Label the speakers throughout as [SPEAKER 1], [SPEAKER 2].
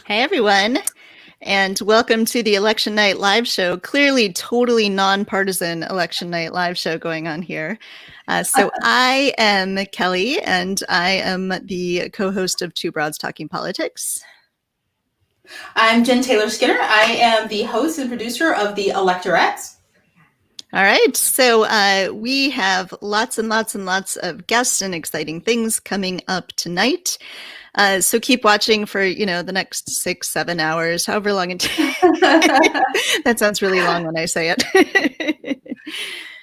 [SPEAKER 1] Hey, everyone, and welcome to the Election Night Live Show. Clearly, totally nonpartisan Election Night Live Show going on here. So I am Kelly, and I am the co-host of Two Broads Talking Politics.
[SPEAKER 2] I'm Jenn Taylor-Skinner. I am the host and producer of the Electorette.
[SPEAKER 1] All right, so we have lots and lots and lots of guests and exciting things coming up tonight. So keep watching for, the next 6-7 hours, however long it takes. That sounds really long when I say it.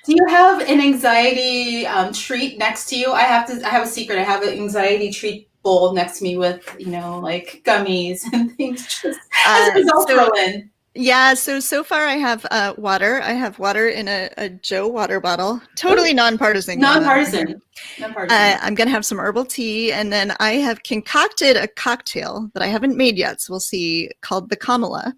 [SPEAKER 2] Do you have an anxiety treat next to you? I have a secret. I have an anxiety treat bowl next to me with, like gummies and things just as a result throw in.
[SPEAKER 1] Yeah, so far I have water. I have water in a Joe water bottle. Totally nonpartisan.
[SPEAKER 2] Nonpartisan.
[SPEAKER 1] I'm going to have some herbal tea, and then I have concocted a cocktail that I haven't made yet, so we'll see, called the Kamala.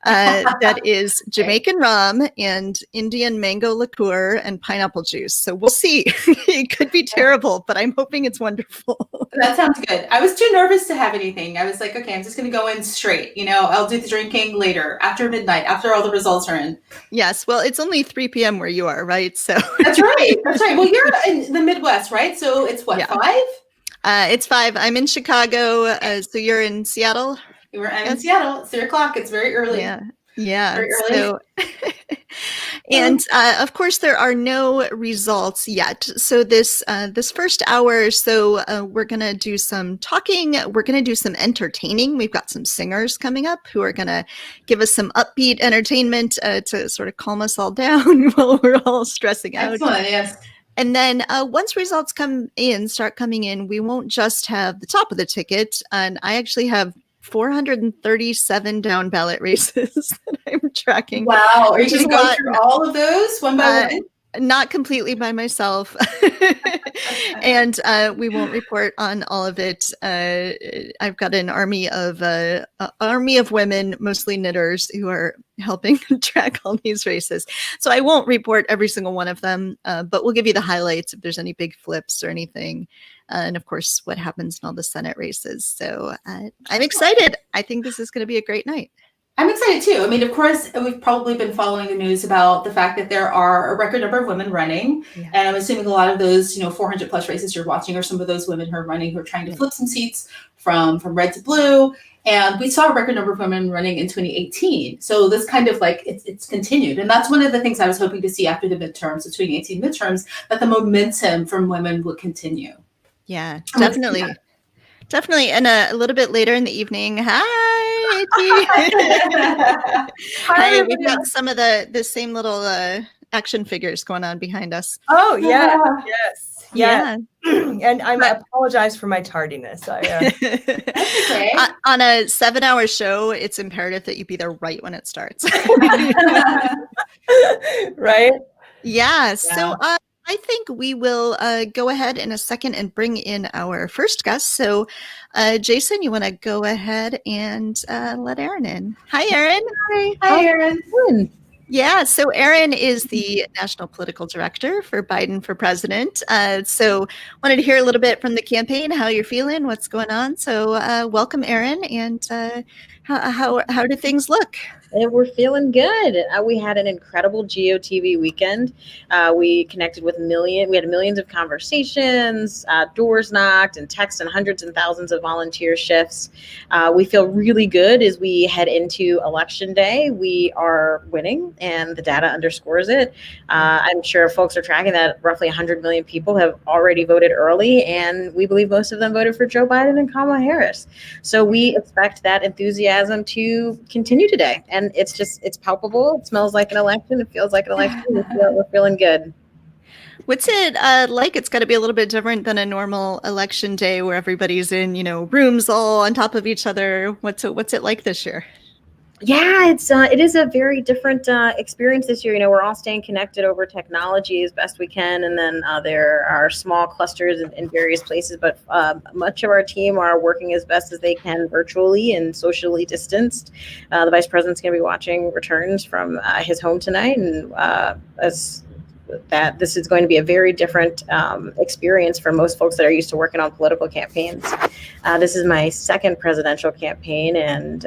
[SPEAKER 1] That is Jamaican rum and Indian mango liqueur and pineapple juice. So we'll see. It could be terrible, but I'm hoping it's wonderful.
[SPEAKER 2] That sounds good. I was too nervous to have anything. I was like, okay, I'm just going to go in straight. I'll do the drinking later, after midnight, after all the results are in.
[SPEAKER 1] Yes. Well, it's only 3 p.m. where you are, right? So
[SPEAKER 2] That's right. Well, you're in the Midwest, right? So it's what, 5?
[SPEAKER 1] It's 5. I'm in Chicago. So you're in Seattle?
[SPEAKER 2] I'm in Seattle. It's 3 o'clock. It's very early.
[SPEAKER 1] Yeah.
[SPEAKER 2] Very early.
[SPEAKER 1] So, and of course, there are no results yet. So this first hour, we're gonna do some talking. We're gonna do some entertaining. We've got some singers coming up who are gonna give us some upbeat entertainment to sort of calm us all down while we're all stressing out.
[SPEAKER 2] Excellent. Yes.
[SPEAKER 1] And then once results start coming in, we won't just have the top of the ticket. And I actually have 437 down ballot races that I'm tracking.
[SPEAKER 2] Wow. Are you going to go through all of those one by one?
[SPEAKER 1] Not completely by myself. And we won't report on all of it. I've got an army of women, mostly knitters, who are helping track all these races. So I won't report every single one of them, but we'll give you the highlights if there's any big flips or anything. And of course, what happens in all the Senate races. So I'm excited. I think this is going to be a great night.
[SPEAKER 2] I'm excited too. I mean, of course, we've probably been following the news about the fact that there are a record number of women running. Yeah. And I'm assuming a lot of those, 400 plus races you're watching are some of those women who are running, who are trying to flip some seats from red to blue. And we saw a record number of women running in 2018. So this kind of it's continued. And that's one of the things I was hoping to see after the midterms, the 2018 midterms, that the momentum from women would continue.
[SPEAKER 1] Yeah, definitely. Definitely. And a little bit later in the evening, hi. Hi, we've got some of the same little action figures going on behind us.
[SPEAKER 3] Oh, yeah. Yes. Yeah. And I apologize for my tardiness.
[SPEAKER 2] That's okay.
[SPEAKER 1] On a 7-hour show, it's imperative that you be there right when it starts.
[SPEAKER 3] Right?
[SPEAKER 1] Yeah. So I think we will go ahead in a second and bring in our first guest. So, Jason, you want to go ahead and let Erin in. Hi, Erin.
[SPEAKER 2] Hi, Erin.
[SPEAKER 1] Yeah, so Erin is the National Political Director for Biden for President. So wanted to hear a little bit from the campaign, how you're feeling, what's going on. So welcome, Erin, and how do things look?
[SPEAKER 4] We're feeling good. We had an incredible GOTV weekend. We connected with we had millions of conversations, doors knocked, and texts, and hundreds and thousands of volunteer shifts. We feel really good as we head into Election Day. We are winning, and the data underscores it. I'm sure folks are tracking that roughly 100 million people have already voted early, and we believe most of them voted for Joe Biden and Kamala Harris. So we expect that enthusiasm to continue today. And it's palpable. It smells like an election. It feels like an election. We're feeling good.
[SPEAKER 1] What's it like? It's got to be a little bit different than a normal election day where everybody's in, rooms all on top of each other. What's it like this year?
[SPEAKER 4] Yeah, it is a very different experience this year. We're all staying connected over technology as best we can, and then there are small clusters in various places. But much of our team are working as best as they can virtually and socially distanced. The vice president's going to be watching returns from his home tonight, and as that this is going to be a very different experience for most folks that are used to working on political campaigns. This is my second presidential campaign, and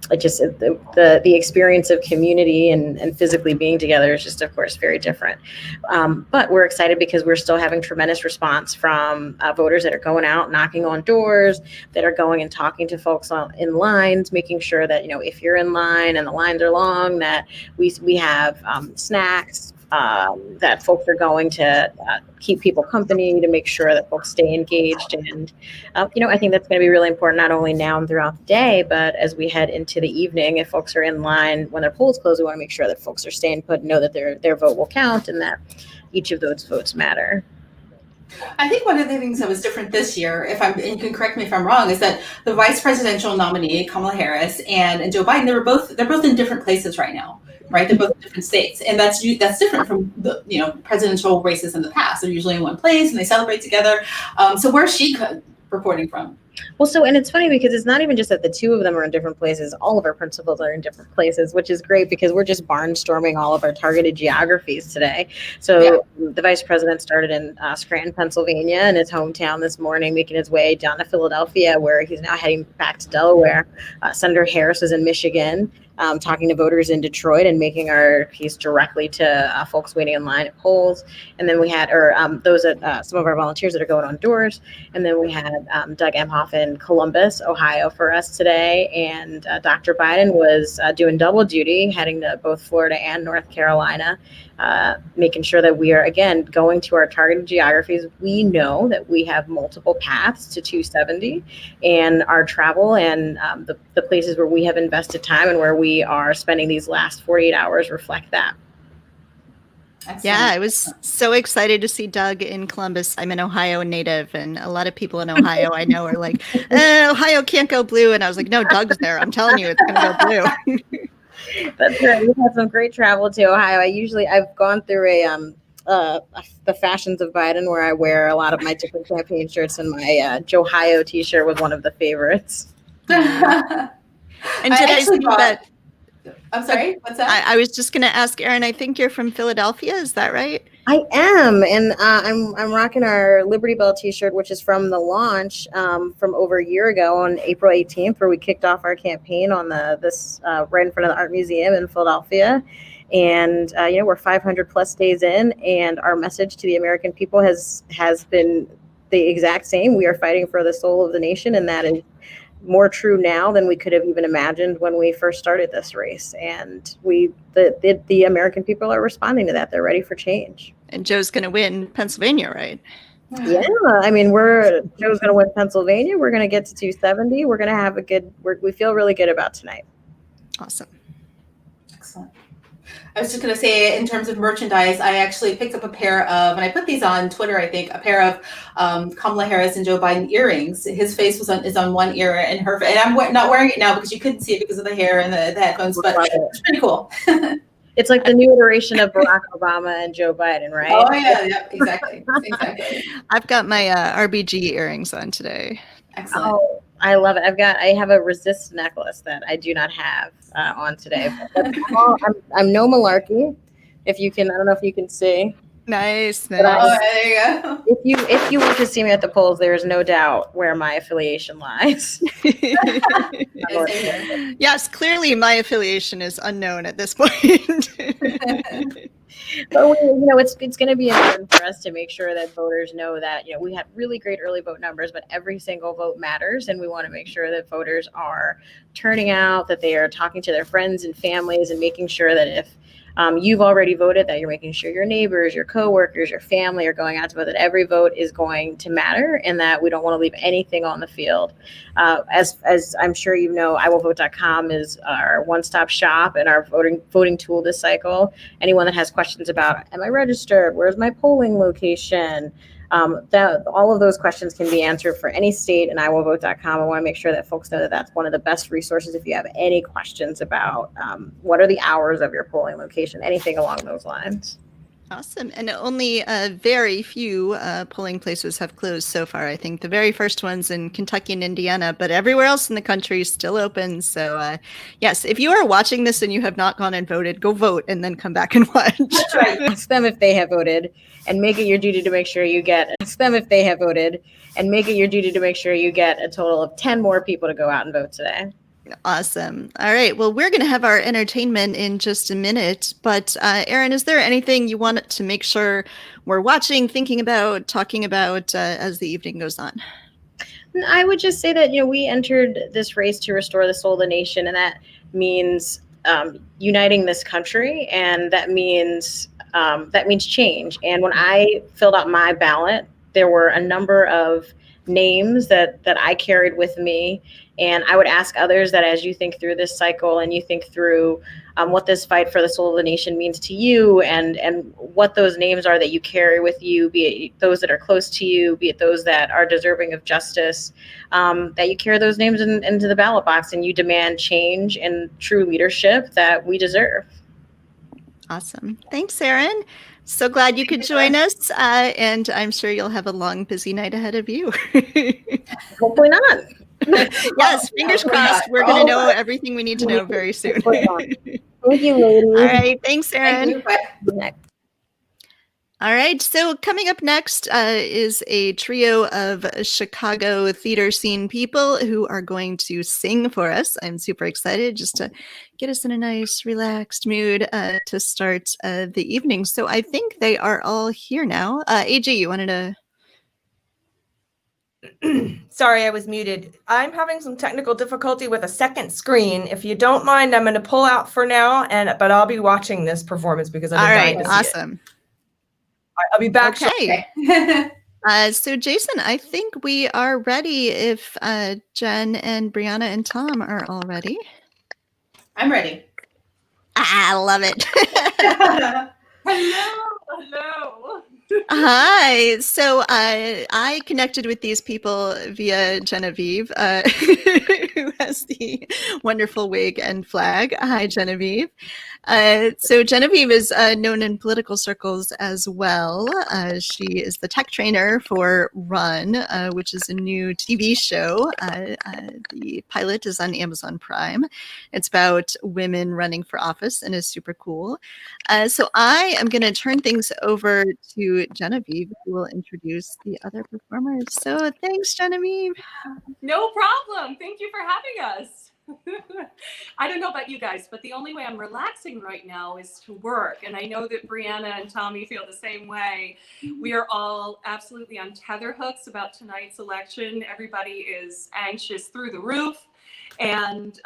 [SPEAKER 4] it just the experience of community and physically being together is just, of course, very different. But we're excited because we're still having tremendous response from voters that are going out, knocking on doors, that are going and talking to folks in lines, making sure that, if you're in line and the lines are long, that we have snacks, that folks are going to keep people company, to make sure that folks stay engaged. And, I think that's going to be really important, not only now and throughout the day, but as we head into the evening. If folks are in line when their polls close, we want to make sure that folks are staying put and know that their vote will count and that each of those votes matter.
[SPEAKER 2] I think one of the things that was different this year, and you can correct me if I'm wrong, is that the vice presidential nominee, Kamala Harris, and Joe Biden, they're both in different places right now. Right, they're both in different states, and that's different from the presidential races in the past. They're usually in one place and they celebrate together. So where's she reporting from?
[SPEAKER 4] Well, and it's funny because it's not even just that the two of them are in different places. All of our principals are in different places, which is great because we're just barnstorming all of our targeted geographies today. So The vice president started in Scranton, Pennsylvania, in his hometown this morning, making his way down to Philadelphia, where he's now heading back to Delaware. Senator Harris is in Michigan, talking to voters in Detroit and making our piece directly to folks waiting in line at polls. And then we had some of our volunteers that are going on doors. And then we had Doug Emhoff in Columbus, Ohio for us today. And Dr. Biden was doing double duty, heading to both Florida and North Carolina, making sure that we are, again, going to our targeted geographies. We know that we have multiple paths to 270, and our travel and the places where we have invested time and where we are spending these last 48 hours reflect that.
[SPEAKER 1] Excellent. Yeah, I was so excited to see Doug in Columbus. I'm an Ohio native, and a lot of people in Ohio I know are like, Ohio can't go blue. And I was like, no, Doug's there. I'm telling you, it's going to go blue.
[SPEAKER 4] That's right. We've had some great travel to Ohio. I've gone through the fashions of Biden, where I wear a lot of my different campaign shirts, and my Johio t-shirt was one of the favorites.
[SPEAKER 1] And did I see that?
[SPEAKER 2] I'm sorry, what's that?
[SPEAKER 1] I was just going to ask, Erin, I think you're from Philadelphia. Is that right?
[SPEAKER 4] I am, and I'm rocking our Liberty Bell t-shirt, which is from the launch from over a year ago on April 18th, where we kicked off our campaign on this right in front of the Art Museum in Philadelphia. And we're 500 plus days in, and our message to the American people has been the exact same. We are fighting for the soul of the nation, and that is more true now than we could have even imagined when we first started this race. And the American people are responding to that. They're ready for change.
[SPEAKER 1] And Joe's going to win Pennsylvania, right?
[SPEAKER 4] Yeah, I mean, Joe's going to win Pennsylvania. We're going to get to 270. We're going to have we feel really good about tonight.
[SPEAKER 1] Awesome.
[SPEAKER 2] Excellent. I was just going to say, in terms of merchandise, I actually picked up a pair of, and I put these on Twitter, I think, a pair of Kamala Harris and Joe Biden earrings. His face is on one ear, and I'm not wearing it now because you couldn't see it because of the hair and the headphones, but it's pretty cool.
[SPEAKER 4] It's like the new iteration of Barack Obama and Joe Biden, right?
[SPEAKER 2] Oh, yeah, exactly.
[SPEAKER 1] I've got my RBG earrings on today.
[SPEAKER 2] Excellent.
[SPEAKER 4] Oh, I love it. I have a resist necklace that I do not have on today. I'm no malarkey. I don't know if you can see.
[SPEAKER 1] Nice.
[SPEAKER 2] Oh, there you go.
[SPEAKER 4] If you were to see me at the polls, there is no doubt where my affiliation lies.
[SPEAKER 1] Yes, clearly my affiliation is unknown at this point.
[SPEAKER 4] But it's going to be important for us to make sure that voters know that we had really great early vote numbers, but every single vote matters, and we want to make sure that voters are turning out, that they are talking to their friends and families, and making sure that if you've already voted, that you're making sure your neighbors, your coworkers, your family are going out to vote, that every vote is going to matter, and that we don't want to leave anything on the field. As I'm sure you know, iwillvote.com is our one-stop shop and our voting tool this cycle. Anyone that has questions about, am I registered? Where's my polling location? All of those questions can be answered for any state in iwillvote.com. I want to make sure that folks know that that's one of the best resources if you have any questions about what are the hours of your polling location, anything along those lines.
[SPEAKER 1] Awesome. And only very few polling places have closed so far. I think the very first one's in Kentucky and Indiana, but everywhere else in the country is still open. So yes, if you are watching this and you have not gone and voted, go vote and then come back and watch.
[SPEAKER 2] That's right.
[SPEAKER 4] Ask them if they have voted and make it your duty to make sure you get ask them if they have voted and make it your duty to make sure you get a total of 10 more people to go out and vote today.
[SPEAKER 1] Awesome. All right. Well, we're going to have our entertainment in just a minute. But Erin, is there anything you want to make sure we're watching, thinking about, talking about as the evening goes on?
[SPEAKER 4] I would just say that, we entered this race to restore the soul of the nation, and that means uniting this country, and that means change. And when I filled out my ballot, there were a number of names that I carried with me. And I would ask others that as you think through this cycle and you think through what this fight for the soul of the nation means to you, and what those names are that you carry with you, be it those that are close to you, be it those that are deserving of justice, that you carry those names into the ballot box and you demand change and true leadership that we deserve.
[SPEAKER 1] Awesome. Thanks, Erin. So glad you could join us. And I'm sure you'll have a long, busy night ahead of you.
[SPEAKER 4] Hopefully not.
[SPEAKER 1] Yes, fingers crossed. We're going to know everything we need to know very soon.
[SPEAKER 4] Thank you, ladies.
[SPEAKER 1] All right. Thanks, Erin.
[SPEAKER 2] Thank you.
[SPEAKER 1] All right. So coming up next is a trio of Chicago theater scene people who are going to sing for us. I'm super excited just to get us in a nice, relaxed mood to start the evening. So I think they are all here now. AG, you wanted to...
[SPEAKER 3] Sorry, I was muted. I'm having some technical difficulty with a second screen. If you don't mind, I'm going to pull out for now, but I'll be watching this performance because I've been dying to see it.
[SPEAKER 1] Awesome.
[SPEAKER 3] I'll be back.
[SPEAKER 1] Okay. So Jason, I think we are ready if Jenn and Brianna and Tom are all ready.
[SPEAKER 2] I'm ready.
[SPEAKER 1] I love it.
[SPEAKER 2] Hello.
[SPEAKER 1] Hi. So I connected with these people via Genevieve, who has the wonderful wig and flag. Hi, Genevieve. So Genevieve is known in political circles as well. She is the tech trainer for Run, which is a new TV show. The pilot is on Amazon Prime. It's about women running for office and is super cool. So I am going to turn things over to Genevieve, who will introduce the other performers. So thanks, Genevieve.
[SPEAKER 5] No problem. Thank you for having us. I don't know about you guys, but the only way I'm relaxing right now is to work. And I know that Brianna and Tommy feel the same way. We are all absolutely on tenterhooks about tonight's election. Everybody is anxious through the roof. And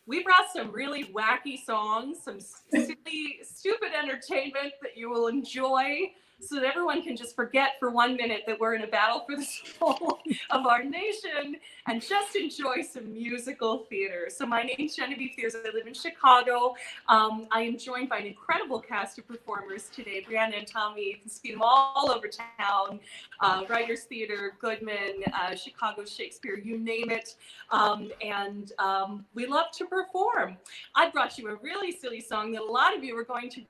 [SPEAKER 5] we brought some really wacky songs, some silly, stupid entertainment that you will enjoy, so that everyone can just forget for 1 minute that we're in a battle for the soul of our nation and just enjoy some musical theater. So my name's Genevieve Theers. I live in Chicago. I am joined by an incredible cast of performers today. Brianna and Tommy, you can see them all over town. Writers Theater, Goodman, Chicago Shakespeare, you name it. And we love to perform. I brought you a really silly song that a lot of you are going to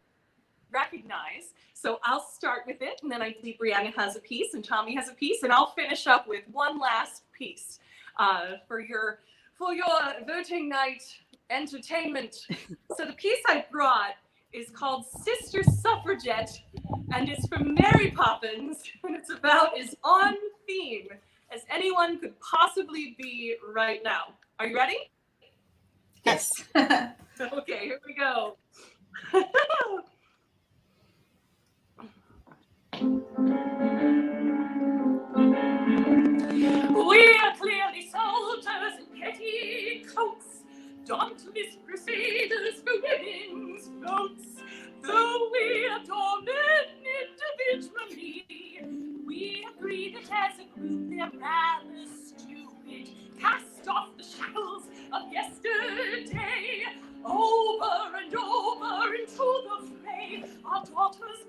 [SPEAKER 5] recognize. So I'll start with it, and then I believe Brianna has a piece and Tommy has a piece, and I'll finish up with one last piece for your voting night entertainment. So the piece I brought is called Sister Suffragette, and it's from Mary Poppins, and it's about as on theme as anyone could possibly be right now. Are you ready?
[SPEAKER 2] Yes.
[SPEAKER 5] Okay, here we go. We're clearly soldiers in petticoats, dauntless crusaders for women's votes. Though we adore men individually, we agree that as a group they're rather stupid. Cast off the shackles of yesterday, over and over into the fray. Our daughters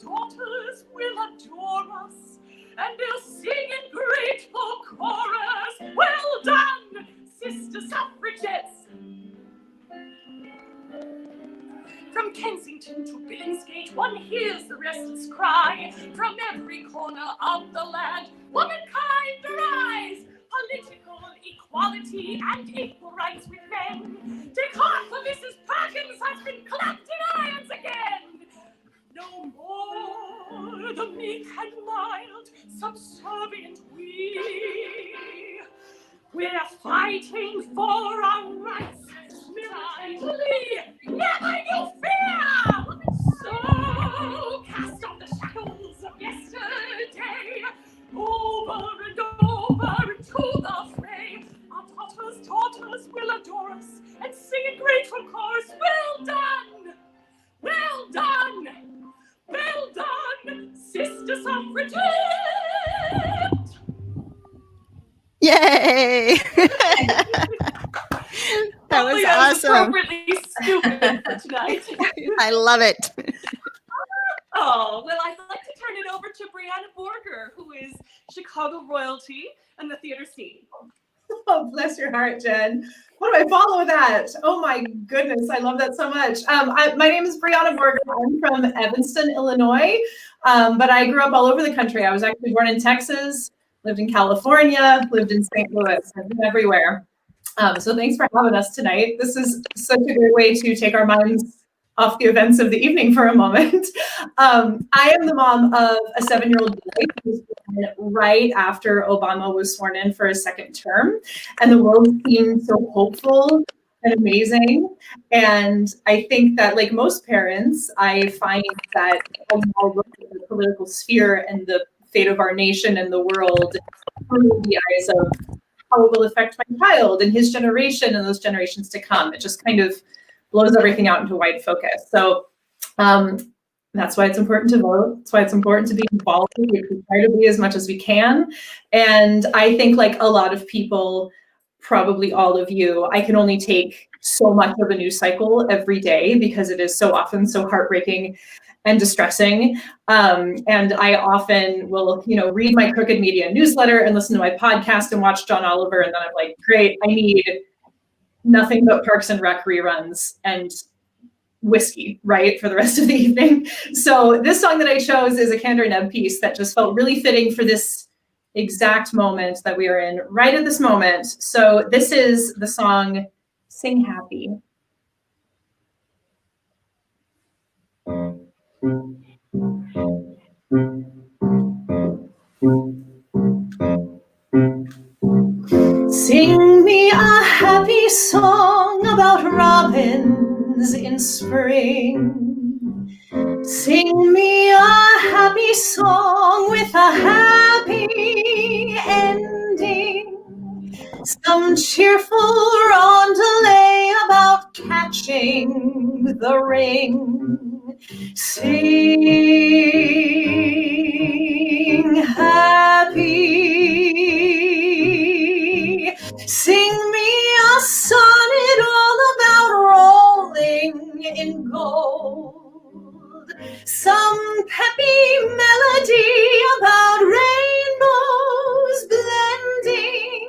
[SPEAKER 5] will adore us, and they'll sing in grateful chorus. Well done, sister suffragettes! From Kensington to Billingsgate, night one hears the restless cry from every corner of the land. Womankind arise! Political equality and equal rights with men. Take heart, for Mrs. Perkins has been clapped in irons again. No more the meek and mild, subservient we. We're fighting for our rights, militantly, never you fear! So cast off the shackles of yesterday, over and over into the fray. Our daughters will adore us and sing in grateful chorus, well done! Well done! Well done, Sister Suffragette!
[SPEAKER 1] Yay! That was awesome.
[SPEAKER 5] Appropriately stupid for tonight.
[SPEAKER 1] I love it.
[SPEAKER 5] Oh, well, I'd like to turn it over to Brianna Borger, who is Chicago royalty and the theater scene.
[SPEAKER 6] Oh, bless your heart, Jen. What do I follow that? Oh my goodness, I love that so much. My name is Brianna Borger. I'm from Evanston, Illinois, but I grew up all over the country. I was actually born in Texas, lived in California, lived in St. Louis. I've been everywhere. So thanks for having us tonight. This is such a great way to take our minds off the events of the evening for a moment. I am the mom of a 7-year-old boy who was born right after Obama was sworn in for his second term. And the world seemed so hopeful and amazing. And I think that, like most parents, I find that we all look at the political sphere and the fate of our nation and the world through the eyes of how it will affect my child and his generation and those generations to come. It just kind of blows everything out into wide focus. So that's why it's important to vote. That's why it's important to be involved. We try to be as much as we can. And I think, like a lot of people, probably all of you, I can only take so much of a news cycle every day because it is so often so heartbreaking and distressing. And I often will, read my Crooked Media newsletter and listen to my podcast and watch John Oliver. And then I'm like, great, I need nothing but Parks and Rec reruns and whiskey, right, for the rest of the evening. So this song that I chose is a Candor Neb piece that just felt really fitting for this exact moment that we are in right at this moment. So this is the song Sing Happy. Sing me a happy song about robins in spring. Sing me a happy song with a happy ending. Some cheerful rondelay about catching the ring. Sing happy. Sing me a sonnet all about rolling in gold. Some peppy melody about rainbows blending.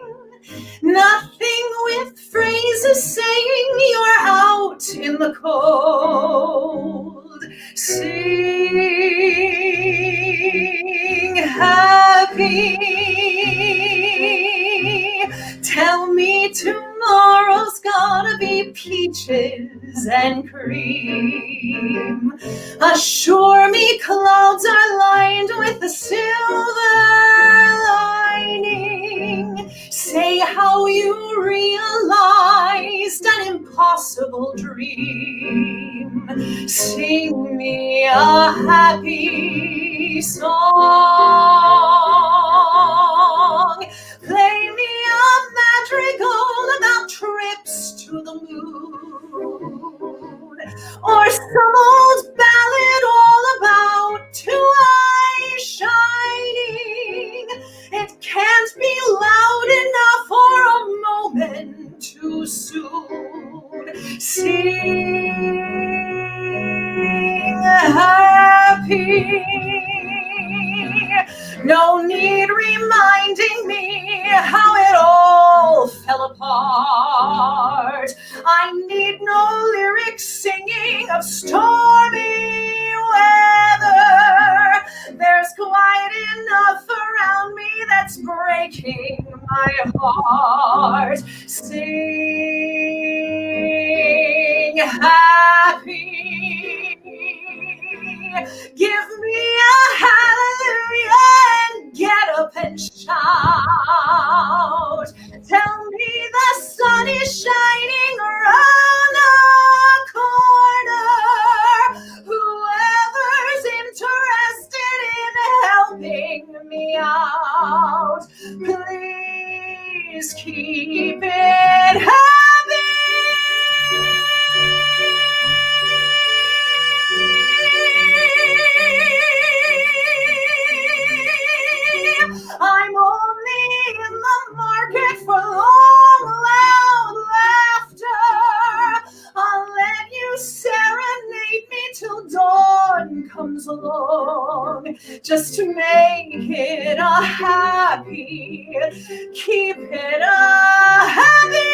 [SPEAKER 6] Nothing with phrases saying you're out in the cold. Sing happy. Tell me tomorrow's gonna be peaches and cream. Assure me clouds are lined with a silver lining. Say how you realized an impossible dream. Sing me a happy song. Play me a madrigal about trips to the moon. Or some old ballad all about two eyes shining. It can't be loud enough for a moment too soon. Sing happy. No need reminding me how it all fell apart. I need no lyrics singing of stormy weather. There's quite enough around me that's breaking my heart. Sing happy. Give me a hallelujah and get up and shout. Tell me the sun is shining around the corner. Whoever's interested in helping me out, please keep it happy. I'm only in the market for long, loud laughter. I'll let you serenade me till dawn comes along, just to make it a happy, keep it a happy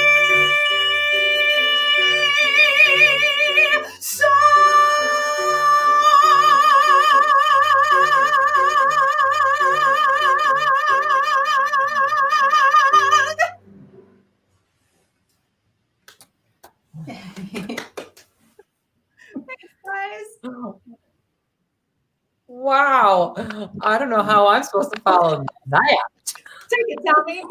[SPEAKER 7] Wow. I don't know how I'm supposed to follow that.
[SPEAKER 6] Take it, Tommy.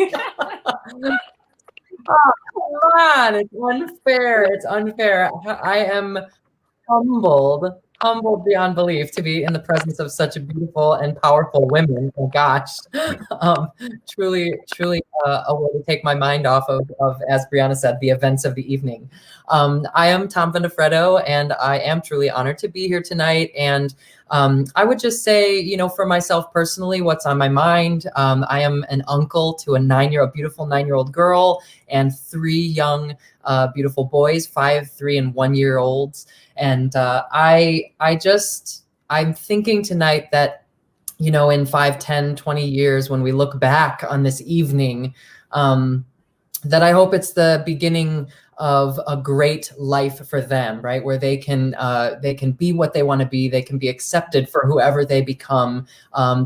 [SPEAKER 7] Oh, come on. It's unfair. It's unfair. I am humbled beyond belief to be in the presence of such beautiful and powerful women. Oh gosh, truly a way to take my mind off of, as Brianna said, the events of the evening. I am Tom Vindefredo, and I am truly honored to be here tonight. And I would just say, you know, for myself personally, what's on my mind, I am an uncle to a beautiful 9-year-old girl and 3 young, beautiful boys, 5, 3, and 1-year-olds. And I'm thinking tonight that, you know, in 5, 10, 20 years, when we look back on this evening, that I hope it's the beginning of a great life for them, right? Where they can be what they want to be. They can be accepted for whoever they become.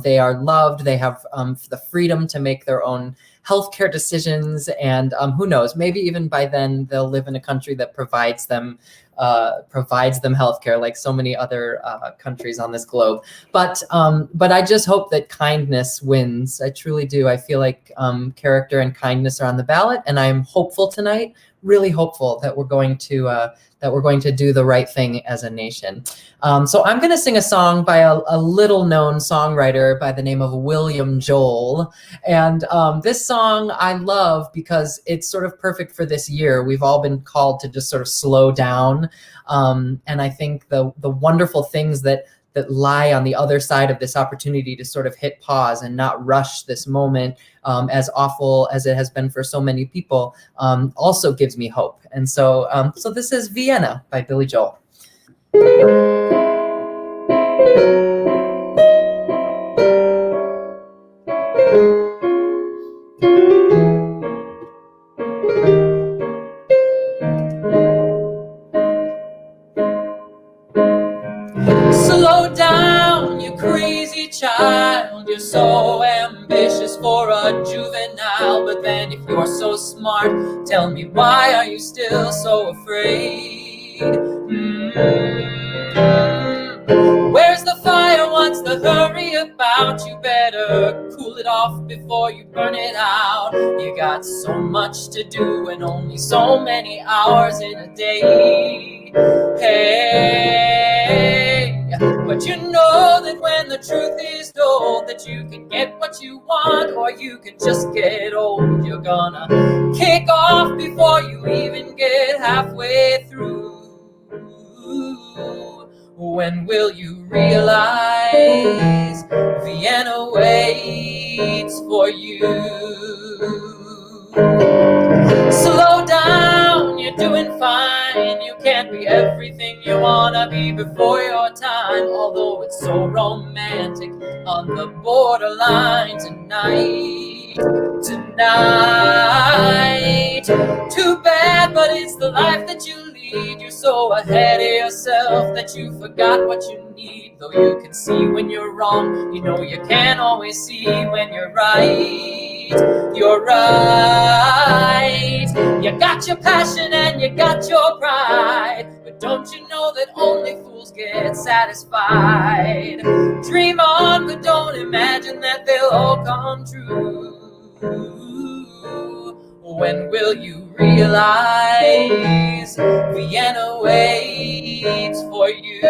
[SPEAKER 7] They are loved. They have the freedom to make their own healthcare decisions. And who knows, maybe even by then they'll live in a country that provides them healthcare, like so many other countries on this globe. But I just hope that kindness wins. I truly do. I feel like character and kindness are on the ballot, and I'm hopeful tonight, really hopeful that we're going to do the right thing as a nation. So I'm going to sing a song by a little known songwriter by the name of William Joel. And this song I love because it's sort of perfect for this year. We've all been called to just sort of slow down. And I think the wonderful things that lie on the other side of this opportunity to sort of hit pause and not rush this moment, as awful as it has been for so many people, also gives me hope. And so this is Vienna by Billy Joel. Slow down, you crazy child. You're so ambitious for a juvenile. But then if you're so smart, tell me, why are you still so afraid? Where's the fire? What's the hurry about? You better cool it off before you burn it out. You got so much to do and only so many hours in a day. Hey, but you know that when the truth is told, that you can get what you want or you can just get old. You're gonna kick off before you even get halfway through. When will you realize Vienna waits for you? Slow down, you're doing fine. You can't be everything you wanna be before your time. Although it's so romantic on the borderline tonight. Too bad, but it's the life that you lead. You're so ahead of yourself that you forgot what you need. though you can see when you're wrong. You know you can't always see when you're right. You're right. You got your passion and you got your pride, but don't you know that only fools get satisfied? Dream on, but don't imagine that they'll all come true. When will you realize Vienna waits for you?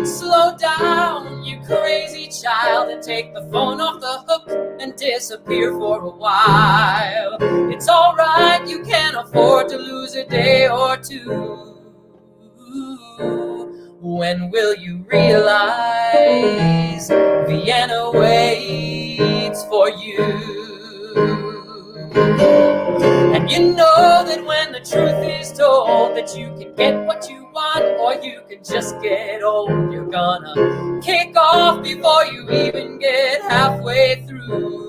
[SPEAKER 7] Slow down, you crazy child, and take the phone off the hook and disappear for a while. It's all right, you can afford to lose a day or two. When will you realize Vienna waits for you? And you know that when the truth is told, that you can get what you want or you can just get old. You're gonna kick off before you even get halfway through.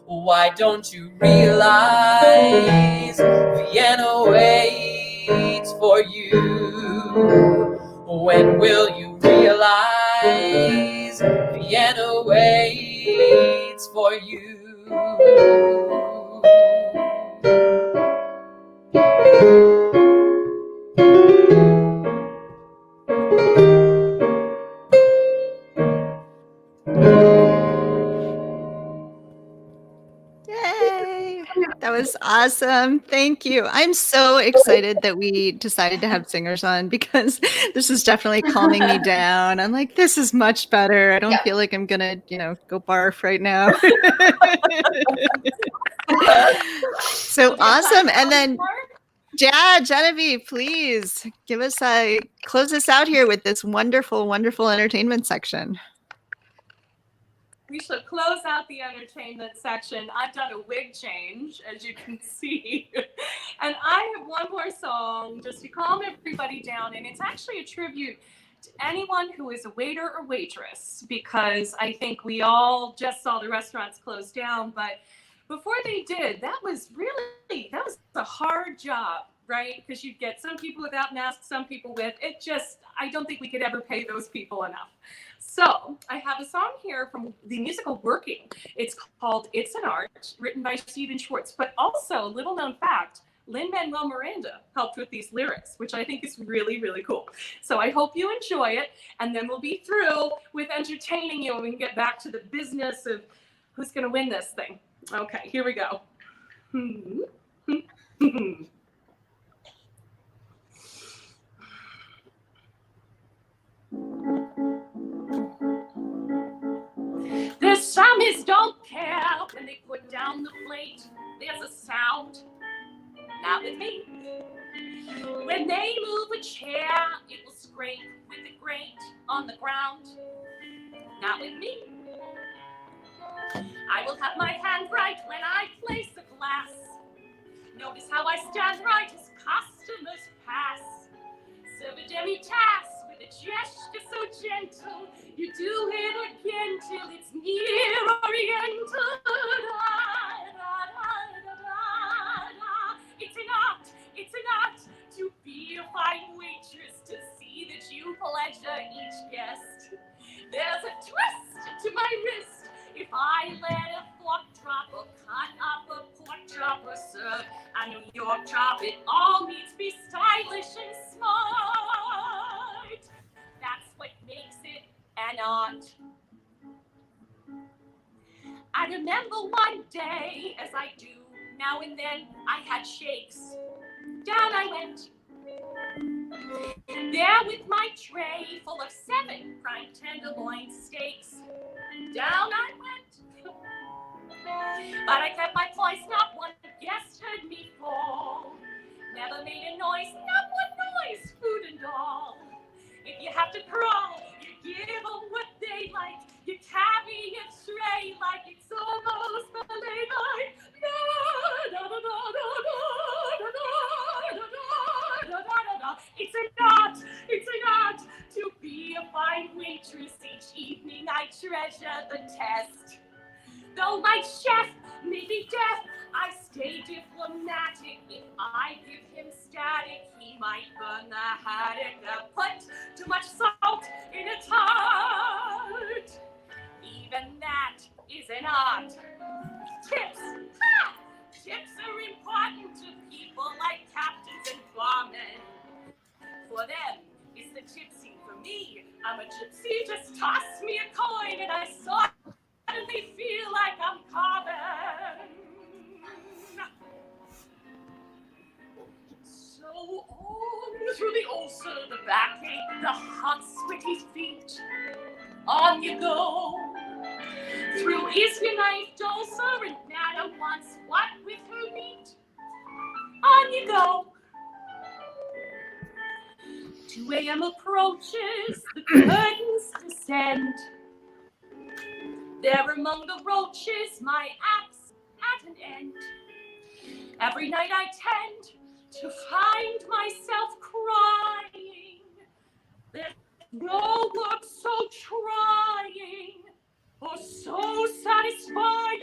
[SPEAKER 7] Why don't you realize Vienna waits for you? When will you realize Vienna waits for you?
[SPEAKER 1] Yay! That was awesome. Thank you. I'm so excited that we decided to have singers on, because this is definitely calming me down. I'm like, this is much better. I don't feel like I'm gonna, go barf right now. So awesome. And then, yeah, Genevieve, please give us close us out here with this wonderful, wonderful entertainment section.
[SPEAKER 5] We should close out the entertainment section. I've done a wig change, as you can see. And I have one more song just to calm everybody down. And it's actually a tribute to anyone who is a waiter or waitress, because I think we all just saw the restaurants close down. But before they did, that was a hard job, right? Because you'd get some people without masks, some people with. I don't think we could ever pay those people enough. So I have a song here from the musical Working. It's called It's an Art, written by Stephen Schwartz. But also, little known fact, Lin-Manuel Miranda helped with these lyrics, which I think is really, really cool. So I hope you enjoy it. And then we'll be through with entertaining you, and we can get back to the business of who's going to win this thing. Okay, here we go. The psalmists don't care when they put down the plate. There's a sound, not with me. When they move a chair, it will scrape with a grate on the ground, not with me. I will have my hand right when I place a glass. Notice how I stand right as customers pass. Serve a demi-tasse with a gesture so gentle. You do it again till it's near oriental. It's an art to be a fine waitress, to see that you pleasure each guest. There's a twist to my wrist if I let a fork drop or cut up a pork chop or serve a New York chop. It all needs to be stylish and smart. That's what makes it an art. I remember one day, as I do now and then, I had shakes. Down I went. There with my tray full of 7 prime tenderloin steaks. Down I went. But I kept my poise, not one guest heard me fall. Never made a noise, not one noise, food and all. If you have to crawl, you give them what they like. You carry a tray like it's almost ballet like. Each evening I treasure the test. Though my chef may be deaf, I stay diplomatic. If I give him static, he might burn the haddock. Put too much salt in a tart. Even that is an art. Tips. Ha! Tips are important to people like captains and barmen. For them, it's the tipsy. For me, I'm a gypsy. Just toss me a coin and I suddenly feel like I'm carving. So on through the ulcer, the backache, the hot, sweaty feet. On you go. Through is your knife, ulcer, and Madam wants what with her meat? On you go. 2 a.m. approaches, the curtains descend. There among the roaches, my axe at an end. Every night I tend to find myself crying. There's no work so trying or so satisfying.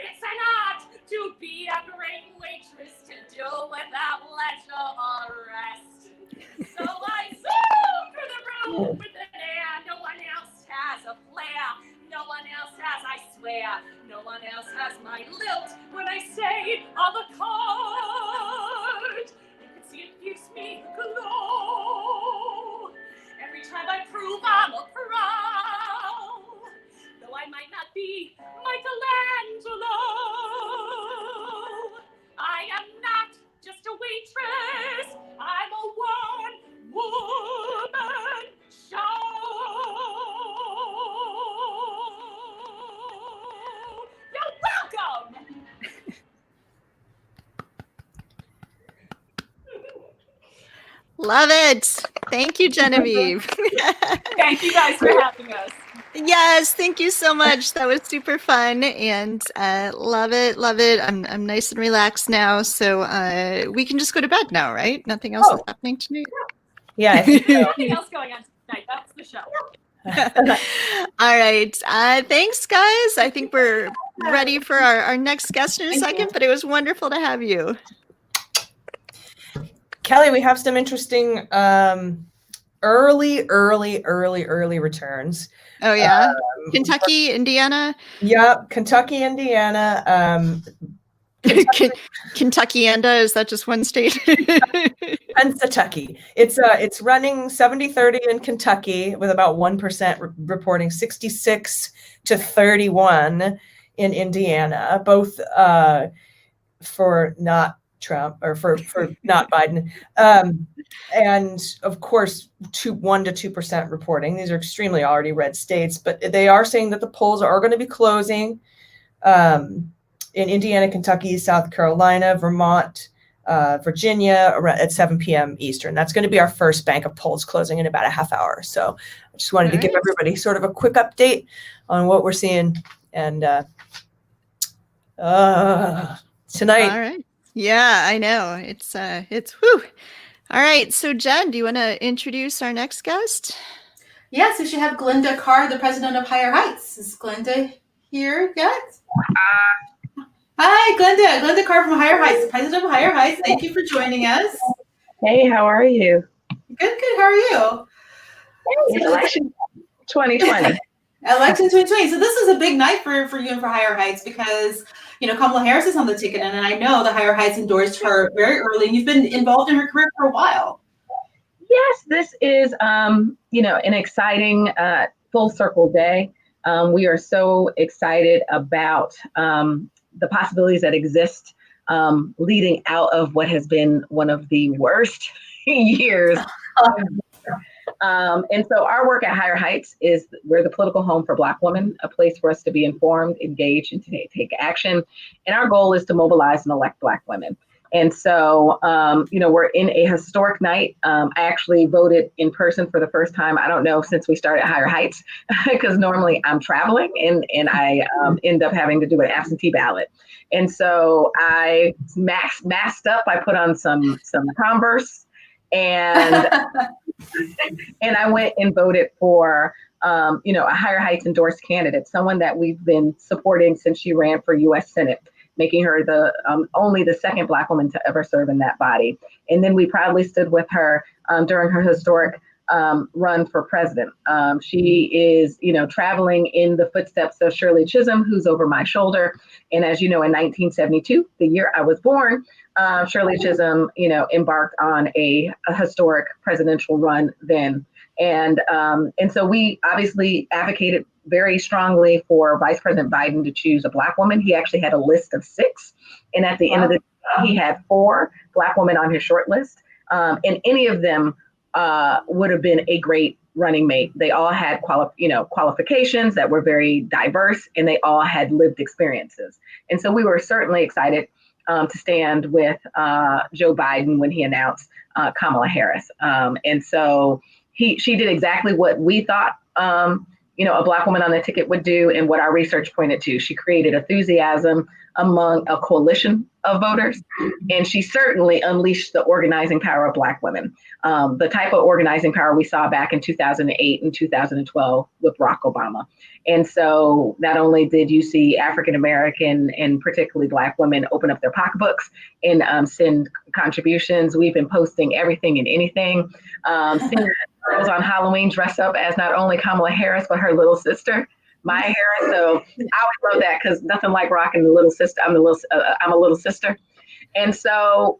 [SPEAKER 5] It's an art to be a great waitress, to do without leisure or rest. So I zoom through the room with an air. No one else has a flair. No one else has, I swear. No one else has my lilt when I say on the card. You can see it gives me a glow. Every time I prove I'm a pro. Though I might not be Michelangelo, I am not just a waitress. I'm a one-woman show. You're welcome.
[SPEAKER 1] Love it. Thank you, Genevieve.
[SPEAKER 5] Thank you guys for having us.
[SPEAKER 1] Yes, thank you so much. That was super fun, and love it, love it. I'm nice and relaxed now, so we can just go to bed now, right? Nothing else is happening tonight.
[SPEAKER 3] Yeah. I think so.
[SPEAKER 5] Nothing else going on tonight. That's the show.
[SPEAKER 1] All right. Thanks, guys. I think we're ready for our next guest in a second, but it was wonderful to have you.
[SPEAKER 3] Kelly, we have some interesting early returns.
[SPEAKER 1] Oh, yeah. Kentucky, Indiana.
[SPEAKER 3] Yep. Kentucky, Indiana.
[SPEAKER 1] Kentuckyanda, is that just one state?
[SPEAKER 3] Kentucky. It's running 70-30 in Kentucky with about 1% reporting, 66 to 31 in Indiana, both for not Trump or for not Biden. And of course, 1 to 2% reporting. These are extremely already red states, but they are saying that the polls are going to be closing in Indiana, Kentucky, South Carolina, Vermont, Virginia at 7 p.m. Eastern. That's going to be our first bank of polls closing in about a half hour. So I just wanted to give everybody sort of a quick update on what we're seeing. And tonight.
[SPEAKER 1] All right. Yeah, I know. It's whew. All right. So Jen, do you want to introduce our next guest?
[SPEAKER 2] Yes, we should have Glenda Carr, the president of Higher Heights. Is Glenda here yet? Hi, Glenda. Glenda Carr from Higher Heights, the president of Higher Heights. Thank you for joining us.
[SPEAKER 8] Hey, how are you?
[SPEAKER 2] Good. How are you?
[SPEAKER 8] It's election 2020.
[SPEAKER 2] Election 2020. So this is a big night for you and for Higher Heights because, Kamala Harris is on the ticket, and I know the Higher Heights endorsed her very early, and you've been involved in her career for a while.
[SPEAKER 8] Yes, this is, an exciting full circle day. We are so excited about the possibilities that exist leading out of what has been one of the worst years. And so our work at Higher Heights is we're the political home for Black women, a place for us to be informed, engaged, and to take action. And our goal is to mobilize and elect Black women. And so, we're in a historic night. I actually voted in person for the first time. I don't know, since we started Higher Heights, because normally I'm traveling and I end up having to do an absentee ballot. And so I masked up. I put on some Converse and and I went and voted for a Higher Heights endorsed candidate, someone that we've been supporting since she ran for U.S. Senate, making her the only the second Black woman to ever serve in that body. And then we proudly stood with her during her historic run for president. She is, traveling in the footsteps of Shirley Chisholm, who's over my shoulder. And as you know, in 1972, the year I was born, Shirley Chisholm, embarked on a historic presidential run then. And so we obviously advocated very strongly for Vice President Biden to choose a Black woman. He actually had a list of 6. And at the end of the day, he had 4 Black women on his short list. And any of them would have been a great running mate. They all had qualifications that were very diverse, and they all had lived experiences. And so we were certainly excited to stand with Joe Biden when he announced Kamala Harris. And so she did exactly what we thought a Black woman on the ticket would do, and what our research pointed to. She created enthusiasm among a coalition of voters, and she certainly unleashed the organizing power of Black women, the type of organizing power we saw back in 2008 and 2012 with Barack Obama. And so not only did you see African American and particularly Black women open up their pocketbooks and send contributions, we've been posting everything and anything. Seeing girls on Halloween dress up as not only Kamala Harris, but her little sister, Maya Harris. So I always love that, because nothing like rocking the little sister. I'm a little sister. And so,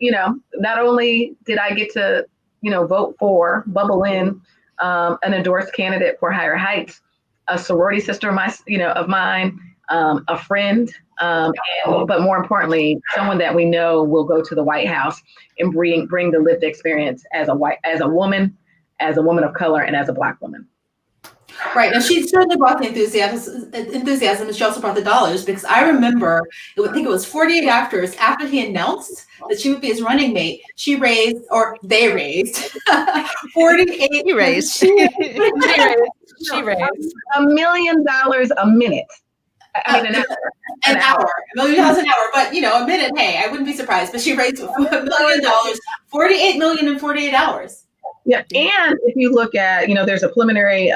[SPEAKER 8] not only did I get to, vote for, bubble in an endorsed candidate for Higher Heights, a sorority sister of mine, a friend, but more importantly, someone that we know will go to the White House and bring the lived experience as a woman of color, and as a Black woman.
[SPEAKER 2] Right. And she certainly brought the enthusiasm, and she also brought the dollars, because I remember, I think it was 48 hours after he announced that she would be his running mate, they raised $48.
[SPEAKER 1] You raised.
[SPEAKER 3] She raised
[SPEAKER 8] $1 million a minute. I mean,
[SPEAKER 2] an hour. $1 million an hour, but a minute, hey, I wouldn't be surprised. But she raised $1 million, 48 million in 48 hours.
[SPEAKER 8] Yeah, and if you look at, there's a preliminary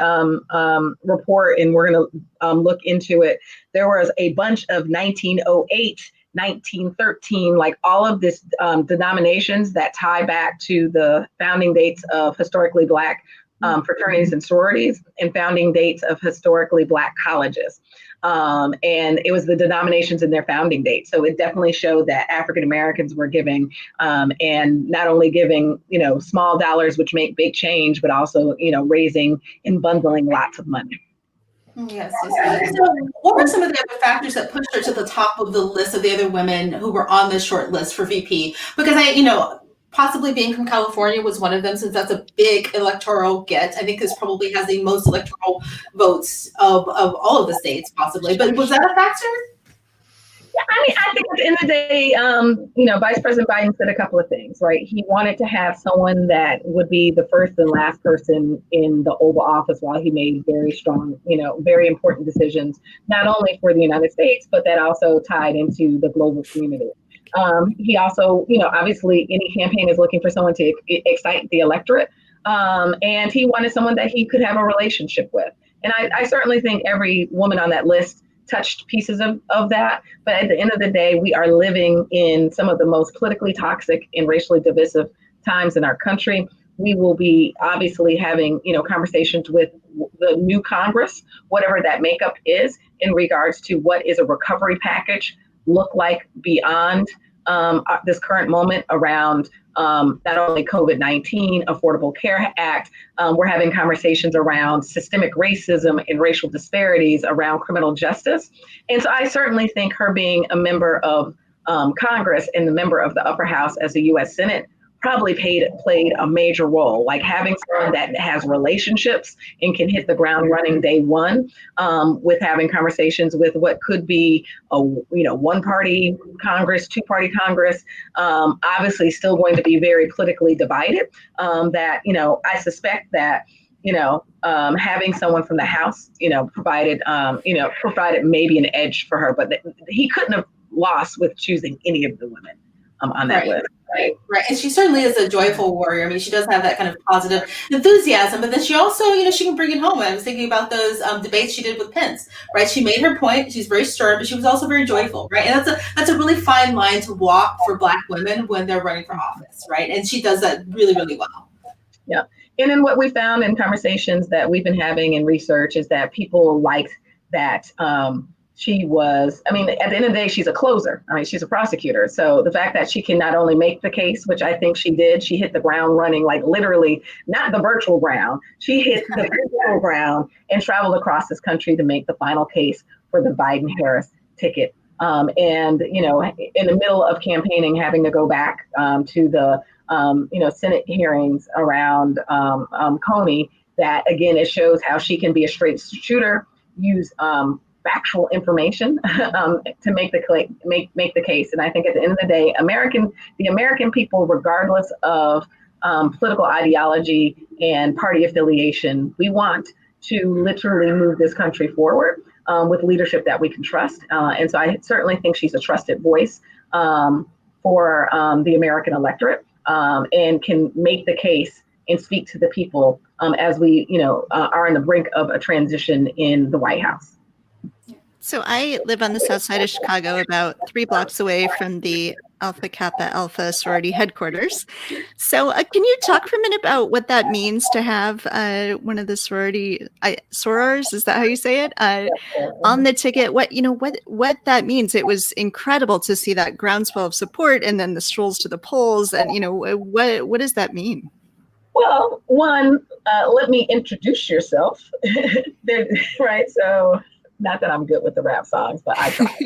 [SPEAKER 8] report, and we're going to look into it. There was a bunch of 1908, 1913, like all of this denominations that tie back to the founding dates of historically Black fraternities and sororities, and founding dates of historically Black colleges. And it was the denominations in their founding date. So it definitely showed that African Americans were giving, and not only giving, small dollars, which make big change, but also, raising and bundling lots of money.
[SPEAKER 2] Yes. So what were some of the other factors that pushed her to the top of the list of the other women who were on this short list for VP? Because possibly being from California was one of them, since that's a big electoral get. I think this probably has the most electoral votes of all of the states, possibly. But was that a factor?
[SPEAKER 8] Yeah, I think at the end of the day, Vice President Biden said a couple of things, right? He wanted to have someone that would be the first and last person in the Oval Office while he made very strong, very important decisions, not only for the United States, but that also tied into the global community. He also, obviously any campaign is looking for someone to excite the electorate. And he wanted someone that he could have a relationship with. And I certainly think every woman on that list touched pieces of that. But at the end of the day, we are living in some of the most politically toxic and racially divisive times in our country. We will be obviously having, conversations with the new Congress, whatever that makeup is, in regards to what is a recovery package look like beyond this current moment around not only COVID-19, Affordable Care Act. We're having conversations around systemic racism and racial disparities around criminal justice. And so I certainly think her being a member of Congress and the member of the upper house as the U.S. Senate probably played a major role, like having someone that has relationships and can hit the ground running day one, with having conversations with what could be a one-party Congress, two-party Congress, obviously still going to be very politically divided. That I suspect that having someone from the House, provided maybe an edge for her, but he couldn't have lost with choosing any of the women on that list. Right.
[SPEAKER 2] And she certainly is a joyful warrior. I mean, she does have that kind of positive enthusiasm, but then she also, she can bring it home. I was thinking about those debates she did with Pence, right? She made her point. She's very stern, but she was also very joyful, right? And that's a really fine line to walk for Black women when they're running for office, right? And she does that really, really well.
[SPEAKER 8] Yeah. And then what we found in conversations that we've been having in research is that people liked that she was, at the end of the day, she's a closer. She's a prosecutor. So the fact that she can not only make the case, which I think she did, she hit the ground running, like literally, not the virtual ground. She hit the physical ground and traveled across this country to make the final case for the Biden-Harris ticket. And, in the middle of campaigning, having to go back to the, Senate hearings around Comey, that again, it shows how she can be a straight shooter, use factual information to make the case. And I think at the end of the day, the American people, regardless of political ideology and party affiliation, we want to literally move this country forward with leadership that we can trust. And so I certainly think she's a trusted voice for the American electorate, and can make the case and speak to the people as we, are on the brink of a transition in the White House.
[SPEAKER 1] So I live on the south side of Chicago, about 3 blocks away from the Alpha Kappa Alpha sorority headquarters. So can you talk for a minute about what that means to have one of the sorority sorors, is that how you say it, on the ticket? What that means? It was incredible to see that groundswell of support, and then the strolls to the polls, and what does that mean?
[SPEAKER 8] Well, one, let me introduce yourself, right? So. Not that I'm good with the rap songs, but I try.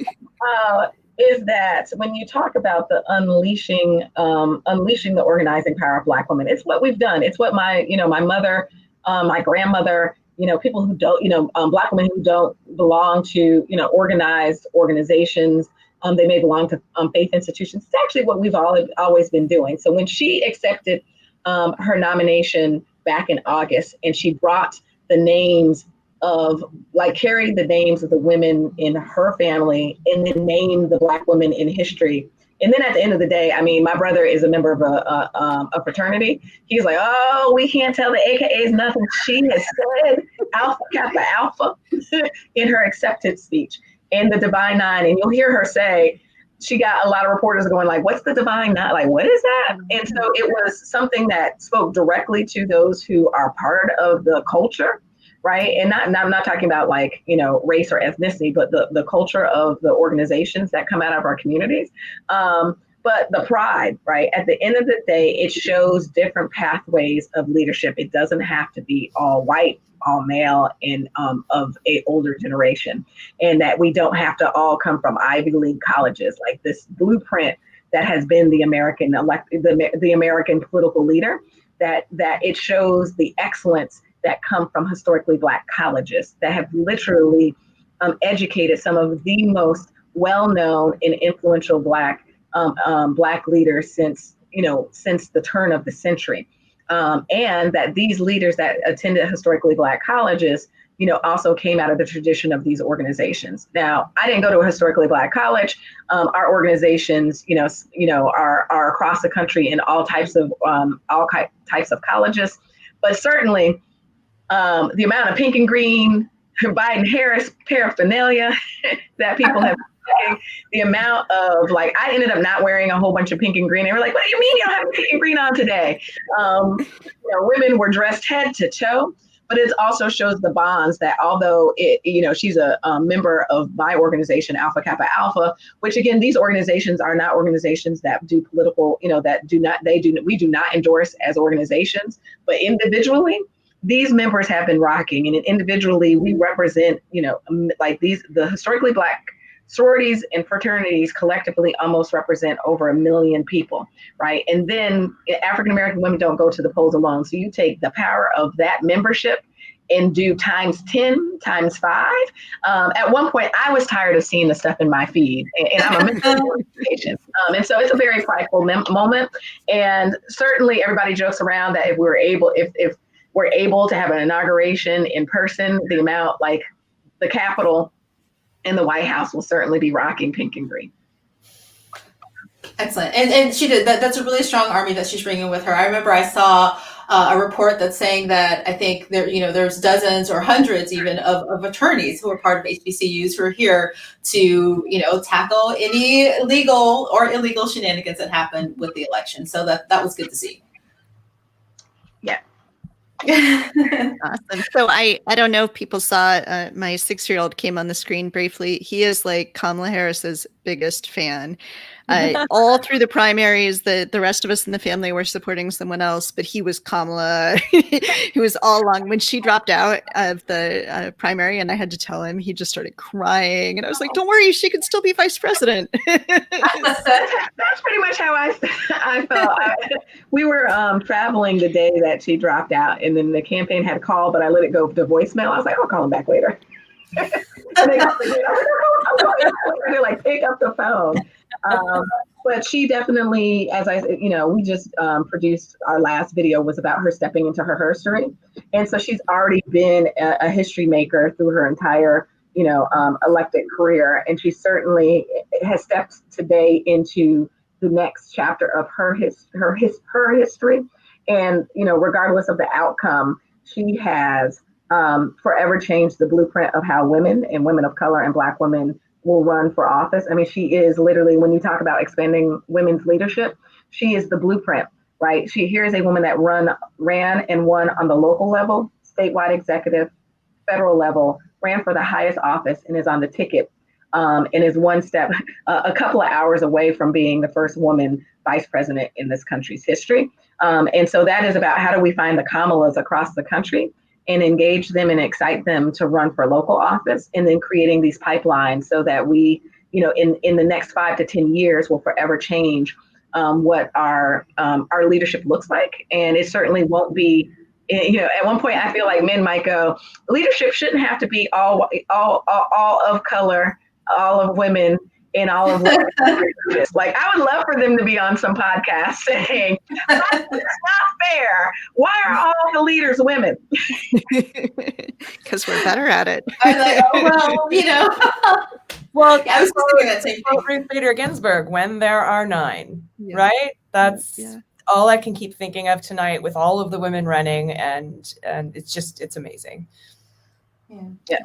[SPEAKER 8] Is that when you talk about the unleashing the organizing power of Black women, it's what we've done. It's what my mother, my grandmother, people who don't, Black women who don't belong to, organized organizations. They may belong to faith institutions. It's actually what we've always been doing. So when she accepted her nomination back in August, and she brought the names carried the names of the women in her family, and then named the Black women in history. And then at the end of the day, my brother is a member of a fraternity. He's like, oh, we can't tell the AKAs nothing. She has said Alpha Kappa Alpha in her acceptance speech, and the Divine Nine. And you'll hear her say, she got a lot of reporters going like, what's the Divine Nine? Like, what is that? And so it was something that spoke directly to those who are part of the culture. Right. And I'm not talking about race or ethnicity, but the culture of the organizations that come out of our communities. But the pride, right? At the end of the day, it shows different pathways of leadership. It doesn't have to be all white, all male, and of an older generation. And that we don't have to all come from Ivy League colleges, like this blueprint that has been the American the American political leader, that it shows the excellence that come from historically Black colleges that have literally educated some of the most well-known and influential Black leaders since the turn of the century. And that these leaders that attended historically Black colleges, also came out of the tradition of these organizations. Now, I didn't go to a historically Black college. Our organizations, are across the country in all types of colleges, but certainly the amount of pink and green Biden-Harris paraphernalia that people have, the amount of I ended up not wearing a whole bunch of pink and green. They were like, what do you mean you don't have pink and green on today? Women were dressed head to toe, but it also shows the bonds that although she's a member of my organization, Alpha Kappa Alpha, which again, these organizations are not organizations that do political, we do not endorse as organizations, but individually, these members have been rocking, and individually we represent, the historically Black sororities and fraternities collectively almost represent over 1 million people, right? And then African-American women don't go to the polls alone. So you take the power of that membership and do times 10, times 5. At one point, I was tired of seeing the stuff in my feed, and I'm a mental patient. And so it's a very prideful moment. And certainly everybody jokes around that if we're able to have an inauguration in person, the amount, like the Capitol and the White House will certainly be rocking pink and green.
[SPEAKER 2] Excellent. And she did that. That's a really strong army that she's bringing with her. I remember I saw a report that's saying that I think there's dozens or hundreds even of attorneys who are part of HBCUs who are here to, tackle any legal or illegal shenanigans that happen with the election. So that was good to see.
[SPEAKER 8] Yeah.
[SPEAKER 1] Awesome. So I don't know if people saw my 6-year-old came on the screen briefly. He is like Kamala Harris's biggest fan. All through the primaries, the rest of us in the family were supporting someone else, but he was Kamala. He was all along. When she dropped out of the primary and I had to tell him, he just started crying. And I was like, don't worry, she could still be vice president.
[SPEAKER 8] That's pretty much how I felt. We were traveling the day that she dropped out, and then the campaign had a call, but I let it go to voicemail. I was like, I'll call him back later. And they got they're like, pick up the phone. But she definitely, as we just produced our last video was about her stepping into her history. And so she's already been a history maker through her entire, elected career. And she certainly has stepped today into the next chapter of her history. And, regardless of the outcome, she has forever changed the blueprint of how women and women of color and Black women will run for office. I mean, she is literally, when you talk about expanding women's leadership, she is the blueprint, right? Here's a woman that ran and won on the local level, statewide executive, federal level, ran for the highest office and is on the ticket and is one step, a couple of hours away from being the first woman vice president in this country's history. And so that is about how do we find the Kamalas across the country and engage them and excite them to run for local office, and then creating these pipelines so that we, in the next 5 to 10 years will forever change what our leadership looks like. And it certainly won't be, at one point I feel like men might go, leadership shouldn't have to be all of color, all of women, and all of women. Like, I would love for them to be on some podcast saying, it's not fair. Why are all the leaders women?
[SPEAKER 1] Because we're better at it.
[SPEAKER 2] I'm like, oh, well,
[SPEAKER 3] Well,
[SPEAKER 2] I was thinking that same thing.
[SPEAKER 3] Ruth Bader Ginsburg, when there are 9,
[SPEAKER 1] Yeah.
[SPEAKER 3] right? That's
[SPEAKER 1] Yeah.
[SPEAKER 3] all I can keep thinking of tonight with all of the women running, and it's amazing.
[SPEAKER 2] Yeah.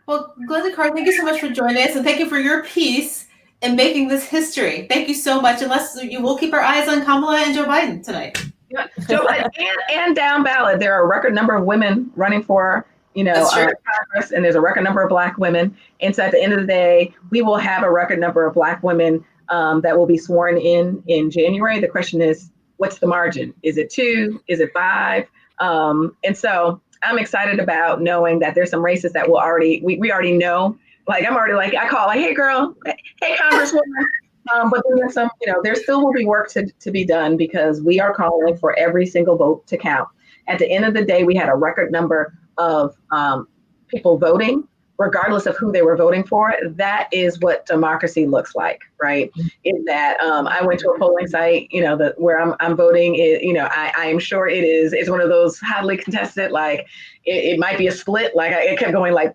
[SPEAKER 2] Well, Glenda Carr, thank you so much for joining us, and thank you for your piece in making this history. Thank you so much. We'll keep our eyes on Kamala and Joe Biden tonight.
[SPEAKER 8] Yeah. Joe Biden and down ballot, there are a record number of women running for, Congress, and there's a record number of Black women. And so at the end of the day, we will have a record number of Black women that will be sworn in January. The question is, what's the margin? Is it 2? Is it 5? And so I'm excited about knowing that there's some races that we already know. Like, I'm already like, I call like, hey girl, hey Congresswoman. But then there's some, there still will be work to be done, because we are calling for every single vote to count. At the end of the day, we had a record number of people voting, regardless of who they were voting for. That is what democracy looks like, right? In that I went to a polling site, where I'm voting. I am sure it's one of those hotly contested, like it might be a split. Like it kept going like,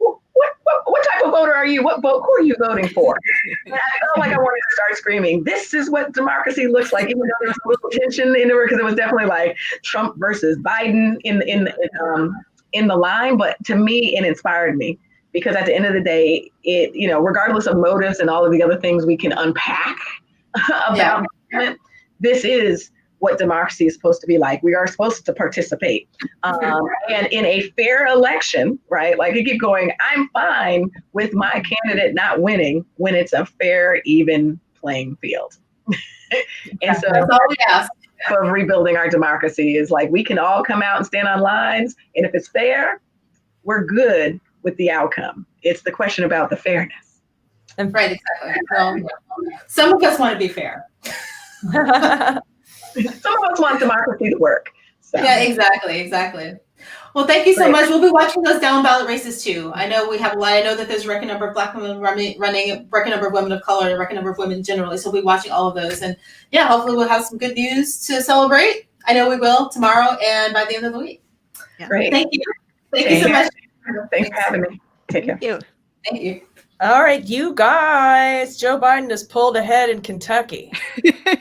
[SPEAKER 8] what type of voter are you? Who are you voting for? And I felt like I wanted to start screaming, this is what democracy looks like, even though there was a little tension in there, because it was definitely like Trump versus Biden in the line. But to me, it inspired me, because at the end of the day, it, regardless of motives and all of the other things we can unpack about government, this is what democracy is supposed to be like. We are supposed to participate. And in a fair election, right? Like, you keep going, I'm fine with my candidate not winning when it's a fair, even playing field. And so
[SPEAKER 2] That's all we ask.
[SPEAKER 8] of rebuilding our democracy is like, we can all come out and stand on lines. And if it's fair, we're good with the outcome. It's the question about the fairness.
[SPEAKER 2] Right, exactly. Well, some of us want to be fair.
[SPEAKER 8] Some of us want democracy to work. So.
[SPEAKER 2] Yeah, exactly. Well, thank you so much. We'll be watching those down ballot races too. I know we have a lot. I know that there's a record number of Black women running, a record number of women of color, a record number of women generally. So we'll be watching all of those. And yeah, hopefully we'll have some good news to celebrate. I know we will tomorrow and by the end of the week.
[SPEAKER 1] Yeah.
[SPEAKER 8] Great.
[SPEAKER 2] Thank you. Thank you so much.
[SPEAKER 8] Thanks for having me. Take care.
[SPEAKER 1] Thank you.
[SPEAKER 2] Thank you.
[SPEAKER 3] All right, you guys. Joe Biden has pulled ahead in Kentucky.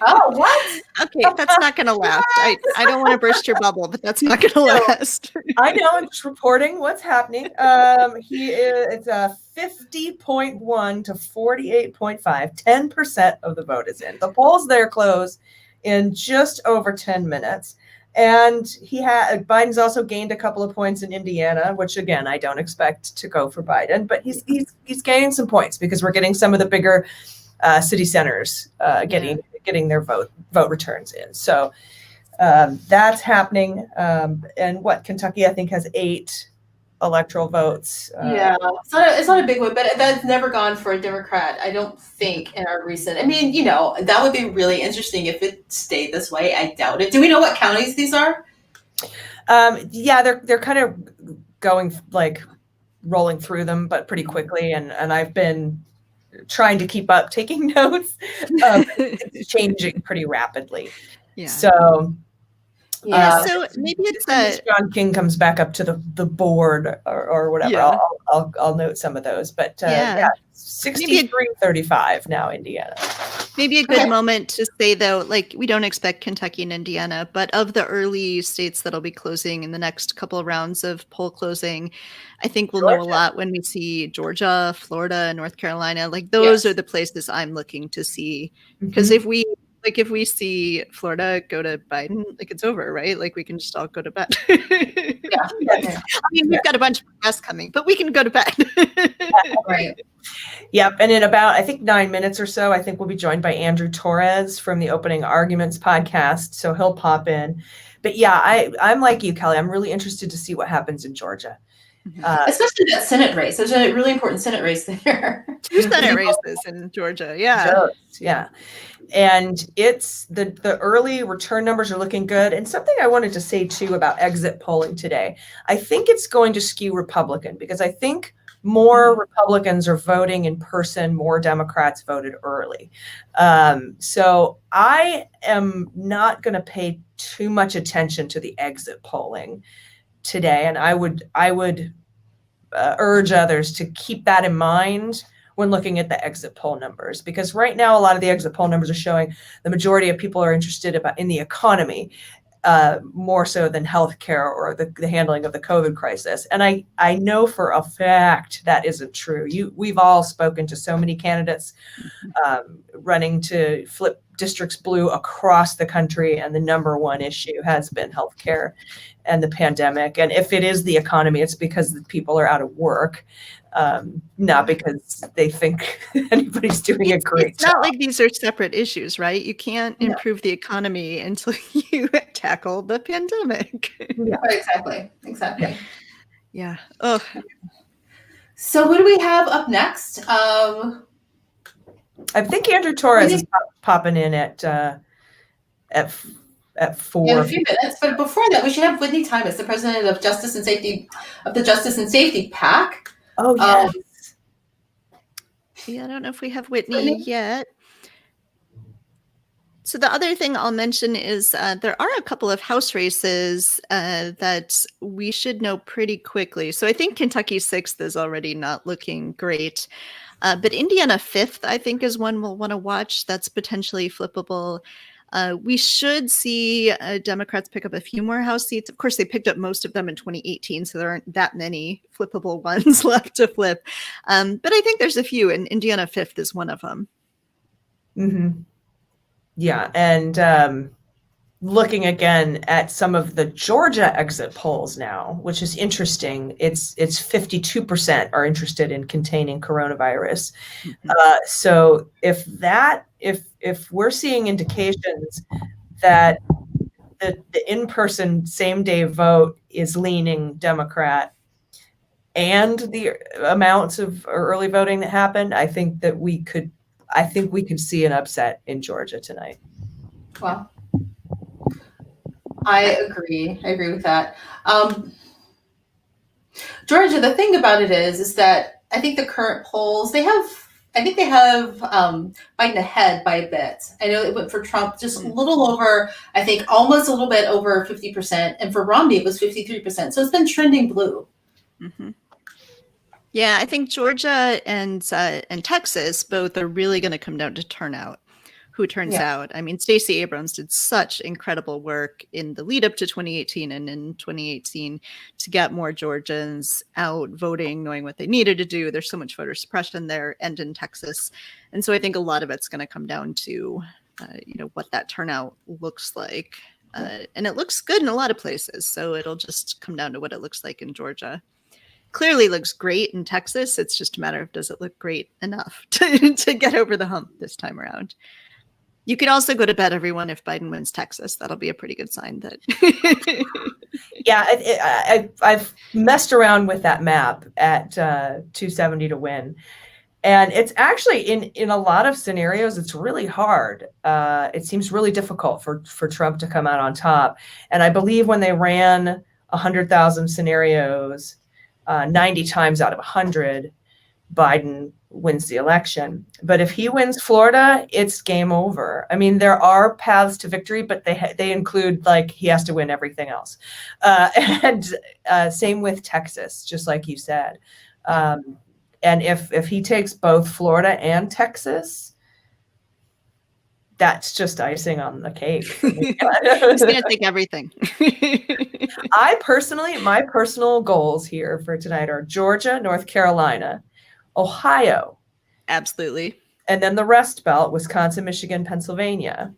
[SPEAKER 2] Oh, what?
[SPEAKER 1] Okay, that's not going to last. I don't want to burst your bubble, but that's not going to last.
[SPEAKER 3] I know, I'm just reporting what's happening. It's a 50.1 to 48.5, 10% of the vote is in. The polls there close in just over 10 minutes. And Biden's also gained a couple of points in Indiana, which again, I don't expect to go for Biden, but he's gaining some points because we're getting some of the bigger city centers getting their vote returns in. So that's happening. And Kentucky, I think, has 8 electoral votes.
[SPEAKER 2] Yeah, it's not a big one, but that's never gone for a Democrat, I don't think, in our recent. I mean, that would be really interesting if it stayed this way. I doubt it. Do we know what counties these are?
[SPEAKER 3] Yeah, they're kind of going rolling through them, but pretty quickly. And I've been trying to keep up, taking notes. It's changing pretty rapidly.
[SPEAKER 1] Yeah.
[SPEAKER 3] So.
[SPEAKER 1] Yeah, so maybe it's
[SPEAKER 3] John King comes back up to the board or whatever.
[SPEAKER 1] Yeah.
[SPEAKER 3] I'll note some of those, but 63-35 now, Indiana.
[SPEAKER 1] Maybe a good moment to say though, we don't expect Kentucky and Indiana, but of the early states that'll be closing in the next couple of rounds of poll closing, I think we'll know a lot when we see Georgia, Florida, North Carolina. Those are the places I'm looking to see, because if we see Florida go to Biden, it's over, right? We can just all go to bed.
[SPEAKER 2] Yeah.
[SPEAKER 1] I mean, we've got a bunch of guests coming, but we can go to bed.
[SPEAKER 2] Right.
[SPEAKER 3] Yep. And in about, I think 9 minutes or so, I think we'll be joined by Andrew Torres from the Opening Arguments podcast. So he'll pop in. But yeah, I'm like you, Kelly. I'm really interested to see what happens in Georgia.
[SPEAKER 2] Especially that Senate race. There's a really important Senate race there.
[SPEAKER 1] 2 Senate races in Georgia. Yeah.
[SPEAKER 3] Yeah. And it's the early return numbers are looking good. And something I wanted to say too about exit polling today, I think it's going to skew Republican because I think more Republicans are voting in person, more Democrats voted early. So I am not going to pay too much attention to the exit polling today. And I would urge others to keep that in mind when looking at the exit poll numbers, because right now a lot of the exit poll numbers are showing the majority of people are interested in the economy more so than healthcare or the handling of the COVID crisis. And I know for a fact that isn't true. We've all spoken to so many candidates running to flip districts blue across the country, and the number one issue has been healthcare and the pandemic. And if it is the economy, it's because the people are out of work. Not because they think anybody's doing a great job.
[SPEAKER 1] It's not like these are separate issues, right? You can't improve the economy until you tackle the pandemic.
[SPEAKER 2] Yeah, exactly.
[SPEAKER 1] Yeah. Oh.
[SPEAKER 2] So what do we have up next?
[SPEAKER 3] I think Andrew Torres is popping in at 4.
[SPEAKER 2] In a few minutes, but before that, we should have Whitney Timus, the president of Justice and Safety of the Justice and Safety PAC.
[SPEAKER 3] Oh, yes.
[SPEAKER 1] Yeah, I don't know if we have Whitney yet. So the other thing I'll mention is there are a couple of House races that we should know pretty quickly. So I think Kentucky 6th is already not looking great. But Indiana 5th, I think, is one we'll want to watch. That's potentially flippable. We should see Democrats pick up a few more House seats. Of course, they picked up most of them in 2018, so there aren't that many flippable ones left to flip. But I think there's a few, and Indiana 5th is one of them.
[SPEAKER 3] Mm-hmm. Yeah, and looking again at some of the Georgia exit polls now, which is interesting. It's 52% are interested in containing coronavirus. Mm-hmm. So if we're seeing indications that the in-person same-day vote is leaning Democrat, and the amounts of early voting that happened, I think we could see an upset in Georgia tonight.
[SPEAKER 2] Well, I agree with that. Georgia, the thing about it is that I think the current polls, they have Biden ahead by a bit. I know it went for Trump just a little over, I think almost a little bit over 50%. And for Romney, it was 53%. So it's been trending blue.
[SPEAKER 1] Mm-hmm. Yeah, I think Georgia and Texas both are really going to come down to turnout. Who turns out? I mean, Stacey Abrams did such incredible work in the lead up to 2018 and in 2018 to get more Georgians out voting, knowing what they needed to do. There's so much voter suppression there and in Texas. And so I think a lot of it's going to come down to, what that turnout looks like. And it looks good in a lot of places. So it'll just come down to what it looks like in Georgia. Clearly looks great in Texas. It's just a matter of, does it look great enough to get over the hump this time around? You could also go to bed, everyone, if Biden wins Texas. That'll be a pretty good sign that.
[SPEAKER 3] Yeah, I've messed around with that map at 270 to win. And it's actually, in a lot of scenarios, it's really hard. It seems really difficult for Trump to come out on top. And I believe when they ran 100,000 scenarios, 90 times out of 100, Biden wins the election. But if he wins Florida, it's game over. I mean, there are paths to victory, but they include, like, he has to win everything else. And same with Texas, just like you said. And if he takes both Florida and Texas, that's just icing on the cake.
[SPEAKER 1] He's going to take everything.
[SPEAKER 3] My personal goals here for tonight are Georgia, North Carolina, Ohio.
[SPEAKER 1] Absolutely.
[SPEAKER 3] And then the Rust Belt, Wisconsin, Michigan, Pennsylvania.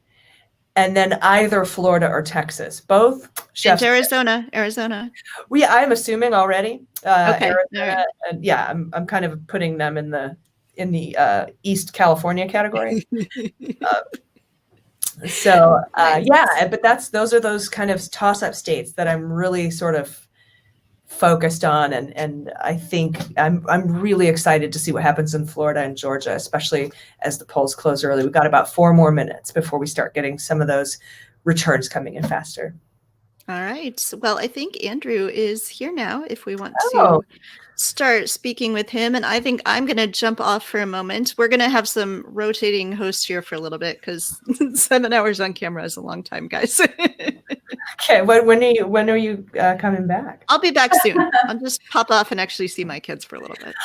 [SPEAKER 3] And then either Florida or Texas. Both.
[SPEAKER 1] And Arizona.
[SPEAKER 3] I'm assuming already.
[SPEAKER 1] Okay.
[SPEAKER 3] Arizona, and yeah, I'm kind of putting them in the East California category. But those are those kind of toss-up states that I'm really sort of focused on, and I think I'm really excited to see what happens in Florida and Georgia, especially as the polls close early. We've got about 4 more minutes before we start getting some of those returns coming in faster.
[SPEAKER 1] All right. Well, I think Andrew is here now if we want to start speaking with him. And I think I'm going to jump off for a moment. We're going to have some rotating hosts here for a little bit because 7 hours on camera is a long time, guys.
[SPEAKER 3] Okay. When are you coming back?
[SPEAKER 1] I'll be back soon. I'll just pop off and actually see my kids for a little bit.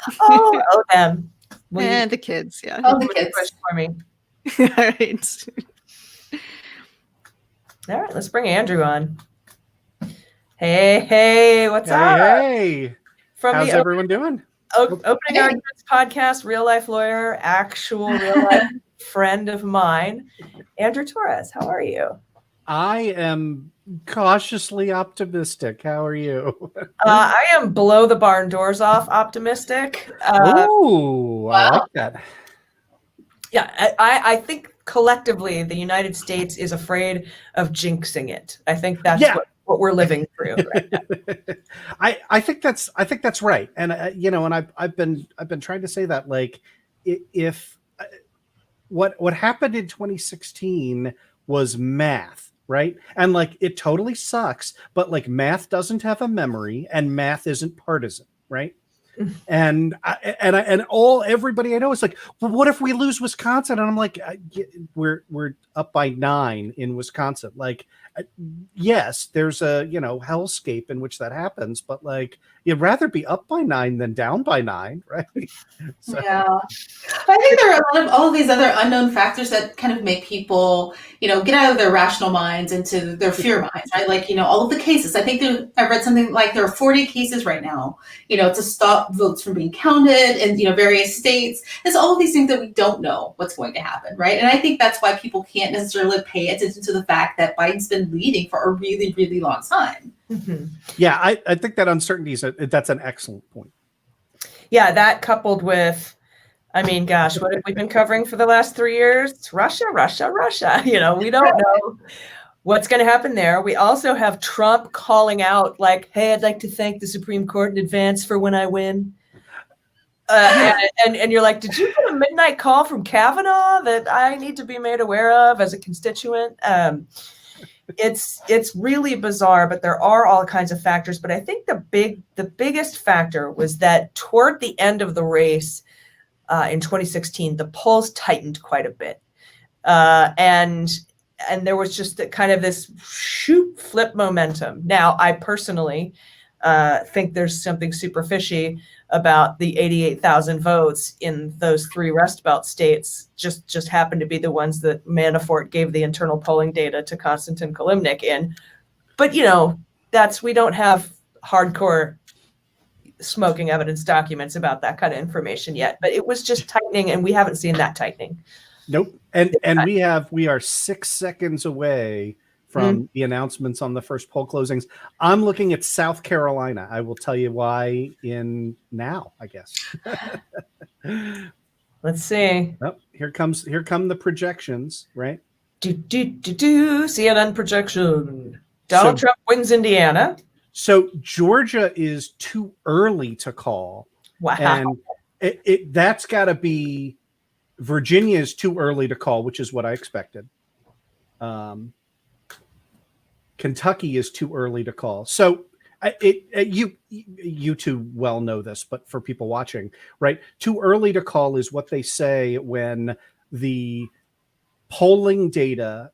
[SPEAKER 3] Them.
[SPEAKER 1] And the kids, yeah.
[SPEAKER 2] Oh, the kids.
[SPEAKER 3] For me. All right. Let's bring Andrew on. Hey, what's up?
[SPEAKER 9] Hey. How's
[SPEAKER 3] the
[SPEAKER 9] everyone doing?
[SPEAKER 3] Opening Arguments podcast, real life lawyer, actual real life friend of mine, Andrew Torres. How are you?
[SPEAKER 9] I am cautiously optimistic. How are you?
[SPEAKER 3] I am blow the barn doors off optimistic.
[SPEAKER 9] Oh, I like that.
[SPEAKER 3] Yeah, I think collectively the United States is afraid of jinxing it. I think that's what we're living through right now.
[SPEAKER 9] I think that's right. And and I've been trying to say that, like, if what happened in 2016 was math, right? And like, it totally sucks, but like, math doesn't have a memory and math isn't partisan, right? And everybody I know is like, well, what if we lose Wisconsin? And I'm like, we're up by 9 in Wisconsin. Like, yes, there's a hellscape in which that happens, but like, you'd rather be up by 9 than down by 9, right? So.
[SPEAKER 2] Yeah, I think there are a lot of all of these other unknown factors that kind of make people, get out of their rational minds into their fear minds, right? Like, all of the cases. I think I read something like there are 40 cases right now, to stop votes from being counted in, various states. There's all of these things that we don't know what's going to happen, right? And I think that's why people can't necessarily pay attention to the fact that Biden's been leading for a really, really long time.
[SPEAKER 3] Mm-hmm.
[SPEAKER 9] Yeah, I think that uncertainty that's an excellent point.
[SPEAKER 3] Yeah, that coupled with, I mean, gosh, what have we been covering for the last 3 years? Russia. We don't know what's going to happen there? We also have Trump calling out like, hey, I'd like to thank the Supreme Court in advance for when I win. And you're like, did you get a midnight call from Kavanaugh that I need to be made aware of as a constituent? It's really bizarre, but there are all kinds of factors. But I think the biggest factor was that toward the end of the race in 2016, the polls tightened quite a bit. And there was just kind of this flip momentum. Now, I personally think there's something super fishy about the 88,000 votes in those 3 Rust Belt states just happened to be the ones that Manafort gave the internal polling data to Konstantin Kilimnik in. But, we don't have hardcore smoking evidence documents about that kind of information yet. But it was just tightening, and we haven't seen that tightening.
[SPEAKER 9] Nope. And we are 6 seconds away from the announcements on the first poll closings. I'm looking at South Carolina. I will tell you why in now, I guess.
[SPEAKER 3] Let's see.
[SPEAKER 9] Oh, here come the projections, right?
[SPEAKER 3] CNN projection. Donald Trump wins Indiana.
[SPEAKER 9] So Georgia is too early to call.
[SPEAKER 3] Wow.
[SPEAKER 9] And that's got to be, Virginia is too early to call, which is what I expected. Kentucky is too early to call. So you two well know this, but for people watching, right? Too early to call is what they say when the polling data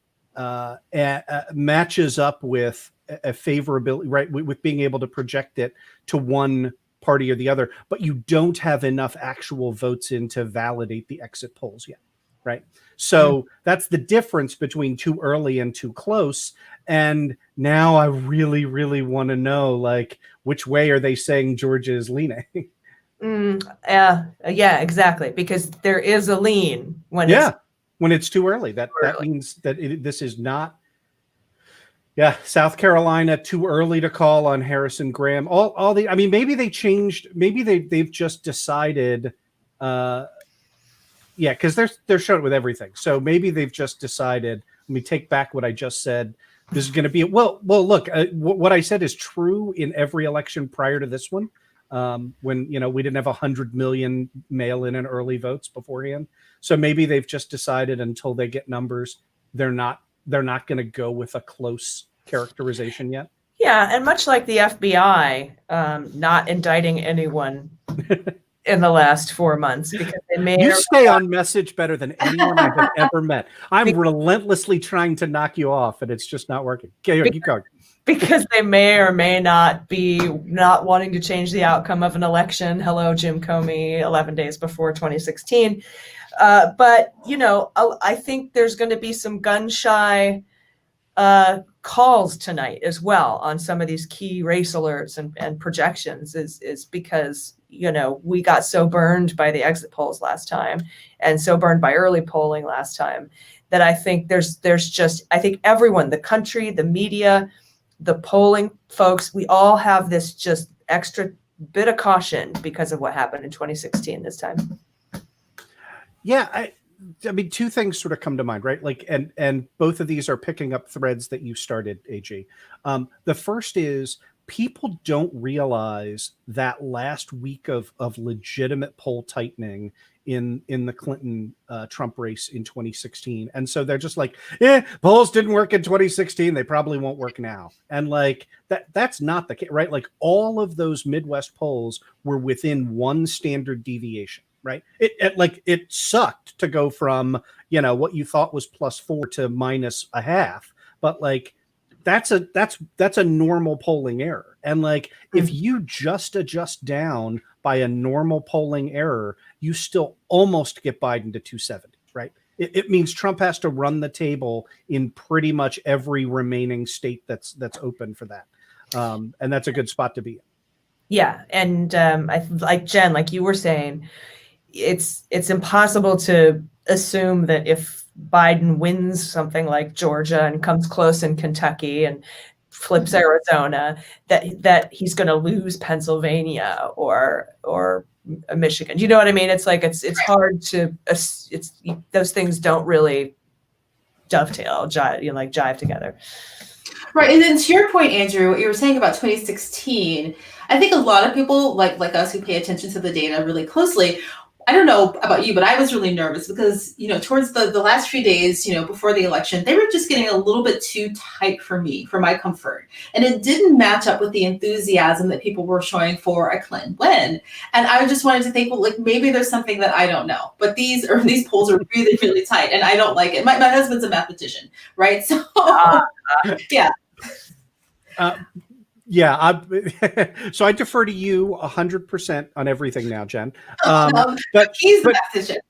[SPEAKER 9] matches up with a favorability, right? With being able to project it to one party or the other, but you don't have enough actual votes in to validate the exit polls yet, right? So that's the difference between too early and too close. And now I really, really want to know, like, which way are they saying Georgia is leaning?
[SPEAKER 3] Yeah, exactly. Because there is a lean when
[SPEAKER 9] it's too early. That means that this is not. Yeah, South Carolina too early to call on Harrison Graham. All the. I mean, maybe they changed. Maybe they've just decided. Because they're showing it with everything. So maybe they've just decided. Let me take back what I just said. This is going to be well. Look, what I said is true in every election prior to this one. When we didn't have 100 million mail-in and early votes beforehand. So maybe they've just decided until they get numbers, they're not going to go with a close characterization yet.
[SPEAKER 3] Yeah, and much like the FBI not indicting anyone in the last 4 months because they may.
[SPEAKER 9] You stay on message better than anyone I have ever met. I'm relentlessly trying to knock you off, and it's just not working. Okay, keep going.
[SPEAKER 3] Because they may or may not be not wanting to change the outcome of an election. Hello, Jim Comey, 11 days before 2016. But, I think there's going to be some gun-shy calls tonight as well on some of these key race alerts and projections is because, we got so burned by the exit polls last time and so burned by early polling last time that I think there's just, I think everyone, the country, the media, the polling folks, we all have this just extra bit of caution because of what happened in 2016 this time.
[SPEAKER 9] Yeah, I mean, 2 things sort of come to mind, right? Like, and both of these are picking up threads that you started, AG. The first is people don't realize that last week of legitimate poll tightening in the Clinton Trump race in 2016. And so they're just like, polls didn't work in 2016. They probably won't work now. And like that's not the case, right? Like all of those Midwest polls were within one standard deviation, right? It sucked to go from, what you thought was +4 to -0.5, but like that's a normal polling error. And like if you just adjust down by a normal polling error, you still almost get Biden to 270, right? It means Trump has to run the table in pretty much every remaining state that's open for that. And that's a good spot to be in.
[SPEAKER 3] Yeah. And I like Jen, like you were saying, it's impossible to assume that if Biden wins something like Georgia and comes close in Kentucky and flips Arizona, that he's going to lose Pennsylvania or Michigan. You know what I mean? It's like it's hard to those things don't really dovetail, jive together.
[SPEAKER 2] Right. And then to your point, Andrew, what you were saying about 2016, I think a lot of people like us who pay attention to the data really closely, I don't know about you, but I was really nervous because, towards the last few days, before the election, they were just getting a little bit too tight for me, for my comfort. And it didn't match up with the enthusiasm that people were showing for a Clinton win. And I just wanted to think, well, like maybe there's something that I don't know, but these polls are really, really tight and I don't like it. My husband's a mathematician, right? So yeah.
[SPEAKER 9] So I defer to you 100% on everything now, Jen.
[SPEAKER 2] But he's the mathematician.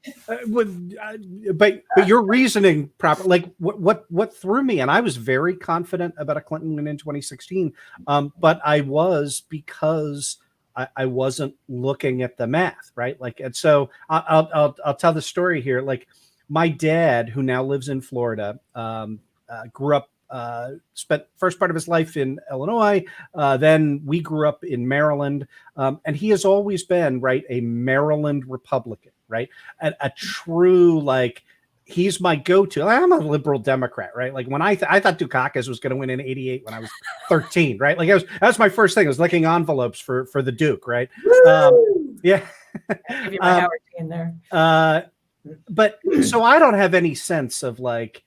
[SPEAKER 9] But your reasoning proper, like what threw me, and I was very confident about a Clinton win in 2016, but I was because I wasn't looking at the math, right? Like, and so I'll tell the story here. Like, my dad, who now lives in Florida, grew up. Spent first part of his life in Illinois. Then we grew up in Maryland. And he has always been, right, a Maryland Republican, right? A true, like, he's my go-to. I'm a liberal Democrat, right? Like when I thought Dukakis was going to win in 88 when I was 13, right? Like that's my first thing. I was licking envelopes for the Duke, right? Yeah.
[SPEAKER 3] Give you my Howard in there.
[SPEAKER 9] But so I don't have any sense of like,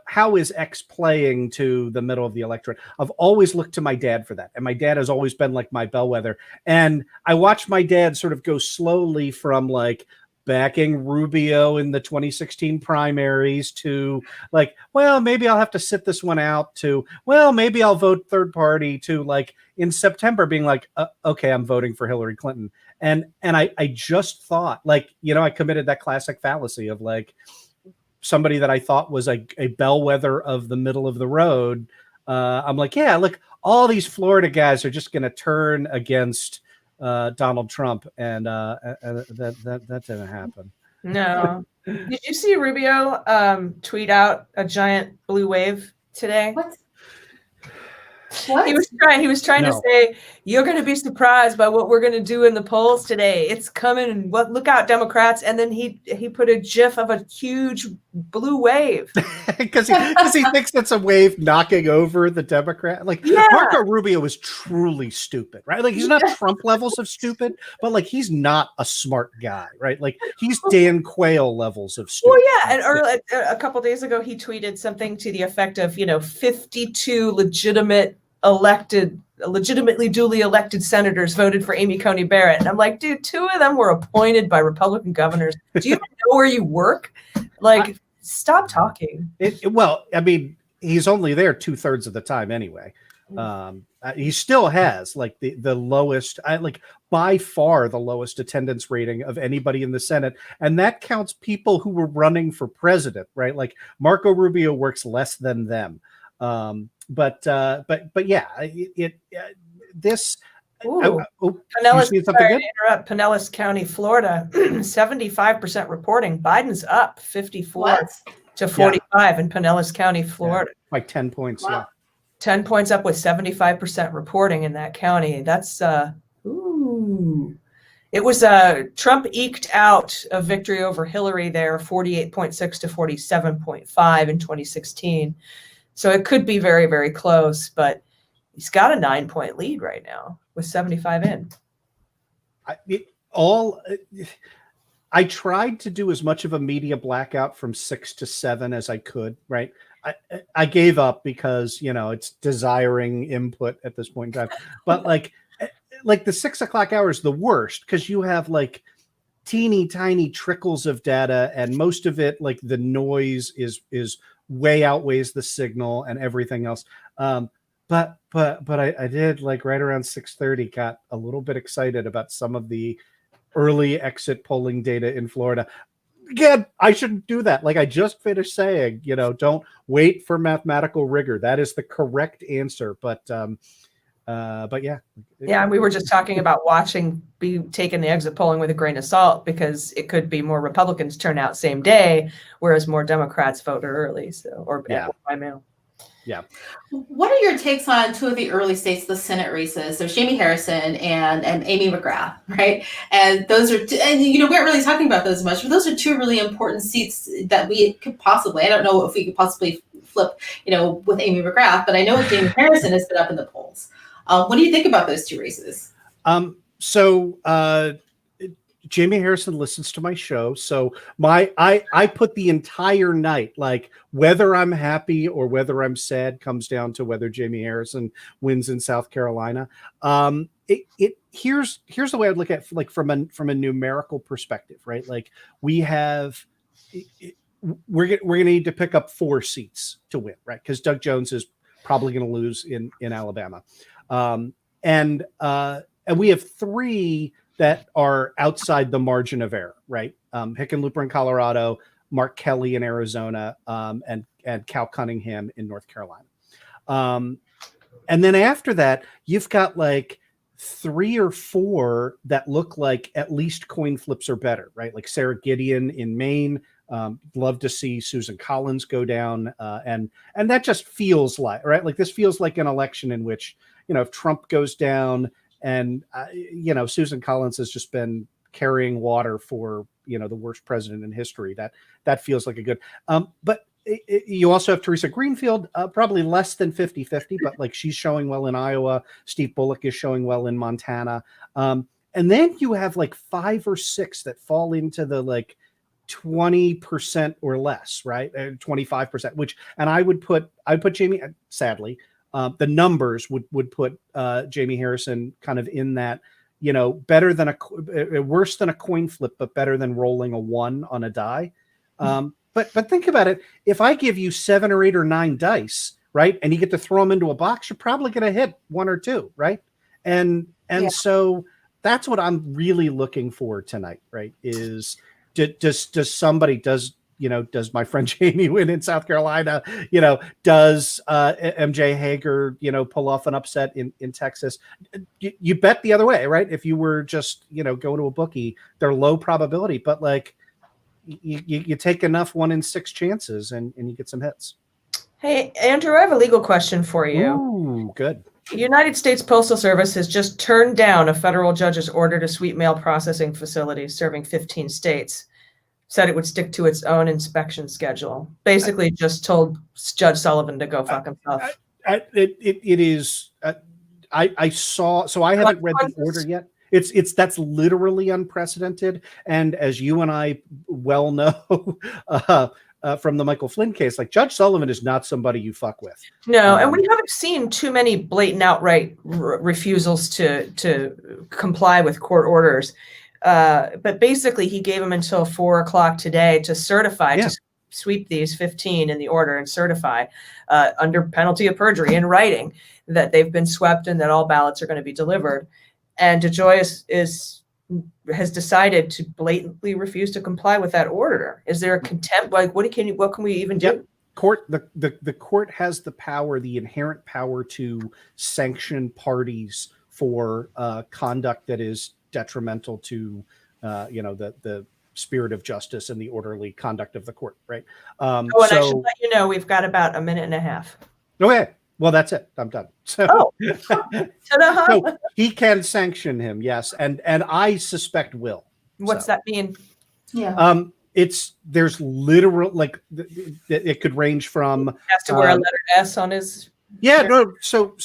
[SPEAKER 9] how is X playing to the middle of the electorate? I've always looked to my dad for that. And my dad has always been like my bellwether. And I watched my dad sort of go slowly from like backing Rubio in the 2016 primaries to like, well, maybe I'll have to sit this one out, to, well, maybe I'll vote third party, to like in September being like, okay, I'm voting for Hillary Clinton. And I just thought like, I committed that classic fallacy of like, somebody that I thought was a bellwether of the middle of the road. I'm like, yeah, look, all these Florida guys are just going to turn against Donald Trump. And that didn't happen.
[SPEAKER 3] No. Did you see Rubio tweet out a giant blue wave today?
[SPEAKER 2] What?
[SPEAKER 3] He was trying to say, you're going to be surprised by what we're going to do in the polls today. It's coming, and look out, Democrats. And then he put a GIF of a huge blue wave
[SPEAKER 9] because he thinks that's a wave knocking over the Democrat. Like, yeah. Marco Rubio is truly stupid, right? Like, he's not Trump levels of stupid, but like he's not a smart guy, right? Like he's Dan Quayle levels of stupid.
[SPEAKER 3] Well, yeah, and early, a couple days ago he tweeted something to the effect of 52 legitimately duly elected senators voted for Amy Coney Barrett. And I'm like, dude, 2 of them were appointed by Republican governors. Do you even know where you work? Like, stop talking.
[SPEAKER 9] Well, I mean, he's only there 2/3 of the time anyway. He still has like the lowest, by far the lowest attendance rating of anybody in the Senate. And that counts people who were running for president, right? Like Marco Rubio works less than them. But yeah, this.
[SPEAKER 3] Pinellas County, Florida, 75% reporting. Biden's up 54 to 45 in Pinellas County, Florida.
[SPEAKER 9] By 10 points. Wow. Yeah.
[SPEAKER 3] 10 points up with 75% reporting in that county. That's It was Trump eked out a victory over Hillary there, 48.6 to 47.5 in 2016. So it could be very, very close, but he's got a 9-point lead right now with 75 in.
[SPEAKER 9] I tried to do as much of a media blackout from 6 to 7 as I could, right? I gave up because, it's desiring input at this point in time. But like the 6 o'clock hour is the worst because you have like teeny tiny trickles of data, and most of it, like the noise is way outweighs the signal and everything else. But I did, like, right around 6:30, got a little bit excited about some of the early exit polling data in Florida. Again, I shouldn't do that. Like I just finished saying, don't wait for mathematical rigor. That is the correct answer. But yeah.
[SPEAKER 3] Yeah, we were just talking about taking the exit polling with a grain of salt because it could be more Republicans turn out same day, whereas more Democrats voted early. So, or by mail.
[SPEAKER 9] Yeah.
[SPEAKER 2] What are your takes on two of the early states, the Senate races? There's Jamie Harrison and Amy McGrath, right? And those are, and we aren't really talking about those much, but those are two really important seats that we could possibly, I don't know if we could possibly flip, with Amy McGrath, but I know Jamie Harrison has been up in the polls. What do you think about those two races?
[SPEAKER 9] Jamie Harrison listens to my show, so I put the entire night, like whether I'm happy or whether I'm sad comes down to whether Jamie Harrison wins in South Carolina. Here's the way I'd look at it, like from a numerical perspective, right? Like we're gonna need to pick up 4 seats to win, right? Because Doug Jones is probably going to lose in Alabama, and we have 3 that are outside the margin of error, right? Hickenlooper in Colorado, Mark Kelly in Arizona, and Cal Cunningham in North Carolina. And then after that, you've got like 3 or 4 that look like at least coin flips or better, right? Like Sarah Gideon in Maine. Love to see Susan Collins go down. And that just feels like, right? Like this feels like an election in which, if Trump goes down, and, Susan Collins has just been carrying water for, the worst president in history. That feels like a good, but you also have Teresa Greenfield, probably less than 50-50, but like she's showing well in Iowa. Steve Bullock is showing well in Montana. And then you have like 5 or 6 that fall into the like 20% or less, right? 25%, and I would put Jamie, sadly, the numbers would put Jamie Harrison kind of in that, better than worse than a coin flip, but better than rolling a 1 on a die. But think about it. If I give you 7 or 8 or 9 dice, right, and you get to throw them into a box, you're probably going to hit 1 or 2, right? And so that's what I'm really looking for tonight, right? Is does my friend Jamie win in South Carolina? Does MJ Hager, pull off an upset in Texas? You bet the other way, right? If you were just, go to a bookie, they're low probability, but like you take enough 1 in 6 chances and you get some hits.
[SPEAKER 3] Hey, Andrew, I have a legal question for you.
[SPEAKER 9] Ooh, good.
[SPEAKER 3] The United States Postal Service has just turned down a federal judge's order to sweep mail processing facilities serving 15 states. Said it would stick to its own inspection schedule. Basically, just told Judge Sullivan to go fuck himself.
[SPEAKER 9] It is. I saw. So I haven't read the order yet. That's literally unprecedented. And as you and I well know, from the Michael Flynn case, like Judge Sullivan is not somebody you fuck with.
[SPEAKER 3] No, and we haven't seen too many blatant, outright refusals to comply with court orders. But basically, he gave him until 4:00 today to certify, to sweep these 15 in the order and certify under penalty of perjury in writing that they've been swept and that all ballots are going to be delivered. And DeJoy has decided to blatantly refuse to comply with that order. Is there a contempt? Like, what can we even do?
[SPEAKER 9] The court has the power, the inherent power to sanction parties for conduct that is detrimental to the spirit of justice and the orderly conduct of the court, right?
[SPEAKER 3] I should let you know we've got about a minute and a half.
[SPEAKER 9] Okay, well that's it. I'm done. So he can sanction him, yes, and I suspect will.
[SPEAKER 3] What's that mean?
[SPEAKER 2] Yeah.
[SPEAKER 9] There's literal, like it could range from
[SPEAKER 3] has to wear a letter S on his.
[SPEAKER 9] Yeah, no. So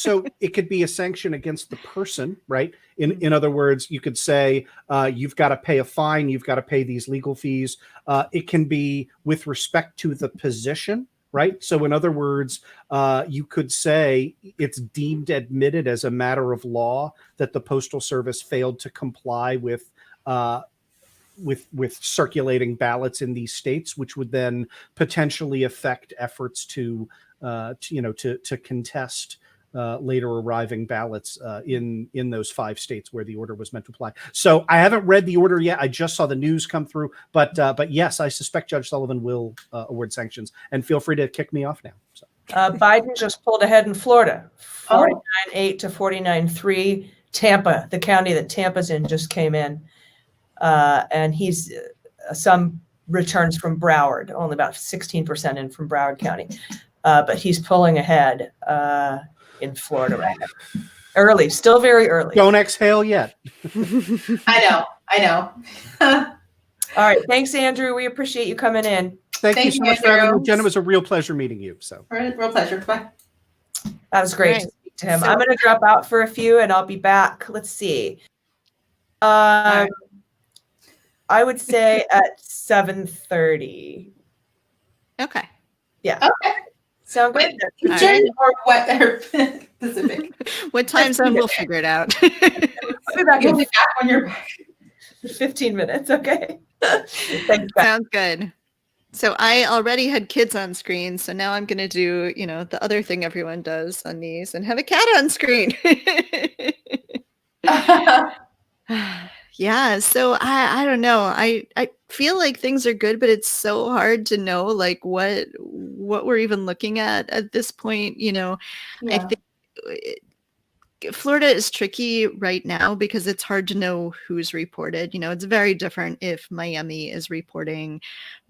[SPEAKER 9] it could be a sanction against the person, right? In other words, you could say you've got to pay a fine, you've got to pay these legal fees. It can be with respect to the position, right? So in other words, you could say it's deemed admitted as a matter of law that the Postal Service failed to comply with circulating ballots in these states, which would then potentially affect efforts to contest later arriving ballots in those 5 states where the order was meant to apply. So I haven't read the order yet. I just saw the news come through, but yes, I suspect Judge Sullivan will award sanctions. And feel free to kick me off now. So.
[SPEAKER 3] Biden just pulled ahead in Florida, 49-8 to 49-3. Tampa, the county that Tampa's in, just came in, and he's some returns from Broward, only about 16% in from Broward County. but he's pulling ahead in Florida right now. Early, still very early.
[SPEAKER 9] Don't exhale yet.
[SPEAKER 2] I know.
[SPEAKER 3] All right, thanks, Andrew. We appreciate you coming in.
[SPEAKER 9] Thank you so much for having
[SPEAKER 2] Andrew.
[SPEAKER 9] me, Jen. It was a real pleasure meeting you. So
[SPEAKER 2] Real pleasure. Bye.
[SPEAKER 3] That was great
[SPEAKER 1] Right.
[SPEAKER 3] to speak to him.
[SPEAKER 1] So-
[SPEAKER 3] I'm going to drop out for a few, and I'll be back. Let's see. I would say at 7:30.
[SPEAKER 1] Okay.
[SPEAKER 3] Yeah.
[SPEAKER 2] Okay.
[SPEAKER 3] Sound good?
[SPEAKER 1] All
[SPEAKER 2] Jen or what? Or Pacific.
[SPEAKER 1] What time zone? We'll figure it out.
[SPEAKER 3] I'll be back
[SPEAKER 2] You'll
[SPEAKER 3] in
[SPEAKER 2] be back when you're back.
[SPEAKER 3] 15 minutes. Okay. Thanks, guys.
[SPEAKER 1] Sounds good. So I already had kids on screen, so now I'm going to do, the other thing everyone does on these and have a cat on screen. Yeah, so I don't know. I feel like things are good, but it's so hard to know like what we're even looking at this point. I
[SPEAKER 2] Yeah.
[SPEAKER 1] think Florida is tricky right now because it's hard to know who's reported. It's very different if Miami is reporting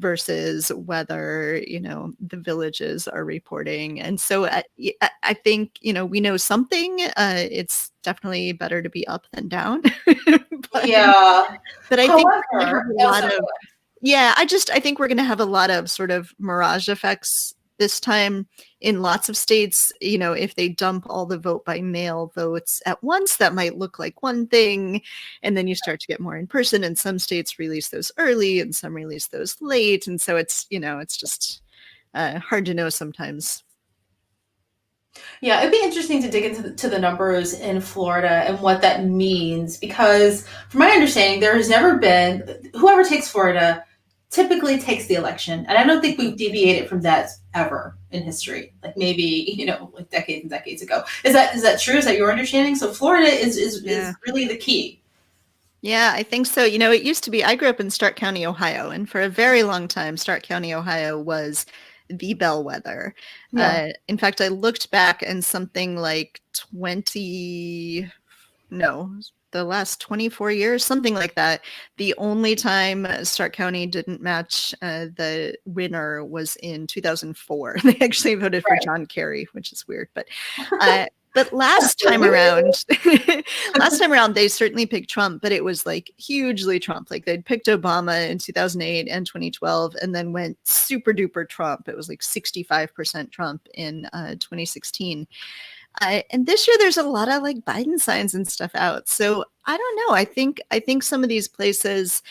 [SPEAKER 1] versus whether, the villages are reporting. And so I think, we know something. It's definitely better to be up than down. But I think I think we're going to have a lot of sort of mirage effects this time in lots of states. If they dump all the vote by mail votes at once, that might look like one thing, and then you start to get more in person, and some states release those early and some release those late, and so it's it's just hard to know sometimes.
[SPEAKER 2] Yeah, it'd be interesting to dig into the numbers in Florida and what that means, because from my understanding, there has never been, whoever takes Florida typically takes the election. And I don't think we've deviated from that ever in history, like maybe, like decades and decades ago. Is that true? Is that your understanding? So Florida is really the key.
[SPEAKER 1] Yeah, I think so. It used to be, I grew up in Stark County, Ohio, and for a very long time, Stark County, Ohio was the bellwether.
[SPEAKER 2] Yeah.
[SPEAKER 1] In fact, I looked back and something like the last 24 years, something like that. The only time Stark County didn't match the winner was in 2004. They actually voted for John Kerry, which is weird, but last time around, they certainly picked Trump, but it was like hugely Trump. Like they'd picked Obama in 2008 and 2012 and then went super duper Trump. It was like 65% Trump in 2016. And this year there's a lot of like Biden signs and stuff out. So I don't know. I think some of these places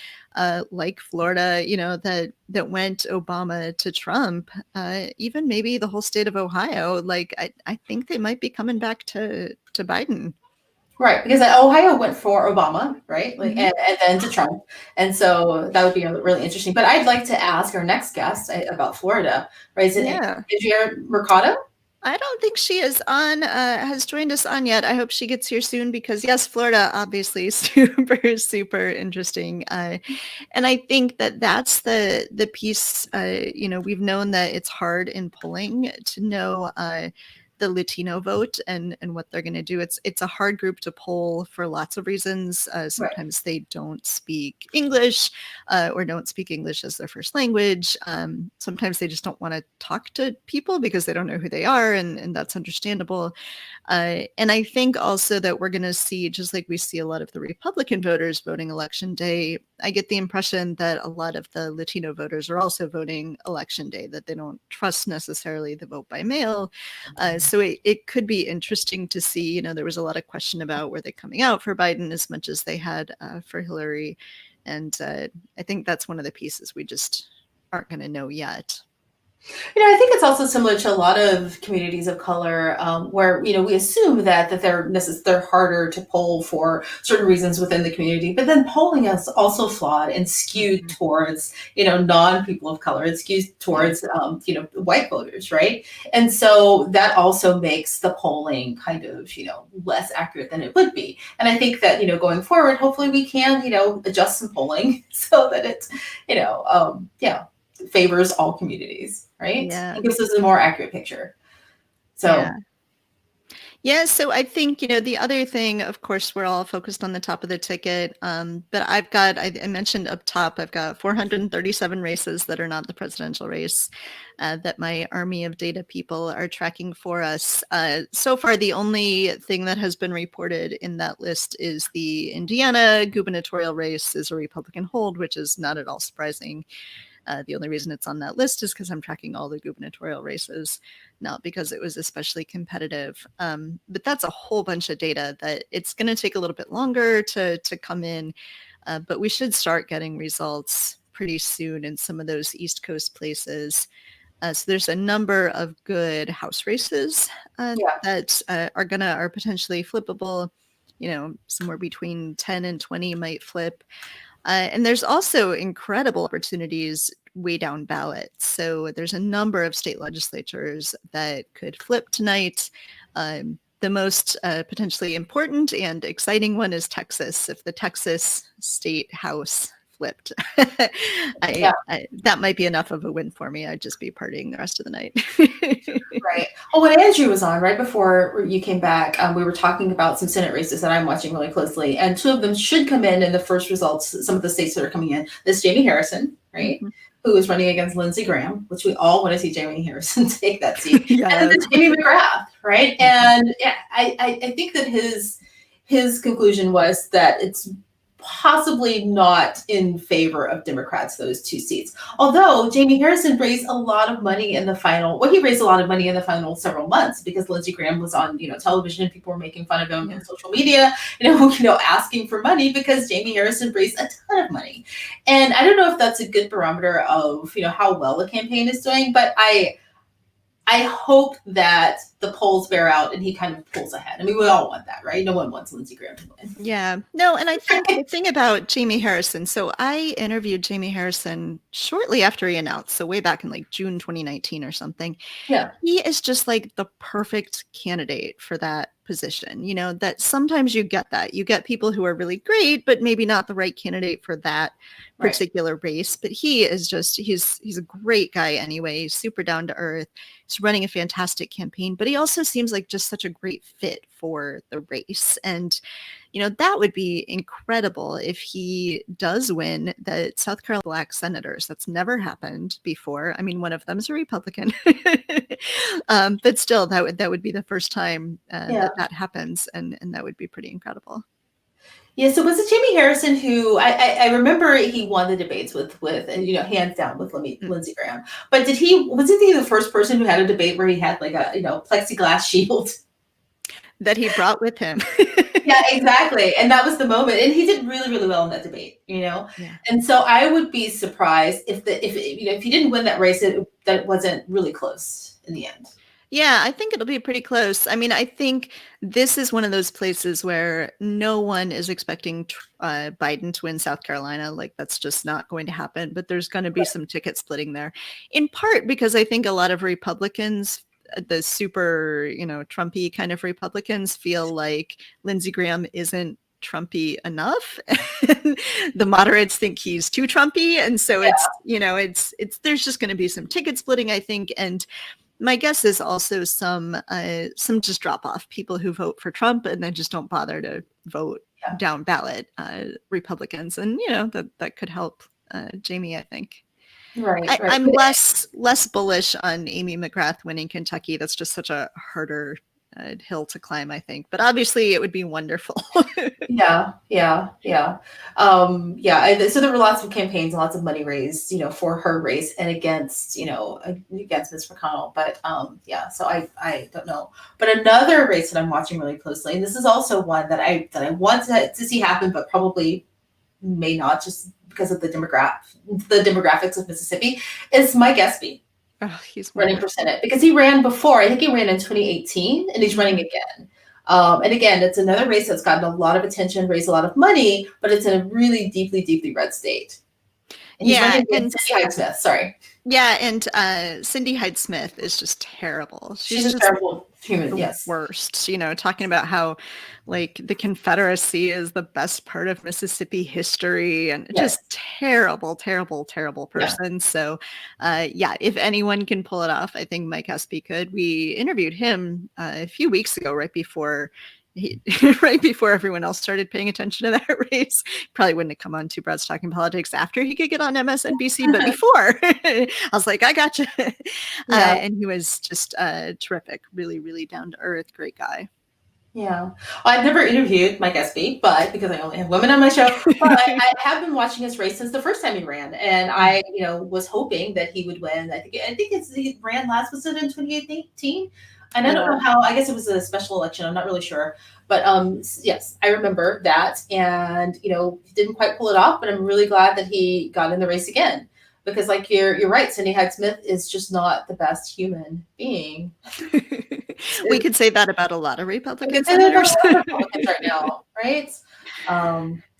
[SPEAKER 1] like Florida, that went Obama to Trump, even maybe the whole state of Ohio, like I think they might be coming back to Biden.
[SPEAKER 2] Right, because Ohio went for Obama, right? Like, and then to Trump. And so that would be really interesting. But I'd like to ask our next guest about Florida, right? Is it Adria Mercado?
[SPEAKER 1] I don't think she is has joined us on yet. I hope she gets here soon because yes, Florida, obviously super, super interesting. And I think that's the piece, we've known that it's hard in polling to know the Latino vote and what they're going to do. It's a hard group to poll for lots of reasons. Sometimes they don't speak English or don't speak English as their first language. Sometimes they just don't want to talk to people because they don't know who they are, and that's understandable. And I think also that we're going to see, just like we see a lot of the Republican voters voting Election Day, I get the impression that a lot of the Latino voters are also voting Election Day, that they don't trust necessarily the vote by mail. So it could be interesting to see, there was a lot of question about were they coming out for Biden as much as they had for Hillary. And I think that's one of the pieces we just aren't going to know yet.
[SPEAKER 2] I think it's also similar to a lot of communities of color where, we assume that they're harder to poll for certain reasons within the community, but then polling is also flawed and skewed towards, non-people of color. It's skewed towards, white voters, right? And so that also makes the polling kind of, less accurate than it would be. And I think that, going forward, hopefully we can, adjust some polling so that it's, favors all communities, right?
[SPEAKER 1] Yeah.
[SPEAKER 2] It gives us a more accurate picture. So
[SPEAKER 1] Yeah, so I think, the other thing, of course, we're all focused on the top of the ticket, but I mentioned up top, I've got 437 races that are not the presidential race that my army of data people are tracking for us. So far, the only thing that has been reported in that list is the Indiana gubernatorial race is a Republican hold, which is not at all surprising. The only reason it's on that list is because I'm tracking all the gubernatorial races, not because it was especially competitive. But that's a whole bunch of data that it's going to take a little bit longer to come in, but we should start getting results pretty soon in some of those East Coast places. So there's a number of good House races that are potentially flippable. Somewhere between 10 and 20 might flip. And there's also incredible opportunities way down ballot. So there's a number of state legislatures that could flip tonight. The most potentially important and exciting one is Texas. If the Texas state house flipped, that might be enough of a win for me. I'd just be partying the rest of the night.
[SPEAKER 2] Right. Oh, when Andrew was on right before you came back, we were talking about some Senate races that I'm watching really closely, and two of them should come in the first results. Some of the states that are coming in. This Jamie Harrison, right, who is running against Lindsey Graham, which we all want to see Jamie Harrison take that seat, and then Jamie McGrath, right? And I think that his conclusion was that it's possibly not in favor of Democrats, those two seats. Although Jamie Harrison raised a lot of money in the final, he raised a lot of money in the final several months because Lindsey Graham was on, television and people were making fun of him on social media, asking for money because Jamie Harrison raised a ton of money. And I don't know if that's a good barometer of, how well the campaign is doing, but I hope that the polls bear out and he kind of pulls ahead. I mean, we all want that, right? No one wants Lindsey Graham to win.
[SPEAKER 1] Yeah. No, and I think the thing about Jamie Harrison, so I interviewed Jamie Harrison shortly after he announced, so way back in like June 2019 or something.
[SPEAKER 2] Yeah.
[SPEAKER 1] He is just like the perfect candidate for that position. That sometimes you get that. You get people who are really great, but maybe not the right candidate for that particular race. But he is just, he's a great guy anyway. He's super down to earth. He's running a fantastic campaign, but he also seems like just such a great fit for the race. And, that would be incredible if he does win the South Carolina Black senators. That's never happened before. I mean, one of them is a Republican, but still that would be the first time that happens. And that would be pretty incredible.
[SPEAKER 2] Yeah, so was it Jamie Harrison who I remember he won the debates with hands down with Lindsey Graham. But wasn't he the first person who had a debate where he had like a plexiglass shield
[SPEAKER 1] that he brought with him?
[SPEAKER 2] Yeah, exactly. And that was the moment. And he did really, really well in that debate, Yeah. And so I would be surprised if he didn't win that race, that it wasn't really close in the end.
[SPEAKER 1] Yeah, I think it'll be pretty close. I mean, I think this is one of those places where no one is expecting Biden to win South Carolina. Like, that's just not going to happen. But there's going to be some ticket splitting there, in part because I think a lot of Republicans, the super, Trumpy kind of Republicans, feel like Lindsey Graham isn't Trumpy enough. The moderates think he's too Trumpy. And so it's there's just going to be some ticket splitting, I think. And my guess is also some just drop off, people who vote for Trump and then just don't bother to vote down ballot Republicans. And, that could help Jamie, I think.
[SPEAKER 2] Right.
[SPEAKER 1] I'm less bullish on Amy McGrath winning Kentucky. That's just such a harder hill to climb, I think. But obviously, it would be wonderful.
[SPEAKER 2] Yeah. So there were lots of campaigns, lots of money raised, for her race and against Ms. McConnell. But so I don't know. But another race that I'm watching really closely, and this is also one that I want to see happen, but probably may not, just because of the demographics of Mississippi, is Mike Espy.
[SPEAKER 1] Oh, he's
[SPEAKER 2] running for Senate because he ran before. I think he ran in 2018 and he's running again. And again, it's another race that's gotten a lot of attention, raised a lot of money, but it's in a really deeply, deeply red state. And he's running against Cindy Hyde Smith. Sorry.
[SPEAKER 1] Yeah, and Cindy Hyde-Smith is just terrible.
[SPEAKER 2] She's a
[SPEAKER 1] just
[SPEAKER 2] terrible human.
[SPEAKER 1] the
[SPEAKER 2] Yes.
[SPEAKER 1] worst, talking about how like the Confederacy is the best part of Mississippi history, and
[SPEAKER 2] Yes.
[SPEAKER 1] just terrible, terrible, terrible person. So yeah, if anyone can pull it off, I think Mike Espy could. We interviewed him a few weeks ago, right before everyone else started paying attention to that race. Probably wouldn't have come on Two Broads Talking Politics after he could get on MSNBC, but before, I was like, I gotcha. And he was just terrific, really, really down to earth, great guy.
[SPEAKER 2] Yeah. Well, I've never interviewed Mike Espy, but because I only have women on my show, but I have been watching his race since the first time he ran, and I, was hoping that he would win. I think he ran last, was it in 2018? And I don't know how. I guess it was a special election. I'm not really sure, but yes, I remember that, and he didn't quite pull it off. But I'm really glad that he got in the race again, because like you're right, Cindy Hyde-Smith is just not the best human being.
[SPEAKER 1] We could say that about a lot of Republican
[SPEAKER 2] senators
[SPEAKER 1] senators
[SPEAKER 2] right now, right?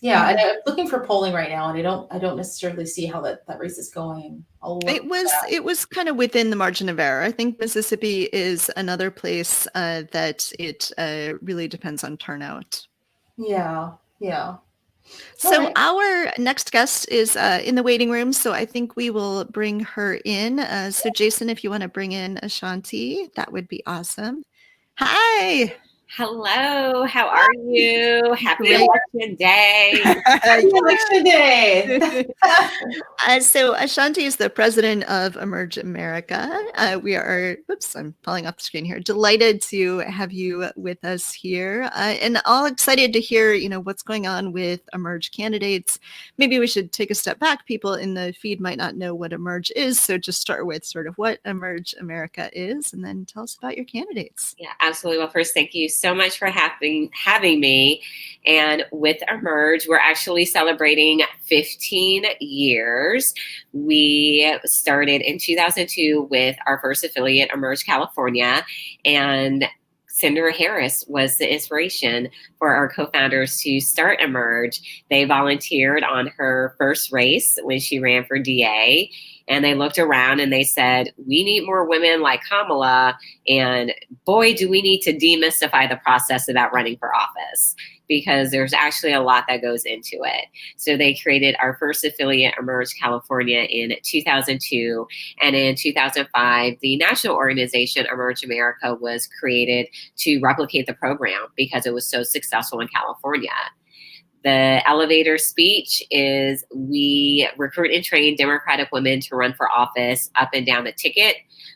[SPEAKER 2] Yeah, and I'm looking for polling right now, and I don't necessarily see how that race is going.
[SPEAKER 1] It was kind of within the margin of error. I think Mississippi is another place that it really depends on turnout.
[SPEAKER 2] Yeah.
[SPEAKER 1] So our next guest is in the waiting room, so I think we will bring her in. So Jason, if you want to bring in Ashanti, that would be awesome. Hi.
[SPEAKER 10] Hello, how are you? Happy election day.
[SPEAKER 2] Happy election day.
[SPEAKER 1] So Ashanti is the president of Emerge America. We are, I'm falling off the screen here. Delighted to have you with us here, and all excited to hear, what's going on with Emerge candidates. Maybe we should take a step back. People in the feed might not know what Emerge is, so just start with sort of what Emerge America is, and then tell us about your candidates.
[SPEAKER 10] Yeah, absolutely. Well, first, thank you so much for having me. And with Emerge, we're actually celebrating 15 years. We started in 2002 with our first affiliate, Emerge California, and Senator Harris was the inspiration for our co-founders to start Emerge. They volunteered on her first race when she ran for DA. And they looked around and they said, we need more women like Kamala. And boy, do we need to demystify the process about running for office, because there's actually a lot that goes into it. So they created our first affiliate, Emerge California, in 2002. And in 2005, the national organization, Emerge America, was created to replicate the program because it was so successful in California. The elevator speech is we recruit and train Democratic women to run for office up and down the ticket.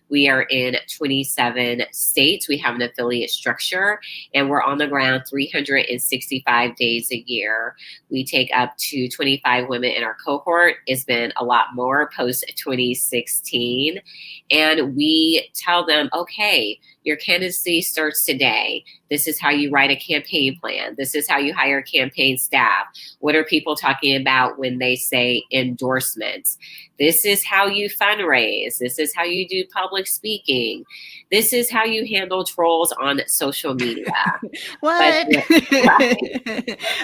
[SPEAKER 10] We are in 27 states. We have an affiliate structure, and we're on the ground 365 days a year. We take up to 25 women in our cohort. It's been a lot more post 2016. And we tell them, okay, your candidacy starts today. This is how you write a campaign plan. This is how you hire campaign staff. What are people talking about when they say endorsements? This is how you fundraise. This is how you do public speaking. This is how you handle trolls on social media.
[SPEAKER 1] What?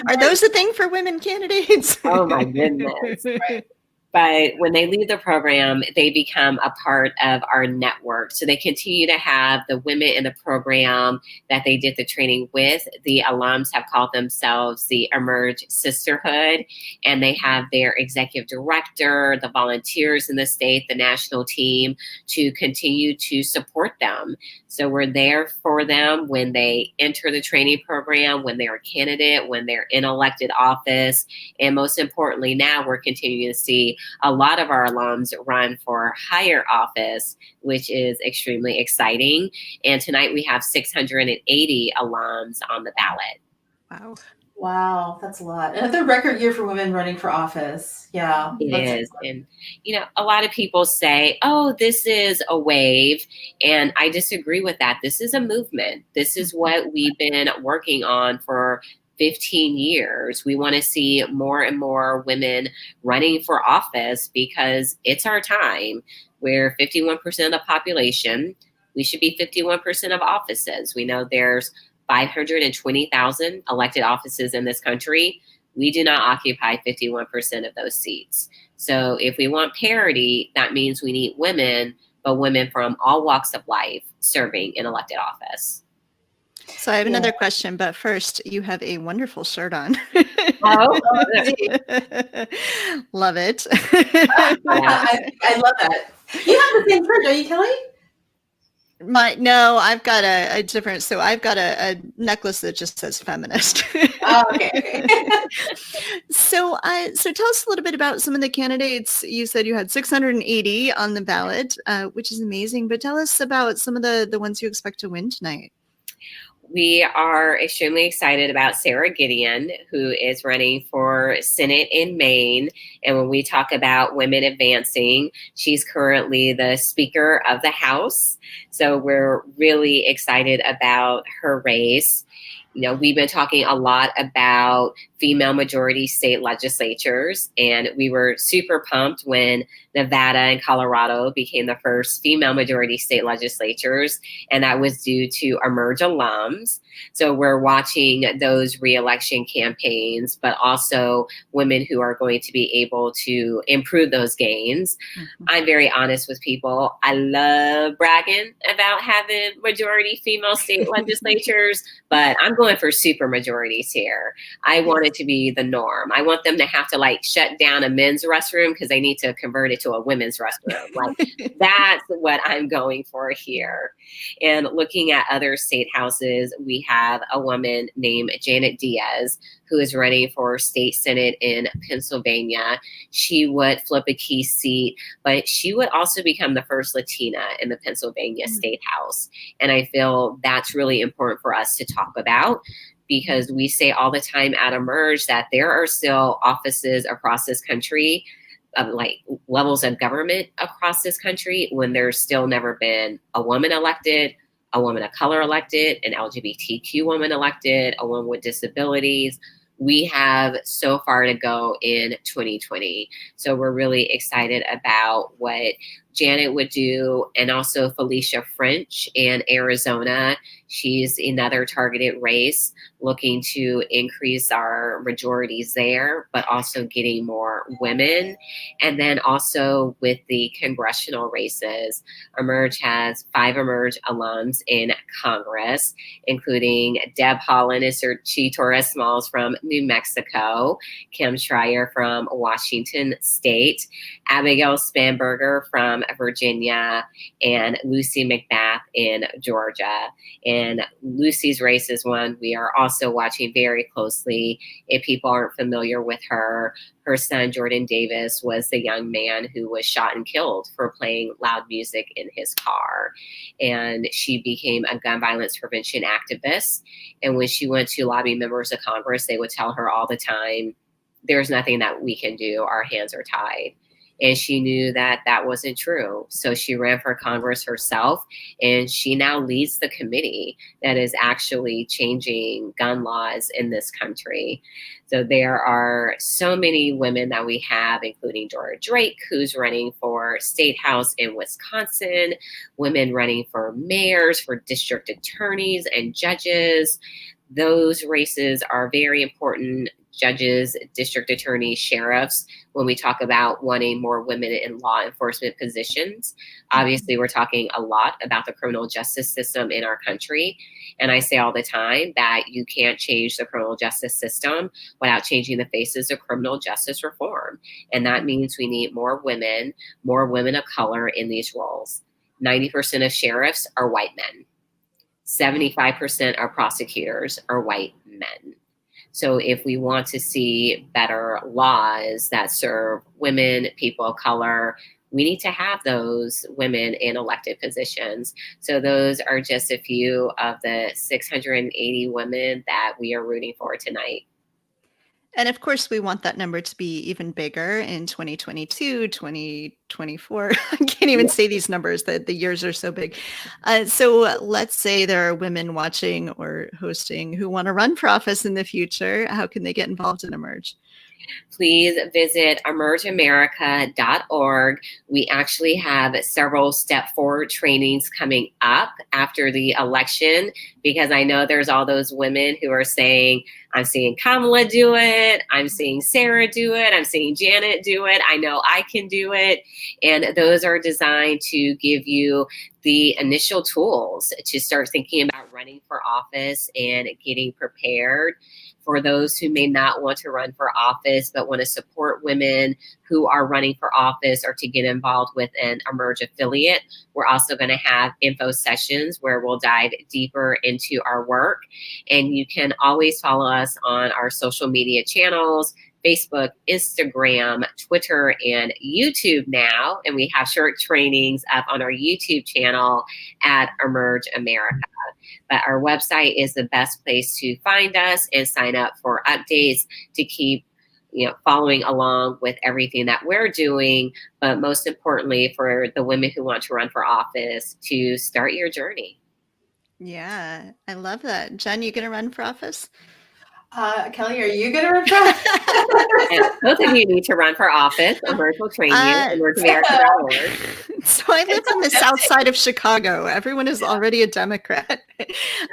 [SPEAKER 1] Are those a thing for women candidates?
[SPEAKER 10] Oh my goodness. Right. But when they leave the program, they become a part of our network. So they continue to have the women in the program that they did the training with. The alums have called themselves the Emerge Sisterhood, and they have their executive director, the volunteers in the state, the national team to continue to support them. So we're there for them when they enter the training program, when they're a candidate, when they're in elected office. And most importantly, now we're continuing to see a lot of our alums run for higher office, which is extremely exciting. And tonight we have 680 alums on the ballot.
[SPEAKER 2] Wow, that's a lot. Another record year for women running for office. Yeah.
[SPEAKER 10] It is. And, a lot of people say, oh, this is a wave. And I disagree with that. This is a movement. This is what we've been working on for 15 years. We want to see more and more women running for office because it's our time. We're 51% of the population. We should be 51% of offices. We know there's 520,000 elected offices in this country. We do not occupy 51% of those seats. So if we want parity, that means we need women, but women from all walks of life serving in elected office.
[SPEAKER 1] So I have another question, but first, you have a wonderful shirt on.
[SPEAKER 10] Oh,
[SPEAKER 1] love it.
[SPEAKER 2] I love that. You have the same shirt, don't you, Kelly?
[SPEAKER 1] No, I've got a different. So I've got a necklace that just says feminist.
[SPEAKER 2] Oh, okay.
[SPEAKER 1] So tell us a little bit about some of the candidates. You said you had 680 on the ballot, which is amazing. But tell us about some of the ones you expect to win tonight.
[SPEAKER 10] We are extremely excited about Sarah Gideon, who is running for Senate in Maine. And when we talk about women advancing, she's currently the Speaker of the House. So we're really excited about her race. You know, we've been talking a lot about female majority state legislatures, and we were super pumped when Nevada and Colorado became the first female majority state legislatures, and that was due to Emerge alums. So we're watching those re-election campaigns, but also women who are going to be able to improve those gains. Mm-hmm. I'm very honest with people. I love bragging about having majority female state legislatures, but I'm going for super majorities here. I want it to be the norm. I want them to have to like shut down a men's restroom because they need to convert it to a women's restroom. Like that's what I'm going for here. And looking at other state houses, we have a woman named Janet Diaz, who is running for state senate in Pennsylvania. She would flip a key seat, but she would also become the first Latina in the Pennsylvania state house. And I feel that's really important for us to talk about, because we say all the time at Emerge that there are still offices across this country, like levels of government across this country, when there's still never been a woman elected, a woman of color elected, an LGBTQ woman elected, a woman with disabilities. We have so far to go in 2020. So we're really excited about what Janet would do, and also Felicia French in Arizona. She's another targeted race, looking to increase our majorities there, but also getting more women. And then also with the congressional races, Emerge has 5 Emerge alums in Congress, including Deb Haaland and Chi Torres Smalls from New Mexico, Kim Schreier from Washington State, Abigail Spanberger from Virginia, and Lucy McBath in Georgia. And Lucy's race is one we are also watching very closely. If people aren't familiar with her, her son, Jordan Davis, was the young man who was shot and killed for playing loud music in his car. And she became a gun violence prevention activist. And when she went to lobby members of Congress, they would tell her all the time, there's nothing that we can do. Our hands are tied. And she knew that that wasn't true. So she ran for Congress herself, and she now leads the committee that is actually changing gun laws in this country. So there are so many women that we have, including Dora Drake, who's running for state house in Wisconsin, women running for mayors, for district attorneys and judges. Those races are very important. Judges, district attorneys, sheriffs, when we talk about wanting more women in law enforcement positions. Obviously, we're talking a lot about the criminal justice system in our country. And I say all the time that you can't change the criminal justice system without changing the faces of criminal justice reform. And that means we need more women of color in these roles. 90% of sheriffs are white men. 75% of prosecutors are white men. So if we want to see better laws that serve women, people of color, we need to have those women in elected positions. So those are just a few of the 680 women that we are rooting for tonight.
[SPEAKER 1] And of course, we want that number to be even bigger in 2022, 2024. I can't even say these numbers, the years are so big. So let's say there are women watching or hosting who want to run for office in the future. How can they get involved in Emerge?
[SPEAKER 10] please visit emergeamerica.org. We actually have several step forward trainings coming up after the election, because I know there's all those women who are saying, I'm seeing Kamala do it, I'm seeing Sarah do it, I'm seeing Janet do it, I know I can do it. And those are designed to give you the initial tools to start thinking about running for office and getting prepared. For those who may not want to run for office but want to support women who are running for office or to get involved with an Emerge affiliate, we're also going to have info sessions where we'll dive deeper into our work. And you can always follow us on our social media channels, Facebook, Instagram, Twitter, and YouTube now. And we have short trainings up on our YouTube channel at Emerge America. But our website is the best place to find us and sign up for updates to keep following along with everything that we're doing. But most importantly, for the women who want to run for office, to start your journey.
[SPEAKER 1] Yeah, I love that. Jenn, you going to run for office?
[SPEAKER 2] Kelly, are you going to run for office?
[SPEAKER 10] Both of you need to run for office. Emerge will train you. EmergeAmerica.org.
[SPEAKER 1] So I live on the south side of Chicago. Everyone is already a Democrat.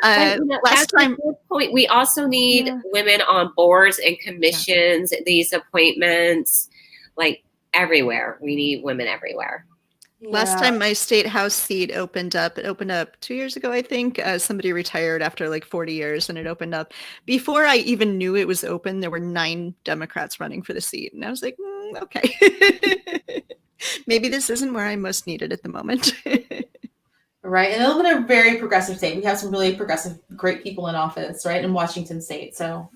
[SPEAKER 1] Last time,
[SPEAKER 10] point, we also need women on boards and commissions, these appointments, like everywhere. We need women everywhere.
[SPEAKER 1] Last time my state house seat opened up, it opened up 2 years ago, I think. Somebody retired after like 40 years and it opened up. Before I even knew it was open, there were 9 Democrats running for the seat. And I was like, okay, maybe this isn't where I'm most needed at the moment.
[SPEAKER 2] Right. And it'll be a very progressive state. We have some really progressive, great people in office, right, in Washington state. So.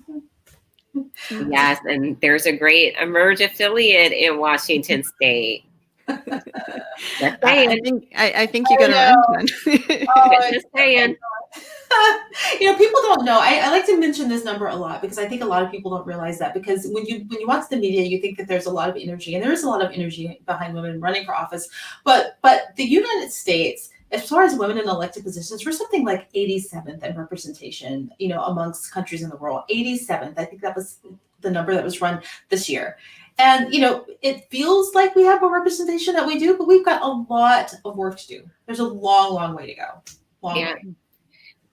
[SPEAKER 10] Yes. And there's a great Emerge affiliate in Washington state.
[SPEAKER 1] I think you got to run one.
[SPEAKER 10] Just saying.
[SPEAKER 2] People don't know. I like to mention this number a lot because I think a lot of people don't realize that, because when you watch the media, you think that there's a lot of energy, and there is a lot of energy behind women running for office. But the United States, as far as women in elected positions, we're something like 87th in representation, amongst countries in the world. 87th. I think that was the number that was run this year. And, it feels like we have more representation than we do, but we've got a lot of work to do. There's a long, long way to go. Long way.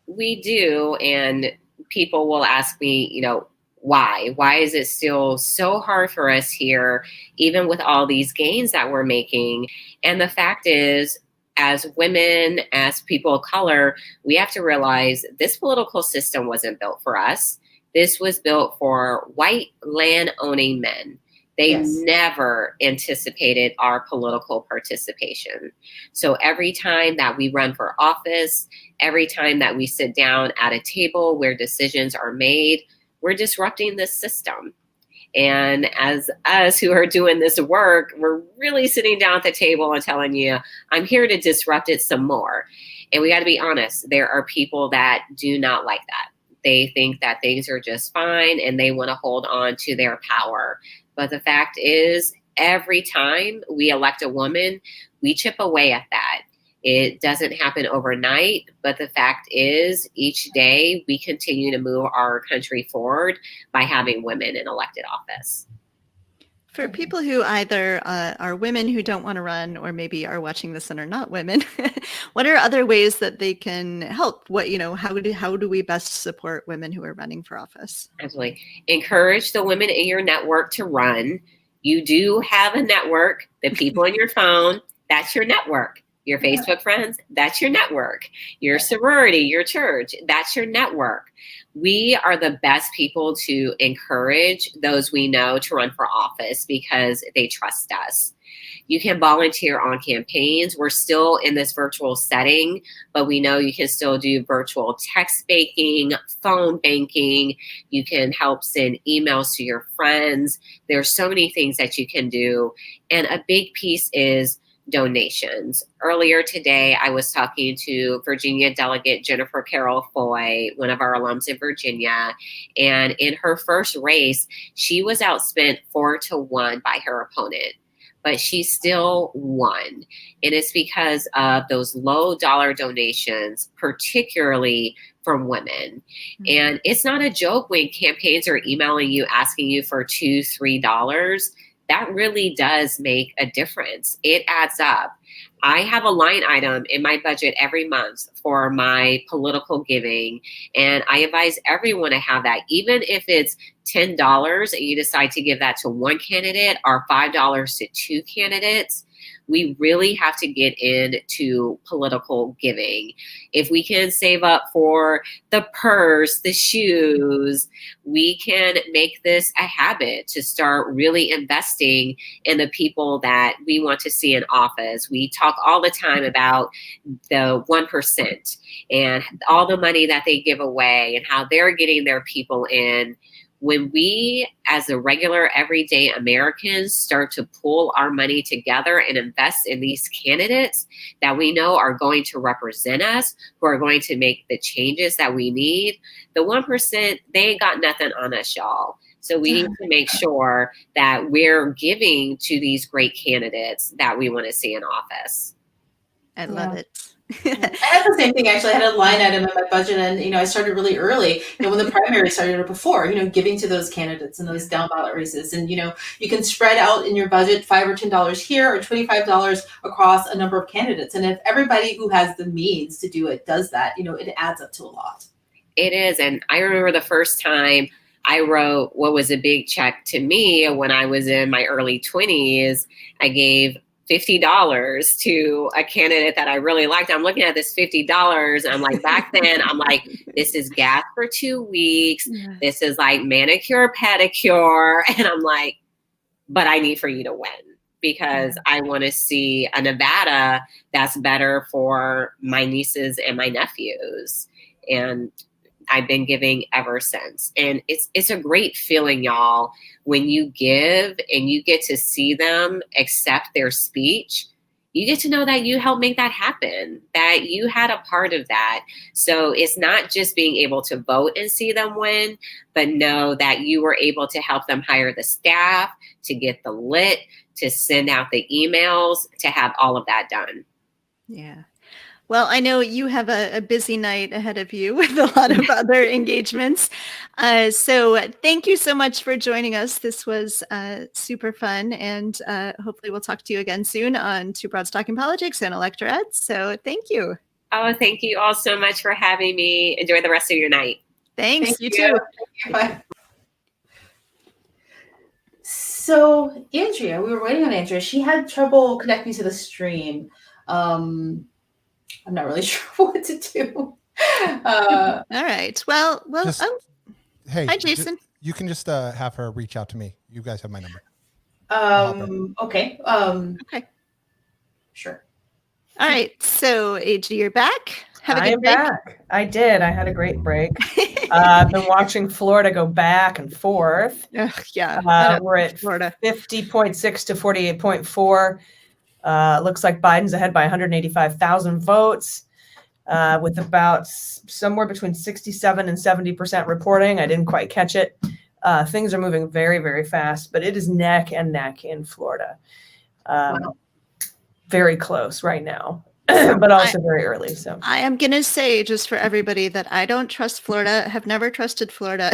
[SPEAKER 10] We do. And people will ask me, why? Why is it still so hard for us here, even with all these gains that we're making? And the fact is, as women, as people of color, we have to realize this political system wasn't built for us. This was built for white land-owning men. They never anticipated our political participation. So every time that we run for office, every time that we sit down at a table where decisions are made, we're disrupting this system. And as us who are doing this work, we're really sitting down at the table and telling you, I'm here to disrupt it some more. And we got to be honest, there are people that do not like that. They think that things are just fine and they want to hold on to their power. But the fact is, every time we elect a woman, we chip away at that. It doesn't happen overnight, but the fact is, each day we continue to move our country forward by having women in elected office.
[SPEAKER 1] For people who either are women who don't want to run, or maybe are watching this and are not women, what are other ways that they can help? How do we best support women who are running for office?
[SPEAKER 10] Absolutely. Encourage the women in your network to run. You do have a network. The people in your phone, that's your network. Your Facebook friends, that's your network. Your sorority, your church, that's your network. We are the best people to encourage those we know to run for office because they trust us. You can volunteer on campaigns. We're still in this virtual setting, but we know you can still do virtual text banking, phone banking. You can help send emails to your friends. There's so many things that you can do. And a big piece is donations. Earlier today, I was talking to Virginia Delegate Jennifer Carroll Foy, one of our alums in Virginia, and in her first race, she was outspent 4-1 by her opponent. but she still won. And it's because of those low dollar donations, particularly from women. And it's not a joke when campaigns are emailing you, asking you for $2, $3. That really does make a difference. It adds up. I have a line item in my budget every month for my political giving, and I advise everyone to have that, even if it's $10 and you decide to give that to one candidate or $5 to two candidates. We really have to get into political giving. If we can save up for the purse, the shoes, we can make this a habit to start really investing in the people that we want to see in office. We talk all the time about the 1% and all the money that they give away and how they're getting their people in. When we, as a regular everyday Americans, start to pull our money together and invest in these candidates that we know are going to represent us, who are going to make the changes that we need, the 1%, they ain't got nothing on us, y'all. So we need to make sure that we're giving to these great candidates that we want to see in office.
[SPEAKER 1] I love it.
[SPEAKER 2] I had the same thing, actually. I had a line item in my budget, and I started really early, when the primary started, or before, giving to those candidates and those down ballot races. And you can spread out in your budget $5 or $10 here or $25 across a number of candidates. And if everybody who has the means to do it does that, it adds up to a lot.
[SPEAKER 10] It is. And I remember the first time I wrote what was a big check to me when I was in my early 20s. I gave $50 to a candidate that I really liked. I'm looking at this $50. I'm like, back then, I'm like, this is gas for 2 weeks. Yeah. This is like manicure, pedicure. And I'm like, but I need for you to win because I want to see a Nevada that's better for my nieces and my nephews. And I've been giving ever since. And it's a great feeling, y'all, when you give and you get to see them accept their speech. You get to know that you helped make that happen, that you had a part of that. So it's not just being able to vote and see them win, but know that you were able to help them hire the staff, to get the lit, to send out the emails, to have all of that done.
[SPEAKER 1] Yeah. Well, I know you have a busy night ahead of you with a lot of other engagements. So thank you so much for joining us. This was super fun. And hopefully we'll talk to you again soon on Two Broads Talking Politics and Electorette. So thank you.
[SPEAKER 10] Oh, thank you all so much for having me. Enjoy the rest of your night.
[SPEAKER 1] Thanks. You too.
[SPEAKER 2] Bye. So Andrea, we were waiting on Andrea. She had trouble connecting to the stream. I'm not really sure what to do.
[SPEAKER 1] All right. Well.
[SPEAKER 11] Just, hey,
[SPEAKER 1] hi, Jason.
[SPEAKER 11] You can just have her reach out to me. You guys have my number.
[SPEAKER 2] Okay.
[SPEAKER 1] Okay.
[SPEAKER 2] Sure.
[SPEAKER 1] All right. So, AG, you're back. Have a good break.
[SPEAKER 3] Back. I did. I had a great break. I've been watching Florida go back and forth.
[SPEAKER 1] Yeah.
[SPEAKER 3] We're at
[SPEAKER 1] Florida
[SPEAKER 3] 50.6 to 48.4. Looks like Biden's ahead by 185,000 votes, with about somewhere between 67 and 70% reporting. I didn't quite catch it. Things are moving very, very fast, but it is neck and neck in Florida.
[SPEAKER 2] Wow.
[SPEAKER 3] Very close right now, but also very early. So
[SPEAKER 1] I am going to say, just for everybody, that I don't trust Florida, have never trusted Florida.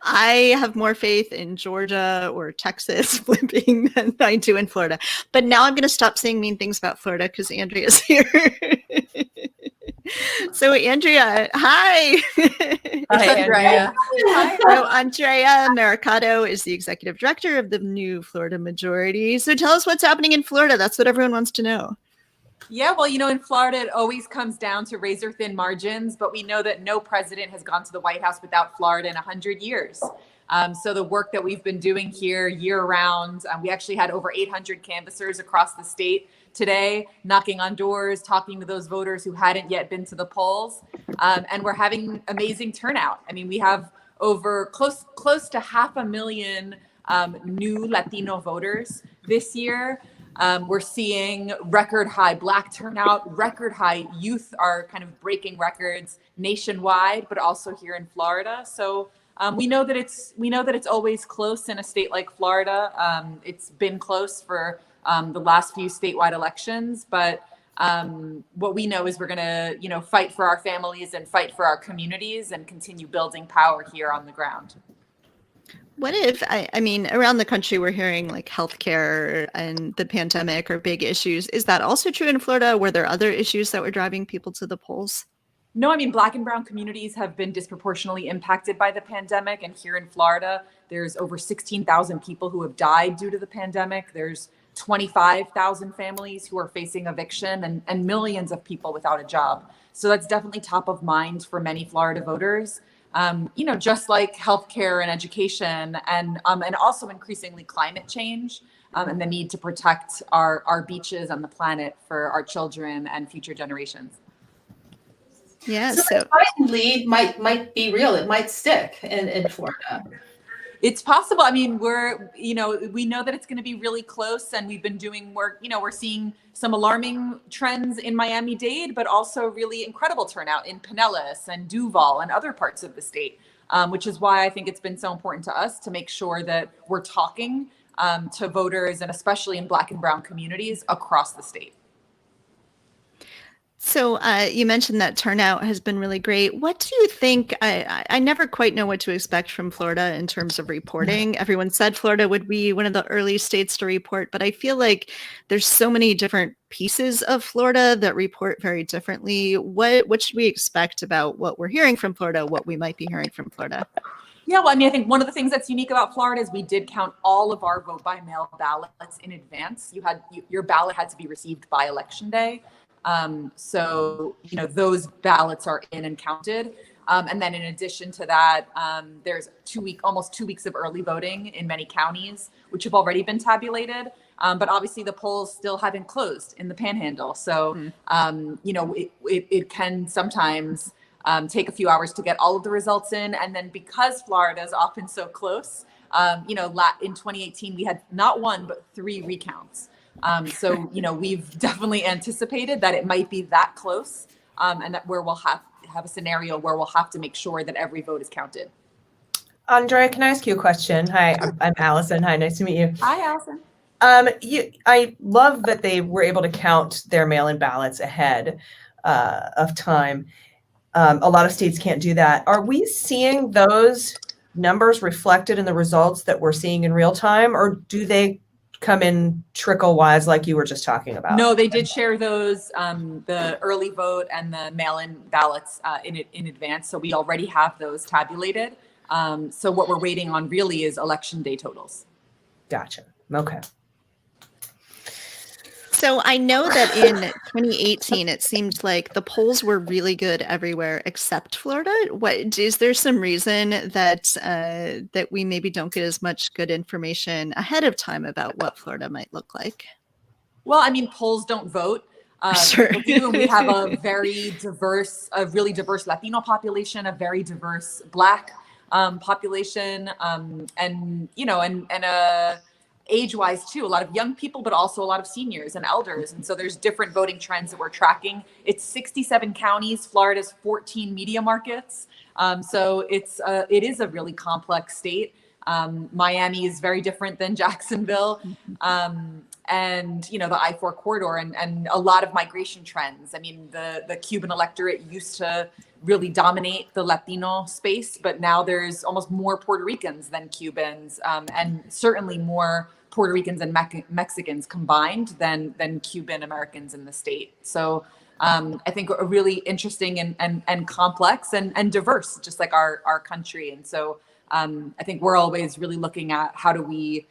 [SPEAKER 1] I have more faith in Georgia or Texas flipping than I do in Florida. But now I'm going to stop saying mean things about Florida because Andrea's here. So Andrea, hi.
[SPEAKER 3] Hi, Andrea.
[SPEAKER 1] So Andrea Mercado is the executive director of the new Florida Majority. So tell us what's happening in Florida. That's what everyone wants to know.
[SPEAKER 12] Yeah, well, in Florida, it always comes down to razor thin margins, but we know that no president has gone to the White House without Florida in 100 years. So the work that we've been doing here year round, we actually had over 800 canvassers across the state today, knocking on doors, talking to those voters who hadn't yet been to the polls. And we're having amazing turnout. I mean, we have over close to 500,000 new Latino voters this year. We're seeing record high Black turnout, record high youth are kind of breaking records nationwide, but also here in Florida. So We know that it's always close in a state like Florida. It's been close for the last few statewide elections, but what we know is we're going to, fight for our families and fight for our communities and continue building power here on the ground.
[SPEAKER 1] What if, I mean, around the country, we're hearing like healthcare and the pandemic are big issues. Is that also true in Florida? Were there other issues that were driving people to the polls?
[SPEAKER 12] No, I mean, Black and brown communities have been disproportionately impacted by the pandemic. And here in Florida, there's over 16,000 people who have died due to the pandemic. There's 25,000 families who are facing eviction and millions of people without a job. So that's definitely top of mind for many Florida voters. Just like healthcare and education and also increasingly climate change and the need to protect our beaches and the planet for our children and future generations.
[SPEAKER 1] Yeah,
[SPEAKER 2] so the Biden lead might be real. It might stick in Florida.
[SPEAKER 12] It's possible. I mean, we know that it's going to be really close, and we've been doing work. We're seeing some alarming trends in Miami-Dade, but also really incredible turnout in Pinellas and Duval and other parts of the state, which is why I think it's been so important to us to make sure that we're talking to voters, and especially in Black and brown communities across the state.
[SPEAKER 1] So you mentioned that turnout has been really great. What do you think? I never quite know what to expect from Florida in terms of reporting. Everyone said Florida would be one of the early states to report, but I feel like there's so many different pieces of Florida that report very differently. What should we expect about what we're hearing from Florida, what we might be hearing from Florida?
[SPEAKER 12] Yeah, well, I mean, I think one of the things that's unique about Florida is we did count all of our vote by mail ballots in advance. Your ballot had to be received by Election Day. So, those ballots are in and counted. And then in addition to that, there's almost 2 weeks of early voting in many counties, which have already been tabulated. But obviously the polls still haven't closed in the Panhandle. So, it can sometimes take a few hours to get all of the results in. And then because Florida is often so close, in 2018, we had not one, but 3 recounts. So, we've definitely anticipated that it might be that close, and that where we'll have a scenario where we'll have to make sure that every vote is counted.
[SPEAKER 3] Andrea, can I ask you a question? Hi, I'm Allison. Hi, nice to meet you.
[SPEAKER 12] Hi, Allison.
[SPEAKER 3] I love that they were able to count their mail-in ballots ahead of time. A lot of states can't do that. Are we seeing those numbers reflected in the results that we're seeing in real time, or do they come in trickle-wise like you were just talking about?
[SPEAKER 12] No, they did share those, the early vote and the mail-in ballots in advance. So we already have those tabulated. So what we're waiting on really is Election Day totals.
[SPEAKER 3] Gotcha. Okay.
[SPEAKER 1] So I know that in 2018, it seemed like the polls were really good everywhere except Florida. Is there some reason that that we maybe don't get as much good information ahead of time about what Florida might look like?
[SPEAKER 12] Well, I mean, polls don't vote.
[SPEAKER 1] Sure.
[SPEAKER 12] We have a really diverse Latino population, a very diverse Black population, and a age-wise too, a lot of young people, but also a lot of seniors and elders. And so there's different voting trends that we're tracking. It's 67 counties, Florida's 14 media markets. So it is a really complex state. Miami is very different than Jacksonville. And the I-4 corridor and a lot of migration trends. I mean, the Cuban electorate used to really dominate the Latino space, but now there's almost more Puerto Ricans than Cubans, and certainly more Puerto Ricans and Mexicans combined than Cuban Americans in the state. So I think a really interesting and complex and diverse, just like our country. And so I think we're always really looking at how do we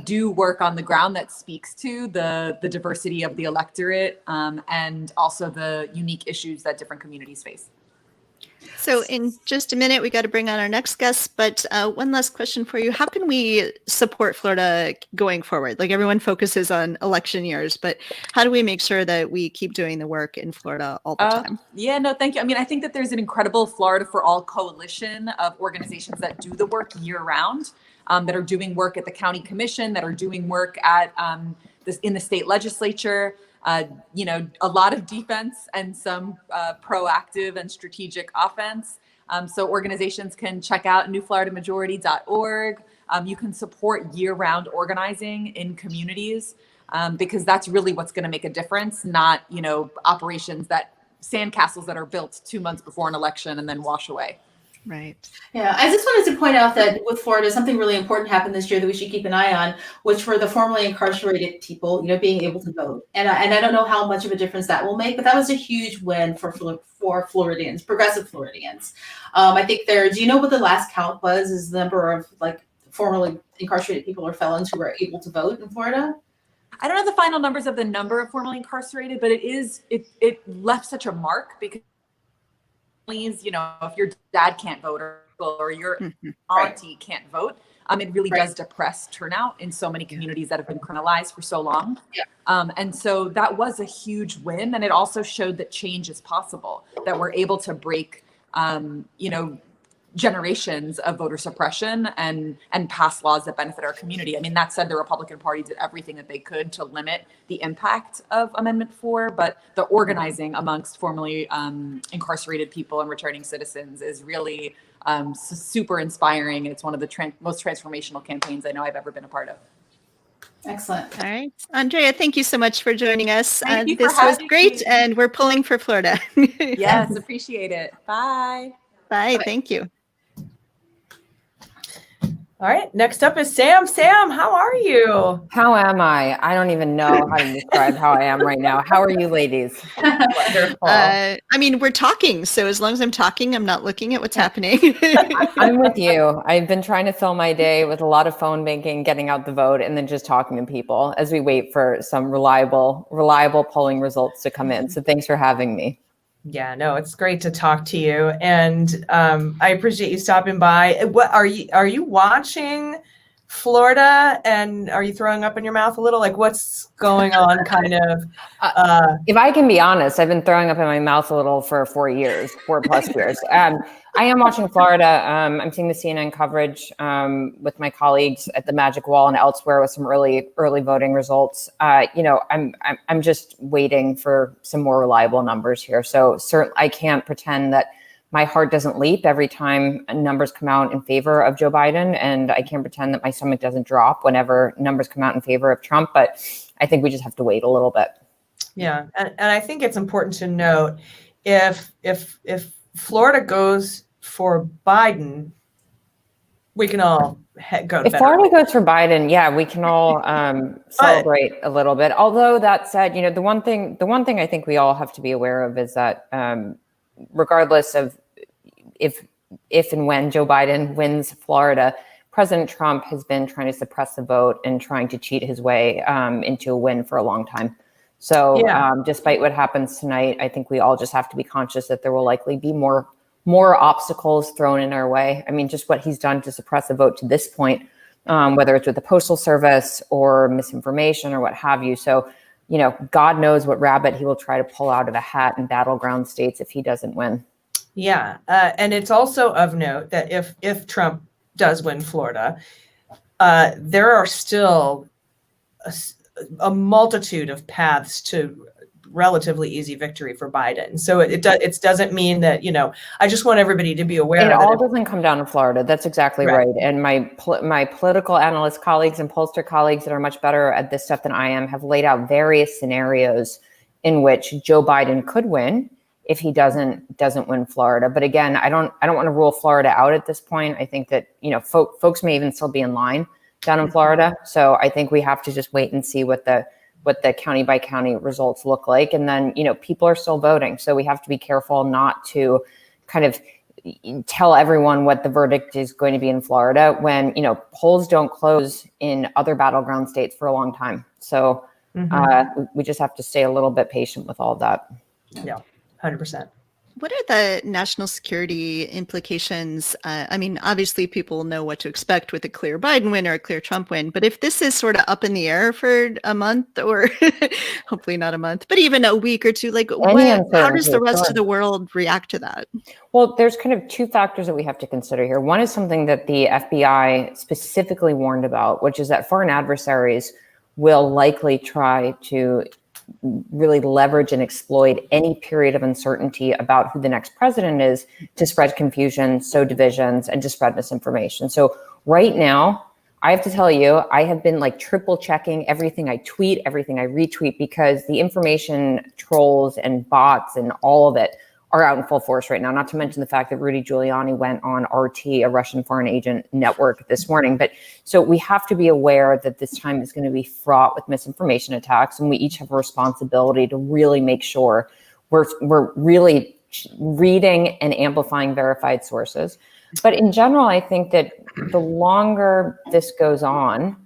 [SPEAKER 12] do work on the ground that speaks to the diversity of the electorate, and also the unique issues that different communities face.
[SPEAKER 1] So in just a minute, we got to bring on our next guest, but one last question for you. How can we support Florida going forward? Like, everyone focuses on election years, but how do we make sure that we keep doing the work in Florida all the time?
[SPEAKER 12] Yeah, no, thank you. I mean, I think that there's an incredible Florida for All coalition of organizations that do the work year round, that are doing work at the county commission, that are doing work at in the state legislature. You know, a lot of defense and some proactive and strategic offense. So organizations can check out newfloridamajority.org. You can support year-round organizing in communities, because that's really what's going to make a difference, not, you know, operations sandcastles that are built 2 months before an election and then wash away.
[SPEAKER 1] Right.
[SPEAKER 2] Yeah, I just wanted to point out that with Florida, something really important happened this year that we should keep an eye on, which were the formerly incarcerated people, you know, being able to vote. And I don't know how much of a difference that will make, but that was a huge win for Floridians, progressive Floridians. I think do you know what the last count was? Is the number of like formerly incarcerated people or felons who were able to vote in Florida?
[SPEAKER 12] I don't know the final numbers of the number of formerly incarcerated, but it left such a mark, because, you know, if your dad can't vote or your auntie can't vote, it really does depress turnout in so many communities that have been criminalized for so long. Yeah. And so that was a huge win. And it also showed that change is possible, that we're able to break, you know, generations of voter suppression and pass laws that benefit our community. I mean, that said, the Republican Party did everything that they could to limit the impact of Amendment 4, but the organizing amongst formerly incarcerated people and returning citizens is really super inspiring. It's one of the most transformational campaigns I know I've ever been a part of.
[SPEAKER 2] Excellent.
[SPEAKER 1] All right. Andrea, thank you so much for joining us.
[SPEAKER 12] Thank you
[SPEAKER 1] this
[SPEAKER 12] for
[SPEAKER 1] was
[SPEAKER 12] having
[SPEAKER 1] great,
[SPEAKER 12] me.
[SPEAKER 1] and we're pulling for Florida.
[SPEAKER 12] Yes, appreciate it. Bye.
[SPEAKER 1] Bye. Thank you.
[SPEAKER 3] All right, next up is Sam. Sam, how are you?
[SPEAKER 13] How am I? I don't even know how to describe how I am right now. How are you ladies?
[SPEAKER 3] Wonderful.
[SPEAKER 1] I mean, we're talking, so as long as I'm talking, I'm not looking at what's happening.
[SPEAKER 13] I'm with you. I've been trying to fill my day with a lot of phone banking, getting out the vote, and then just talking to people as we wait for some reliable polling results to come in. So thanks for having me.
[SPEAKER 3] Yeah, no, it's great to talk to you, and I appreciate you stopping by. What are you watching Florida, and are you throwing up in your mouth a little? Like, what's going on, kind of?
[SPEAKER 13] If I can be honest, I've been throwing up in my mouth a little for 4 plus years. I am watching Florida. I'm seeing the CNN coverage with my colleagues at the Magic Wall and elsewhere with some early voting results. You know, I'm just waiting for some more reliable numbers here. So certainly, I can't pretend that my heart doesn't leap every time numbers come out in favor of Joe Biden, and I can't pretend that my stomach doesn't drop whenever numbers come out in favor of Trump. But I think we just have to wait a little bit.
[SPEAKER 3] Yeah, and I think it's important to note if Florida goes for Biden, we can all go to
[SPEAKER 13] If Florida goes for Biden, yeah, we can all celebrate a little bit. Although that said, you know, the one thing I think we all have to be aware of is that regardless of if and when Joe Biden wins Florida, President Trump has been trying to suppress the vote and trying to cheat his way into a win for a long time. So despite what happens tonight, I think we all just have to be conscious that there will likely be more obstacles thrown in our way. I mean, just what he's done to suppress the vote to this point, whether it's with the Postal Service or misinformation or what have you. So, you know, God knows what rabbit he will try to pull out of a hat in battleground states if he doesn't win.
[SPEAKER 3] Yeah, and it's also of note that if Trump does win Florida, there are still a multitude of paths to relatively easy victory for Biden. So it doesn't mean that, you know, I just want everybody to be aware.
[SPEAKER 13] It all doesn't come down to Florida. That's exactly right. And my political analyst colleagues and pollster colleagues that are much better at this stuff than I am have laid out various scenarios in which Joe Biden could win if he doesn't win Florida. But again, I don't want to rule Florida out at this point. I think that, you know, folks may even still be in line down in Florida. So I think we have to just wait and see what the county by county results look like. And then, you know, people are still voting. So we have to be careful not to kind of tell everyone what the verdict is going to be in Florida when, you know, polls don't close in other battleground states for a long time. So we just have to stay a little bit patient with all of that.
[SPEAKER 3] Yeah, 100%.
[SPEAKER 1] What are the national security implications? I mean, obviously people know what to expect with a clear Biden win or a clear Trump win, but if this is sort of up in the air for a month or hopefully not a month, but even a week or two, like how does the rest of the world react to that?
[SPEAKER 13] Well, there's kind of two factors that we have to consider here. One is something that the FBI specifically warned about, which is that foreign adversaries will likely try to really leverage and exploit any period of uncertainty about who the next president is to spread confusion, sow divisions, and to spread misinformation. So right now, I have to tell you, I have been like triple checking everything I tweet, everything I retweet, because the information trolls and bots and all of it are out in full force right now, not to mention the fact that Rudy Giuliani went on RT, a Russian foreign agent network, this morning. But so we have to be aware that this time is going to be fraught with misinformation attacks, and we each have a responsibility to really make sure we're really reading and amplifying verified sources. But in general, I think that the longer this goes on,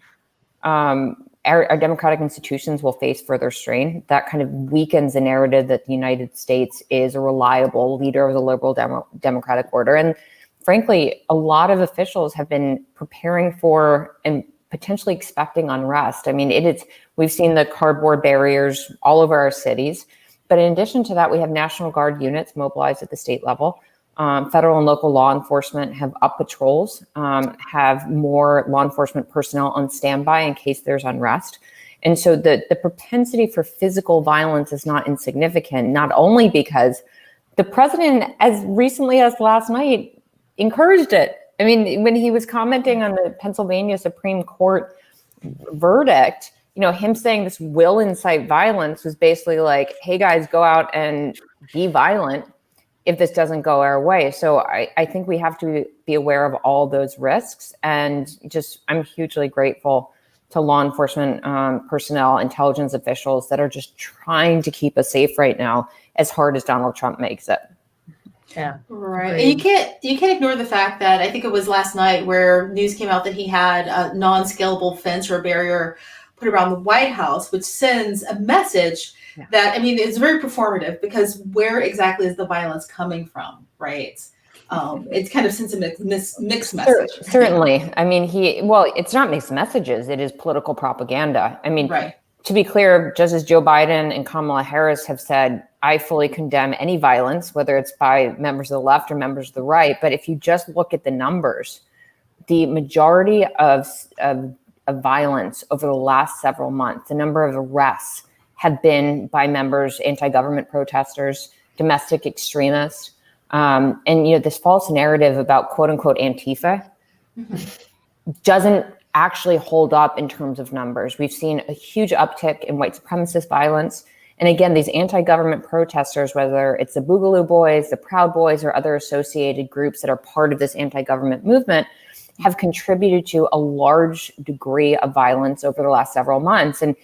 [SPEAKER 13] our democratic institutions will face further strain. That kind of weakens the narrative that the United States is a reliable leader of the liberal democratic order. And frankly, a lot of officials have been preparing for and potentially expecting unrest. I mean, we've seen the cardboard barriers all over our cities. But in addition to that, we have National Guard units mobilized at the state level. Federal and local law enforcement have up patrols, have more law enforcement personnel on standby in case there's unrest. And so the propensity for physical violence is not insignificant, not only because the president, as recently as last night, encouraged it. I mean, when he was commenting on the Pennsylvania Supreme Court verdict, him saying this will incite violence was basically like, hey guys, go out and be violent if this doesn't go our way. So I think we have to be aware of all those risks. And I'm hugely grateful to law enforcement personnel, intelligence officials that are just trying to keep us safe right now, as hard as Donald Trump makes it.
[SPEAKER 3] Yeah.
[SPEAKER 2] Right. And you can't ignore the fact that I think it was last night where news came out that he had a non-scalable fence or a barrier put around the White House, which sends a message that, I mean, it's very performative, because where exactly is the violence coming from, right? It kind of sends a mixed message.
[SPEAKER 13] Certainly. I mean, it's not mixed messages. It is political propaganda. I mean, to be clear, just as Joe Biden and Kamala Harris have said, I fully condemn any violence, whether it's by members of the left or members of the right. But if you just look at the numbers, the majority of violence over the last several months, the number of arrests have been by members, anti-government protesters, domestic extremists. And this false narrative about quote unquote Antifa doesn't actually hold up in terms of numbers. We've seen a huge uptick in white supremacist violence. And again, these anti-government protesters, whether it's the Boogaloo Boys, the Proud Boys, or other associated groups that are part of this anti-government movement, have contributed to a large degree of violence over the last several months. And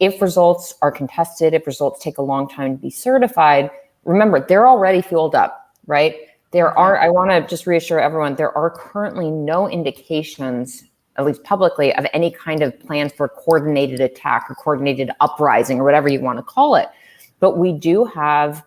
[SPEAKER 13] if results are contested, if results take a long time to be certified, remember, they're already fueled up, right? I want to just reassure everyone, there are currently no indications, at least publicly, of any kind of plans for coordinated attack or coordinated uprising or whatever you want to call it. But we do have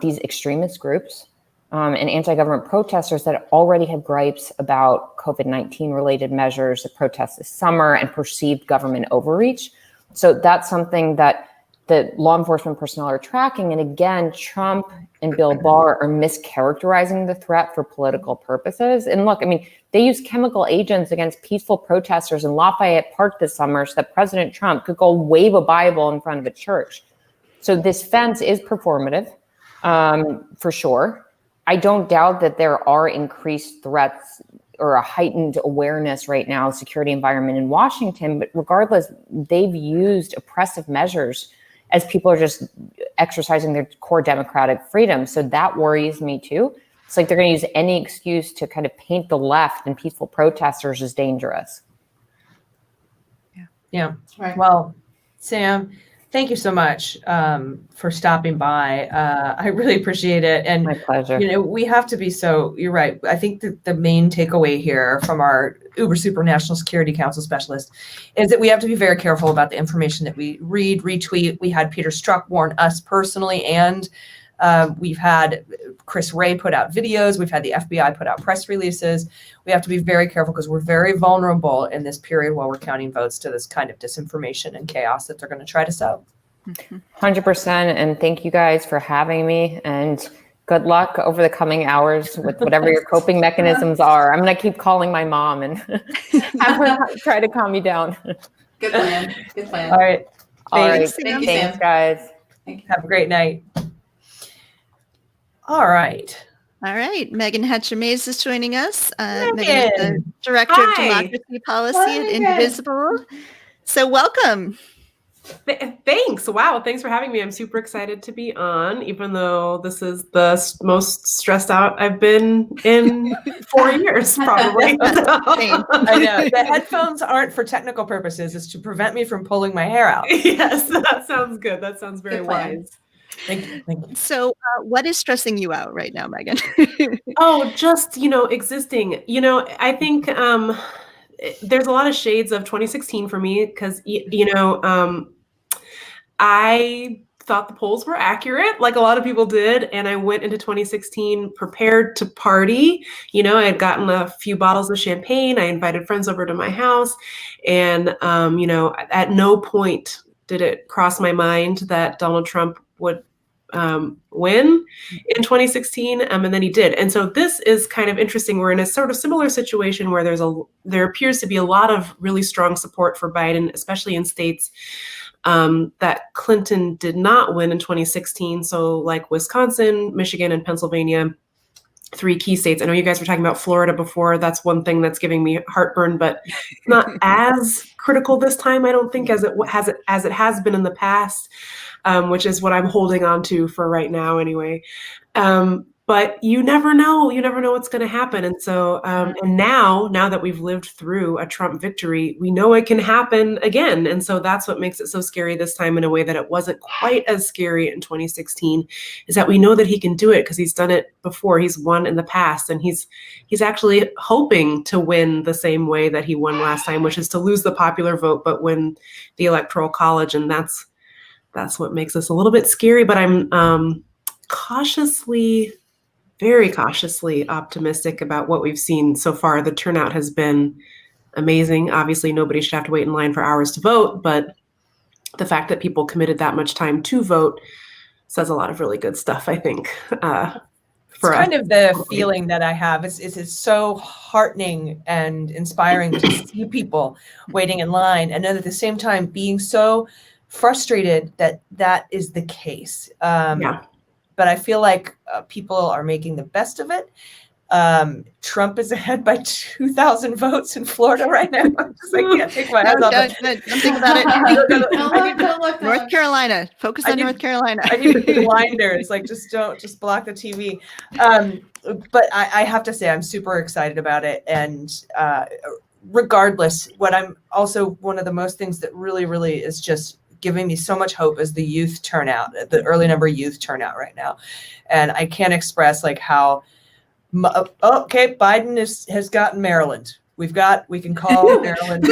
[SPEAKER 13] these extremist groups and anti-government protesters that already have gripes about COVID-19 related measures, the protests this summer, and perceived government overreach. So that's something that the law enforcement personnel are tracking. And again, Trump and Bill Barr are mischaracterizing the threat for political purposes. And look, I mean, they used chemical agents against peaceful protesters in Lafayette Park this summer so that President Trump could go wave a Bible in front of a church. So this fence is performative, for sure. I don't doubt that there are increased threats or a heightened awareness right now, security environment in Washington, but regardless, they've used oppressive measures as people are just exercising their core democratic freedom. So that worries me too. It's like they're going to use any excuse to kind of paint the left and peaceful protesters as dangerous.
[SPEAKER 3] Yeah. Right. Well, Sam, thank you so much for stopping by. I really appreciate it. And
[SPEAKER 13] my pleasure.
[SPEAKER 3] We have to be you're right. I think that the main takeaway here from our uber super National Security Council specialist is that we have to be very careful about the information that we read, retweet. We had Peter Strzok warn us personally, and we've had Chris Wray put out videos. We've had the FBI put out press releases. We have to be very careful because we're very vulnerable in this period while we're counting votes to this kind of disinformation and chaos that they're going to try to sow.
[SPEAKER 13] 100%. And thank you guys for having me. And good luck over the coming hours with whatever your coping mechanisms are. I'm going to keep calling my mom and have her try to calm me down.
[SPEAKER 2] Good plan. Good plan.
[SPEAKER 3] All right.
[SPEAKER 13] All right.
[SPEAKER 2] Thanks, Sam.
[SPEAKER 13] Thanks, guys.
[SPEAKER 3] Have a great night. All right.
[SPEAKER 1] All right. Megan Hatcher-Mays is joining us. Megan is the
[SPEAKER 3] Megan.
[SPEAKER 1] Director of Democracy Policy at Indivisible. So welcome.
[SPEAKER 14] Thanks. Wow. Thanks for having me. I'm super excited to be on, even though this is the most stressed out I've been in 4 years, probably.
[SPEAKER 3] I know. The headphones aren't for technical purposes. It's to prevent me from pulling my hair out.
[SPEAKER 14] Yes, that sounds good. That sounds very wise.
[SPEAKER 3] Thank you. Thank you.
[SPEAKER 1] So what is stressing you out right now, Megan?
[SPEAKER 14] Oh, just, existing. I think there's a lot of shades of 2016 for me because, I thought the polls were accurate, like a lot of people did. And I went into 2016 prepared to party. I had gotten a few bottles of champagne. I invited friends over to my house. And, at no point did it cross my mind that Donald Trump would win in 2016. And then he did. And so this is kind of interesting. We're in a sort of similar situation where there appears to be a lot of really strong support for Biden, especially in states that Clinton did not win in 2016. So like Wisconsin, Michigan, and Pennsylvania, 3 key states. I know you guys were talking about Florida before. That's one thing that's giving me heartburn, but it's not as critical this time, I don't think, as it has been in the past, which is what I'm holding on to for right now anyway. But you never know. You never know what's going to happen. And so, and now that we've lived through a Trump victory, we know it can happen again. And so that's what makes it so scary this time in a way that it wasn't quite as scary in 2016, is that we know that he can do it because he's done it before. He's won in the past, and he's actually hoping to win the same way that he won last time, which is to lose the popular vote, but win the Electoral College. And that's what makes us a little bit scary, but I'm very cautiously optimistic about what we've seen so far. The turnout has been amazing. Obviously, nobody should have to wait in line for hours to vote, but the fact that people committed that much time to vote says a lot of really good stuff, I think.
[SPEAKER 3] It's kind of the feeling that I have. It's so heartening and inspiring to see people waiting in line, and then at the same time being so frustrated that is the case. But I feel like people are making the best of it. Trump is ahead by 2,000 votes in Florida right now. I can't take my eyes off it.
[SPEAKER 1] Don't think about it. North Carolina. Focus on North Carolina.
[SPEAKER 3] I need blinders. Just block the TV. But I have to say, I'm super excited about it. And regardless, what I'm also, one of the most things that really, really is just giving me so much hope is the youth turnout, the early number youth turnout right now. And I can't express how, okay, Biden has gotten Maryland. We can call Maryland.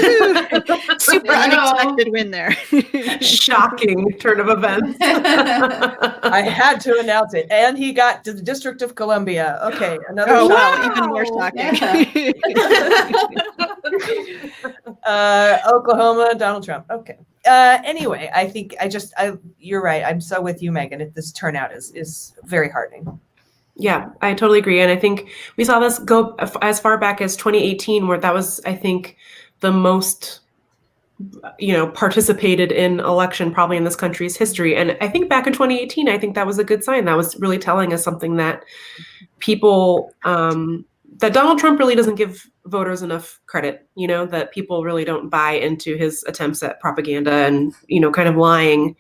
[SPEAKER 1] Super unexpected win there.
[SPEAKER 14] Shocking turn of events.
[SPEAKER 3] I had to announce it. And he got to the District of Columbia. Okay, another
[SPEAKER 1] even more shocking.
[SPEAKER 3] Oklahoma, Donald Trump. Okay. Anyway, I think you're right. I'm so with you, Megan. This turnout is very heartening.
[SPEAKER 14] Yeah, I totally agree. And I think we saw this go as far back as 2018, where that was, I think, the most, participated in election probably in this country's history. And I think back in 2018, I think that was a good sign. That was really telling us something that people, that Donald Trump really doesn't give voters enough credit, that people really don't buy into his attempts at propaganda and, kind of lying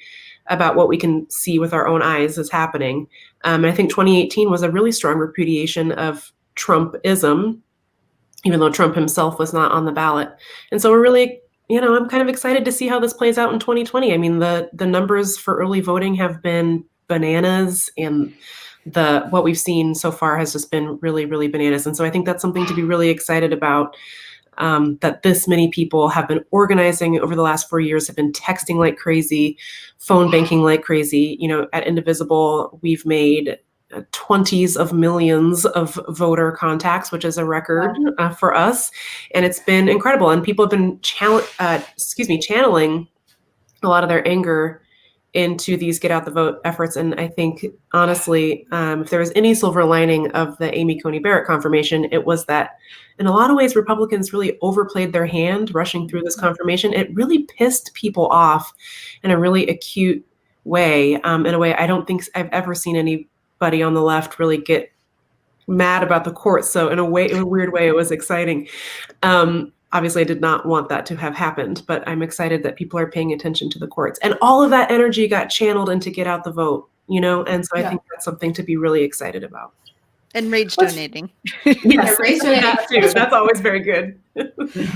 [SPEAKER 14] about what we can see with our own eyes is happening. And I think 2018 was a really strong repudiation of Trumpism, even though Trump himself was not on the ballot. And so we're really, I'm kind of excited to see how this plays out in 2020. I mean, the numbers for early voting have been bananas, and what we've seen so far has just been really, really bananas. And so I think that's something to be really excited about, that this many people have been organizing over the last 4 years, have been texting like crazy, phone banking like crazy. At Indivisible, we've made 20s of millions of voter contacts, which is a record for us. And it's been incredible. And people have been channeling a lot of their anger into these get out the vote efforts. And I think, honestly, if there was any silver lining of the Amy Coney Barrett confirmation, it was that in a lot of ways, Republicans really overplayed their hand rushing through this confirmation. It really pissed people off in a really acute way, in a way I don't think I've ever seen anybody on the left really get mad about the courts. So in a weird way, it was exciting. Obviously, I did not want that to have happened, but I'm excited that people are paying attention to the courts. And all of that energy got channeled into get out the vote, and so I think that's something to be really excited about.
[SPEAKER 1] And rage donating.
[SPEAKER 14] Yes,
[SPEAKER 2] rage
[SPEAKER 14] that too. That's always very good.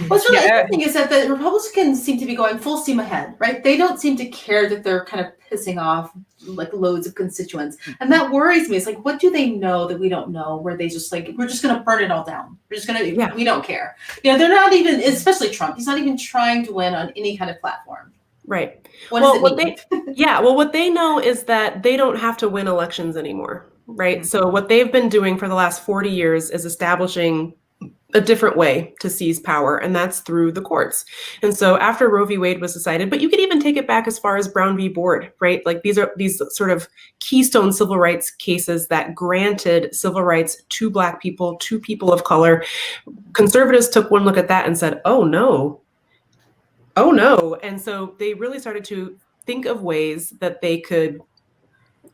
[SPEAKER 2] What's really interesting is that the Republicans seem to be going full steam ahead, right? They don't seem to care that they're kind of pissing off like loads of constituents. And that worries me. It's like, what do they know that we don't know, where they just like, we're just going to burn it all down. We're just going to, we don't care. They're not even, especially Trump, he's not even trying to win on any kind of platform.
[SPEAKER 14] Right.
[SPEAKER 2] What they
[SPEAKER 14] what they know is that they don't have to win elections anymore. Right. Mm-hmm. So what they've been doing for the last 40 years is establishing a different way to seize power, and that's through the courts. And so after Roe v. Wade was decided, but you could even take it back as far as Brown v. Board, right? Like these are these sort of keystone civil rights cases that granted civil rights to Black people, to people of color. Conservatives took one look at that and said, oh no. And so they really started to think of ways that they could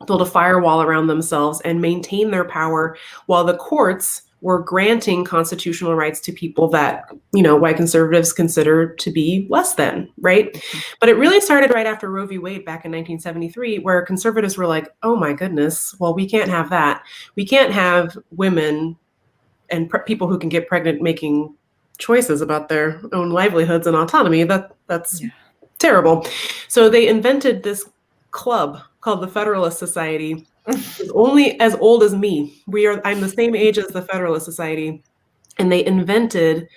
[SPEAKER 14] build a firewall around themselves and maintain their power while the courts were granting constitutional rights to people that, white conservatives consider to be less than, right? But it really started right after Roe v. Wade back in 1973, where conservatives were like, oh my goodness, well, we can't have that. We can't have women and people who can get pregnant making choices about their own livelihoods and autonomy. That's terrible. So they invented this club called the Federalist Society. It's only as old as me. I'm the same age as the Federalist Society. And they invented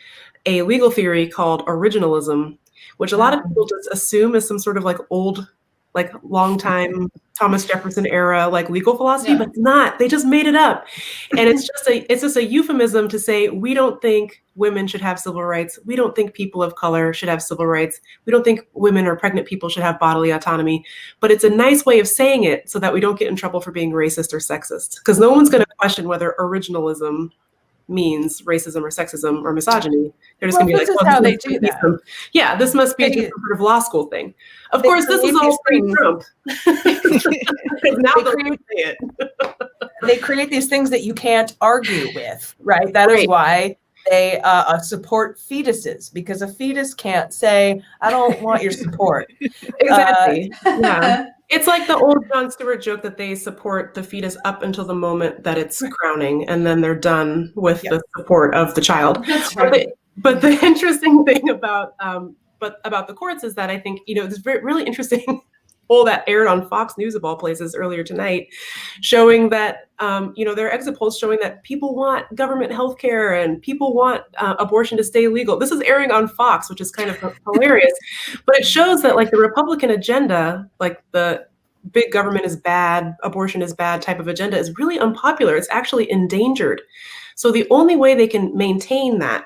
[SPEAKER 14] a legal theory called originalism, which a lot of people just assume is some sort of like old, like long time Thomas Jefferson era, like legal philosophy, but it's not. They just made it up. And it's just a euphemism to say, we don't think women should have civil rights. We don't think people of color should have civil rights. We don't think women or pregnant people should have bodily autonomy. But it's a nice way of saying it so that we don't get in trouble for being racist or sexist. Because no one's going to question whether originalism means racism or sexism or misogyny. They're just going to be like, well,
[SPEAKER 3] how they do that.
[SPEAKER 14] Yeah, this must be a different sort of law school thing. Of course, this is all pre-Trump. Now they say it.
[SPEAKER 3] They create these things that you can't argue with, right? That is why they support fetuses, because a fetus can't say, I don't want your support.
[SPEAKER 14] Exactly. It's like the old Jon Stewart joke that they support the fetus up until the moment that it's crowning, and then they're done with the support of the child.
[SPEAKER 2] That's right.
[SPEAKER 14] But the interesting thing about the courts is that I think, it's really interesting poll that aired on Fox News of all places earlier tonight, showing that, there are exit polls showing that people want government health care and people want abortion to stay legal. This is airing on Fox, which is kind of hilarious. But it shows that like the Republican agenda, like the big government is bad, abortion is bad type of agenda is really unpopular. It's actually endangered. So the only way they can maintain that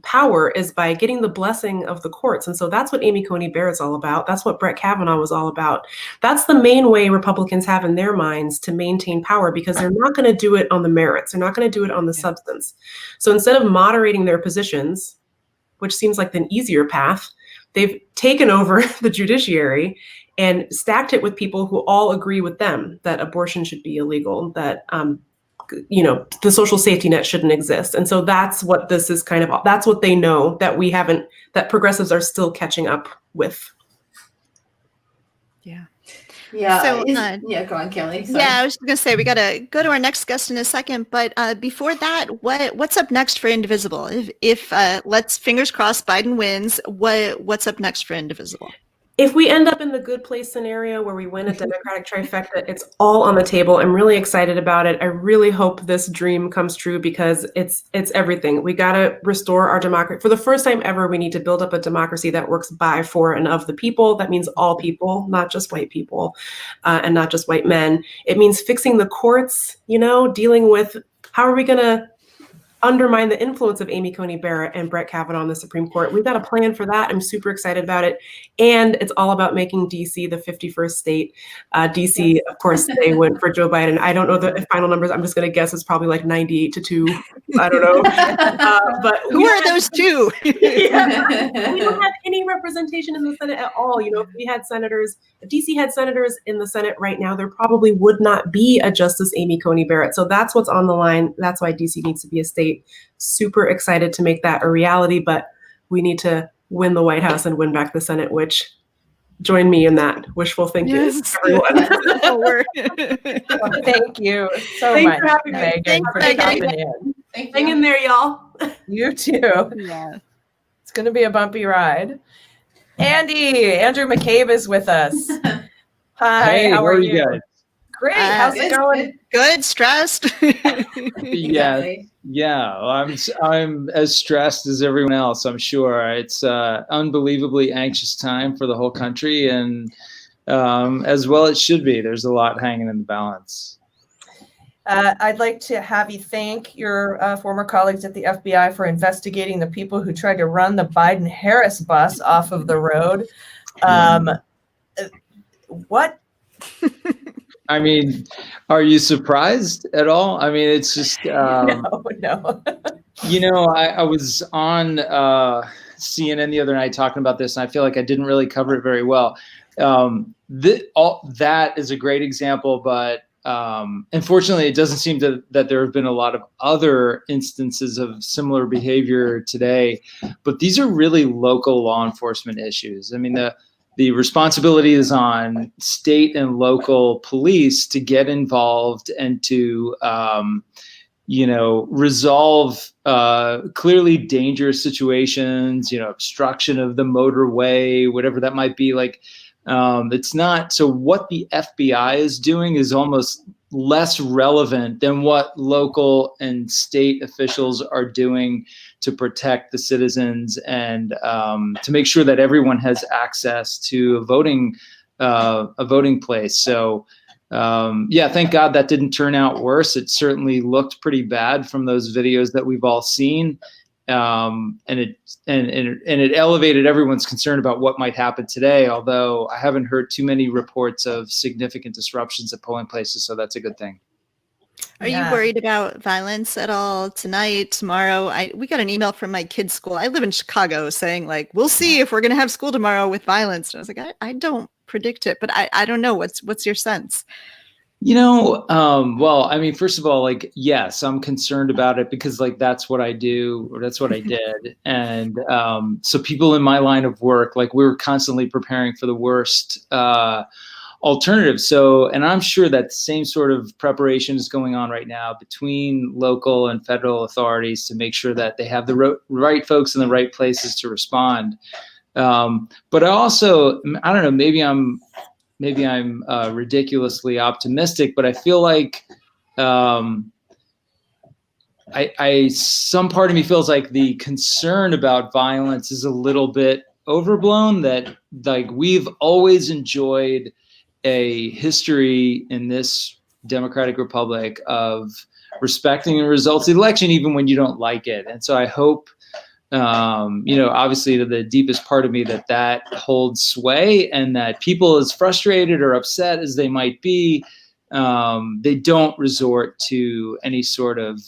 [SPEAKER 14] power is by getting the blessing of the courts. And so that's what Amy Coney Barrett's all about. That's what Brett Kavanaugh was all about. That's the main way Republicans have in their minds to maintain power, because they're not going to do it on the merits. They're not going to do it on the substance. So instead of moderating their positions, which seems like an easier path, they've taken over the judiciary and stacked it with people who all agree with them that abortion should be illegal, that the social safety net shouldn't exist. And so that's what this is that's what they know that that progressives are still catching up with.
[SPEAKER 1] Yeah.
[SPEAKER 2] Yeah.
[SPEAKER 1] So,
[SPEAKER 2] go on, Kelly. Sorry.
[SPEAKER 1] Yeah, I was going to say we got to go to our next guest in a second, but before that, what's up next for Indivisible? If let's fingers crossed Biden wins, what's up next for Indivisible?
[SPEAKER 14] If we end up in the good place scenario where we win a Democratic trifecta, it's all on the table. I'm really excited about it. I really hope this dream comes true, because it's everything. We got to restore our democracy. For the first time ever, we need to build up a democracy that works by, for, and of the people. That means all people, not just white people, and not just white men. It means fixing the courts, dealing with how are we going to undermine the influence of Amy Coney Barrett and Brett Kavanaugh on the Supreme Court. We've got a plan for that. I'm super excited about it. And it's all about making DC the 51st state. DC, of course, they went for Joe Biden. I don't know the final numbers. I'm just going to guess it's probably like 98-2. I don't know. But
[SPEAKER 1] who are those two?
[SPEAKER 14] We don't have any representation in the Senate at all. You know, if we had senators, if DC had senators in the Senate right now, there probably would not be a Justice Amy Coney Barrett. So that's what's on the line. That's why DC needs to be a state. Super excited to make that a reality, but we need to win the White House and win back the Senate, which join me in that wishful thinking.
[SPEAKER 1] Yes.
[SPEAKER 14] Everyone.
[SPEAKER 3] Thank you so
[SPEAKER 14] Thanks
[SPEAKER 3] much,
[SPEAKER 14] for having me.
[SPEAKER 3] Megan,
[SPEAKER 1] Thanks,
[SPEAKER 3] for
[SPEAKER 1] Megan.
[SPEAKER 3] stopping in.
[SPEAKER 14] Hang in there, y'all.
[SPEAKER 3] You too.
[SPEAKER 1] Yeah.
[SPEAKER 3] It's going to be a bumpy ride. Andrew McCabe is with us. Hi,
[SPEAKER 15] Hey,
[SPEAKER 3] how are you?
[SPEAKER 15] guys?
[SPEAKER 3] Great. How's it going?
[SPEAKER 1] Good. Stressed.
[SPEAKER 15] Yeah. Well, I'm as stressed as everyone else, I'm sure. It's unbelievably anxious time for the whole country, and as well it should be. There's a lot hanging in the balance.
[SPEAKER 3] I'd like to have you thank your former colleagues at the FBI for investigating the people who tried to run the Biden-Harris bus off of the road. What?
[SPEAKER 15] I mean, are you surprised at all? I mean, it's just,
[SPEAKER 3] No.
[SPEAKER 15] you know, I was on CNN the other night talking about this, and I feel like I didn't really cover it very well. That is a great example, but unfortunately, it doesn't seem that there have been a lot of other instances of similar behavior today. But these are really local law enforcement issues. I mean, the responsibility is on state and local police to get involved and to, resolve clearly dangerous situations, obstruction of the motorway, whatever that might be. Like, it's not. So what the FBI is doing is almost less relevant than what local and state officials are doing to protect the citizens and to make sure that everyone has access to a voting place. So thank God that didn't turn out worse. It certainly looked pretty bad from those videos that we've all seen. And it elevated everyone's concern about what might happen today, although I haven't heard too many reports of significant disruptions at polling places, so that's a good thing.
[SPEAKER 1] Are you worried about violence at all tonight, tomorrow? We got an email from my kid's school. I live in Chicago saying, like, we'll see if we're going to have school tomorrow with violence. And I was like, I don't predict it, but I don't know. What's your sense?
[SPEAKER 15] Well, I mean, first of all, like, yes, I'm concerned about it because, like, that's what I do, or that's what I did. And so people in my line of work, like, we were constantly preparing for the worst alternative. So, and I'm sure that same sort of preparation is going on right now between local and federal authorities to make sure that they have the right folks in the right places to respond. But I also, I don't know, maybe I'm ridiculously optimistic, but I feel like some part of me feels like the concern about violence is a little bit overblown, that like we've always enjoyed a history in this democratic republic of respecting the results of the election, even when you don't like it. And so I hope, obviously to the deepest part of me that holds sway, and that people, as frustrated or upset as they might be, they don't resort to any sort of,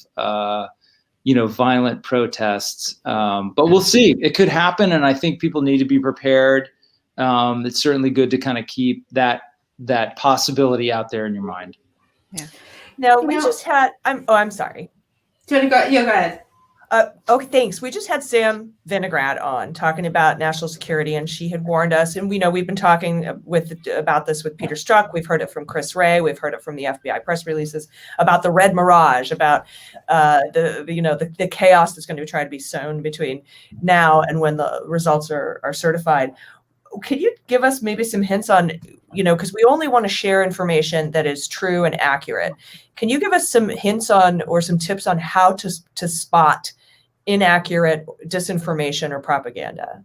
[SPEAKER 15] violent protests. But we'll see. It could happen, and I think people need to be prepared. It's certainly good to kind of keep that possibility out there in your mind.
[SPEAKER 3] Yeah. Now we just had. I'm sorry.
[SPEAKER 2] Go ahead.
[SPEAKER 3] Okay, thanks. We just had Sam Vinograd on talking about national security, and she had warned us. And we know we've been talking about this with Peter Strzok. We've heard it from Chris Wray. We've heard it from the FBI press releases about the red mirage, about the chaos that's going to try to be sown between now and when the results are certified. Could you give us maybe some hints on, because we only want to share information that is true and accurate. Can you give us some hints on or some tips on how to spot inaccurate disinformation or propaganda?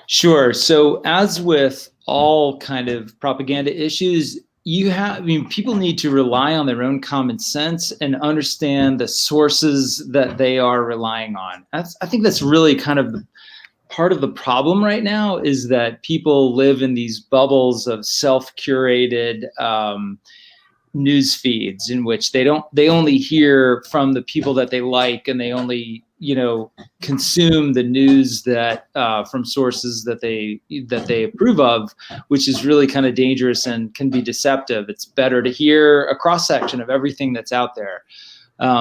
[SPEAKER 15] Sure. So as with all kind of propaganda issues, people need to rely on their own common sense and understand the sources that they are relying on. I think that's really kind of part of the problem right now, is that people live in these bubbles of self-curated news feeds in which they only hear from the people that they like, and they only consume the news that from sources that they approve of, which is really kind of dangerous and can be deceptive. It's better to hear a cross section of everything that's out there.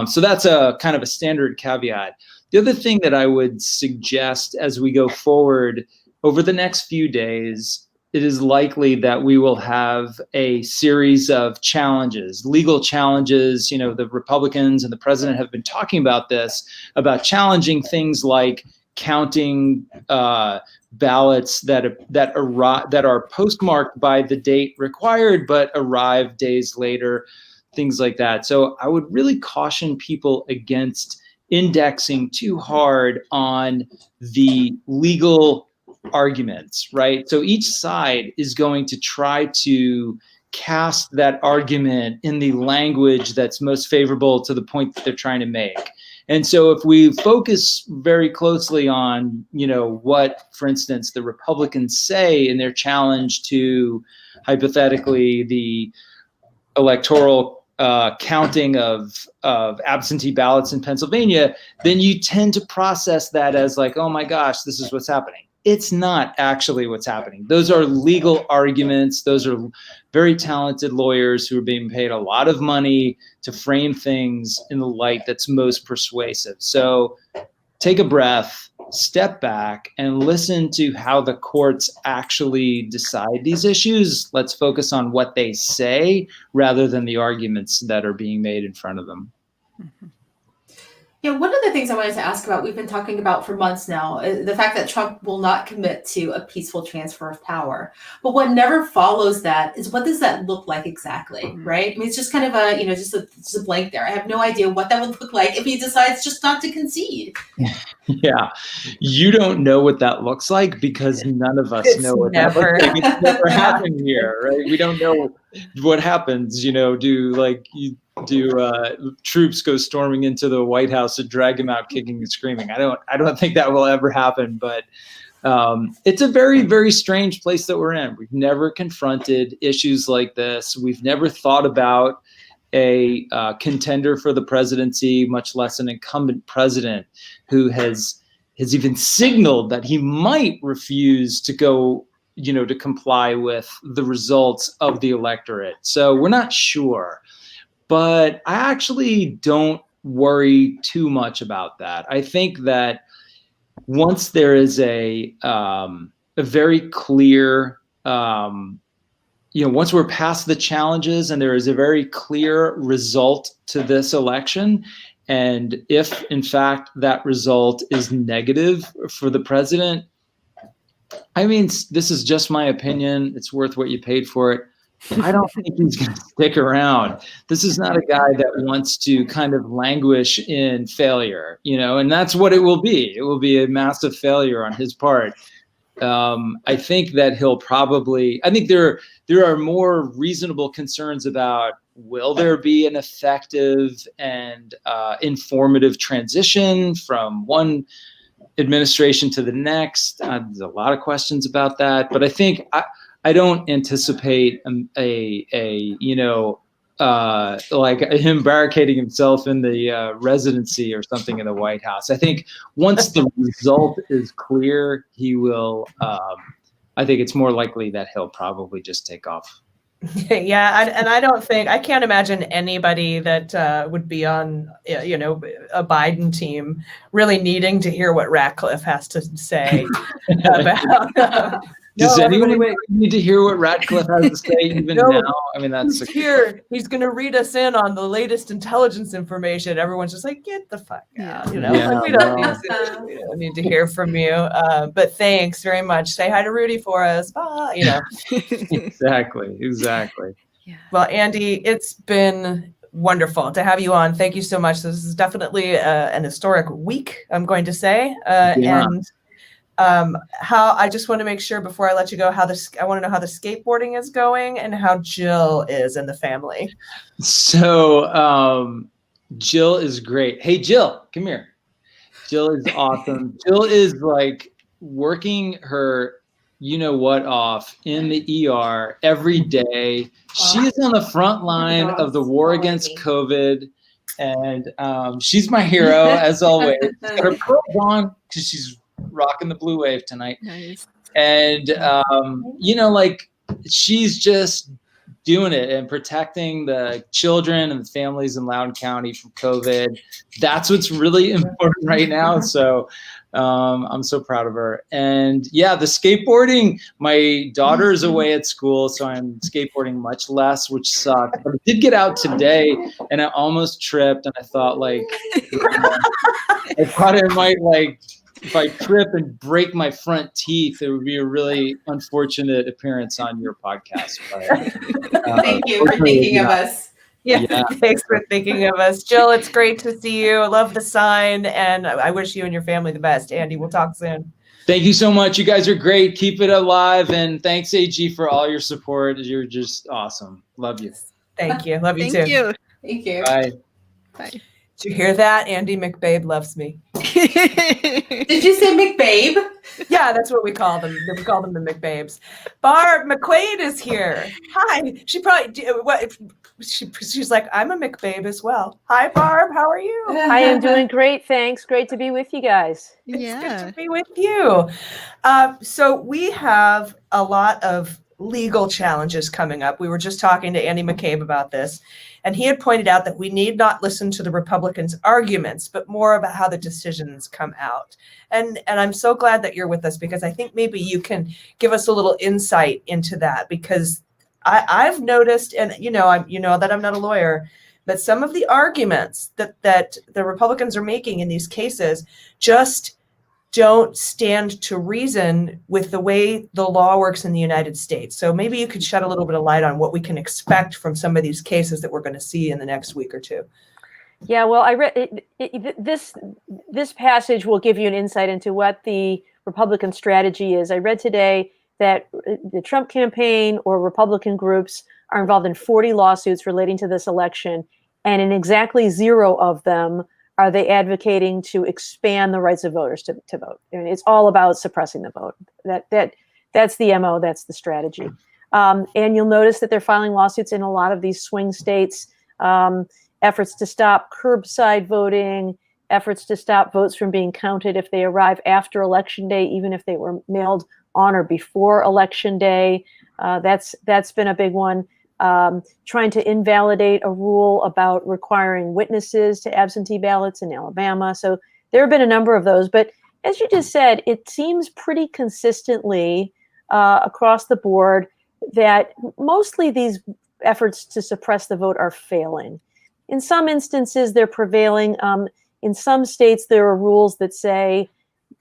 [SPEAKER 15] So that's a kind of a standard caveat. The other thing that I would suggest as we go forward over the next few days, it is likely that we will have a series of challenges, legal challenges. The Republicans and the president have been talking about this, about challenging things like counting ballots that are postmarked by the date required but arrive days later, things like that. So I would really caution people against indexing too hard on the legal arguments, right? So each side is going to try to cast that argument in the language that's most favorable to the point that they're trying to make. And so if we focus very closely on, what, for instance, the Republicans say in their challenge to, hypothetically, the electoral counting of absentee ballots in Pennsylvania, then you tend to process that as like, oh my gosh, this is what's happening. It's not actually what's happening. Those are legal arguments. Those are very talented lawyers who are being paid a lot of money to frame things in the light that's most persuasive. So take a breath, step back, and listen to how the courts actually decide these issues. Let's focus on what they say rather than the arguments that are being made in front of them.
[SPEAKER 2] Mm-hmm. One of the things I wanted to ask about, we've been talking about for months now, the fact that Trump will not commit to a peaceful transfer of power. But what never follows that is, what does that look like exactly, right? I mean, it's just kind of just a blank there. I have no idea what that would look like if he decides just not to concede.
[SPEAKER 15] Yeah, you don't know what that looks like because none of us know what that looks like. It's never happened here, right? We don't know what happens. Do troops go storming into the White House and drag him out kicking and screaming? I don't think that will ever happen, but it's a very, very strange place that we're in. We've never confronted issues like this. We've never thought about a contender for the presidency, much less an incumbent president who has even signaled that he might refuse to go, to comply with the results of the electorate. So we're not sure. But I actually don't worry too much about that. I think that once there is a very clear, once we're past the challenges and there is a very clear result to this election, and if in fact that result is negative for the president, I mean, this is just my opinion. It's worth what you paid for it. I don't think he's going to stick around. This is not a guy that wants to kind of languish in failure, and that's what it will be. It will be a massive failure on his part. I think that I think there are more reasonable concerns about, will there be an effective and informative transition from one administration to the next? There's a lot of questions about that, but I think I don't anticipate like him barricading himself in the residency or something in the White House. I think once the result is clear, he will. I think it's more likely that he'll probably just take off.
[SPEAKER 3] Yeah, I can't imagine anybody that would be on, a Biden team really needing to hear what Ratcliffe has to say about.
[SPEAKER 15] Does anyone need to hear what Ratcliffe has to say even now? I mean, that's
[SPEAKER 3] here. He's going to read us in on the latest intelligence information. Everyone's just like, get the fuck out. We don't need to hear from you. But thanks very much. Say hi to Rudy for us. Bye.
[SPEAKER 15] Exactly.
[SPEAKER 3] Yeah. Well, Andy, it's been wonderful to have you on. Thank you so much. This is definitely an historic week, I'm going to say. And How I just want to make sure before I let you go, I want to know how the skateboarding is going and how Jill is in the family.
[SPEAKER 15] So Jill is great. Hey, Jill, come here. Jill is awesome. Jill is like working her you-know-what off in the ER every day. She is on the front line of the war against COVID. And she's my hero, as always. She's got her pearls on because she's rocking the blue wave tonight.
[SPEAKER 1] Nice.
[SPEAKER 15] And, like she's just doing it and protecting the children and the families in Loudoun County from COVID. That's what's really important right now. So I'm so proud of her. And yeah, the skateboarding, my daughter is away at school, so I'm skateboarding much less, which sucks. But I did get out today and I almost tripped, and I thought I thought it might if I trip and break my front teeth, it would be a really unfortunate appearance on your podcast. But,
[SPEAKER 2] Thank you for thinking of us.
[SPEAKER 3] Yeah, thanks for thinking of us. Jill, it's great to see you. I love the sign, and I wish you and your family the best. Andy, we'll talk soon.
[SPEAKER 15] Thank you so much. You guys are great. Keep it alive, and thanks, AG, for all your support. You're just awesome. Love you.
[SPEAKER 3] Thank you. Love you too.
[SPEAKER 1] Thank you.
[SPEAKER 2] Thank you.
[SPEAKER 15] Bye.
[SPEAKER 1] Bye.
[SPEAKER 3] Did you hear that? Andy McBabe loves me.
[SPEAKER 2] Did you say McBabe?
[SPEAKER 3] Yeah, that's what we call them. We call them the McBabes. Barb McQuaid is here. Hi. She's like, I'm a McBabe as well. Hi, Barb. How are you?
[SPEAKER 16] I am doing great. Thanks. Great to be with you guys.
[SPEAKER 3] It's good to be with you. So we have a lot of legal challenges coming up. We were just talking to Andy McCabe about this, and he had pointed out that we need not listen to the Republicans' arguments, but more about how the decisions come out. And I'm so glad that you're with us, because I think maybe you can give us a little insight into that, because I've noticed, and that I'm not a lawyer, but some of the arguments that the Republicans are making in these cases just don't stand to reason with the way the law works in the United States. So maybe you could shed a little bit of light on what we can expect from some of these cases that we're going to see in the next week or two.
[SPEAKER 16] Yeah, well, I read this passage will give you an insight into what the Republican strategy is. I read today that the Trump campaign or Republican groups are involved in 40 lawsuits relating to this election, and in exactly 0 of them are they advocating to expand the rights of voters to vote. And it's all about suppressing the vote. That's the MO, that's the strategy. And you'll notice that they're filing lawsuits in a lot of these swing states, efforts to stop curbside voting, efforts to stop votes from being counted if they arrive after Election Day, even if they were mailed on or before Election Day. That's been a big one. Trying to invalidate a rule about requiring witnesses to absentee ballots in Alabama. So there have been a number of those. But as you just said, it seems pretty consistently across the board that mostly these efforts to suppress the vote are failing. In some instances, they're prevailing. In some states, there are rules that say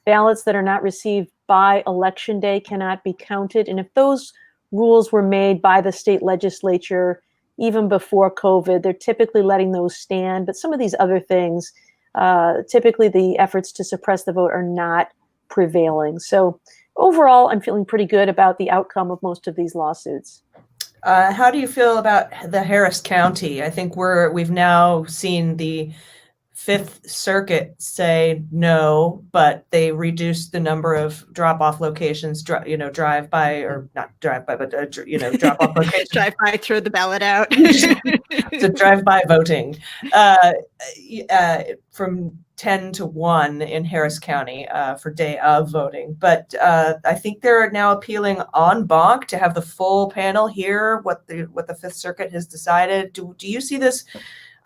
[SPEAKER 16] ballots that are not received by Election Day cannot be counted. And if those rules were made by the state legislature even before COVID, they're typically letting those stand. But some of these other things, typically the efforts to suppress the vote are not prevailing. So overall, I'm feeling pretty good about the outcome of most of these lawsuits.
[SPEAKER 3] How do you feel about the Harris County? I think we've now seen the Fifth Circuit say no, but they reduced the number of drop-off locations, drive-by, or not drive-by, but, drop-off locations.
[SPEAKER 1] Drive-by, throw the ballot out.
[SPEAKER 3] So drive-by voting from 10 to 1 in Harris County for day of voting. But I think they're now appealing en banc to have the full panel hear what the Fifth Circuit has decided. Do you see this?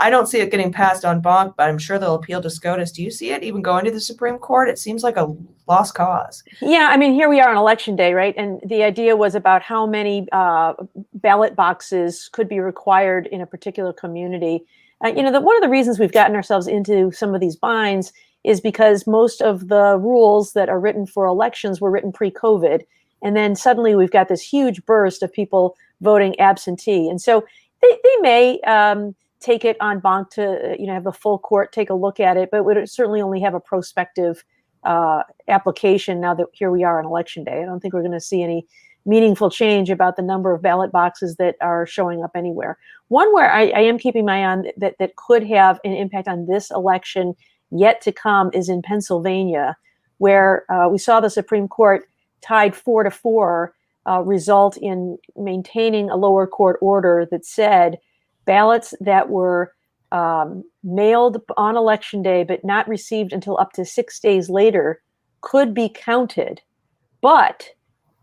[SPEAKER 3] I don't see it getting passed en banc, but I'm sure they'll appeal to SCOTUS. Do you see it even going to the Supreme Court? It seems like a lost cause.
[SPEAKER 16] Yeah, I mean, here we are on Election Day, right? And the idea was about how many ballot boxes could be required in a particular community. One of the reasons we've gotten ourselves into some of these binds is because most of the rules that are written for elections were written pre-COVID. And then suddenly we've got this huge burst of people voting absentee. And so they may take it en banc to have the full court take a look at it, but would certainly only have a prospective application now that here we are on election day. I don't think we're going to see any meaningful change about the number of ballot boxes that are showing up anywhere. One where I am keeping my eye on that could have an impact on this election yet to come is in Pennsylvania, where we saw the Supreme Court tied 4-4 result in maintaining a lower court order that said ballots that were mailed on election day but not received until up to 6 days later could be counted, but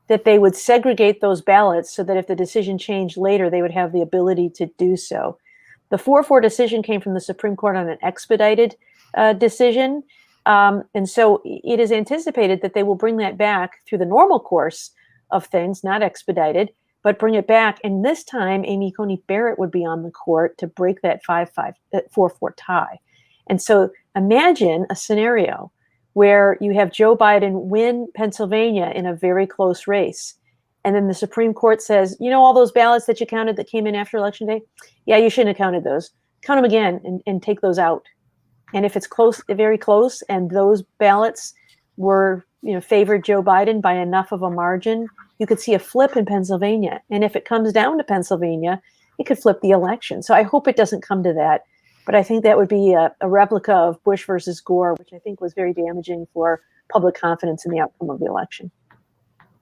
[SPEAKER 16] that they would segregate those ballots so that if the decision changed later, they would have the ability to do so. The 4-4 decision came from the Supreme Court on an expedited decision. And so it is anticipated that they will bring that back through the normal course of things, not expedited, but bring it back. And this time, Amy Coney Barrett would be on the court to break that 4-4 tie. And so imagine a scenario where you have Joe Biden win Pennsylvania in a very close race. And then the Supreme Court says, all those ballots that you counted that came in after Election Day, yeah, you shouldn't have counted those. Count them again and take those out. And if it's close, very close, and those ballots were, favored Joe Biden by enough of a margin, you could see a flip in Pennsylvania. And if it comes down to Pennsylvania, it could flip the election. So I hope it doesn't come to that. But I think that would be a replica of Bush versus Gore, which I think was very damaging for public confidence in the outcome of the election.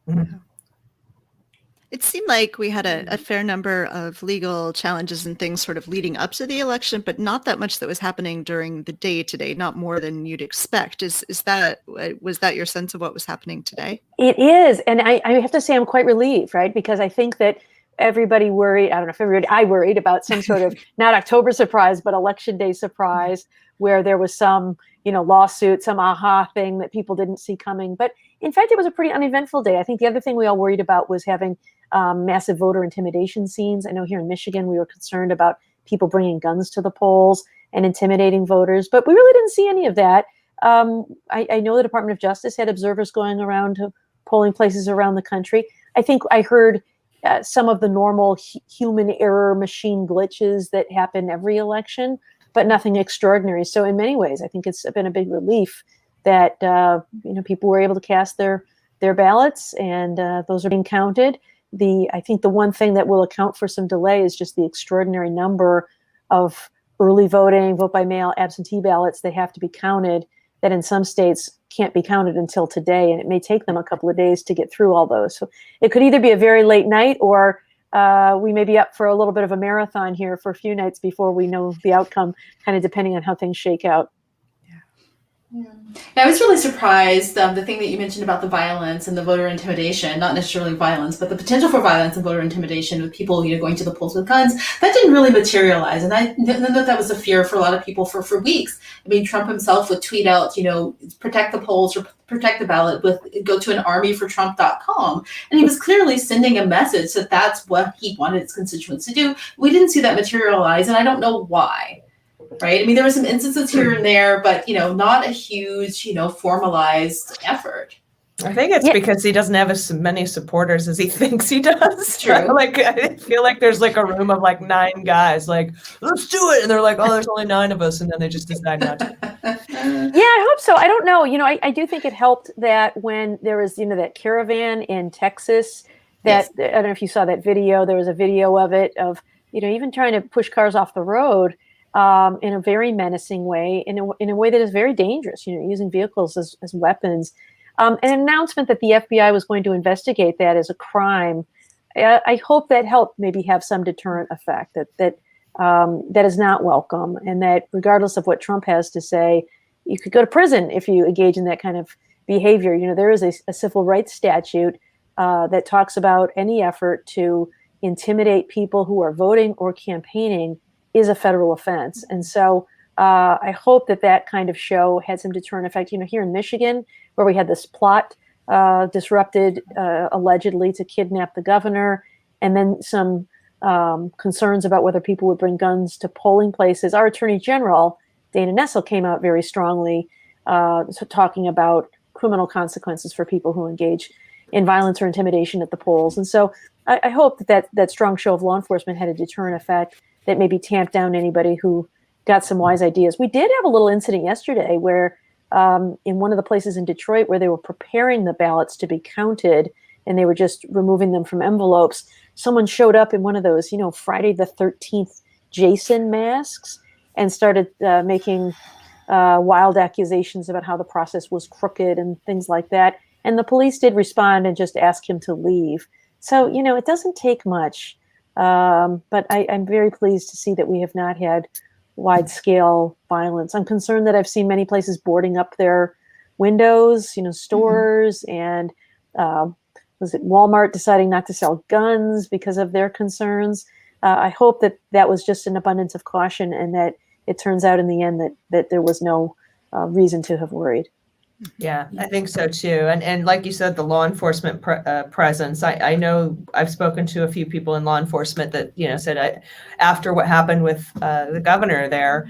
[SPEAKER 1] Mm-hmm. It seemed like we had a fair number of legal challenges and things sort of leading up to the election, but not that much that was happening during the day today, not more than you'd expect. Was that your sense of what was happening today?
[SPEAKER 16] It is. And I have to say I'm quite relieved, right? Because I think that everybody worried, I worried about some sort of not October surprise, but election day surprise where there was some, lawsuit, some aha thing that people didn't see coming. But in fact, it was a pretty uneventful day. I think the other thing we all worried about was having massive voter intimidation scenes. I know here in Michigan, we were concerned about people bringing guns to the polls and intimidating voters, but we really didn't see any of that. I know the Department of Justice had observers going around to polling places around the country. I think I heard some of the normal human error machine glitches that happen every election, but nothing extraordinary. So in many ways, I think it's been a big relief that people were able to cast their ballots and those are being counted. I think the one thing that will account for some delay is just the extraordinary number of early voting, vote by mail, absentee ballots that have to be counted that in some states can't be counted until today. And it may take them a couple of days to get through all those. So it could either be a very late night or we may be up for a little bit of a marathon here for a few nights before we know the outcome, kind of depending on how things shake out.
[SPEAKER 2] Yeah, I was really surprised. The thing that you mentioned about the violence and the voter intimidation, not necessarily violence, but the potential for violence and voter intimidation with people, going to the polls with guns, that didn't really materialize. And I know that was a fear for a lot of people for weeks. I mean, Trump himself would tweet out, protect the polls or protect the ballot go to an armyfortrump.com. And he was clearly sending a message that that's what he wanted his constituents to do. We didn't see that materialize, and I don't know why. Right. I mean, there were some instances here and there, but, not a huge, formalized effort.
[SPEAKER 3] I think it's because he doesn't have as many supporters as he thinks he does.
[SPEAKER 2] True.
[SPEAKER 3] I feel like there's a room of 9 guys, let's do it. And they're like, oh, there's only 9 of us. And then they just decide not to.
[SPEAKER 16] Yeah, I hope so. I don't know. I do think it helped that when there was, that caravan in Texas that, yes. I don't know if you saw that video. There was a video of it of, even trying to push cars off the road. In a very menacing way, in a way that is very dangerous, using vehicles as weapons. An announcement that the FBI was going to investigate that as a crime. I hope that helped maybe have some deterrent effect, that is not welcome, and that regardless of what Trump has to say, you could go to prison if you engage in that kind of behavior. There is a civil rights statute that talks about any effort to intimidate people who are voting or campaigning is a federal offense. And so I hope that kind of show had some deterrent effect. Here in Michigan, where we had this plot disrupted allegedly to kidnap the governor, and then some concerns about whether people would bring guns to polling places. Our Attorney General, Dana Nessel, came out very strongly talking about criminal consequences for people who engage in violence or intimidation at the polls. And so I hope that strong show of law enforcement had a deterrent effect that maybe tamped down anybody who got some wise ideas. We did have a little incident yesterday where in one of the places in Detroit where they were preparing the ballots to be counted and they were just removing them from envelopes. Someone showed up in one of those, Friday the 13th Jason masks and started making wild accusations about how the process was crooked and things like that. And the police did respond and just ask him to leave. So, it doesn't take much. But I'm very pleased to see that we have not had wide-scale violence. I'm concerned that I've seen many places boarding up their windows, stores, and was it Walmart deciding not to sell guns because of their concerns? I hope that was just an abundance of caution and that it turns out in the end that there was no reason to have worried.
[SPEAKER 3] Yeah, I think so too. And like you said, the law enforcement presence. I know I've spoken to a few people in law enforcement that said after what happened with the governor there,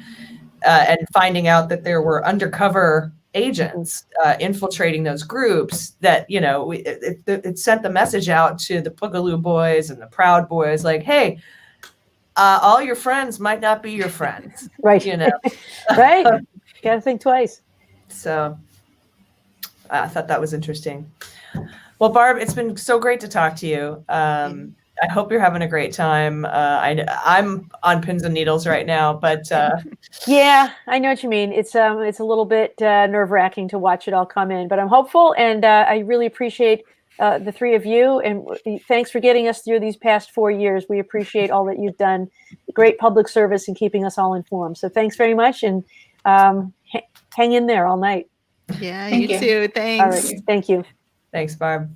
[SPEAKER 3] and finding out that there were undercover agents infiltrating those groups, that it sent the message out to the Boogaloo Boys and the Proud Boys, like, hey, all your friends might not be your friends,
[SPEAKER 16] right? Right. Gotta think twice.
[SPEAKER 3] So. I thought that was interesting. Well, Barb, it's been so great to talk to you. I hope you're having a great time. I'm on pins and needles right now, but
[SPEAKER 16] yeah, I know what you mean. It's a little bit nerve-wracking to watch it all come in, but I'm hopeful, and I really appreciate the three of you, and thanks for getting us through these past 4 years. We appreciate all that you've done. Great public service and keeping us all informed. So thanks very much, and hang in there all night.
[SPEAKER 1] Yeah, you too. Thanks.
[SPEAKER 16] All right. Thank you.
[SPEAKER 3] Thanks, Barb.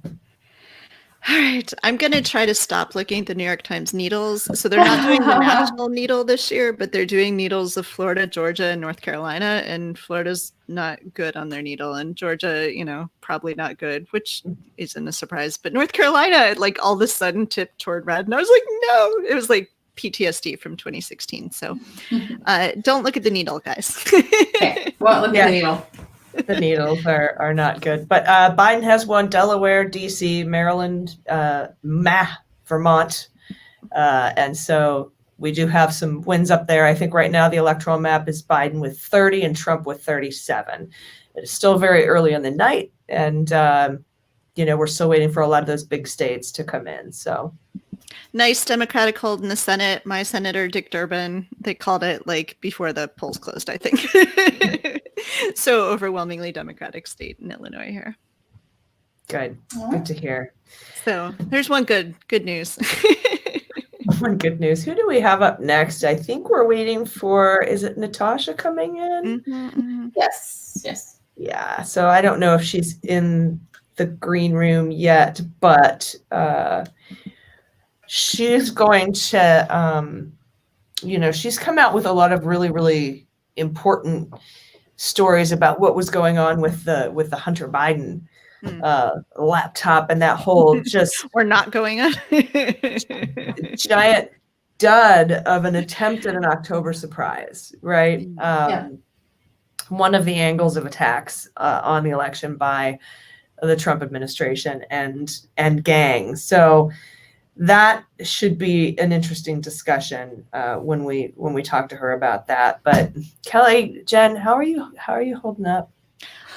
[SPEAKER 1] All right. I'm going to try to stop looking at the New York Times needles. So they're not doing the national needle this year, but they're doing needles of Florida, Georgia, and North Carolina. And Florida's not good on their needle. And Georgia, probably not good, which isn't a surprise. But North Carolina, all of a sudden tipped toward red. And I was like, no. It was like PTSD from 2016. So don't look at the needle, guys.
[SPEAKER 2] Okay. Well, look at the needle.
[SPEAKER 3] The needles are not good. But Biden has won Delaware, D.C., Maryland, Vermont. And so we do have some wins up there. I think right now the electoral map is Biden with 30 and Trump with 37. It is still very early in the night. And, we're still waiting for a lot of those big states to come in. So
[SPEAKER 1] nice Democratic hold in the Senate. My Senator Dick Durbin, they called it before the polls closed, I think. So overwhelmingly Democratic state in Illinois here.
[SPEAKER 3] Good. Good to hear.
[SPEAKER 1] So there's one good news.
[SPEAKER 3] One good news. Who do we have up next? I think we're waiting for, is it Natasha coming in?
[SPEAKER 2] Mm-hmm. Yes.
[SPEAKER 3] Yeah. So I don't know if she's in the green room yet, but she's going to, she's come out with a lot of really, really important stories about what was going on with the Hunter Biden laptop and that whole just
[SPEAKER 1] we're not going on
[SPEAKER 3] giant dud of an attempt at an October surprise, right? One of the angles of attacks on the election by the Trump administration and gang. So that should be an interesting discussion when we talk to her about that. But Kelly, Jen, how are you holding up?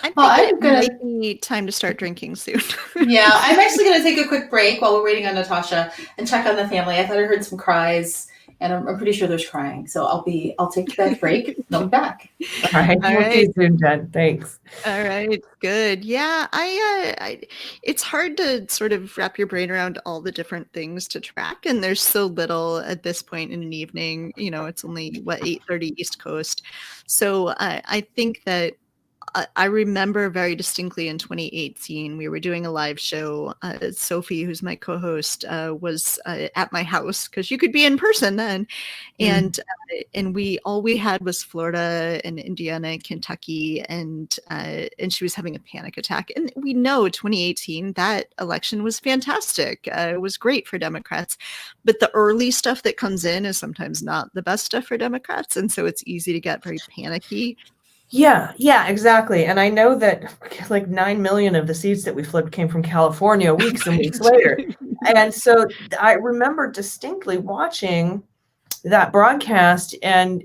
[SPEAKER 1] I think it might be time to start drinking soon.
[SPEAKER 2] Yeah, I'm actually going to take a quick break while we're waiting on Natasha and check on the family. I thought I heard some cries, and I'm pretty sure there's crying. So I'll take that break. I'll be back.
[SPEAKER 3] All right. We'll see you soon, Jen. Thanks.
[SPEAKER 1] All right. Good. Yeah. It's hard to sort of wrap your brain around all the different things to track. And there's so little at this point in an evening, it's only 8:30 East Coast. So I think that I remember very distinctly in 2018, we were doing a live show. Sophie, who's my co-host, was at my house because you could be in person then. And all we had was Florida and Indiana and Kentucky, and she was having a panic attack. And we know 2018, that election was fantastic. It was great for Democrats. But the early stuff that comes in is sometimes not the best stuff for Democrats. And so it's easy to get very panicky.
[SPEAKER 3] Yeah, exactly. And I know that 9 million of the seats that we flipped came from California weeks and weeks later. And so I remember distinctly watching that broadcast and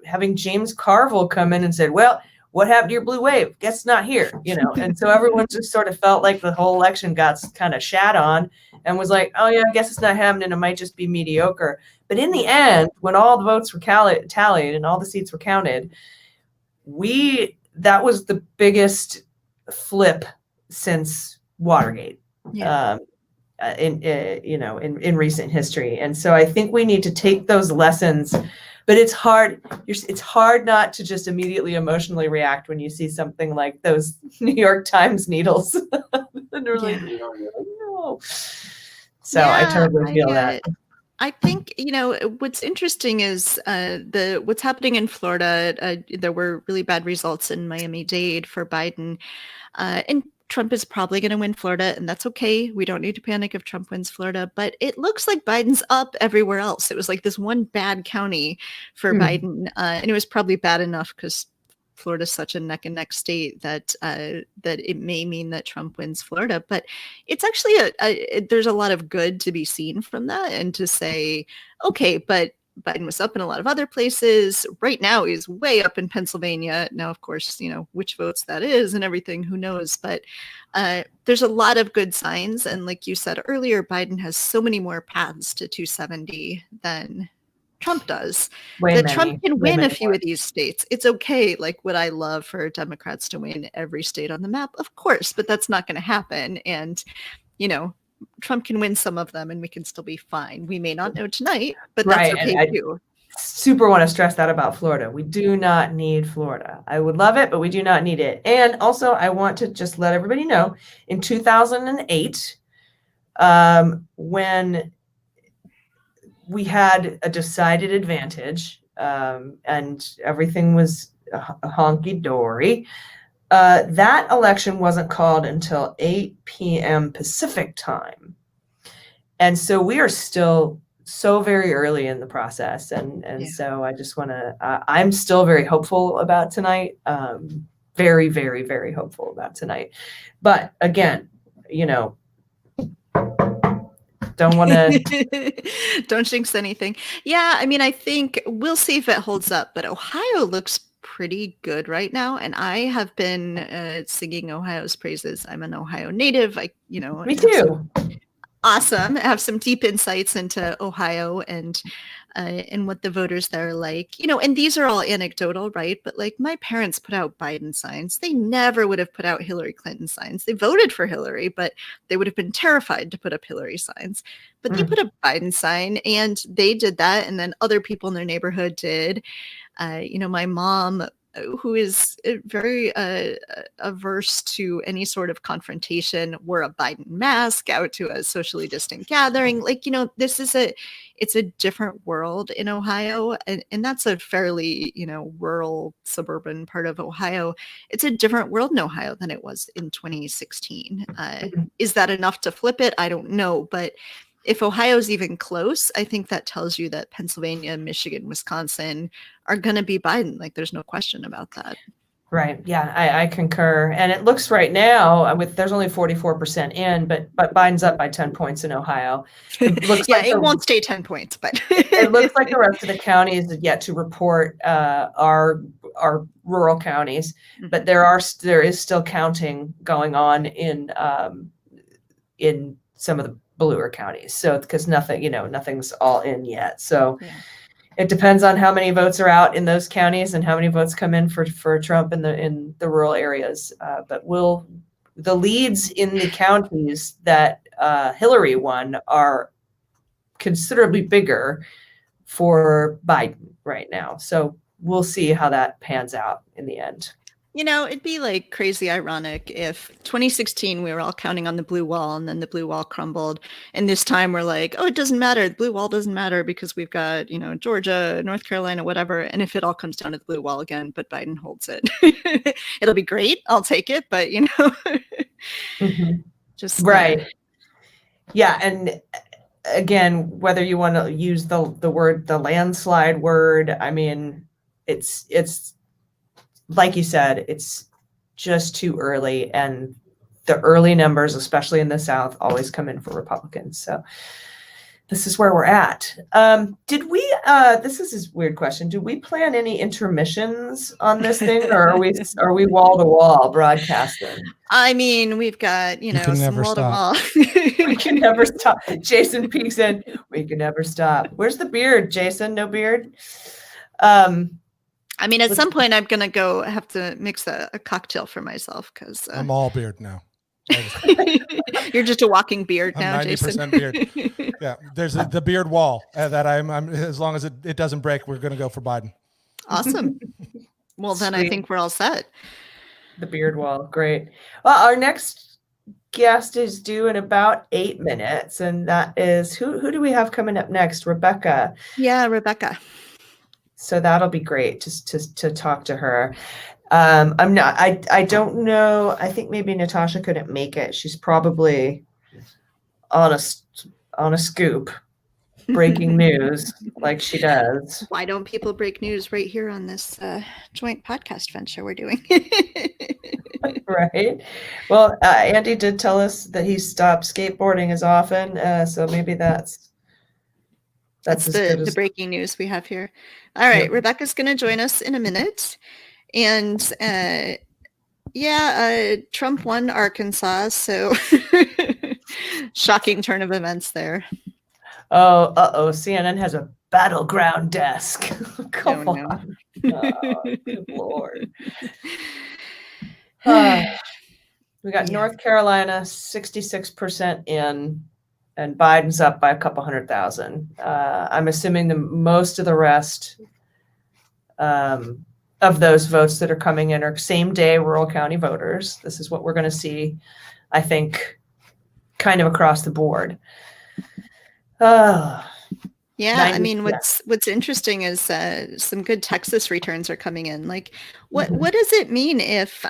[SPEAKER 3] having James Carville come in and said, well, what happened to your blue wave? Guess not here, you know? And so everyone just sort of felt like the whole election got kind of shat on and was like, oh yeah, I guess it's not happening. It might just be mediocre. But in the end, when all the votes were tallied and all the seats were counted, that was the biggest flip since Watergate.
[SPEAKER 1] Yeah.
[SPEAKER 3] In recent history. And so I think we need to take those lessons, but it's hard not to just immediately emotionally react when you see something like those New York Times needles. And you're like, no. So I totally feel that.
[SPEAKER 1] I think, what's interesting is what's happening in Florida. There were really bad results in Miami-Dade for Biden. And Trump is probably going to win Florida, and that's okay. We don't need to panic if Trump wins Florida, but it looks like Biden's up everywhere else. It was like this one bad county for Biden, and it was probably bad enough because Florida's such a neck and neck state that it may mean that Trump wins Florida. But it's actually there's a lot of good to be seen from that, and to say, okay, but Biden was up in a lot of other places. Right now, he's way up in Pennsylvania. Now, of course, which votes that is and everything, who knows? But there's a lot of good signs. And like you said earlier, Biden has so many more paths to 270 than Trump does. Trump can win a few of these states. It's okay. Like, would I love for Democrats to win every state on the map? Of course, but that's not going to happen. And, Trump can win some of them and we can still be fine. We may not know tonight, but that's okay too.
[SPEAKER 3] Super want to stress that about Florida. We do not need Florida. I would love it, but we do not need it. And also, I want to just let everybody know, in 2008, when we had a decided advantage and everything was honky-dory, that election wasn't called until 8 p.m. Pacific time. And so we are still so very early in the process. And so I just want to, I'm still very hopeful about tonight. Very, very, very hopeful about tonight. But again, don't want to.
[SPEAKER 1] Don't jinx anything. Yeah, I mean, I think we'll see if it holds up. But Ohio looks pretty good right now, and I have been singing Ohio's praises. I'm an Ohio native.
[SPEAKER 3] Me too.
[SPEAKER 1] Awesome. I have some deep insights into Ohio and what the voters there are like. And these are all anecdotal, right? But like, my parents put out Biden signs. They never would have put out Hillary Clinton signs. They voted for Hillary, but they would have been terrified to put up Hillary signs. But they put a Biden sign, and they did that, and then other people in their neighborhood did. My mom, who is very averse to any sort of confrontation, wore a Biden mask out to a socially distant gathering. Like, it's a different world in Ohio. And that's a fairly, rural, suburban part of Ohio. It's a different world in Ohio than it was in 2016. Is that enough to flip it? I don't know. But if Ohio's even close, I think that tells you that Pennsylvania, Michigan, Wisconsin are going to be Biden. Like, there's no question about that.
[SPEAKER 3] Right. Yeah, I concur. And it looks right now there's only 44% in, but Biden's up by 10 points in Ohio. It looks
[SPEAKER 1] yeah, like it won't stay 10 points, but
[SPEAKER 3] it looks like the rest of the counties have yet to report our rural counties, but there is still counting going on in some of the bluer counties. So because nothing's all in yet. So it depends on how many votes are out in those counties and how many votes come in for Trump in the rural areas. But the leads in the counties that Hillary won are considerably bigger for Biden right now. So we'll see how that pans out in the end.
[SPEAKER 1] It'd be like crazy ironic if 2016 we were all counting on the blue wall and then the blue wall crumbled. And this time we're like, oh, it doesn't matter. The blue wall doesn't matter because we've got, Georgia, North Carolina, whatever. And if it all comes down to the blue wall again, but Biden holds it, it'll be great. I'll take it. But, just
[SPEAKER 3] right. Yeah. And again, whether you want to use the landslide word, I mean, it's like you said, it's just too early, and the early numbers, especially in the South, always come in for Republicans. So this is where we're at. Did we, this is a weird question. Did we plan any intermissions on this thing, or are we wall to wall broadcasting?
[SPEAKER 1] I mean, we've got, you know, some wall to wall.
[SPEAKER 3] We can never stop. Jason peeks in. We can never stop. Where's the beard, Jason? No beard?
[SPEAKER 1] I mean, at some point I'm going to have to mix a cocktail for myself because
[SPEAKER 11] I'm all beard now.
[SPEAKER 1] You're just a walking beard now,
[SPEAKER 11] I'm 90%
[SPEAKER 1] Jason.
[SPEAKER 11] beard. Yeah, there's the beard wall that I'm as long as it doesn't break, we're going to go for Biden.
[SPEAKER 1] Awesome. Well, then I think we're all set.
[SPEAKER 3] The beard wall. Great. Well, our next guest is due in about 8 minutes. And that is, who do we have coming up next? Rebecca.
[SPEAKER 1] Yeah, Rebecca.
[SPEAKER 3] So that'll be great just to talk to her. I don't know. I think maybe Natasha couldn't make it. She's probably on a scoop, breaking news like she does.
[SPEAKER 1] Why don't people break news right here on this joint podcast venture we're doing?
[SPEAKER 3] Right. Well, Andy did tell us that he stopped skateboarding as often. So maybe that's
[SPEAKER 1] the breaking news we have here. All right. Yep. Rebecca's going to join us in a minute. And Trump won Arkansas. So shocking turn of events there.
[SPEAKER 3] Oh, CNN has a battleground desk. Come on. Oh, good Lord. We got North Carolina 66% in, and Biden's up by a couple 100,000. I'm assuming most of the rest of those votes that are coming in are same day rural county voters. This is what we're going to see, I think, kind of across the board.
[SPEAKER 1] Yeah, I mean, what's interesting is some good Texas returns are coming in. Like, what does it mean if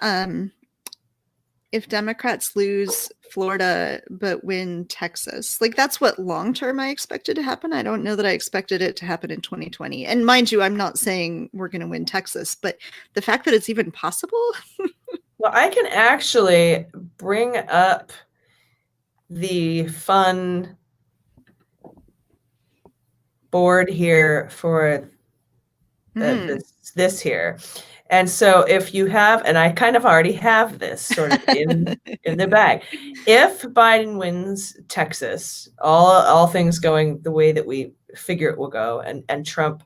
[SPEAKER 1] Democrats lose Florida but win Texas? Like, that's what long term I expected to happen. I don't know that I expected it to happen in 2020. And mind you, I'm not saying we're going to win Texas, but the fact that it's even possible.
[SPEAKER 3] Well, I can actually bring up the fun board here for this here. And so if you have, and I kind of already have this sort of in the bag, if Biden wins Texas, all things going the way that we figure it will go, and Trump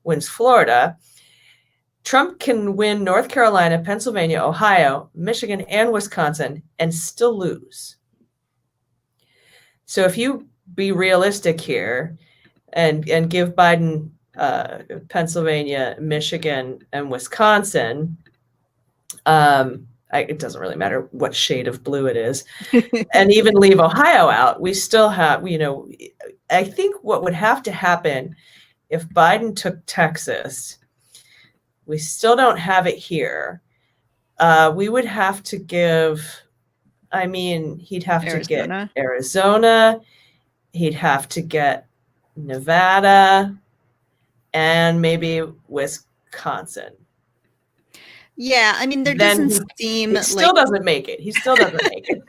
[SPEAKER 3] wins Florida, Trump can win North Carolina, Pennsylvania, Ohio, Michigan, and Wisconsin and still lose. So if you be realistic here and give Biden Pennsylvania, Michigan, and Wisconsin, it doesn't really matter what shade of blue it is, and even leave Ohio out, we still have, I think what would have to happen if Biden took Texas, we still don't have it here. We would have to give, he'd have to get Arizona, he'd have to get Nevada, and maybe Wisconsin.
[SPEAKER 1] Yeah, I mean, there doesn't seem
[SPEAKER 3] he still doesn't make it. He still doesn't make it.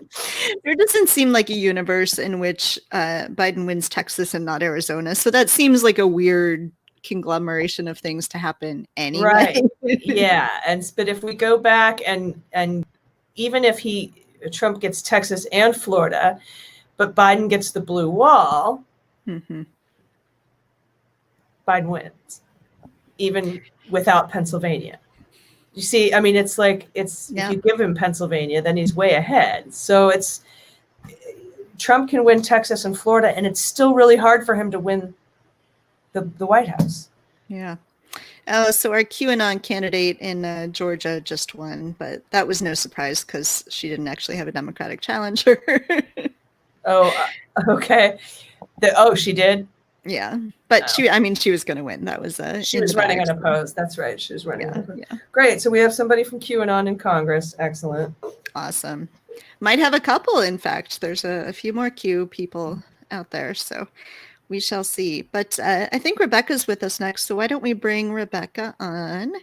[SPEAKER 1] There doesn't seem like a universe in which Biden wins Texas and not Arizona. So that seems like a weird conglomeration of things to happen anyway.
[SPEAKER 3] Right. Yeah. But if we go back and even if Trump gets Texas and Florida, but Biden gets the blue wall, Biden wins, even without Pennsylvania. You see, it's like, if you give him Pennsylvania, then he's way ahead. So Trump can win Texas and Florida, and it's still really hard for him to win the White House.
[SPEAKER 1] Yeah. So our QAnon candidate in Georgia just won, but that was no surprise because she didn't actually have a Democratic challenger.
[SPEAKER 3] Okay. She did?
[SPEAKER 1] Yeah, but she was going to win. That was
[SPEAKER 3] she was running unopposed. That's right. She was running unopposed. Yeah. Great. So we have somebody from QAnon in Congress. Excellent.
[SPEAKER 1] Awesome. Might have a couple. In fact, there's a few more Q people out there. So we shall see. But I think Rebecca's with us next. So why don't we bring Rebecca on?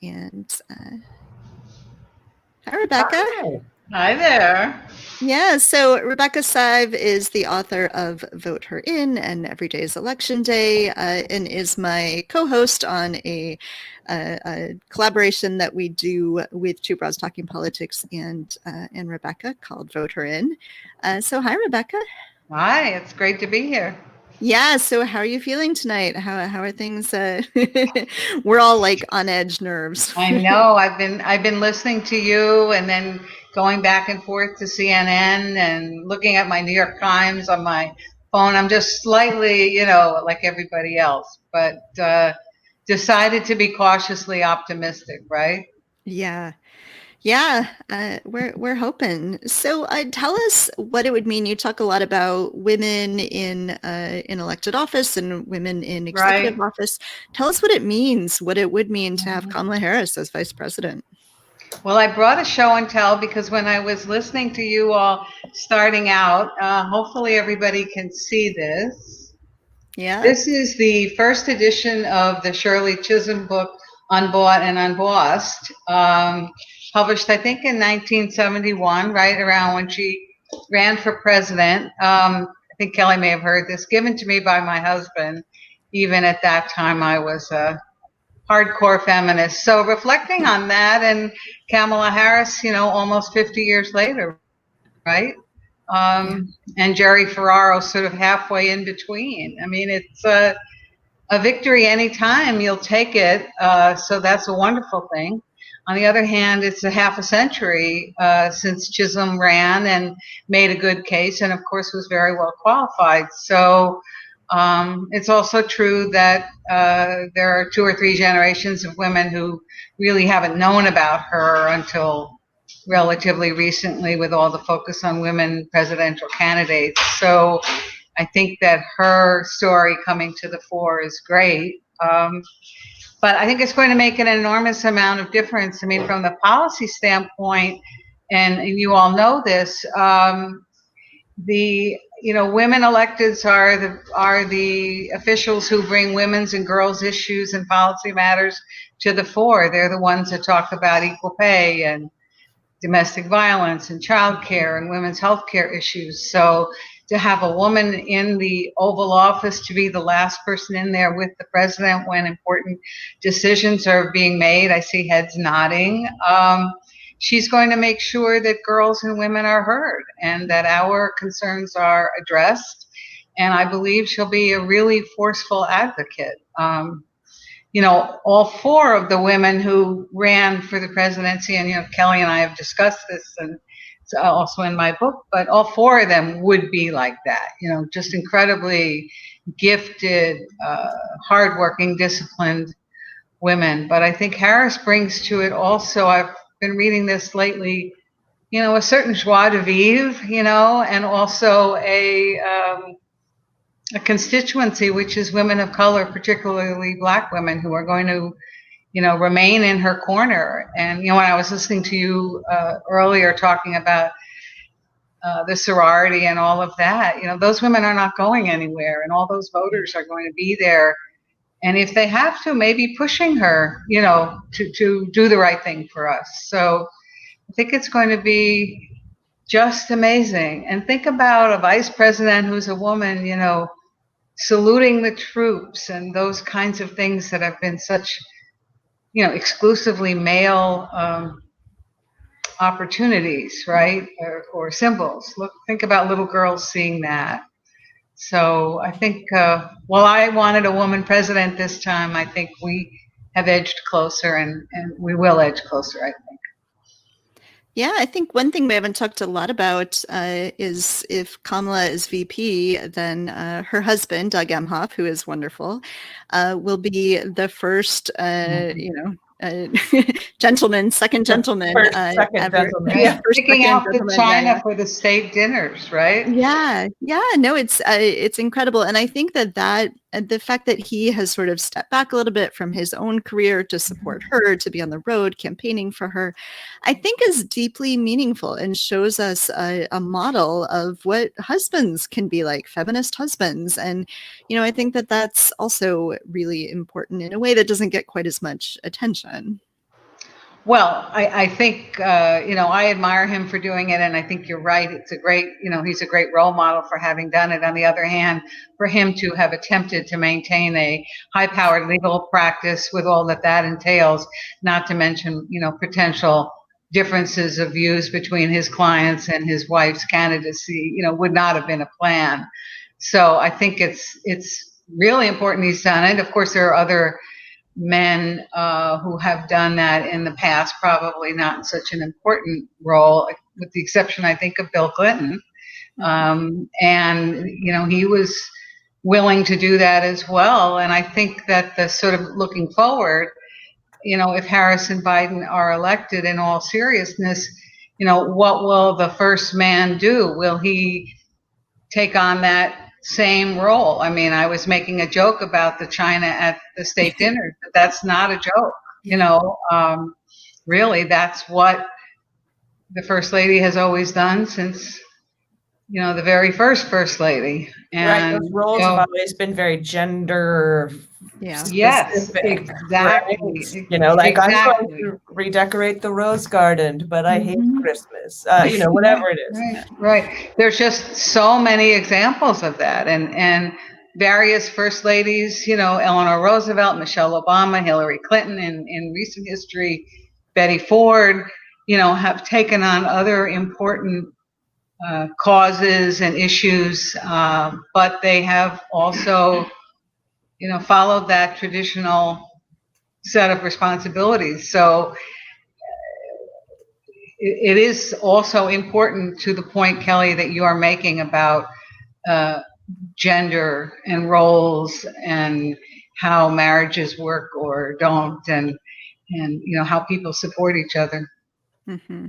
[SPEAKER 1] And hi, Rebecca.
[SPEAKER 17] Hi there.
[SPEAKER 1] Yeah, so Rebecca Sive is the author of Vote Her In and Every Day is Election Day, and is my co-host on a collaboration that we do with Two Bros Talking Politics and Rebecca called Vote Her In. So hi, Rebecca.
[SPEAKER 17] Hi, it's great to be here.
[SPEAKER 1] Yeah, so how are you feeling tonight? How are things? We're all like on edge nerves.
[SPEAKER 17] I know I've been listening to you and then going back and forth to CNN and looking at my New York Times on my phone. I'm just slightly, like everybody else, but decided to be cautiously optimistic, right?
[SPEAKER 1] Yeah. Yeah, we're hoping. So tell us what it would mean. You talk a lot about women in elected office and women in executive office. Tell us what it means, what it would mean to have Kamala Harris as vice president.
[SPEAKER 17] Well, I brought a show and tell because when I was listening to you all starting out, hopefully everybody can see this.
[SPEAKER 1] Yeah.
[SPEAKER 17] This is the first edition of the Shirley Chisholm book, Unbought and Unbossed, published, I think, in 1971, right around when she ran for president. I think Kelly may have heard this, given to me by my husband. Even at that time, I was a hardcore feminist. So reflecting on that and Kamala Harris, almost 50 years later, right? And Jerry Ferraro sort of halfway in between. I mean, it's a victory anytime, you'll take it. So that's a wonderful thing. On the other hand, it's a half a century since Chisholm ran and made a good case and, of course, was very well qualified. So it's also true that there are 2 or 3 generations of women who really haven't known about her until relatively recently with all the focus on women presidential candidates. So I think that her story coming to the fore is great. But I think it's going to make an enormous amount of difference. I mean, from the policy standpoint, and you all know this, women electeds are the officials who bring women's and girls' issues and policy matters to the fore. They're the ones that talk about equal pay and domestic violence and childcare and women's health care issues. So to have a woman in the Oval Office to be the last person in there with the president when important decisions are being made, I see heads nodding. She's going to make sure that girls and women are heard and that our concerns are addressed. And I believe she'll be a really forceful advocate. All 4 of the women who ran for the presidency, and, Kelly and I have discussed this, and it's also in my book, but all 4 of them would be like that, just incredibly gifted, hardworking, disciplined women. But I think Harris brings to it also, I've been reading this lately, a certain joie de vivre, and also a constituency, which is women of color, particularly Black women, who are going to, remain in her corner. And, when I was listening to you earlier talking about the sorority and all of that, those women are not going anywhere, and all those voters are going to be there. And if they have to, maybe pushing her, to do the right thing for us. So I think it's going to be just amazing. And think about a vice president who's a woman, saluting the troops and those kinds of things that have been such, exclusively male opportunities, right? Or symbols. Think about little girls seeing that. So I think, while I wanted a woman president this time, I think we have edged closer and we will edge closer, I think.
[SPEAKER 1] Yeah, I think one thing we haven't talked a lot about is if Kamala is VP, then her husband, Doug Emhoff, who is wonderful, will be the first, gentleman, second gentleman.
[SPEAKER 17] Picking out the china for the state dinners, right?
[SPEAKER 1] Yeah, no, it's incredible. And I think that the fact that he has sort of stepped back a little bit from his own career to support her, to be on the road campaigning for her, I think is deeply meaningful and shows us a model of what husbands can be like, feminist husbands. And, I think that that's also really important in a way that doesn't get quite as much attention.
[SPEAKER 17] Well, I think, I admire him for doing it. And I think you're right. It's a great, he's a great role model for having done it. On the other hand, for him to have attempted to maintain a high-powered legal practice with all that entails, not to mention, potential differences of views between his clients and his wife's candidacy, would not have been a plan. So I think it's really important he's done it. Of course, there are other men who have done that in the past, probably not in such an important role, with the exception, I think, of Bill Clinton. And, he was willing to do that as well. And I think that the sort of looking forward, if Harris and Biden are elected, in all seriousness, what will the first man do? Will he take on that same role? I mean, I was making a joke about the China at the state dinner, but that's not a joke. Really, that's what the First Lady has always done since, the very first lady. And,
[SPEAKER 3] right, those roles have always been very gender
[SPEAKER 17] Yes,
[SPEAKER 3] specific,
[SPEAKER 17] exactly.
[SPEAKER 3] Right? Like I'm going to redecorate the rose garden, but I hate Christmas. Whatever it is.
[SPEAKER 17] Right. There's just so many examples of that, and various first ladies. Eleanor Roosevelt, Michelle Obama, Hillary Clinton, in recent history, Betty Ford. Have taken on other important causes and issues, but they have also followed that traditional set of responsibilities. So it is also important, to the point, Kelly, that you are making about gender and roles and how marriages work or don't, and how people support each other.
[SPEAKER 1] Mm-hmm.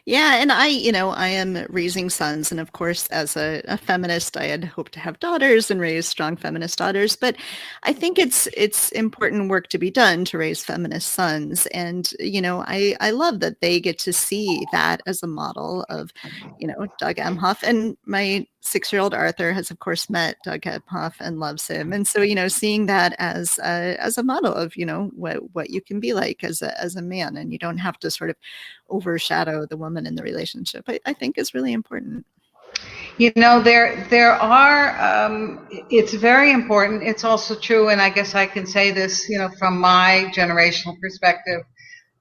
[SPEAKER 1] Yeah, and I am raising sons, and of course, as a feminist, I had hoped to have daughters and raise strong feminist daughters. But I think it's important work to be done to raise feminist sons, and I love that they get to see that as a model of Doug Emhoff, and my 6-year-old Arthur has, of course, met Doug Emhoff and loves him, and so seeing that as a model of what you can be like as a man, and you don't have to sort of overshadow the woman in the relationship, I think is really important.
[SPEAKER 17] There are, it's very important. It's also true, and I guess I can say this, from my generational perspective,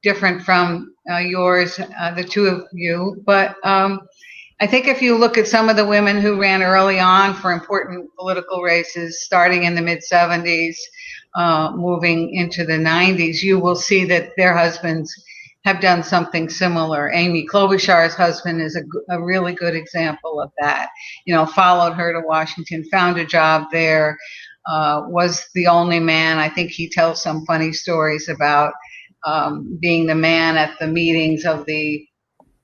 [SPEAKER 17] different from yours, the two of you, but I think if you look at some of the women who ran early on for important political races, starting in the mid-70s, moving into the 90s, you will see that their husbands have done something similar. Amy Klobuchar's husband is a really good example of that. Followed her to Washington, found a job there, was the only man. I think he tells some funny stories about being the man at the meetings of the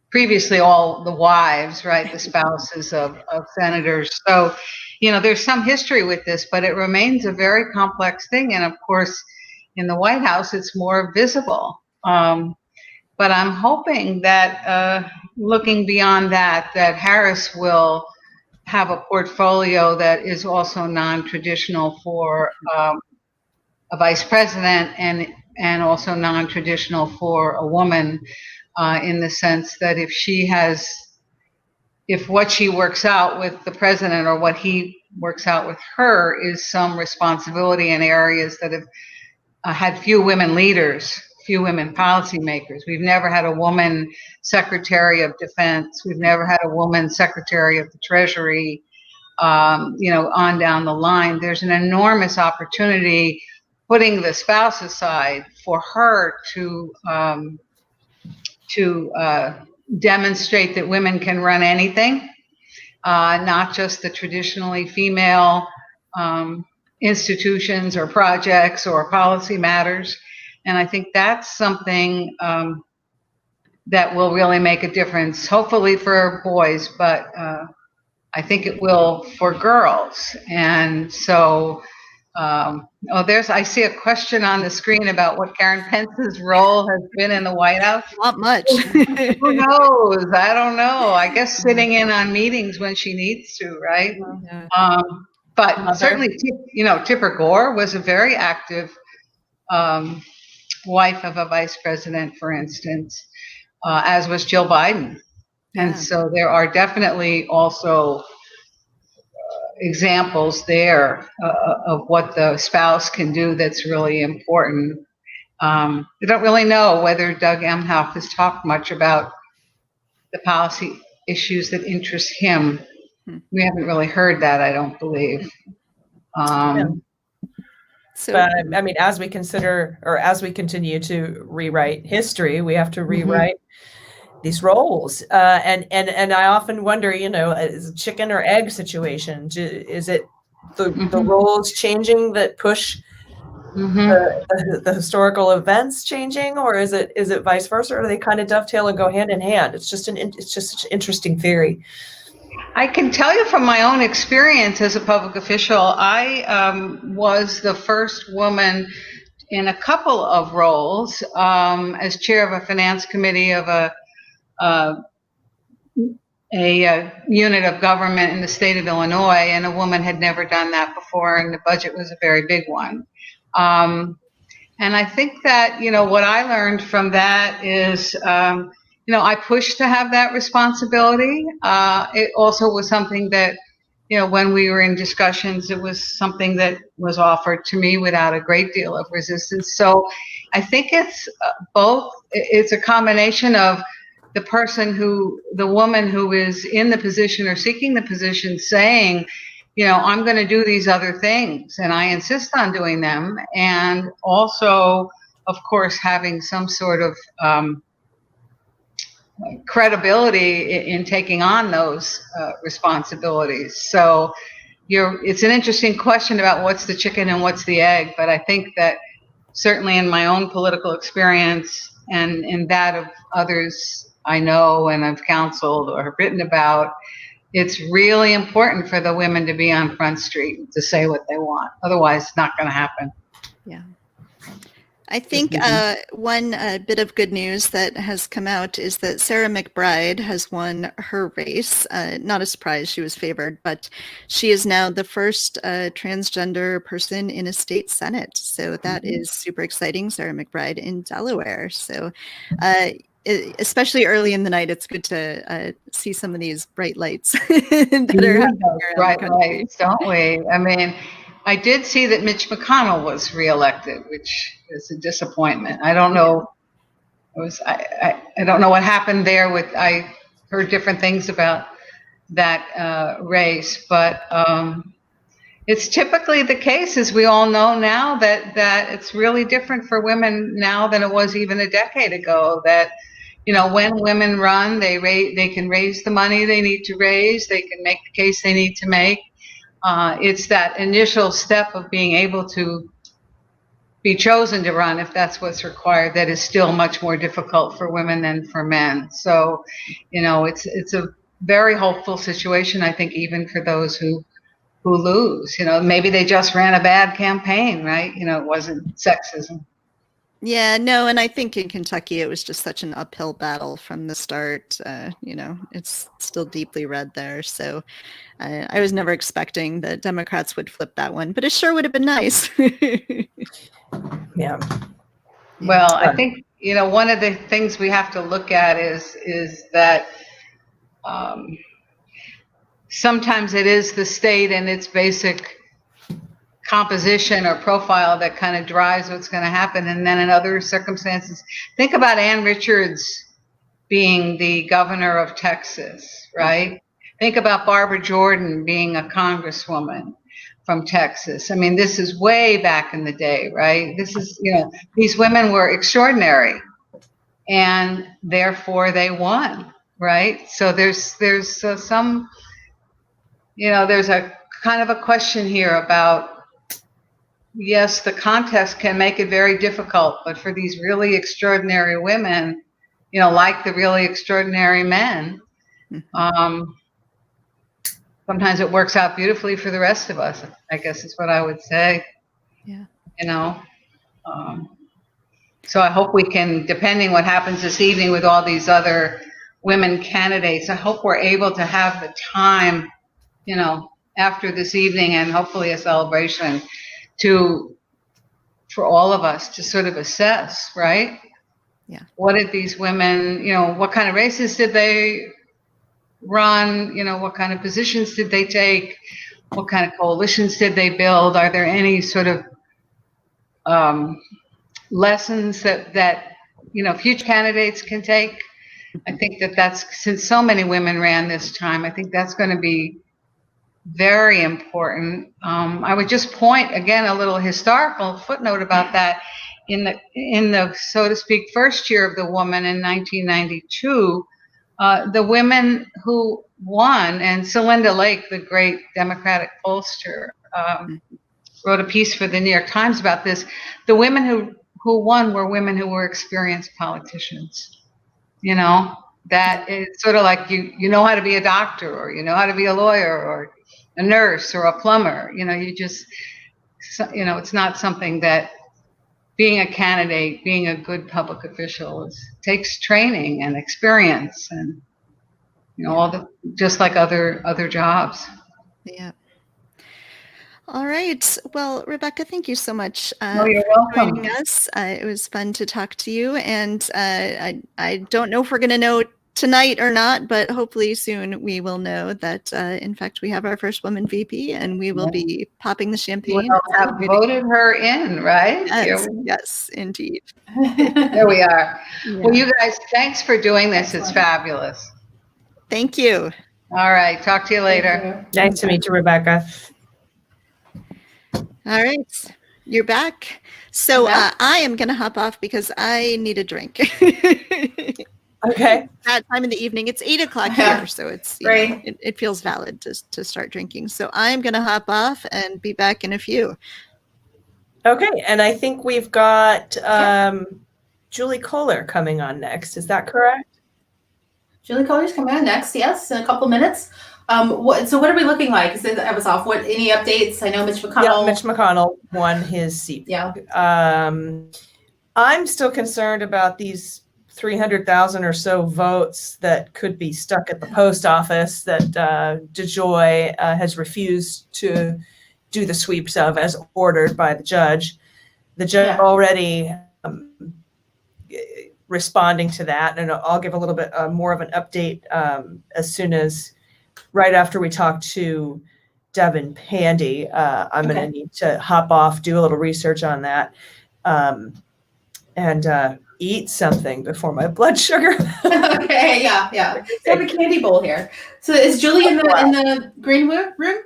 [SPEAKER 17] previously all the wives, right, the spouses of senators. So, there's some history with this, but it remains a very complex thing. And of course, in the White House, it's more visible. But I'm hoping that looking beyond that Harris will have a portfolio that is also non-traditional for a vice president, and also non-traditional for a woman, in the sense that if what she works out with the president or what he works out with her is some responsibility in areas that have had few women leaders, few women policymakers. We've never had a woman Secretary of Defense. We've never had a woman Secretary of the Treasury, on down the line. There's an enormous opportunity, putting the spouse aside, for her to demonstrate that women can run anything, not just the traditionally female institutions or projects or policy matters. And I think that's something that will really make a difference, hopefully for boys, but I think it will for girls. And so, I see a question on the screen about what Karen Pence's role has been in the White House.
[SPEAKER 1] Not much.
[SPEAKER 17] Who knows? I don't know. I guess sitting in on meetings when she needs to, right?
[SPEAKER 1] Yeah.
[SPEAKER 17] But certainly, Tipper Gore was a very active wife of a vice president, for instance, as was Jill Biden. And so there are definitely also examples there of what the spouse can do that's really important. I don't really know whether Doug Emhoff has talked much about the policy issues that interest him. We haven't really heard that, I don't believe.
[SPEAKER 3] But I mean, as we consider, or as we continue to rewrite history, we have to rewrite these roles. And I often wonder, you know, is it chicken or egg situation? Is it the roles changing that push the historical events changing, or is it vice versa? Or do they kind of dovetail and go hand in hand? It's just such an interesting theory.
[SPEAKER 17] I can tell you from my own experience as a public official, I was the first woman in a couple of roles as chair of a finance committee of a unit of government in the state of Illinois, and a woman had never done that before, and the budget was a very big one. And I think that, you know, what I learned from that is, you know, I pushed to have that responsibility. It also was something that, you know, when we were in discussions, it was something that was offered to me without a great deal of resistance. So I think it's both. It's a combination of the woman who is in the position or seeking the position saying, you know, I'm going to do these other things and I insist on doing them. And also, of course, having some sort of credibility in taking on those responsibilities. So it's an interesting question about what's the chicken and what's the egg. But I think that certainly in my own political experience and in that of others I know and I've counseled or have written about, it's really important for the women to be on Front Street to say what they want. Otherwise, it's not going to happen.
[SPEAKER 1] Yeah. I think one bit of good news that has come out is that Sarah McBride has won her race. Not a surprise, she was favored, but she is now the first transgender person in a state senate. So that is super exciting. Sarah McBride in Delaware. So especially early in the night, it's good to see some of these bright lights that are happening around the country.
[SPEAKER 17] Lights, don't we? I mean, I did see that Mitch McConnell was reelected, which is a disappointment. I don't know. I don't know what happened there. I heard different things about that race, but it's typically the case, as we all know now, that it's really different for women now than it was even a decade ago. That, you know, when women run, they can raise the money they need to raise. They can make the case they need to make. It's that initial step of being able to be chosen to run, if that's what's required, that is still much more difficult for women than for men. So, you know, it's a very hopeful situation, I think, even for those who lose. You know, maybe they just ran a bad campaign, right? You know, it wasn't sexism.
[SPEAKER 1] Yeah, no, and I think in Kentucky it was just such an uphill battle from the start. You know, it's still deeply red there. So I was never expecting that Democrats would flip that one, but it sure would have been nice.
[SPEAKER 3] Yeah.
[SPEAKER 17] Well, I think, you know, one of the things we have to look at is that sometimes it is the state and its basic composition or profile that kind of drives what's going to happen. And then in other circumstances, think about Ann Richards being the governor of Texas, right? Think about Barbara Jordan being a congresswoman from Texas. I mean, this is way back in the day, right? This is, you know, these women were extraordinary and therefore they won, right? So there's some, you know, there's a kind of a question here about, yes, the contest can make it very difficult, but for these really extraordinary women, you know, like the really extraordinary men, sometimes it works out beautifully for the rest of us, I guess is what I would say.
[SPEAKER 1] Yeah.
[SPEAKER 17] You know, so I hope we can, depending what happens this evening with all these other women candidates, I hope we're able to have the time, you know, after this evening and hopefully a celebration to for all of us to sort of assess, right?
[SPEAKER 1] Yeah.
[SPEAKER 17] What did these women, what kind of races did they run? What kind of positions did they take? What kind of coalitions did they build? Are there any sort of lessons that future candidates can take? I think that's, since so many women ran this time, I think that's going to be very important. I would just point again a little historical footnote about that. In the so to speak first year of the woman in 1992, the women who won, and Celinda Lake, the great Democratic pollster, wrote a piece for the New York Times about this. The women who won were women who were experienced politicians. That it's sort of like you know how to be a doctor, or you know how to be a lawyer, or a nurse, or a plumber. It's not something that being a candidate, being a good public official takes training and experience, and just like other jobs.
[SPEAKER 1] Yeah. All right. Well, Rebecca, thank you so much
[SPEAKER 17] you're
[SPEAKER 1] for
[SPEAKER 17] welcome.
[SPEAKER 1] joining us. It was fun to talk to you, and I don't know if we're going to know tonight or not, but hopefully soon we will know that in fact we have our first woman VP, and we will be popping the champagne.
[SPEAKER 17] We'll have voted her in, right?
[SPEAKER 1] Yes, indeed.
[SPEAKER 17] There we are.
[SPEAKER 1] Yeah.
[SPEAKER 17] Well, you guys, thanks for doing this. It's fabulous.
[SPEAKER 1] Thank you.
[SPEAKER 17] All right. Talk to you later.
[SPEAKER 3] Nice to meet you, Rebecca.
[SPEAKER 1] All right. You're back. So I am going to hop off because I need a drink.
[SPEAKER 3] Okay.
[SPEAKER 1] That time in the evening. It's 8 o'clock here, so it's it feels valid to start drinking. So I'm going to hop off and be back in a few.
[SPEAKER 3] Okay, and I think we've got Julie Kohler coming on next. Is that correct?
[SPEAKER 2] Julie Kohler's coming on next, yes, in a couple minutes. So what are we looking like? Since I was off, any updates? I know Mitch McConnell.
[SPEAKER 3] Yeah, Mitch McConnell won his seat.
[SPEAKER 2] Yeah.
[SPEAKER 3] I'm still concerned about these 300,000 or so votes that could be stuck at the post office that DeJoy has refused to do the sweeps of as ordered by the judge. The judge already responding to that, and I'll give a little bit more of an update as soon as right after we talk to Devin Pandy. I'm going to need to hop off, do a little research on that, and eat something before my blood sugar.
[SPEAKER 2] Okay, yeah. We have a candy bowl here. So is Julie in the green room?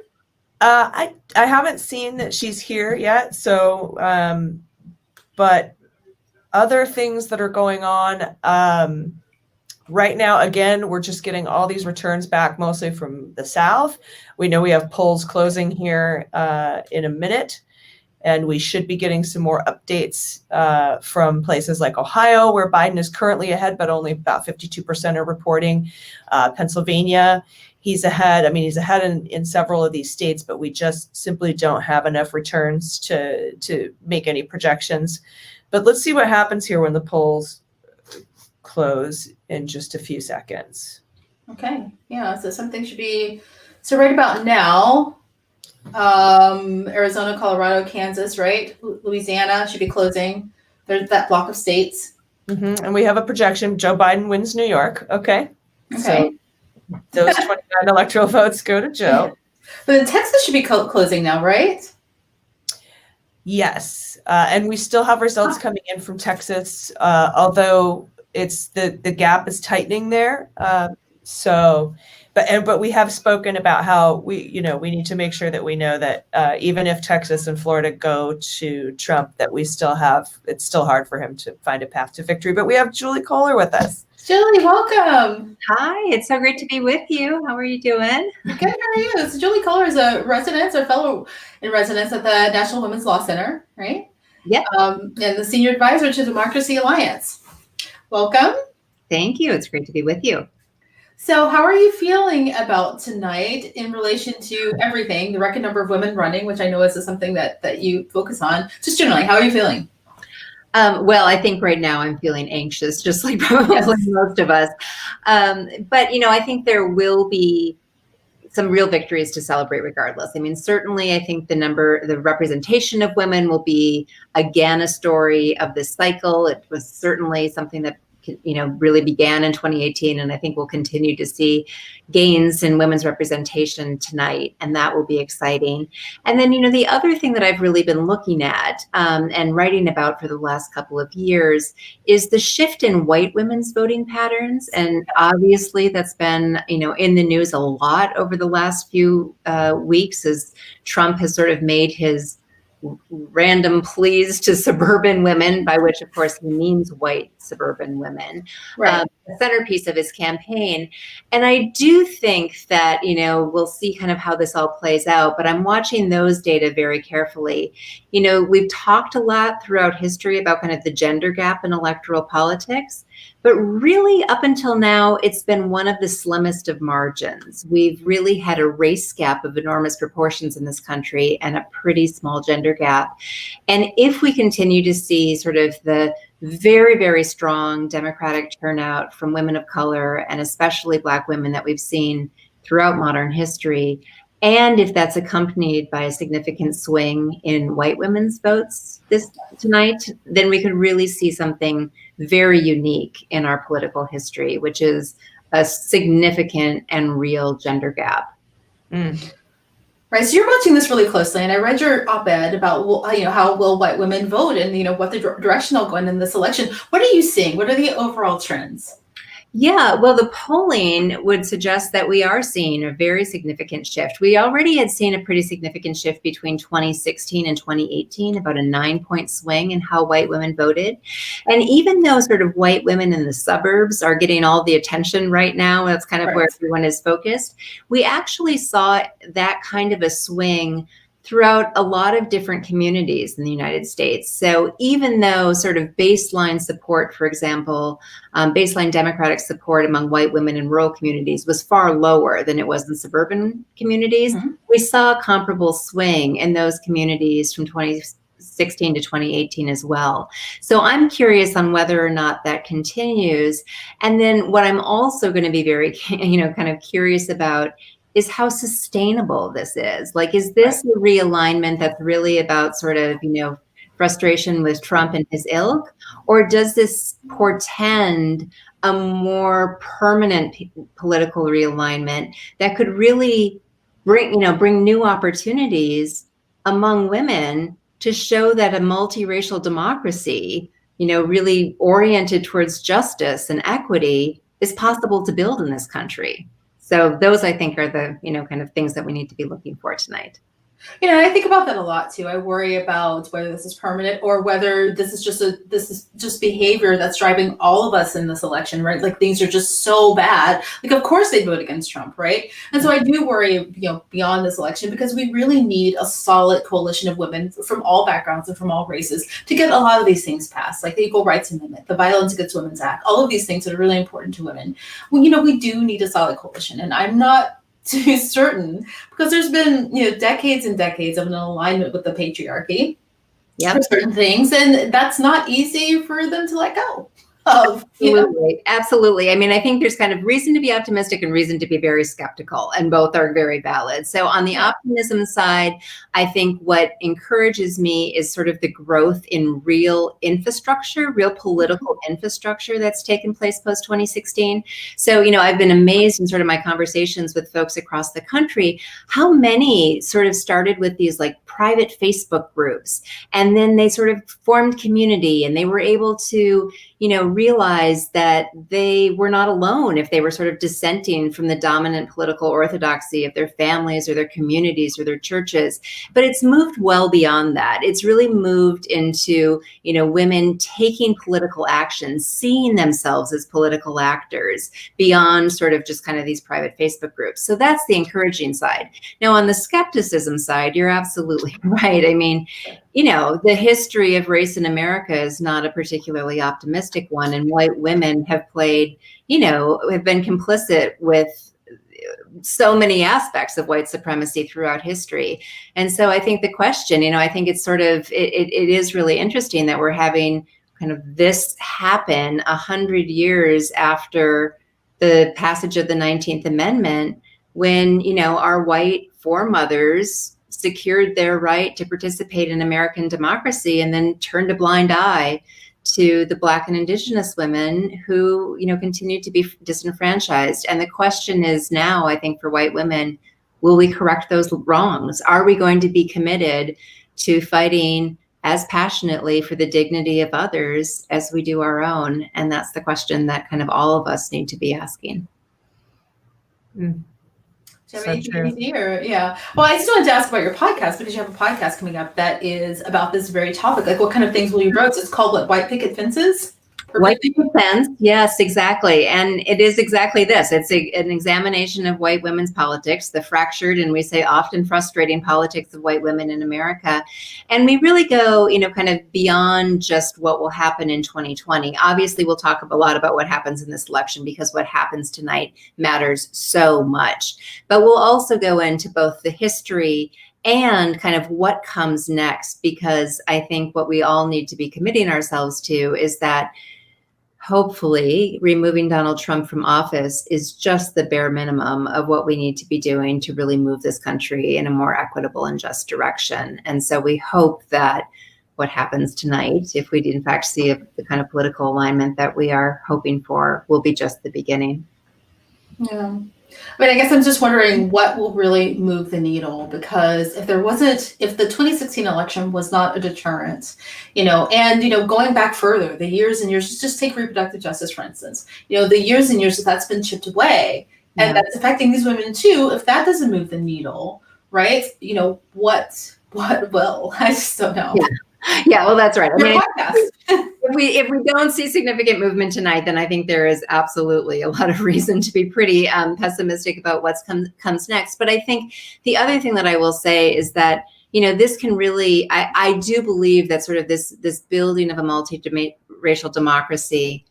[SPEAKER 3] I haven't seen that she's here yet. So, but other things that are going on right now, again, we're just getting all these returns back, mostly from the South. We know we have polls closing here in a minute, and we should be getting some more updates from places like Ohio, where Biden is currently ahead, but only about 52% are reporting. Pennsylvania, he's ahead. I mean, he's ahead in several of these states, but we just simply don't have enough returns to make any projections. But let's see what happens here when the polls close in just a few seconds.
[SPEAKER 2] Okay. Yeah. So something should be. So right about now, Arizona, Colorado, Kansas, right? Louisiana should be closing. There's that block of states.
[SPEAKER 3] Mm-hmm. And we have a projection. Joe Biden wins New York. Okay. So those 29 electoral votes go to Joe.
[SPEAKER 2] But then Texas should be closing now, right?
[SPEAKER 3] Yes. And we still have results coming in from Texas, although it's the gap is tightening there. But we have spoken about how we need to make sure that we know that even if Texas and Florida go to Trump, that it's still hard for him to find a path to victory. But we have Julie Kohler with us.
[SPEAKER 2] Julie, welcome.
[SPEAKER 18] Hi, it's so great to be with you. How are you doing?
[SPEAKER 2] Good, how are you? So Julie Kohler is a fellow in residence at the National Women's Law Center, right?
[SPEAKER 18] Yeah.
[SPEAKER 2] And the senior advisor to Democracy Alliance. Welcome.
[SPEAKER 18] Thank you. It's great to be with you.
[SPEAKER 2] So how are you feeling about tonight in relation to everything, the record number of women running, which I know is something that you focus on? Just generally, how are you feeling?
[SPEAKER 18] Well, I think right now I'm feeling anxious, just like probably most of us. But, I think there will be some real victories to celebrate regardless. I mean, certainly I think the representation of women will be again a story of this cycle. It was certainly something that really began in 2018, and I think we'll continue to see gains in women's representation tonight, and that will be exciting. And then, the other thing that I've really been looking at and writing about for the last couple of years is the shift in white women's voting patterns. And obviously that's been, in the news a lot over the last few weeks as Trump has sort of made his random pleas to suburban women, by which of course he means white suburban women,
[SPEAKER 2] right.
[SPEAKER 18] The centerpiece of his campaign. And I do think that, we'll see kind of how this all plays out, but I'm watching those data very carefully. We've talked a lot throughout history about kind of the gender gap in electoral politics, but really up until now, it's been one of the slimmest of margins. We've really had a race gap of enormous proportions in this country and a pretty small gender gap. And if we continue to see sort of the very, very strong Democratic turnout from women of color, and especially Black women that we've seen throughout modern history, and if that's accompanied by a significant swing in white women's votes tonight, then we could really see something very unique in our political history, which is a significant and real gender gap.
[SPEAKER 2] Right, so you're watching this really closely, and I read your op-ed about how will white women vote and what the direction they'll go in this election. What are you seeing? What are the overall trends?
[SPEAKER 18] Yeah, well, the polling would suggest that we are seeing a very significant shift. We already had seen a pretty significant shift between 2016 and 2018, about a 9-point swing in how white women voted. And even though sort of white women in the suburbs are getting all the attention right now, that's kind of where everyone is focused, we actually saw that kind of a swing throughout a lot of different communities in the United States. So even though sort of baseline support, for example, baseline Democratic support among white women in rural communities was far lower than it was in suburban communities, we saw a comparable swing in those communities from 2016 to 2018 as well. So I'm curious on whether or not that continues. And then what I'm also going to be very, kind of curious about is how sustainable this is. Like, is this a realignment that's really about sort of, frustration with Trump and his ilk? Or does this portend a more permanent political realignment that could really bring new opportunities among women to show that a multiracial democracy, really oriented towards justice and equity is possible to build in this country? So those, I think, are the, kind of things that we need to be looking for tonight.
[SPEAKER 2] I think about that a lot too. I worry about whether this is permanent or whether this is just behavior that's driving all of us in this election, right? Like, things are just so bad. Like, of course they vote against Trump, right? And so I do worry, beyond this election, because we really need a solid coalition of women from all backgrounds and from all races to get a lot of these things passed, like the Equal Rights Amendment, the Violence Against Women's Act, all of these things that are really important to women. Well, we do need a solid coalition, and I'm not too certain, because there's been decades and decades of an alignment with the patriarchy for certain things, and that's not easy for them to let go of.
[SPEAKER 18] Absolutely. I mean, I think there's kind of reason to be optimistic and reason to be very skeptical, and both are very valid. So on the optimism side, I think what encourages me is sort of the growth in real infrastructure, real political infrastructure that's taken place post 2016. So, I've been amazed in sort of my conversations with folks across the country, how many sort of started with these like private Facebook groups, and then they sort of formed community, and they were able to, realize that they were not alone if they were sort of dissenting from the dominant political orthodoxy of their families or their communities or their churches. But it's moved well beyond that. It's really moved into, women taking political action, seeing themselves as political actors beyond sort of just kind of these private Facebook groups. So that's the encouraging side. Now, on the skepticism side, you're absolutely right. I mean, the history of race in America is not a particularly optimistic one, and white women have played, have been complicit with so many aspects of white supremacy throughout history. And so I think the question, I think it's sort of, it is really interesting that we're having kind of this happen 100 years after the passage of the 19th Amendment, when, you know, our white foremothers secured their right to participate in American democracy and then turned a blind eye to the Black and Indigenous women who, you know, continue to be disenfranchised. And the question is now, I think, for white women, will we correct those wrongs? Are we going to be committed to fighting as passionately for the dignity of others as we do our own? And that's the question that kind of all of us need to be asking.
[SPEAKER 2] Do you have anything here? Yeah. Well, I just wanted to ask about your podcast, because you have a podcast coming up that is about this very topic. Like, what kind of things will you broach? It's called what? White Picket Fences?
[SPEAKER 18] White picket fence, yes, exactly. And it is exactly this. It's an examination of white women's politics, the fractured and we say often frustrating politics of white women in America. And we really go, you know, kind of beyond just what will happen in 2020. Obviously, we'll talk a lot about what happens in this election, because what happens tonight matters so much. But we'll also go into both the history and kind of what comes next, because I think what we all need to be committing ourselves to is that hopefully removing Donald Trump from office is just the bare minimum of what we need to be doing to really move this country in a more equitable and just direction. And so we hope that what happens tonight, if we in fact see the kind of political alignment that we are hoping for, will be just the beginning.
[SPEAKER 2] Yeah. I mean, I guess I'm just wondering what will really move the needle, because if the 2016 election was not a deterrent, you know, and, you know, going back further, the years and years, just take reproductive justice, for instance, you know, the years and years that's been chipped away, and that's affecting these women too. If that doesn't move the needle, right, you know, what will? I just don't know.
[SPEAKER 18] Yeah, well, that's right. I mean, if we don't see significant movement tonight, then I think there is absolutely a lot of reason to be pretty pessimistic about what comes next. But I think the other thing that I will say is that, you know, this can really, I do believe that sort of this building of a multi-racial democracy,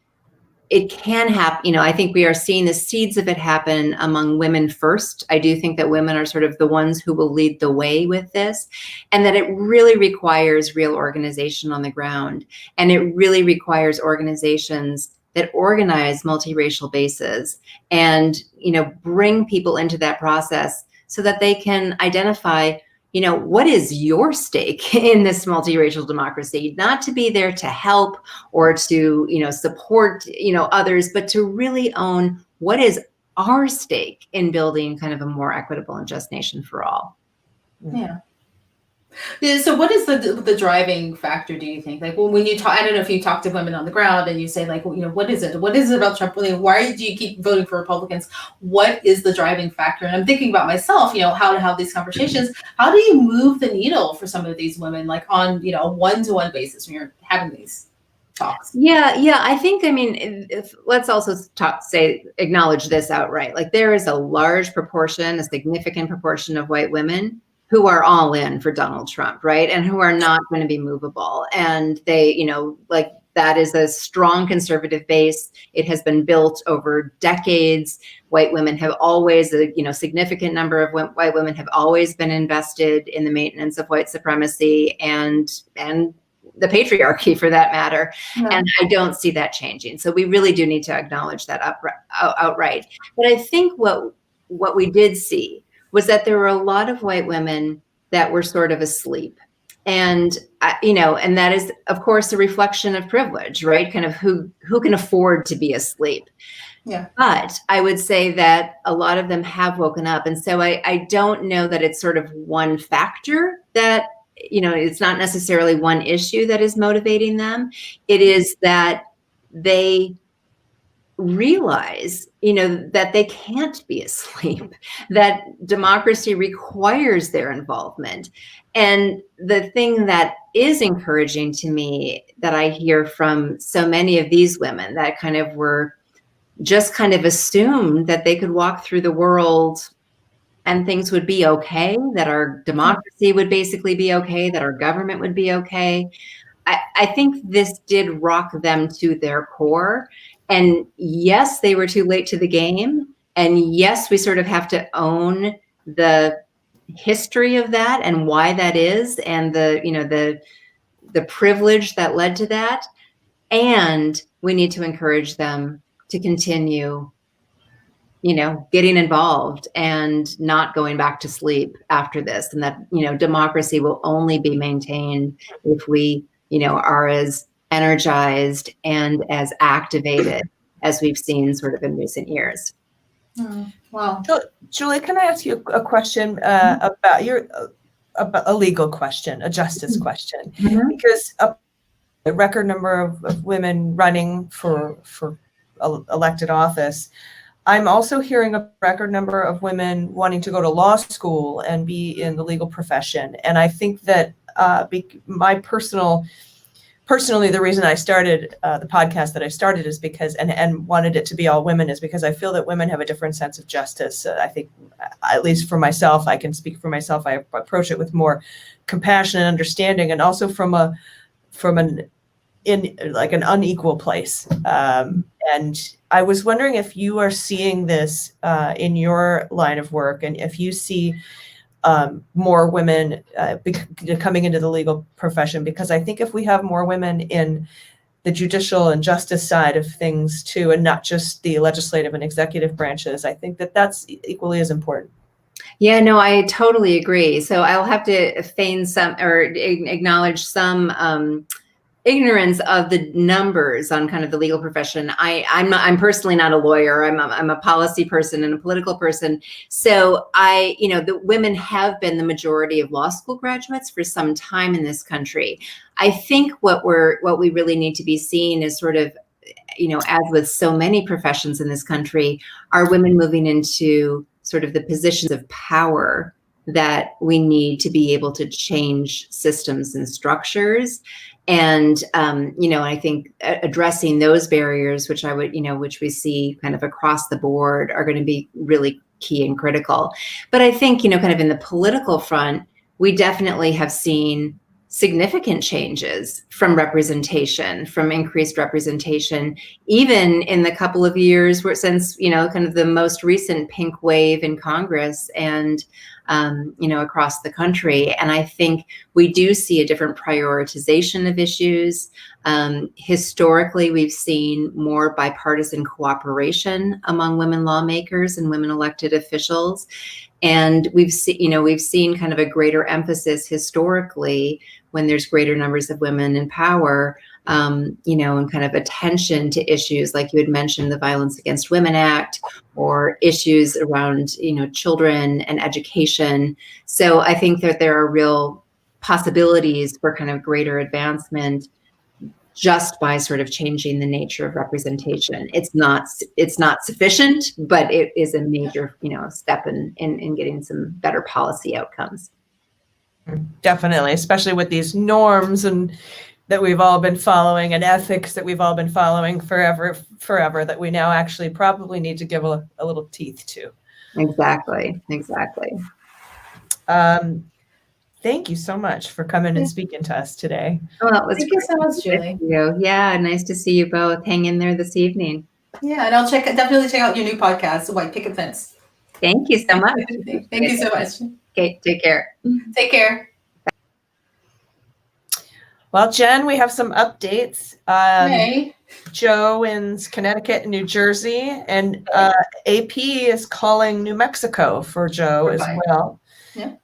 [SPEAKER 18] it can happen. You know, I think we are seeing the seeds of it happen among women first. I do think that women are sort of the ones who will lead the way with this, and that it really requires real organization on the ground. And it really requires organizations that organize multiracial bases and, you know, bring people into that process so that they can identify, you know, what is your stake in this multiracial democracy? Not to be there to help or to, you know, support, you know, others, but to really own what is our stake in building kind of a more equitable and just nation for all.
[SPEAKER 2] Yeah. Yeah, so what is the driving factor, do you think? Like, when you talk, I don't know if you talk to women on the ground and you say, like, well, you know, what is it? What is it about Trump? Why do you keep voting for Republicans? What is the driving factor? And I'm thinking about myself, you know, how to have these conversations. How do you move the needle for some of these women, like on, you know, a one-to-one basis when you're having these talks?
[SPEAKER 18] Yeah. I think, I mean, let's also acknowledge this outright. Like, there is a large proportion, a significant proportion of white women who are all in for Donald Trump, right? And who are not going to be movable. And they, you know, like, that is a strong conservative base. It has been built over decades. White women have always, you know, significant number of white women have always been invested in the maintenance of white supremacy and the patriarchy, for that matter. Yeah. And I don't see that changing. So we really do need to acknowledge that outright. But I think what we did see was that there were a lot of white women that were sort of asleep. And, you know, and that is, of course, a reflection of privilege, right? Kind of who can afford to be asleep.
[SPEAKER 2] Yeah.
[SPEAKER 18] But I would say that a lot of them have woken up. And so I don't know that it's sort of one factor that, you know, it's not necessarily one issue that is motivating them. It is that they realize, you know, that they can't be asleep, that democracy requires their involvement. And the thing that is encouraging to me that I hear from so many of these women that kind of were just kind of assumed that they could walk through the world and things would be okay, that our democracy would basically be okay, that our government would be okay. I think this did rock them to their core. And yes, they were too late to the game. And yes, we sort of have to own the history of that and why that is, and the, you know, the privilege that led to that. And we need to encourage them to continue, getting involved and not going back to sleep after this, and that, democracy will only be maintained if we, are as energized and as activated as we've seen sort of in recent years.
[SPEAKER 2] Oh, wow.
[SPEAKER 3] Julie, can I ask you a question about a legal question, a justice question?
[SPEAKER 18] Mm-hmm.
[SPEAKER 3] Because a record number of women running for elected office. I'm also hearing a record number of women wanting to go to law school and be in the legal profession. And I think that personally, the reason I started the podcast that I started is because, and wanted it to be all women, is because I feel that women have a different sense of justice. I think, at least for myself, I can speak for myself. I approach it with more compassion and understanding, and also from an unequal place. And I was wondering if you are seeing this in your line of work, and if you see more women coming into the legal profession, because I think if we have more women in the judicial and justice side of things too, and not just the legislative and executive branches, I think that that's equally as important.
[SPEAKER 18] Yeah, no, I totally agree. So I'll have to feign some or acknowledge some ignorance of the numbers on kind of the legal profession. I'm personally not a lawyer. I'm a policy person and a political person. So the women have been the majority of law school graduates for some time in this country. I think what we really need to be seeing is sort of, as with so many professions in this country, are women moving into sort of the positions of power that we need to be able to change systems and structures. And, I think addressing those barriers, which which we see kind of across the board, are going to be really key and critical. But I think, kind of in the political front, we definitely have seen significant changes from increased representation, even in the couple of years since, kind of the most recent pink wave in Congress and, across the country. And I think we do see a different prioritization of issues. Historically, we've seen more bipartisan cooperation among women lawmakers and women elected officials. And we've seen kind of a greater emphasis historically when there's greater numbers of women in power, and kind of attention to issues like you had mentioned, the Violence Against Women Act, or issues around, children and education. So I think that there are real possibilities for kind of greater advancement just by sort of changing the nature of representation. It's not sufficient, but it is a major, step in getting some better policy outcomes.
[SPEAKER 3] Definitely, especially with these norms and that we've all been following, and ethics that we've all been following forever, that we now actually probably need to give a little teeth to.
[SPEAKER 18] Exactly.
[SPEAKER 3] Thank you so much for coming and speaking to us today.
[SPEAKER 18] Well,
[SPEAKER 2] Thank you so much, Julie.
[SPEAKER 18] Yeah, nice to see you both. Hang in there this evening.
[SPEAKER 2] Yeah, and I'll definitely check out your new podcast, White Picket Fence.
[SPEAKER 18] Thank you so much.
[SPEAKER 2] Thank you so much.
[SPEAKER 18] Okay, take care.
[SPEAKER 2] Take care.
[SPEAKER 3] Well, Jen, we have some updates.
[SPEAKER 2] Okay.
[SPEAKER 3] Joe in Connecticut and New Jersey, and AP is calling New Mexico for Joe as well.
[SPEAKER 2] Yeah.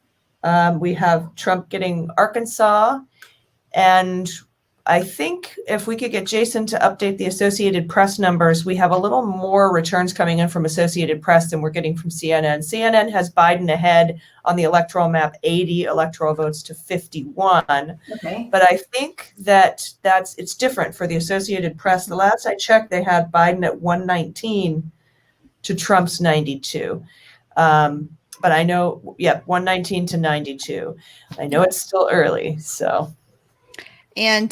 [SPEAKER 3] We have Trump getting Arkansas, and I think if we could get Jason to update the Associated Press numbers, we have a little more returns coming in from Associated Press than we're getting from CNN. CNN has Biden ahead on the electoral map, 80 electoral votes to 51.
[SPEAKER 2] Okay.
[SPEAKER 3] But I think it's different for the Associated Press. The last I checked, they had Biden at 119 to Trump's 92. But I know, 119 to 92. I know it's still early, so.
[SPEAKER 1] And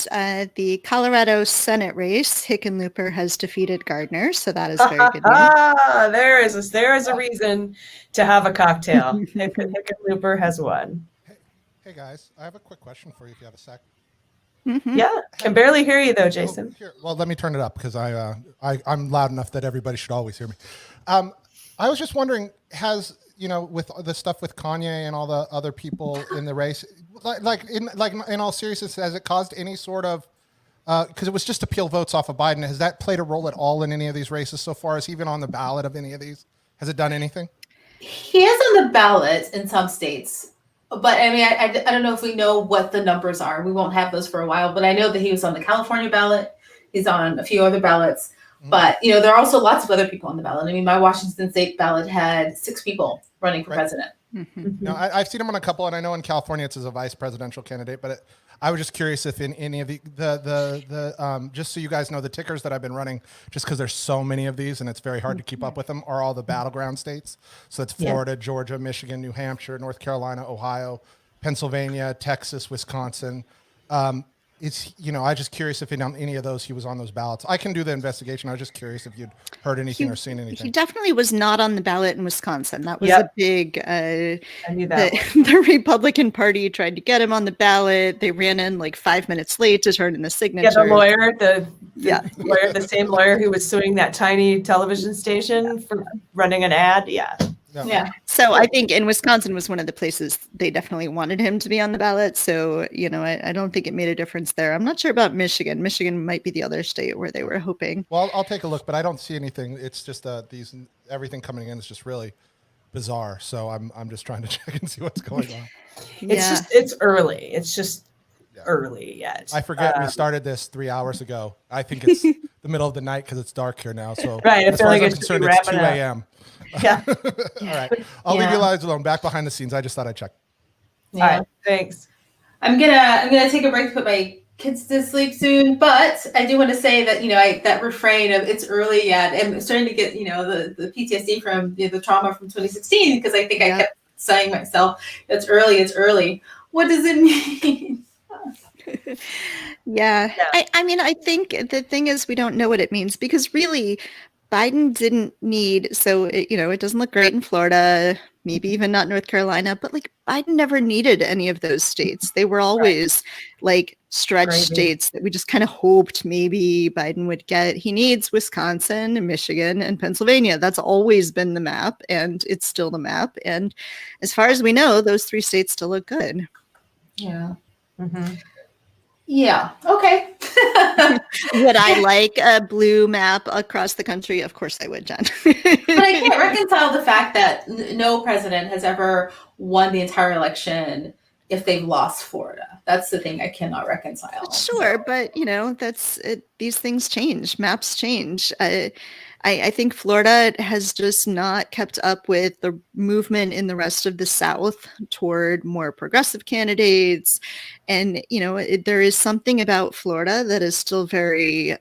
[SPEAKER 1] the Colorado Senate race, Hickenlooper has defeated Gardner, so that is very good news.
[SPEAKER 3] There is a reason to have a cocktail. Hickenlooper has won.
[SPEAKER 11] Hey guys, I have a quick question for you if you have a sec.
[SPEAKER 1] Mm-hmm.
[SPEAKER 3] Yeah, can barely hear you though, Jason.
[SPEAKER 11] Well, let me turn it up because I'm loud enough that everybody should always hear me. I was just wondering, has with the stuff with Kanye and all the other people in the race, in all seriousness, has it caused any sort of, because it was just to peel votes off of Biden, has that played a role at all in any of these races so far? Is he even on the ballot of any of these? Has it done anything?
[SPEAKER 2] He is on the ballot in some states, but I mean, I don't know if we know what the numbers are. We won't have those for a while, but I know that he was on the California ballot. He's on a few other ballots, but there are also lots of other people on the ballot. I mean, my Washington state ballot had 6 people running for president.
[SPEAKER 11] No, I've seen him on a couple, and I know in California it's as a vice presidential candidate, but I was just curious if in any of the just so you guys know, the tickers that I've been running, just because there's so many of these and it's very hard to keep up with them, are all the battleground states. So it's Florida, Georgia, Michigan, New Hampshire, North Carolina, Ohio, Pennsylvania, Texas, Wisconsin. It's, I was just curious if in any of those he was on those ballots. I can do the investigation. I was just curious if you'd heard anything or seen anything.
[SPEAKER 1] He definitely was not on the ballot in Wisconsin. That was
[SPEAKER 3] Yep.
[SPEAKER 1] a big,
[SPEAKER 3] I knew that
[SPEAKER 1] the Republican Party tried to get him on the ballot. They ran in like 5 minutes late to turn in the signature.
[SPEAKER 3] Yeah, the lawyer, the same lawyer who was suing that tiny television station for running an ad. Yeah.
[SPEAKER 2] Yeah.
[SPEAKER 1] So I think in Wisconsin was one of the places they definitely wanted him to be on the ballot. So, I don't think it made a difference there. I'm not sure about Michigan. Michigan might be the other state where they were hoping.
[SPEAKER 11] Well, I'll take a look, but I don't see anything. It's just everything coming in is just really bizarre. So I'm just trying to check and see what's going on.
[SPEAKER 3] It's early. It's just early yet.
[SPEAKER 11] I forget we started this 3 hours ago. I think it's the middle of the night because it's dark here now. So
[SPEAKER 3] right, I
[SPEAKER 11] as
[SPEAKER 3] feel
[SPEAKER 11] far
[SPEAKER 3] like
[SPEAKER 11] as I'm
[SPEAKER 3] it should be
[SPEAKER 11] concerned, it's 2
[SPEAKER 3] wrapping up.
[SPEAKER 11] a.m.
[SPEAKER 3] Yeah.
[SPEAKER 11] All right. I'll leave you guys alone. Back behind the scenes. I just thought I'd check.
[SPEAKER 2] Yeah.
[SPEAKER 3] All right. Thanks.
[SPEAKER 2] I'm gonna take a break to put my kids to sleep soon, but I do want to say that that refrain of "it's early yet," I'm starting to get the PTSD from the trauma from 2016, because I think I kept saying myself, "It's early, it's early." What does it mean?
[SPEAKER 1] Yeah. I mean, I think the thing is we don't know what it means, because really Biden didn't need, it doesn't look great in Florida, maybe even not North Carolina, but like Biden never needed any of those states. They were always like stretch states that we just kind of hoped maybe Biden would get. He needs Wisconsin, Michigan, and Pennsylvania. That's always been the map, and it's still the map. And as far as we know, those 3 states still look good.
[SPEAKER 2] Yeah. Yeah. Okay.
[SPEAKER 1] Would I like a blue map across the country? Of course I would, Jen.
[SPEAKER 2] But I can't reconcile the fact that no president has ever won the entire election if they've lost Florida. That's the thing I cannot reconcile.
[SPEAKER 1] Sure, but that's it. These things change. Maps change. I think Florida has just not kept up with the movement in the rest of the South toward more progressive candidates. And, there is something about Florida that is still very,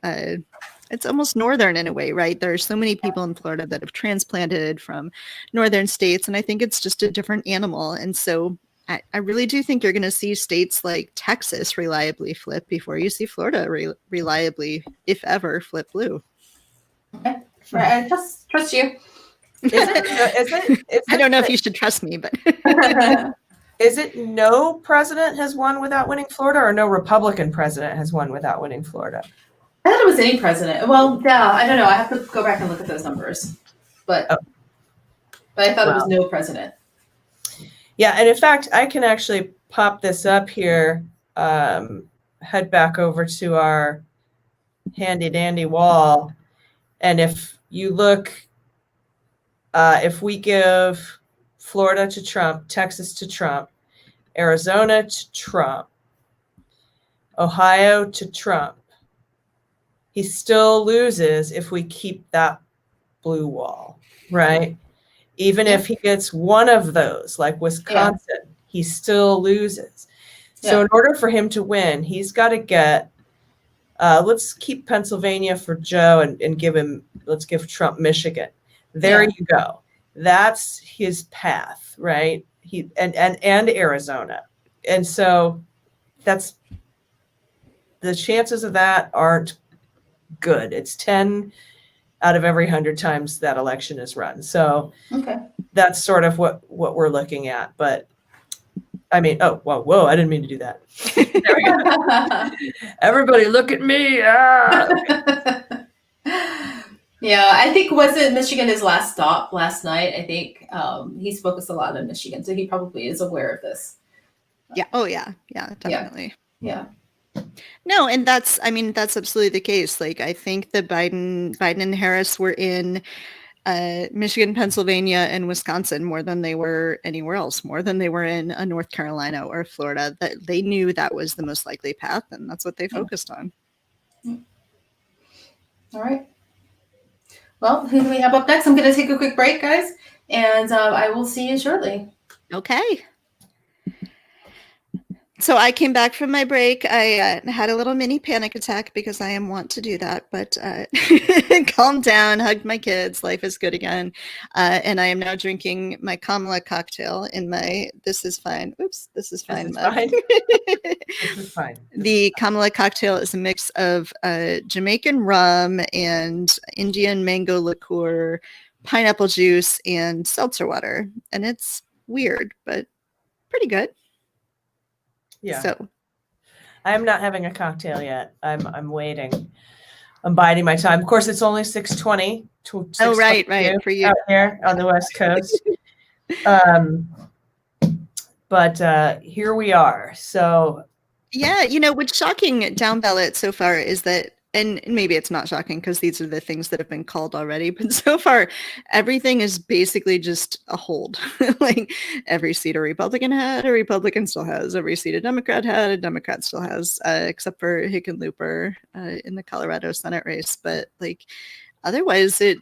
[SPEAKER 1] it's almost northern in a way, right? There are so many people in Florida that have transplanted from northern states, and I think it's just a different animal. And so I really do think you're going to see states like Texas reliably flip before you see Florida reliably, if ever, flip blue.
[SPEAKER 2] Okay. I trust you.
[SPEAKER 1] I don't know if you should trust me, but
[SPEAKER 3] is it no president has won without winning Florida, or no Republican president has won without winning Florida?
[SPEAKER 2] I thought it was any president. Well, yeah, I don't know. I have to go back and look at those numbers, but I thought it was no president.
[SPEAKER 3] Yeah, and in fact, I can actually pop this up here. Head back over to our handy dandy wall. And if you look, if we give Florida to Trump, Texas to Trump, Arizona to Trump, Ohio to Trump, he still loses if we keep that blue wall, right? Even if he gets one of those, like Wisconsin, he still loses. So in order for him to win, he's got to get, let's keep Pennsylvania for Joe and let's give Trump Michigan. There you go. That's his path, right? And Arizona. And so that's, the chances of that aren't good. It's 10 out of every 100 times that election is run. So that's sort of what we're looking at. But I mean, whoa, I didn't mean to do that. There we go. Everybody look at me.
[SPEAKER 2] Yeah, I think, was it Michigan his last stop last night? I think he's focused a lot on Michigan, so he probably is aware of this.
[SPEAKER 1] Yeah. Oh, yeah. Yeah, definitely.
[SPEAKER 2] Yeah.
[SPEAKER 1] No, and that's absolutely the case. Like, I think that Biden and Harris were in Michigan, Pennsylvania, and Wisconsin more than they were anywhere else, more than they were in North Carolina or Florida. That they knew that was the most likely path, and that's what they focused on.
[SPEAKER 2] All right. Well, who do we have up next? I'm going to take a quick break, guys, and I will see you shortly.
[SPEAKER 1] Okay. So I came back from my break. I had a little mini panic attack because I am wont to do that, but calmed down, hugged my kids. Life is good again. And I am now drinking my Kamala cocktail in my This Is Fine. Oops, This Is Fine mug.
[SPEAKER 3] This is fine.
[SPEAKER 1] The Kamala cocktail is a mix of Jamaican rum and Indian mango liqueur, pineapple juice, and seltzer water. And it's weird, but pretty good.
[SPEAKER 3] Yeah.
[SPEAKER 1] So
[SPEAKER 3] I'm not having a cocktail yet. I'm waiting. I'm biding my time. Of course, it's only 6:20.
[SPEAKER 1] Oh, right, for you
[SPEAKER 3] out here on the West Coast. But here we are. So
[SPEAKER 1] yeah, what's shocking down ballot so far is that, and maybe it's not shocking because these are the things that have been called already, but so far everything is basically just a hold. Like every seat a Republican had, a Republican still has. Every seat a Democrat had, a Democrat still has, except for Hickenlooper in the Colorado Senate race. But like otherwise, it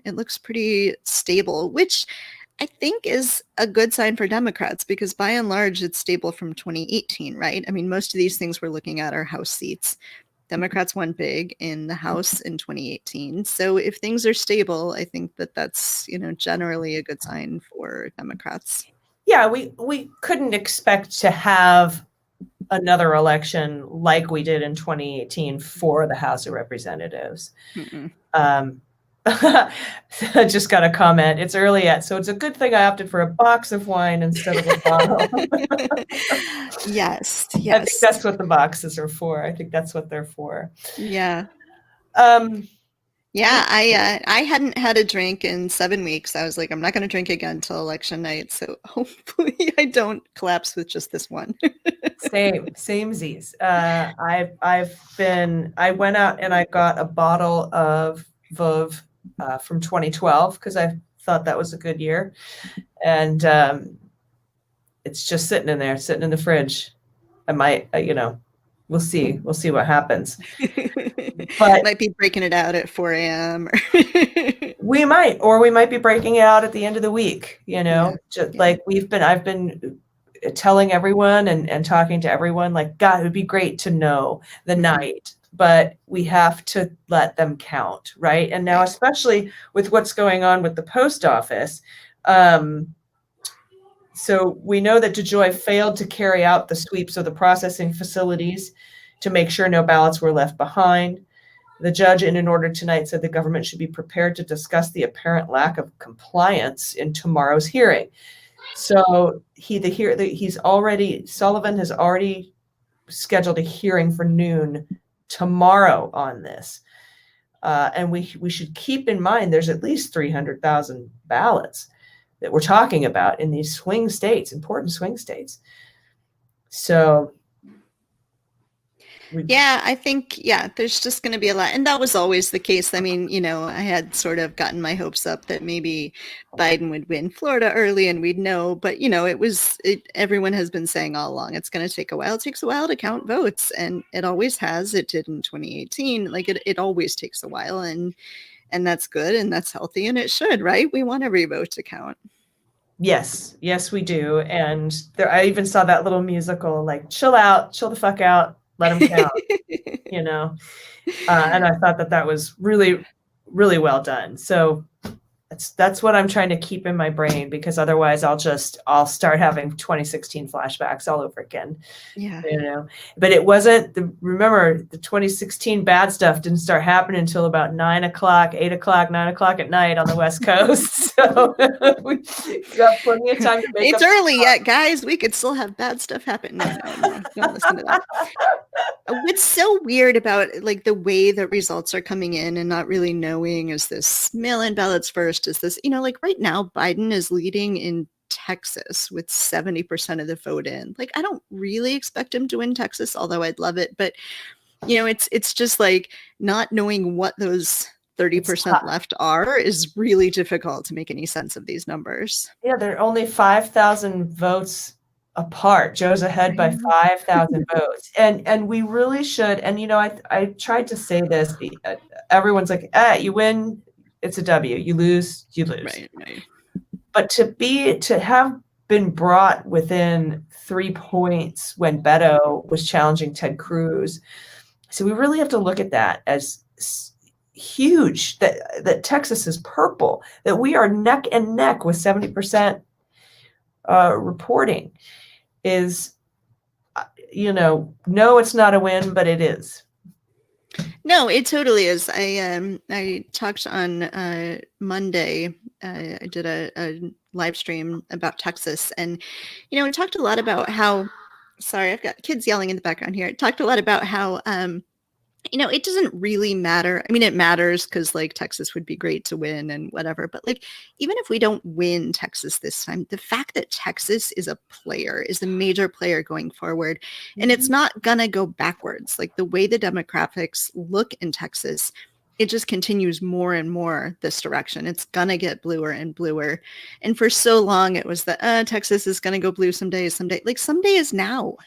[SPEAKER 1] looks pretty stable, which I think is a good sign for Democrats because by and large, it's stable from 2018, right? I mean, most of these things we're looking at are House seats. Democrats won big in the House in 2018. So if things are stable, I think that that's, generally a good sign for Democrats.
[SPEAKER 3] Yeah, we couldn't expect to have another election like we did in 2018 for the House of Representatives. I just got a comment. It's early yet, so it's a good thing I opted for a box of wine instead of a bottle.
[SPEAKER 1] Yes.
[SPEAKER 3] I think that's what the boxes are for. I think that's what they're for.
[SPEAKER 1] Yeah.
[SPEAKER 3] Yeah,
[SPEAKER 1] I hadn't had a drink in 7 weeks. I was like, I'm not going to drink again until election night. So hopefully I don't collapse with just this one.
[SPEAKER 3] Samesies. I went out and I got a bottle of Veuve from 2012 because I thought that was a good year. And it's just sitting in there, sitting in the fridge. I might, we'll see what happens. But
[SPEAKER 1] might be breaking it out at 4 a.m.
[SPEAKER 3] we might be breaking it out at the end of the week, like I've been telling everyone and talking to everyone, like, God, it would be great to know the night, but we have to let them count. Right. And now, especially with what's going on with the post office. So we know that DeJoy failed to carry out the sweeps of the processing facilities to make sure no ballots were left behind. The judge, in an order tonight, said the government should be prepared to discuss the apparent lack of compliance in tomorrow's hearing. So Sullivan has already scheduled a hearing for noon tomorrow on this. And we should keep in mind there's at least 300,000 ballots that we're talking about in these swing states, important swing states. So
[SPEAKER 1] I think, there's just going to be a lot. And that was always the case. I mean, I had sort of gotten my hopes up that maybe Biden would win Florida early and we'd know. But, everyone has been saying all along, it's going to take a while. It takes a while to count votes. And it always has. It did in 2018. Like it always takes a while. And that's good. And that's healthy. And it should, right? We want every vote to count.
[SPEAKER 3] Yes, we do. And I even saw that little musical, like, chill the fuck out. Let them count, and I thought that was really, really well done. So that's what I'm trying to keep in my brain, because otherwise I'll start having 2016 flashbacks all over again.
[SPEAKER 1] Yeah.
[SPEAKER 3] But it wasn't remember the 2016 bad stuff didn't start happening until about 9 o'clock at night on the West Coast. So we got plenty of time to make
[SPEAKER 1] It's early yet, guys. We could still have bad stuff happen. No, don't listen to that. What's so weird about like the way that results are coming in and not really knowing, is this mail-in ballots first? Is this, like right now, Biden is leading in Texas with 70% of the vote in. Like, I don't really expect him to win Texas, although I'd love it. But, it's just like not knowing what those 30% left are is really difficult to make any sense of these numbers.
[SPEAKER 3] Yeah, they're only 5,000 votes apart. Joe's ahead by 5,000 votes. And we really should, and I tried to say this, everyone's like, you win, it's a W. You lose, you lose.
[SPEAKER 1] Right.
[SPEAKER 3] But to have been brought within 3 points when Beto was challenging Ted Cruz. So we really have to look at that as huge, that Texas is purple, that we are neck and neck with 70% reporting is, no, it's not a win, but it is.
[SPEAKER 1] No, it totally is. I talked on Monday. I did a live stream about Texas, and we talked a lot about how. Sorry, I've got kids yelling in the background here. I talked a lot about how it doesn't really matter. I mean, it matters because like Texas would be great to win and whatever. But like, even if we don't win Texas this time, the fact that Texas is a major player going forward, and it's not gonna go backwards. Like the way the demographics look in Texas, it just continues more and more this direction. It's gonna get bluer and bluer. And for so long, it was that Texas is gonna go blue someday. Like someday is now.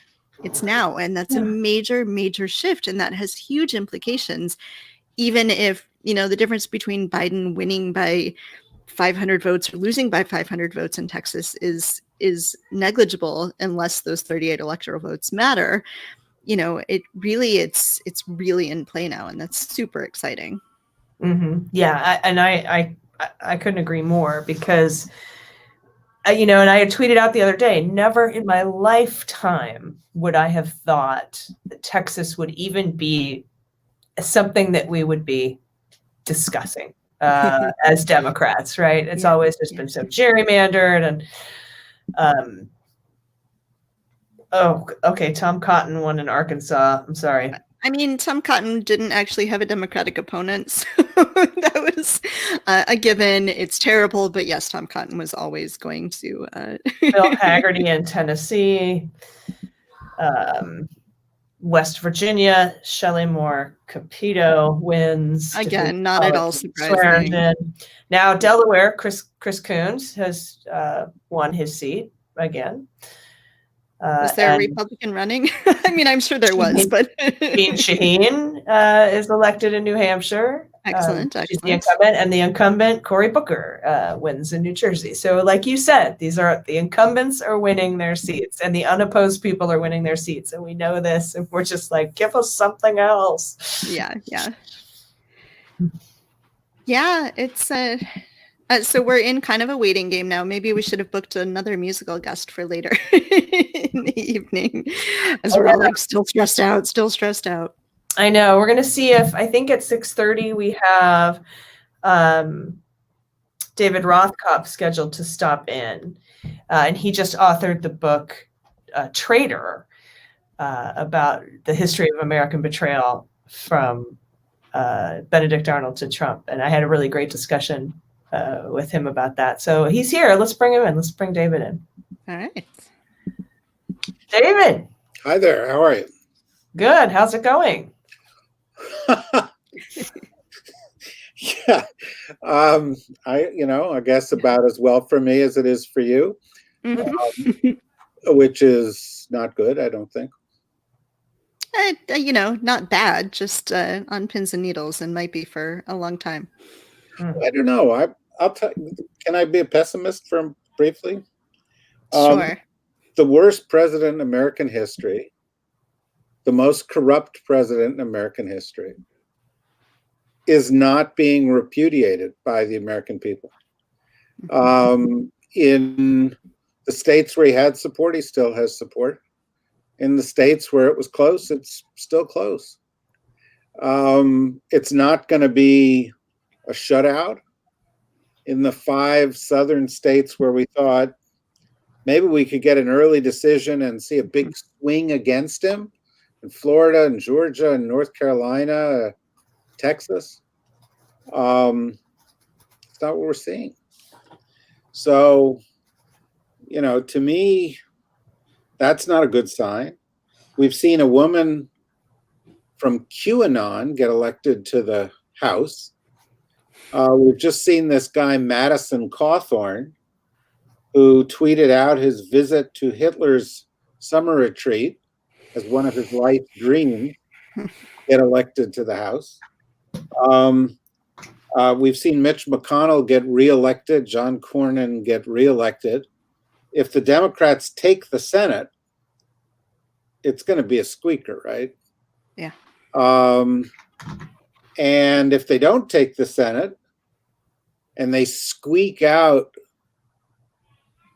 [SPEAKER 1] It's now, and that's a major, major shift, and that has huge implications. Even if the difference between Biden winning by 500 votes or losing by 500 votes in Texas is negligible, unless those 38 electoral votes matter. It's really in play now, and that's super exciting.
[SPEAKER 3] Mm-hmm. Yeah, I couldn't agree more because. And I had tweeted out the other day, never in my lifetime would I have thought that Texas would even be something that we would be discussing as Democrats, right? It's always just been so gerrymandered and, Tom Cotton won in Arkansas. I'm sorry.
[SPEAKER 1] I mean, Tom Cotton didn't actually have a Democratic opponent, so that was a given. It's terrible, but yes, Tom Cotton was always going to.
[SPEAKER 3] Bill Haggerty in Tennessee, West Virginia, Shelley Moore Capito wins.
[SPEAKER 1] Again, not at all surprising.
[SPEAKER 3] Now Delaware, Chris Coons has won his seat again.
[SPEAKER 1] Was there a Republican running? I mean, I'm sure there was, but
[SPEAKER 3] Dean Shaheen is elected in New Hampshire.
[SPEAKER 1] Excellent.
[SPEAKER 3] She's the incumbent, and the incumbent Cory Booker wins in New Jersey. So, like you said, the incumbents are winning their seats, and the unopposed people are winning their seats, and we know this, and we're just like, give us something else.
[SPEAKER 1] Yeah. It's so we're in kind of a waiting game now. Maybe we should have booked another musical guest for later in the evening, as we're all like still stressed out.
[SPEAKER 3] I know. We're going to see if, I think at 6:30 we have David Rothkopf scheduled to stop in. And he just authored the book Traitor, about the history of American betrayal from Benedict Arnold to Trump. And I had a really great discussion with him about that. So he's here. Let's bring him in. Let's bring David in.
[SPEAKER 1] All right.
[SPEAKER 3] David.
[SPEAKER 19] Hi there. How are you?
[SPEAKER 3] Good. How's it going?
[SPEAKER 19] Yeah. I guess about as well for me as it is for you, which is not good, I don't think.
[SPEAKER 1] Not bad, just on pins and needles, and might be for a long time.
[SPEAKER 19] I don't know. I'll tell you, can I be a pessimist for briefly?
[SPEAKER 1] Sure.
[SPEAKER 19] The worst president in American history, the most corrupt president in American history, is not being repudiated by the American people. In the states where he had support, he still has support. In the states where it was close, it's still close. It's not going to be a shutout. In the 5 southern states where we thought maybe we could get an early decision and see a big swing against him, in Florida and Georgia and North Carolina, Texas, it's not what we're seeing. So, to me, that's not a good sign. We've seen a woman from QAnon get elected to the House. We've just seen this guy, Madison Cawthorn, who tweeted out his visit to Hitler's summer retreat as one of his life dreams, get elected to the House. We've seen Mitch McConnell get reelected, John Cornyn get reelected. If the Democrats take the Senate, it's going to be a squeaker, right?
[SPEAKER 1] Yeah.
[SPEAKER 19] And if they don't take the Senate and they squeak out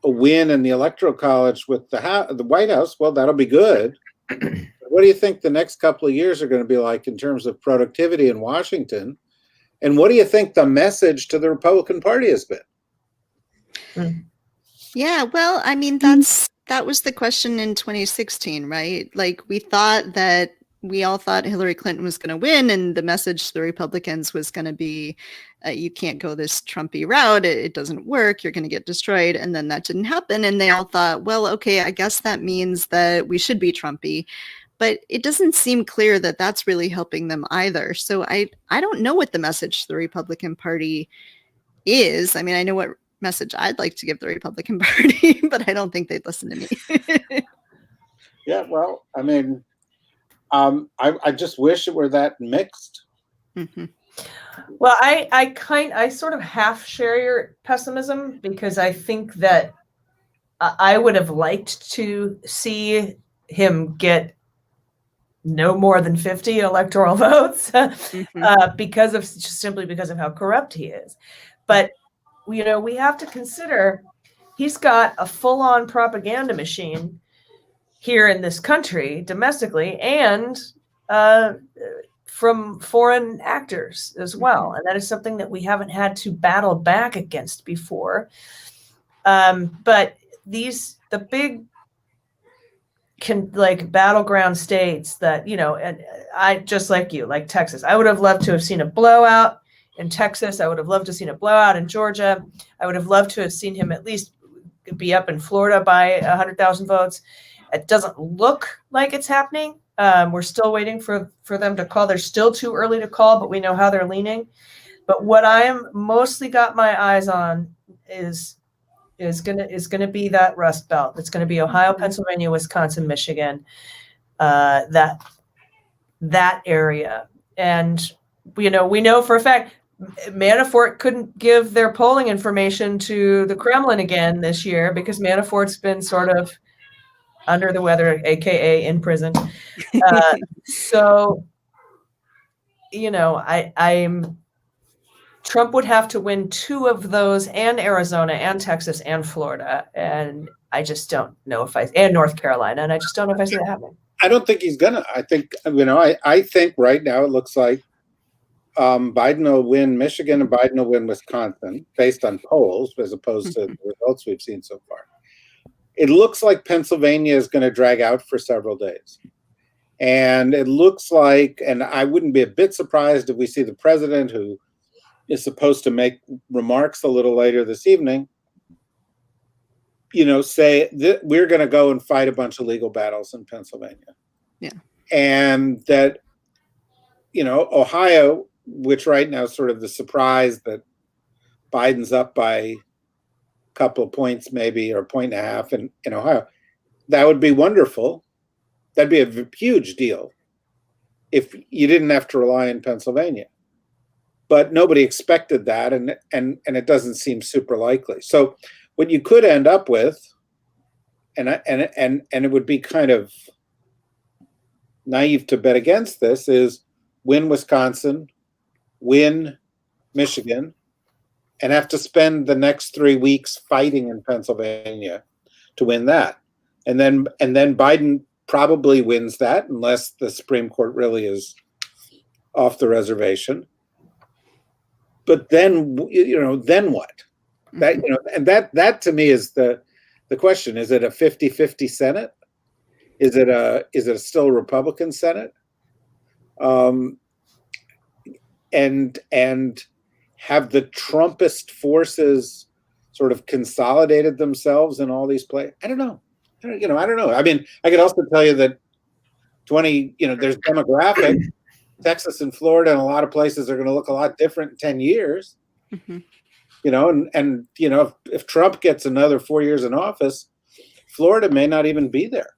[SPEAKER 19] a win in the Electoral College with the White House, well, that'll be good. What do you think the next couple of years are going to be like in terms of productivity in Washington? And what do you think the message to the Republican Party has been?
[SPEAKER 1] Yeah, well, I mean, that was the question in 2016, right? Like we all thought Hillary Clinton was going to win, and the message to the Republicans was going to be, you can't go this Trumpy route. It doesn't work. You're going to get destroyed. And then that didn't happen. And they all thought, well, okay, I guess that means that we should be Trumpy. But it doesn't seem clear that that's really helping them either. So I don't know what the message to the Republican Party is. I mean, I know what message I'd like to give the Republican Party, but I don't think they'd listen to me.
[SPEAKER 19] Yeah, well, I mean, I just wish it were that mixed.
[SPEAKER 1] Mm-hmm.
[SPEAKER 3] Well, I sort of half share your pessimism, because I think that I would have liked to see him get no more than 50 electoral votes simply because of how corrupt he is. But, you know, we have to consider he's got a full-on propaganda machine here in this country domestically, and from foreign actors as well. And that is something that we haven't had to battle back against before. But the big battleground states that, you know, and I, just like you, like Texas, I would have loved to have seen a blowout in Texas. I would have loved to have seen a blowout in Georgia. I would have loved to have seen him at least be up in Florida by 100,000 votes. It doesn't look like it's happening. We're still waiting for them to call. They're still too early to call, but we know how they're leaning. But what I am mostly got my eyes on is gonna be that Rust Belt. It's gonna be Ohio, Pennsylvania, Wisconsin, Michigan, that area. And we know for a fact Manafort couldn't give their polling information to the Kremlin again this year because Manafort's been sort of under the weather, aka in prison. So, you know, Trump would have to win 2 of those, and Arizona and Texas and Florida. And I just don't know and North Carolina. And I just don't know if I see that happening.
[SPEAKER 19] I don't think he's gonna. I think, you know, I think right now it looks like Biden will win Michigan and Biden will win Wisconsin based on polls as opposed to the results we've seen so far. It looks like Pennsylvania is going to drag out for several days. And it looks like, and I wouldn't be a bit surprised if we see the president, who is supposed to make remarks a little later this evening, you know, say that we're going to go and fight a bunch of legal battles in Pennsylvania.
[SPEAKER 1] Yeah.
[SPEAKER 19] And that, you know, Ohio, which right now is sort of the surprise that Biden's up by a couple of points maybe, or 1.5 in Ohio, that would be wonderful. That'd be a huge deal if you didn't have to rely on Pennsylvania. But nobody expected that, and it doesn't seem super likely. So what you could end up with, and it would be kind of naive to bet against this, is win Wisconsin, win Michigan, and have to spend the next 3 weeks fighting in Pennsylvania to win that. And then Biden probably wins that, unless the Supreme Court really is off the reservation. But then, you know, then what? That, you know, and that to me is the question. Is it a 50-50 Senate? Is it still a Republican Senate? And have the Trumpist forces sort of consolidated themselves in all these places? I don't know. I don't know. I mean, I could also tell you that there's demographic. Texas and Florida and a lot of places are going to look a lot different in 10 years.
[SPEAKER 1] Mhm.
[SPEAKER 19] You know, and you know, if Trump gets another 4 years in office, Florida may not even be there.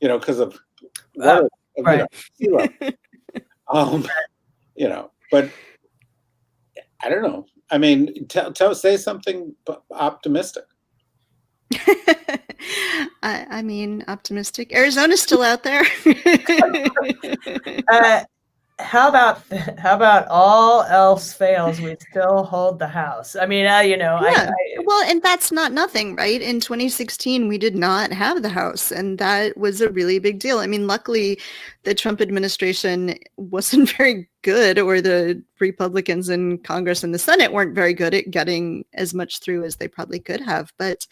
[SPEAKER 19] You know, because of water,
[SPEAKER 3] right.
[SPEAKER 19] sea level. You know, but I don't know. I mean, say something optimistic.
[SPEAKER 1] I mean, optimistic. Arizona's still out there.
[SPEAKER 3] How about all else fails, we still hold the House? I mean, you know,
[SPEAKER 1] Yeah. Well, and that's not nothing, right? In 2016, we did not have the House, and that was a really big deal. I mean, luckily, the Trump administration wasn't very good, or the Republicans in Congress and the Senate weren't very good at getting as much through as they probably could have. But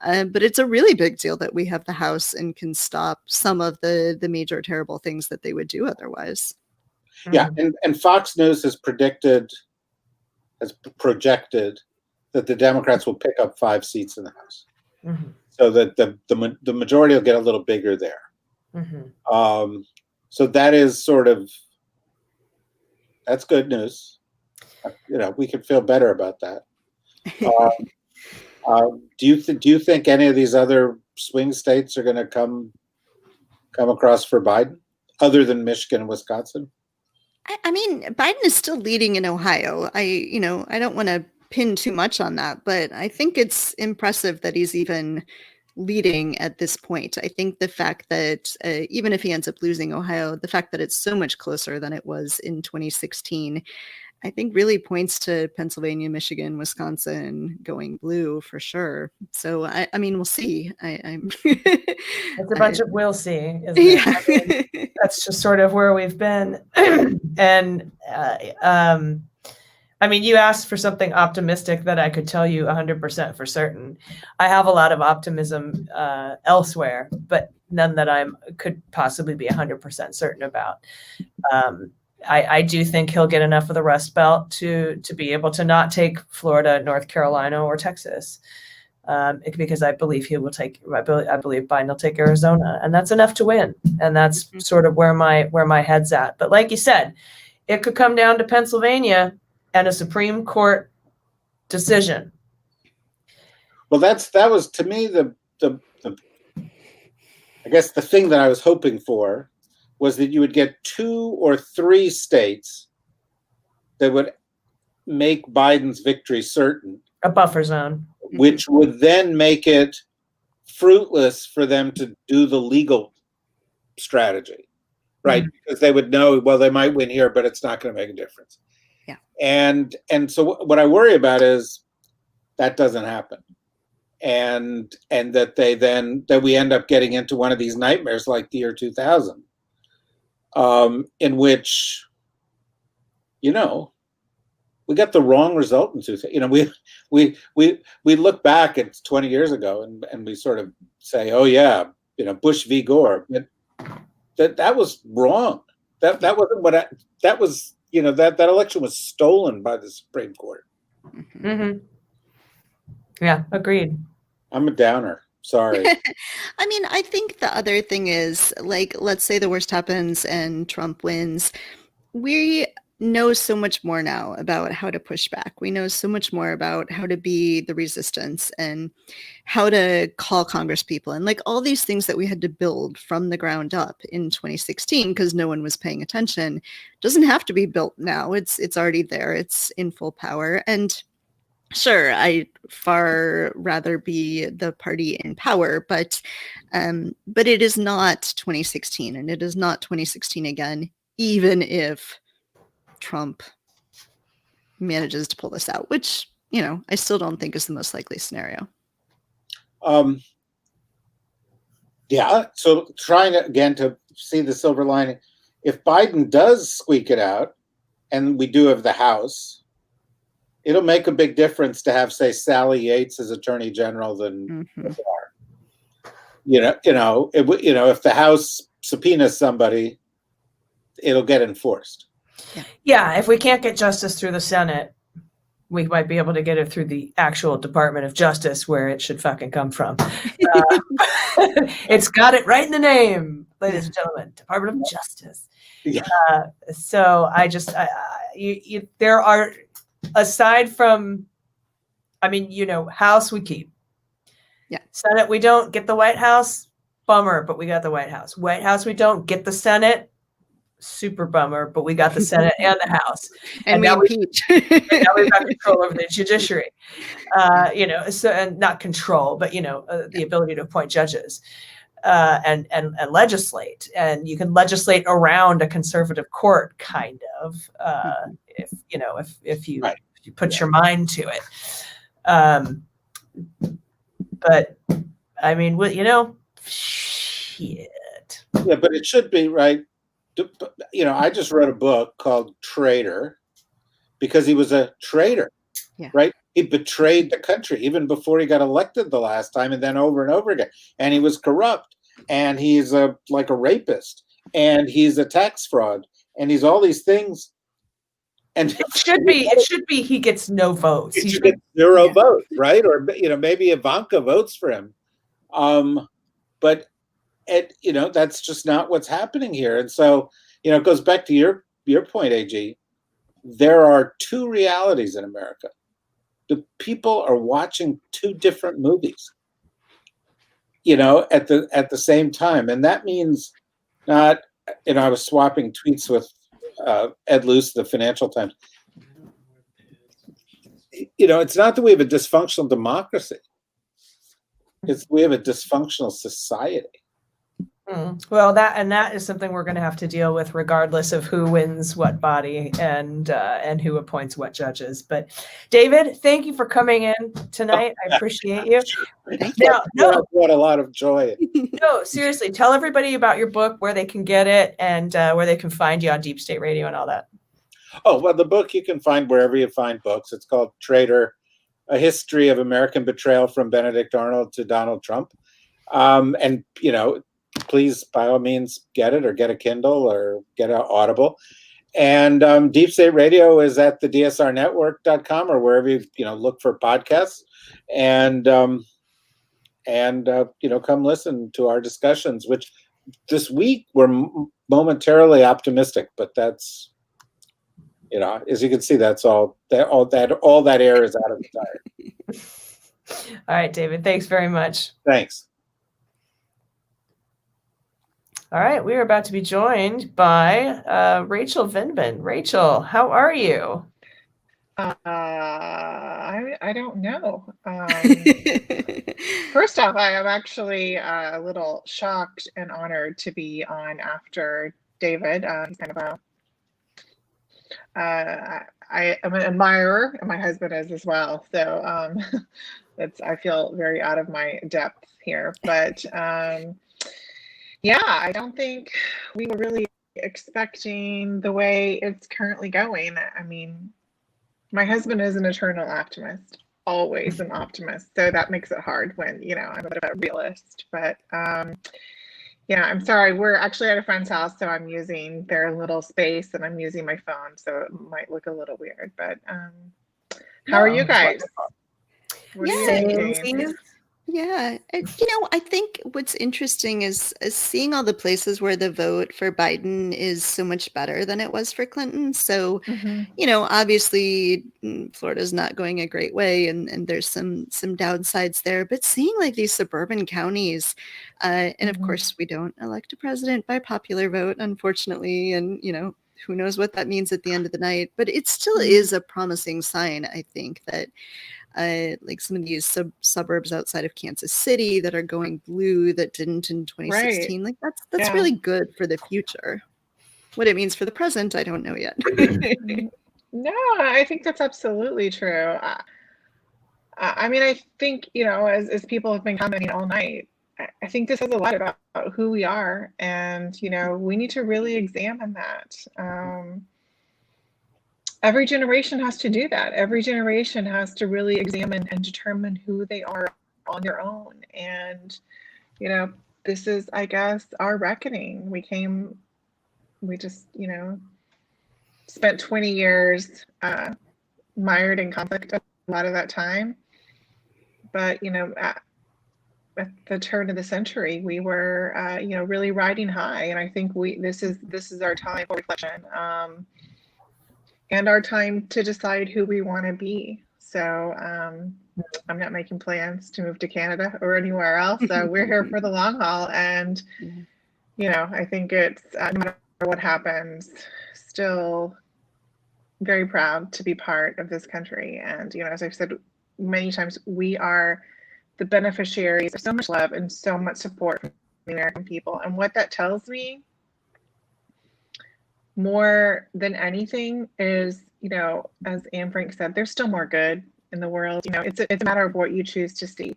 [SPEAKER 1] it's a really big deal that we have the House and can stop some of the major terrible things that they would do otherwise.
[SPEAKER 19] Yeah, and Fox News has projected that the Democrats will pick up 5 seats in the House, so that the majority will get a little bigger there. So that is that's good news. You know, we can feel better about that. Do you think any of these other swing states are going to come across for Biden, other than Michigan and Wisconsin?
[SPEAKER 1] I mean, Biden is still leading in Ohio. I don't want to pin too much on that, but I think it's impressive that he's even leading at this point. I think the fact that even if he ends up losing Ohio, the fact that it's so much closer than it was in 2016, I think really points to Pennsylvania, Michigan, Wisconsin going blue for sure. So I mean, we'll see.
[SPEAKER 3] It's a bunch of we'll see, isn't it?
[SPEAKER 1] Yeah.
[SPEAKER 3] I mean, that's just sort of where we've been. And I mean, you asked for something optimistic that I could tell you 100% for certain. I have a lot of optimism elsewhere, but none that I could possibly be 100% certain about. I do think he'll get enough of the Rust Belt to be able to not take Florida, North Carolina, or Texas, because I believe I believe Biden will take Arizona, and that's enough to win. And that's sort of where my head's at. But like you said, it could come down to Pennsylvania and a Supreme Court decision.
[SPEAKER 19] Well, that was to me the I guess the thing that I was hoping for was that you would get 2 or 3 states that would make Biden's victory certain.
[SPEAKER 3] A buffer zone.
[SPEAKER 19] Which would then make it fruitless for them to do the legal strategy, right? Because they would know, well, they might win here, but it's not going to make a difference.
[SPEAKER 1] Yeah.
[SPEAKER 19] And so what I worry about is that doesn't happen. And that that we end up getting into one of these nightmares like the year 2000. In which, you know, we got the wrong result in 2000. You know, we look back at 20 years ago and we sort of say, oh yeah, you know, Bush v. Gore. That was wrong. That wasn't what that was. You know, that election was stolen by the Supreme Court.
[SPEAKER 3] Yeah, agreed.
[SPEAKER 19] I'm a downer. Sorry.
[SPEAKER 1] I mean, I think the other thing is, like, let's say the worst happens and Trump wins. We know so much more now about how to push back. We know so much more about how to be the resistance and how to call Congress people and like all these things that we had to build from the ground up in 2016 because no one was paying attention. Doesn't have to be built now. It's already there. It's in full power. And sure, I'd far rather be the party in power, but it is not 2016, and it is not 2016 again, even if Trump manages to pull this out, which, you know, I still don't think is the most likely scenario.
[SPEAKER 19] Yeah, so trying again to see the silver lining, if Biden does squeak it out, and we do have the House, it'll make a big difference to have, say, Sally Yates as Attorney General than if the House subpoenas somebody, it'll get enforced.
[SPEAKER 3] Yeah, if we can't get justice through the Senate, we might be able to get it through the actual Department of Justice, where it should fucking come from. It's got it right in the name, ladies and gentlemen, Department of Justice.
[SPEAKER 19] Yeah.
[SPEAKER 3] So I just, there are aside from, I mean, you know, House we keep.
[SPEAKER 1] Yeah.
[SPEAKER 3] Senate we don't get the White House. Bummer, but we got the White House. White House we don't get the Senate. Super bummer, but we got the Senate and the House,
[SPEAKER 1] and we
[SPEAKER 3] now
[SPEAKER 1] impeach.
[SPEAKER 3] and now we've got control over the judiciary. You know, so, and not control, but you know, the ability to appoint judges and legislate, and you can legislate around a conservative court, kind of, if you know, if you put your mind to it. But I mean, you know, shit.
[SPEAKER 19] Yeah, but it should be right. You know, I just wrote a book called Traitor because he was a traitor, right? He betrayed the country even before he got elected the last time, and then over and over again. And he was corrupt, and he's like a rapist, and he's a tax fraud, and he's all these things. And
[SPEAKER 3] it should be he gets no votes.
[SPEAKER 19] He should get 0 votes, right? Or you know, maybe Ivanka votes for him. But you know, that's just not what's happening here. And so, you know, it goes back to your point, AG. There are 2 realities in America. The people are watching 2 different movies, you know, at the same time. And that means not, you know, I was swapping tweets with Ed Luce, the Financial Times. You know, it's not that we have a dysfunctional democracy. It's we have a dysfunctional society.
[SPEAKER 3] Well, that is something we're going to have to deal with, regardless of who wins what body and who appoints what judges. But David, thank you for coming in tonight. I appreciate you.
[SPEAKER 19] No, brought a lot of joy.
[SPEAKER 3] No, seriously, tell everybody about your book, where they can get it, and where they can find you on Deep State Radio and all that.
[SPEAKER 19] Oh, well, the book you can find wherever you find books. It's called Traitor: A History of American Betrayal from Benedict Arnold to Donald Trump. And you know, please, by all means, get it, or get a Kindle, or get an Audible. And Deep State Radio is at the dsrnetwork.com, or wherever you know, look for podcasts. And you know, come listen to our discussions, which this week were momentarily optimistic, but that's, you know, as you can see, that's all that air is out of the tire.
[SPEAKER 3] All right, David, thanks very much.
[SPEAKER 19] Thanks.
[SPEAKER 3] All right, we are about to be joined by Rachel Vindman. Rachel, how are you?
[SPEAKER 20] I don't know. First off, I am actually a little shocked and honored to be on after David. He's kind of I am an admirer, and my husband is as well. So I feel very out of my depth here, but yeah, I don't think we were really expecting the way it's currently going. I mean, my husband is an eternal optimist, always an optimist. So that makes it hard when, you know, I'm a bit of a realist. But yeah, I'm sorry. We're actually at a friend's house, so I'm using their little space, and I'm using my phone, so it might look a little weird. But how are you guys? What are you thinking?
[SPEAKER 1] Yeah, you know, I think what's interesting is seeing all the places where the vote for Biden is so much better than it was for Clinton. So, you know, obviously Florida's not going a great way, and there's some downsides there. But seeing like these suburban counties, and of course we don't elect a president by popular vote, unfortunately, and you know, who knows what that means at the end of the night. But it still is a promising sign, I think, that like some of these suburbs outside of Kansas City that are going blue that didn't in 2016. Like that's really good for the future. What it means for the present, I don't know yet.
[SPEAKER 20] No, I think that's absolutely true. I mean, I think, you know, as people have been commenting all night, I think this says a lot about who we are, and you know, we need to really examine that. Every generation has to do that. Every generation has to really examine and determine who they are on their own. And, you know, this is, I guess, our reckoning. We just, you know, spent 20 years mired in conflict a lot of that time. But, you know, at the turn of the century, we were, you know, really riding high. And I think this is our time for reflection. and our time to decide who we want to be. So I'm not making plans to move to Canada or anywhere else. We're here for the long haul. And, you know, I think it's, no matter what happens, still very proud to be part of this country. And, you know, as I've said many times, we are the beneficiaries of so much love and so much support from the American people. And what that tells me more than anything is, you know, as Anne Frank said, there's still more good in the world. You know, it's a matter of what you choose to see.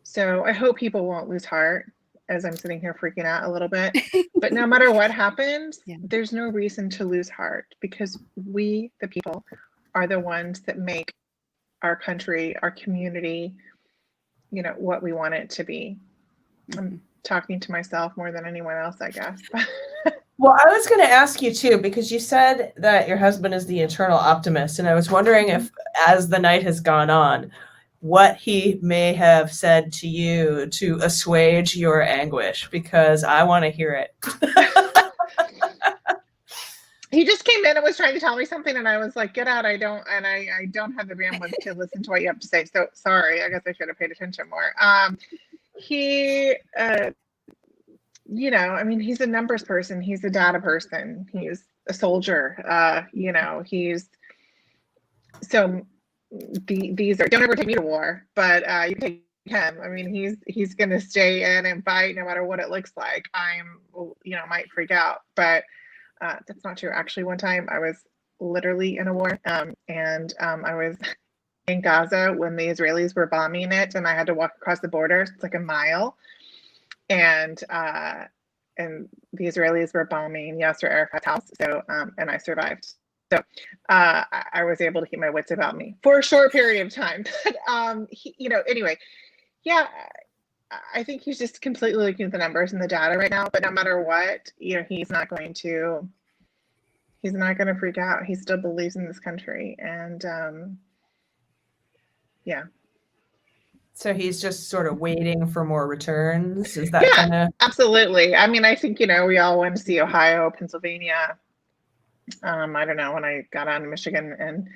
[SPEAKER 20] So I hope people won't lose heart as I'm sitting here freaking out a little bit. But no matter what happens, there's no reason to lose heart, because we, the people, are the ones that make our country, our community, you know, what we want it to be. I'm talking to myself more than anyone else, I guess.
[SPEAKER 3] Well, I was going to ask you too, because you said that your husband is the eternal optimist, and I was wondering if, as the night has gone on, what he may have said to you to assuage your anguish, because I want to hear it.
[SPEAKER 20] He just came in and was trying to tell me something, and I was like, get out. I don't have the bandwidth to listen to what you have to say. So sorry, I guess I should have paid attention more. You know, I mean, he's a numbers person. He's a data person. He's a soldier. You know, he's, so these are, don't ever take me to war, but you can take him. I mean, he's going to stay in and fight no matter what it looks like. I'm, you know, might freak out, but that's not true. Actually, one time I was literally in a war, and I was in Gaza when the Israelis were bombing it, and I had to walk across the border. It's like a mile. And the Israelis were bombing Yasser Arafat's house. So, and I survived. So I was able to keep my wits about me for a short period of time. But, you know, anyway, yeah, I think he's just completely looking at the numbers and the data right now. But no matter what, you know, he's not going to freak out. He still believes in this country. And yeah.
[SPEAKER 3] So he's just sort of waiting for more returns. Is that kind of?
[SPEAKER 20] Absolutely. I mean, I think, you know, we all want to see Ohio, Pennsylvania. I don't know, when I got on to Michigan, and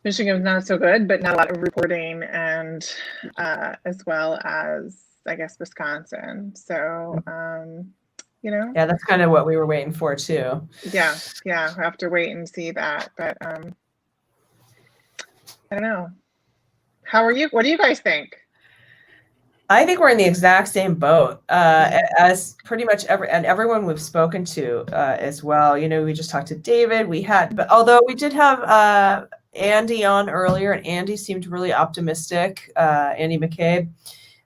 [SPEAKER 20] Michigan was not so good, but not a lot of reporting, and as well as, I guess, Wisconsin. So, you know.
[SPEAKER 3] Yeah, that's kind of what we were waiting for too.
[SPEAKER 20] Yeah, I have to wait and see that. But I don't know. How are you? What do you guys think?
[SPEAKER 3] I think we're in the exact same boat as pretty much everyone we've spoken to as well. You know, we just talked to David. But although we did have Andy on earlier, and Andy seemed really optimistic. Andy McCabe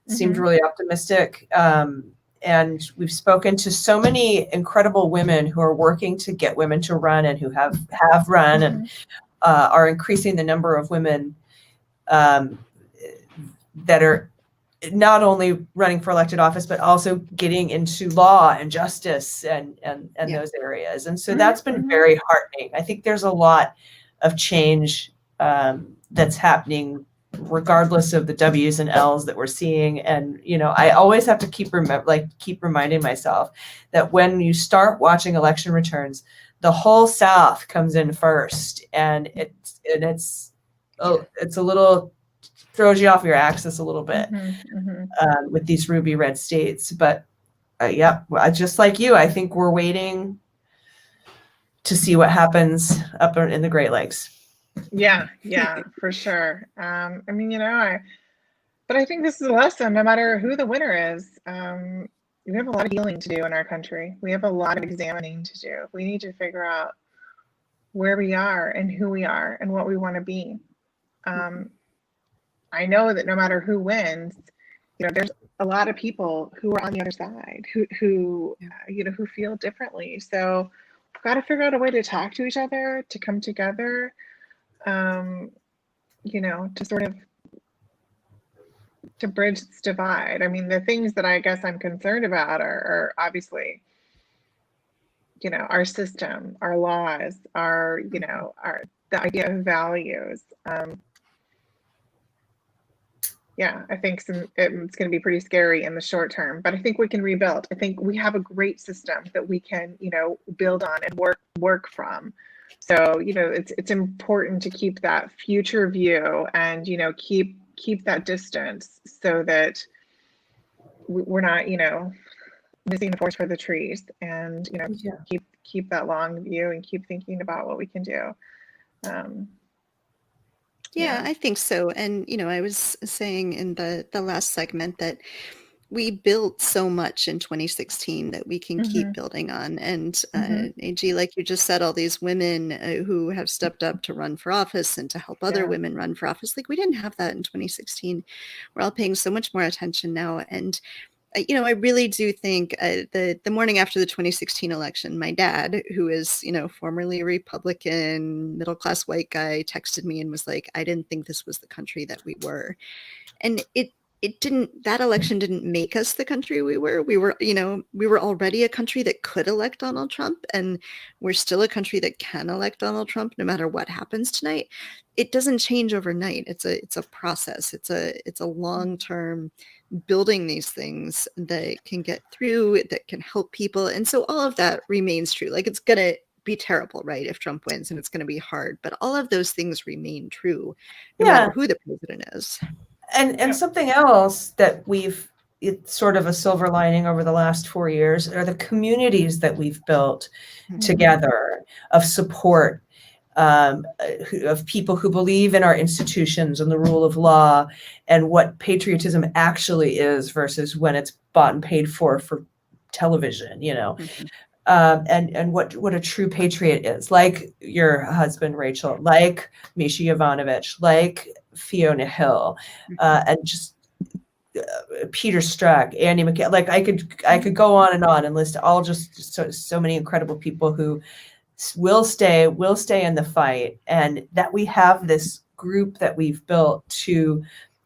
[SPEAKER 3] seemed really optimistic. And we've spoken to so many incredible women who are working to get women to run, and who have run and are increasing the number of women that are not only running for elected office, but also getting into law and justice and those areas. And so that's been very heartening. I think there's a lot of change that's happening regardless of the W's and L's that we're seeing. And, you know, I always have to keep reminding myself that when you start watching election returns, the whole South comes in first, and it's a little, throws you off your axis a little bit with these ruby red states. But just like you, I think we're waiting to see what happens up in the Great Lakes.
[SPEAKER 20] Yeah, for sure. I mean, you know, but I think this is a lesson, no matter who the winner is. We have a lot of healing to do in our country. We have a lot of examining to do. We need to figure out where we are and who we are and what we want to be. I know that no matter who wins, you know, there's a lot of people who are on the other side who you know, who feel differently. So we've got to figure out a way to talk to each other, to come together, you know, to sort of to bridge this divide. I mean, the things that I guess I'm concerned about are obviously, you know, our system, our laws, our, you know, the idea of values. Yeah, I think it's going to be pretty scary in the short term, but I think we can rebuild. I think we have a great system that we can, you know, build on and work from. So, it's important to keep that future view and, keep that distance so that we're not, missing the forest for the trees, and, keep that long view and keep thinking about what we can do.
[SPEAKER 1] Yeah, I think so. And, I was saying in the last segment that we built so much in 2016 that we can keep building on. And AG, like you just said, all these women who have stepped up to run for office and to help other women run for office, like we didn't have that in 2016. We're all paying so much more attention now. And I really do think the morning after the 2016 election, my dad, who is, formerly a Republican, middle-class white guy, texted me and was like, I didn't think this was the country that we were. And that election didn't make us the country we were. We were already a country that could elect Donald Trump, and we're still a country that can elect Donald Trump no matter what happens tonight. It doesn't change overnight. It's a process. It's a long-term building these things that can get through, that can help people. And so all of that remains true. Like, it's going to be terrible, right, if Trump wins, and it's going to be hard. But all of those things remain true no matter who the president is.
[SPEAKER 3] And something else that it's sort of a silver lining over the last 4 years are the communities that we've built together of support, of people who believe in our institutions and the rule of law and what patriotism actually is versus when it's bought and paid for television, and what a true patriot is, like your husband, Rachel, like Misha Yovanovitch, like Fiona Hill, and just Peter Strzok, Andy McCall. Like I could go on and list all just so many incredible people who will stay in the fight, and that we have this group that we've built to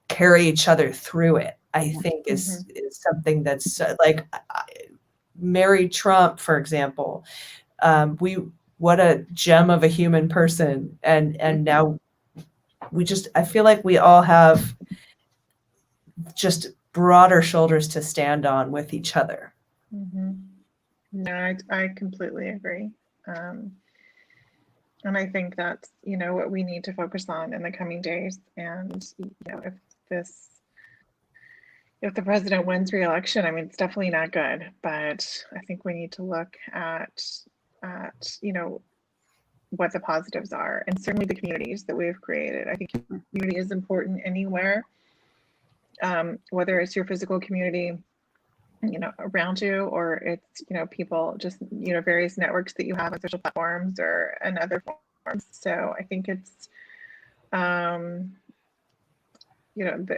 [SPEAKER 3] carry each other through it. I think is something that's like Mary Trump, for example. What a gem of a human person, and now I feel like we all have just broader shoulders to stand on with each other.
[SPEAKER 20] No, I completely agree. And I think that's, what we need to focus on in the coming days. And, if the president wins re-election, I mean, it's definitely not good, but I think we need to look at what the positives are, and certainly the communities that we've created. I think community is important anywhere, whether it's your physical community, around you, or it's, people just, various networks that you have on social platforms or in other forms. So I think it's,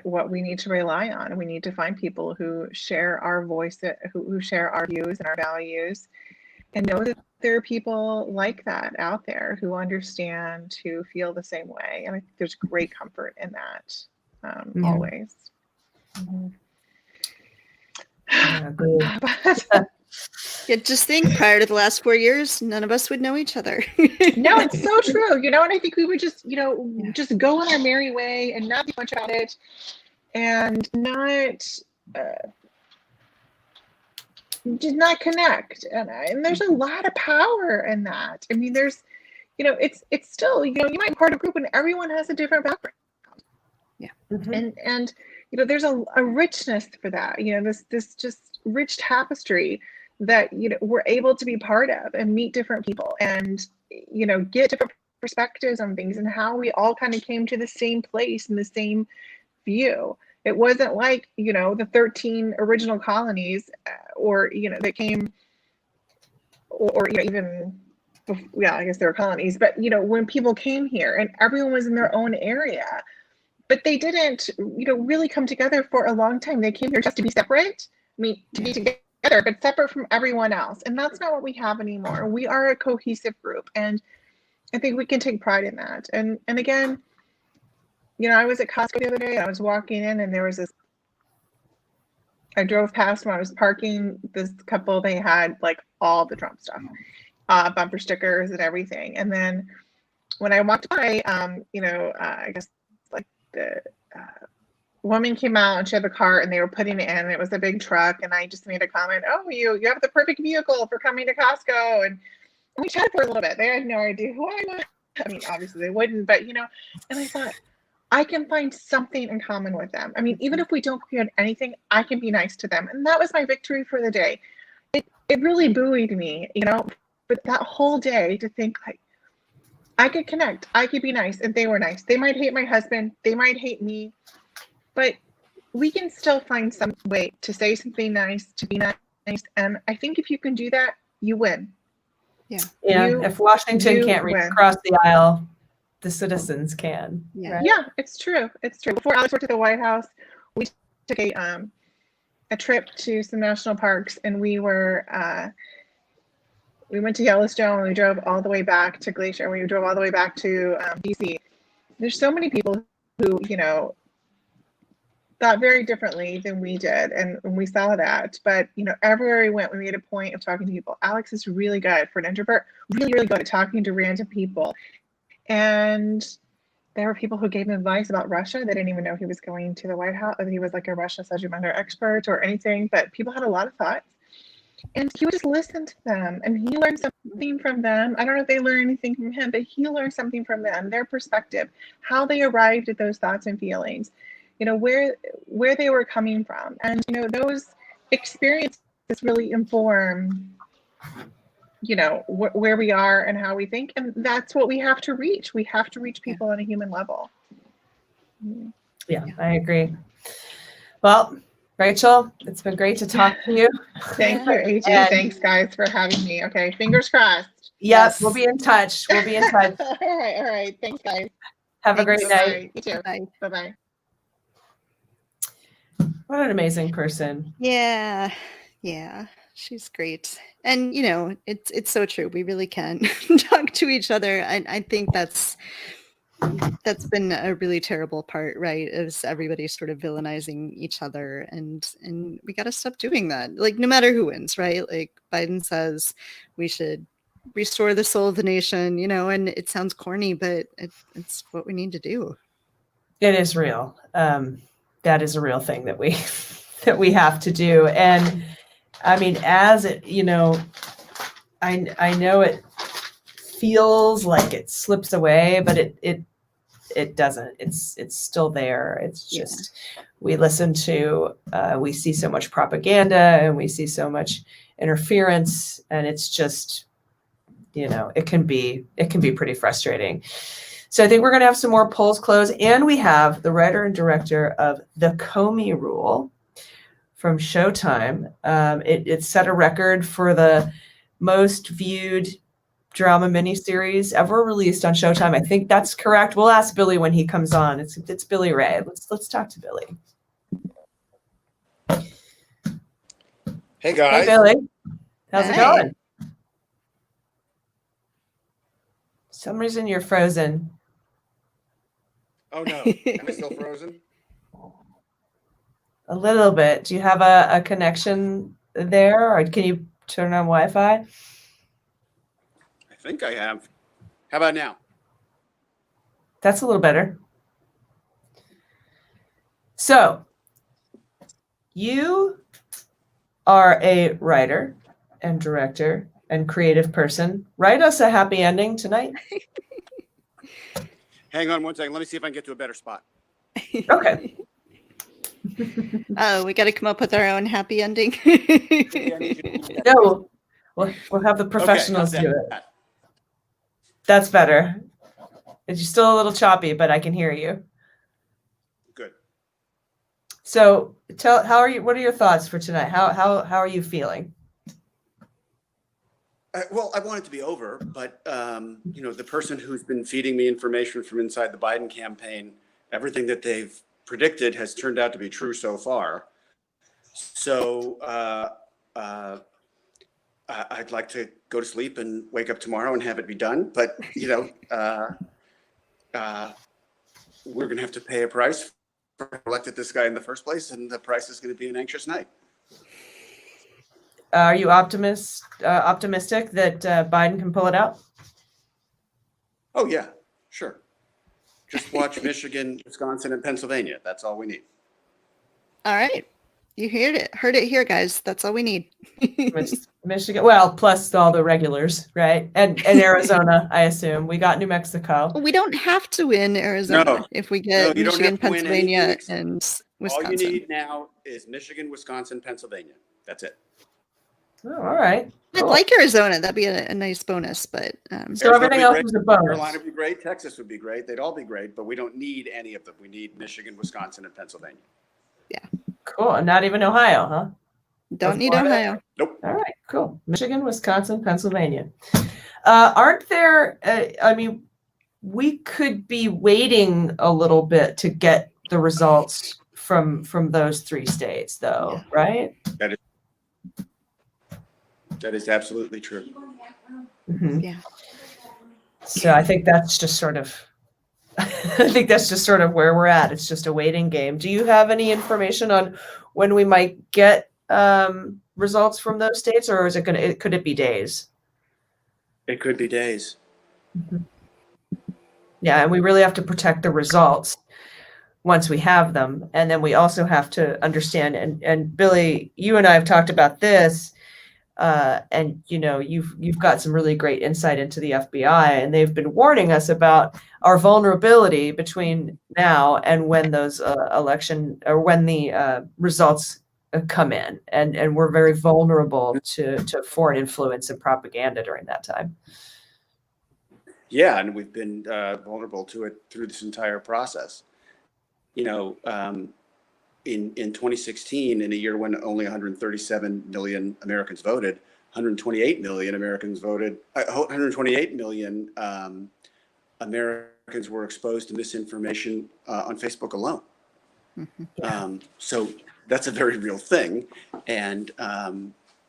[SPEAKER 20] what we need to rely on, and we need to find people who share our voice, who share our views and our values, and know that there are people like that out there who understand, who feel the same way. And I think there's great comfort in that, always.
[SPEAKER 1] Yeah, just think, prior to the last 4 years, none of us would know each other.
[SPEAKER 20] No, it's so true. And I think we would just, just go on our merry way and not think much about it, and just not connect. And there's a lot of power in that. I mean, there's, it's still, you might be part of a group and everyone has a different background.
[SPEAKER 1] Yeah.
[SPEAKER 20] And there's a richness for that, this just rich tapestry that, we're able to be part of and meet different people and, get different perspectives on things, and how we all kind of came to the same place and the same view. It wasn't like, the 13 original colonies or, that came, or even, I guess they were colonies, but, when people came here and everyone was in their own area, but they didn't, really come together for a long time. They came here just to be separate, to be together, but separate from everyone else. And that's not what we have anymore. We are a cohesive group, and I think we can take pride in that. And again, I was at Costco the other day, and I was walking in, and there was I drove past when I was parking, this couple, they had like all the Trump stuff, bumper stickers and everything. And then when I walked by, I guess like the woman came out and she had the cart and they were putting it in, and it was a big truck. And I just made a comment, oh, you have the perfect vehicle for coming to Costco. And we chatted for a little bit. They had no idea who I was. I mean, obviously they wouldn't, but and I thought, I can find something in common with them. I mean, even if we don't agree on anything, I can be nice to them. And that was my victory for the day. It really buoyed me, for that whole day to think like, I could connect, I could be nice, and they were nice. They might hate my husband, they might hate me, but we can still find some way to say something nice, to be nice. And I think if you can do that, you win.
[SPEAKER 1] Yeah.
[SPEAKER 3] If Washington can't reach across the aisle, the citizens can.
[SPEAKER 20] Yeah.
[SPEAKER 3] Right?
[SPEAKER 20] Yeah, it's true. It's true. Before Alex worked at the White House, we took a trip to some national parks, and we went to Yellowstone, and we drove all the way back to Glacier, and we drove all the way back to DC. There's so many people who, thought very differently than we did, and we saw that. But everywhere we went, we made a point of talking to people. Alex is really good, for an introvert, really, really good at talking to random people. And there were people who gave him advice about Russia. They didn't even know he was going to the White House, or he was like a Russia subject matter expert or anything, but people had a lot of thoughts. And he would just listen to them, and he learned something from them. I don't know if they learned anything from him, but he learned something from them, their perspective, how they arrived at those thoughts and feelings, where they were coming from. And, those experiences really inform, where we are and how we think. And that's what we have to reach. We have to reach people on a human level.
[SPEAKER 3] Yeah, I agree. Well, Rachel, it's been great to talk to you.
[SPEAKER 20] Thank you, AJ. Thanks, guys, for having me. Okay, fingers crossed.
[SPEAKER 3] Yes, we'll be in touch. All
[SPEAKER 20] right. Thanks, guys.
[SPEAKER 3] Have a great night.
[SPEAKER 20] You too. Bye-bye.
[SPEAKER 3] What an amazing person.
[SPEAKER 1] Yeah. She's great. And it's so true. We really can talk to each other. I think that's been a really terrible part, right? Is everybody sort of villainizing each other, and we got to stop doing that. Like, no matter who wins, right? Like, Biden says we should restore the soul of the nation, and it sounds corny, but it's what we need to do.
[SPEAKER 3] It is real. That is a real thing that we have to do. And I mean, as it, I know it feels like it slips away, but it doesn't. It's still there. It's just, we listen to, we see so much propaganda, and we see so much interference, and it's just, it can be pretty frustrating. So I think we're going to have some more polls close, and we have the writer and director of The Comey Rule from Showtime. It set a record for the most viewed drama miniseries ever released on Showtime. I think that's correct. We'll ask Billy when he comes on. It's Billy Ray. Let's talk to Billy.
[SPEAKER 21] Hey guys.
[SPEAKER 3] Hey Billy. How's it going? For some reason you're frozen.
[SPEAKER 21] Oh no, am I still frozen?
[SPEAKER 3] A little bit. Do you have a connection there, or can you turn on Wi-Fi?
[SPEAKER 21] I think I have. How about now?
[SPEAKER 3] That's a little better. So, you are a writer and director and creative person. Write us a happy ending tonight.
[SPEAKER 21] Hang on one second. Let me see if I can get to a better spot.
[SPEAKER 3] Okay.
[SPEAKER 1] Oh, we got to come up with our own happy ending.
[SPEAKER 3] No, we'll have the professionals do it. That's better. It's still a little choppy, but I can hear you.
[SPEAKER 21] Good.
[SPEAKER 3] So, how are you? What are your thoughts for tonight? How are you feeling?
[SPEAKER 21] Well, I want it to be over, but the person who's been feeding me information from inside the Biden campaign, everything that they've predicted has turned out to be true so far. So I'd like to go to sleep and wake up tomorrow and have it be done. But we're going to have to pay a price for elected this guy in the first place, and the price is going to be an anxious night.
[SPEAKER 3] Are you optimistic that Biden can pull it out?
[SPEAKER 21] Oh, yeah, sure. Just watch Michigan, Wisconsin, and Pennsylvania. That's all we need.
[SPEAKER 1] All right. You heard it here, guys. That's all we need.
[SPEAKER 3] Michigan, well, plus all the regulars, right? And Arizona, I assume. We got New Mexico.
[SPEAKER 1] We don't have to win Arizona
[SPEAKER 21] No.
[SPEAKER 1] if we
[SPEAKER 21] No,
[SPEAKER 1] get
[SPEAKER 21] you don't
[SPEAKER 1] Michigan,
[SPEAKER 21] have to win anything
[SPEAKER 1] Pennsylvania,
[SPEAKER 21] except-
[SPEAKER 1] and
[SPEAKER 21] All you
[SPEAKER 1] Wisconsin.
[SPEAKER 21] need now is Michigan, Wisconsin, Pennsylvania. That's it.
[SPEAKER 3] Oh, all right.
[SPEAKER 1] I'd like Arizona. That'd be a nice bonus, but
[SPEAKER 3] So everything else is a bonus.
[SPEAKER 21] Carolina would be great. Texas would be great. They'd all be great, but we don't need any of them. We need Michigan, Wisconsin, and Pennsylvania.
[SPEAKER 3] Cool. And not even Ohio, huh?
[SPEAKER 1] Don't need
[SPEAKER 3] Florida?
[SPEAKER 1] Ohio.
[SPEAKER 21] Nope.
[SPEAKER 3] All right, cool. Michigan, Wisconsin, Pennsylvania. Aren't there, I mean, we could be waiting a little bit to get the results from those 3 states, though, right?
[SPEAKER 21] That is absolutely true.
[SPEAKER 3] Mhm.
[SPEAKER 1] Yeah.
[SPEAKER 3] So I think that's just sort of, I think that's just sort of where we're at. It's just a waiting game. Do you have any information on when we might get results from those states, or is it could it be days?
[SPEAKER 21] It could be days.
[SPEAKER 3] Yeah, and we really have to protect the results once we have them. And then we also have to understand, and Billy, you and I have talked about this, and you know, you've got some really great insight into the FBI, and they've been warning us about our vulnerability between now and when those election, or when the results come in, and we're very vulnerable to foreign influence and propaganda during that time.
[SPEAKER 21] Yeah, and we've been vulnerable to it through this entire process. You know, in 2016, in a year when only 137 million Americans voted, 128 million Americans voted. 128 million Americans were exposed to misinformation on Facebook alone. So that's a very real thing, and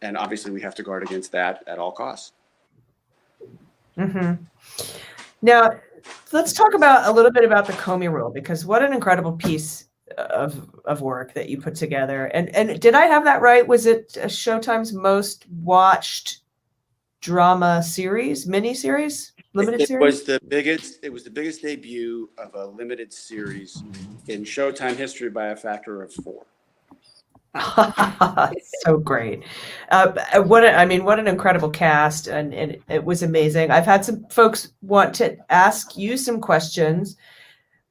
[SPEAKER 21] obviously we have to guard against that at all costs.
[SPEAKER 3] Mm-hmm. Now, let's talk about a little bit about the Comey Rule, because what an incredible piece of work that you put together. And did I have that right? Was it Showtime's most watched drama series, mini-series, limited
[SPEAKER 21] It
[SPEAKER 3] series?
[SPEAKER 21] was the biggest debut of a limited series in Showtime history by a factor of 4.
[SPEAKER 3] So great. What an incredible cast, and it was amazing. I've had some folks want to ask you some questions,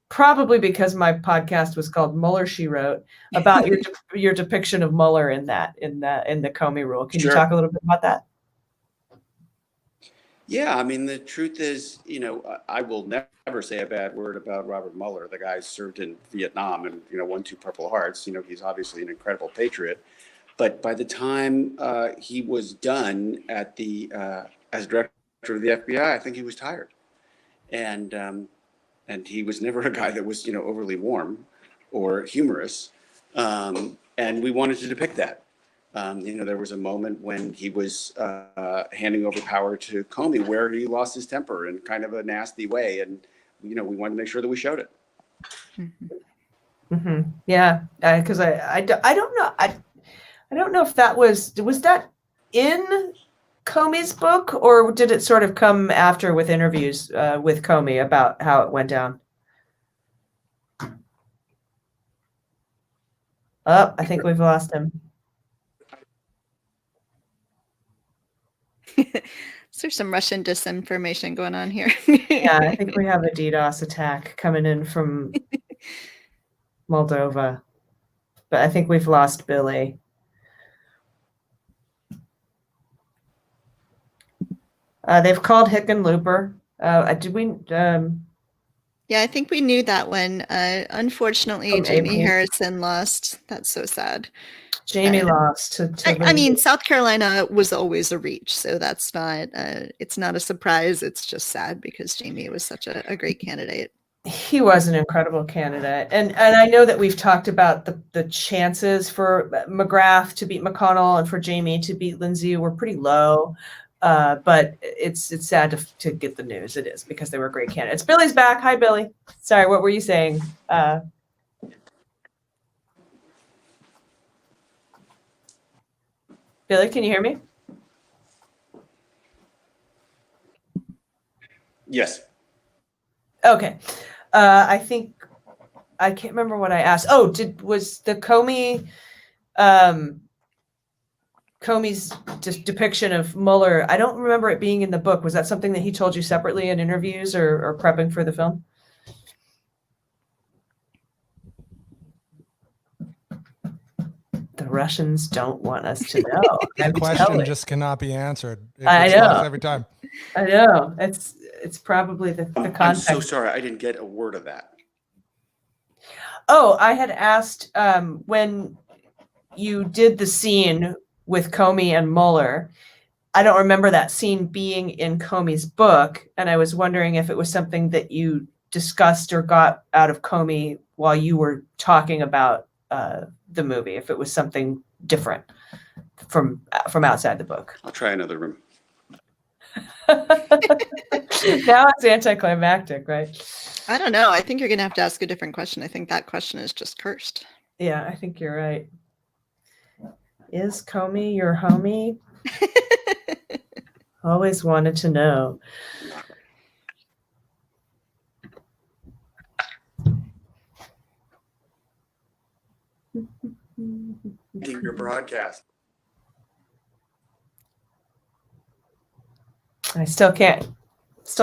[SPEAKER 3] probably because my podcast was called Mueller She Wrote, about your depiction of Mueller in the Comey Rule. Can you talk a little bit about that?
[SPEAKER 21] Yeah, I mean, the truth is, you know, I will never say a bad word about Robert Mueller. The guy served in Vietnam and, you know, won 2 Purple Hearts. You know, he's obviously an incredible patriot. But by the time he was done at as director of the FBI, I think he was tired. And he was never a guy that was, you know, overly warm or humorous. And we wanted to depict that. You know, there was a moment when he was handing over power to Comey where he lost his temper in kind of a nasty way. And, you know, we wanted to make sure that we showed it.
[SPEAKER 3] Mm-hmm. Yeah, because I don't know. I don't know if that was that in Comey's book, or did it sort of come after with interviews with Comey about how it went down? Oh, I think we've lost him.
[SPEAKER 1] Is there some Russian disinformation going on here?
[SPEAKER 3] Yeah, I think we have a DDoS attack coming in from Moldova, but I think we've lost Billy. They've called Hickenlooper. Did we?
[SPEAKER 1] Yeah, I think we knew that one. Unfortunately,
[SPEAKER 3] Oh,
[SPEAKER 1] Jamie
[SPEAKER 3] Jamie.
[SPEAKER 1] Harrison lost. That's so sad.
[SPEAKER 3] Jamie lost to
[SPEAKER 1] I mean, South Carolina was always a reach, so that's not. It's not a surprise. It's just sad because Jamie was such a great candidate.
[SPEAKER 3] He was an incredible candidate, and I know that we've talked about the chances for McGrath to beat McConnell and for Jamie to beat Lindsay were pretty low. But it's sad to get the news. It is, because they were great candidates. Billy's back. Hi, Billy. Sorry, what were you saying? Billy, can you hear me?
[SPEAKER 21] Yes.
[SPEAKER 3] Okay. I think I can't remember what I asked. Oh, was the Comey Comey's depiction of Mueller, I don't remember it being in the book. Was that something that he told you separately in interviews or prepping for the film? The Russians don't want us to know.
[SPEAKER 11] That question just cannot be answered. It
[SPEAKER 3] I
[SPEAKER 11] gets lost
[SPEAKER 3] know.
[SPEAKER 11] every time.
[SPEAKER 3] I know. It's probably the context.
[SPEAKER 21] I'm so sorry. I didn't get a word of that.
[SPEAKER 3] Oh, I had asked when you did the scene with Comey and Mueller. I don't remember that scene being in Comey's book, and I was wondering if it was something that you discussed or got out of Comey while you were talking about the movie, if it was something different from outside the book.
[SPEAKER 21] I'll try another room.
[SPEAKER 3] Now it's anticlimactic, right?
[SPEAKER 1] I don't know. I think you're going to have to ask a different question. I think that question is just cursed.
[SPEAKER 3] Yeah, I think you're right. Is Comey your homie? Always wanted to know.
[SPEAKER 21] Your broadcast.
[SPEAKER 3] I still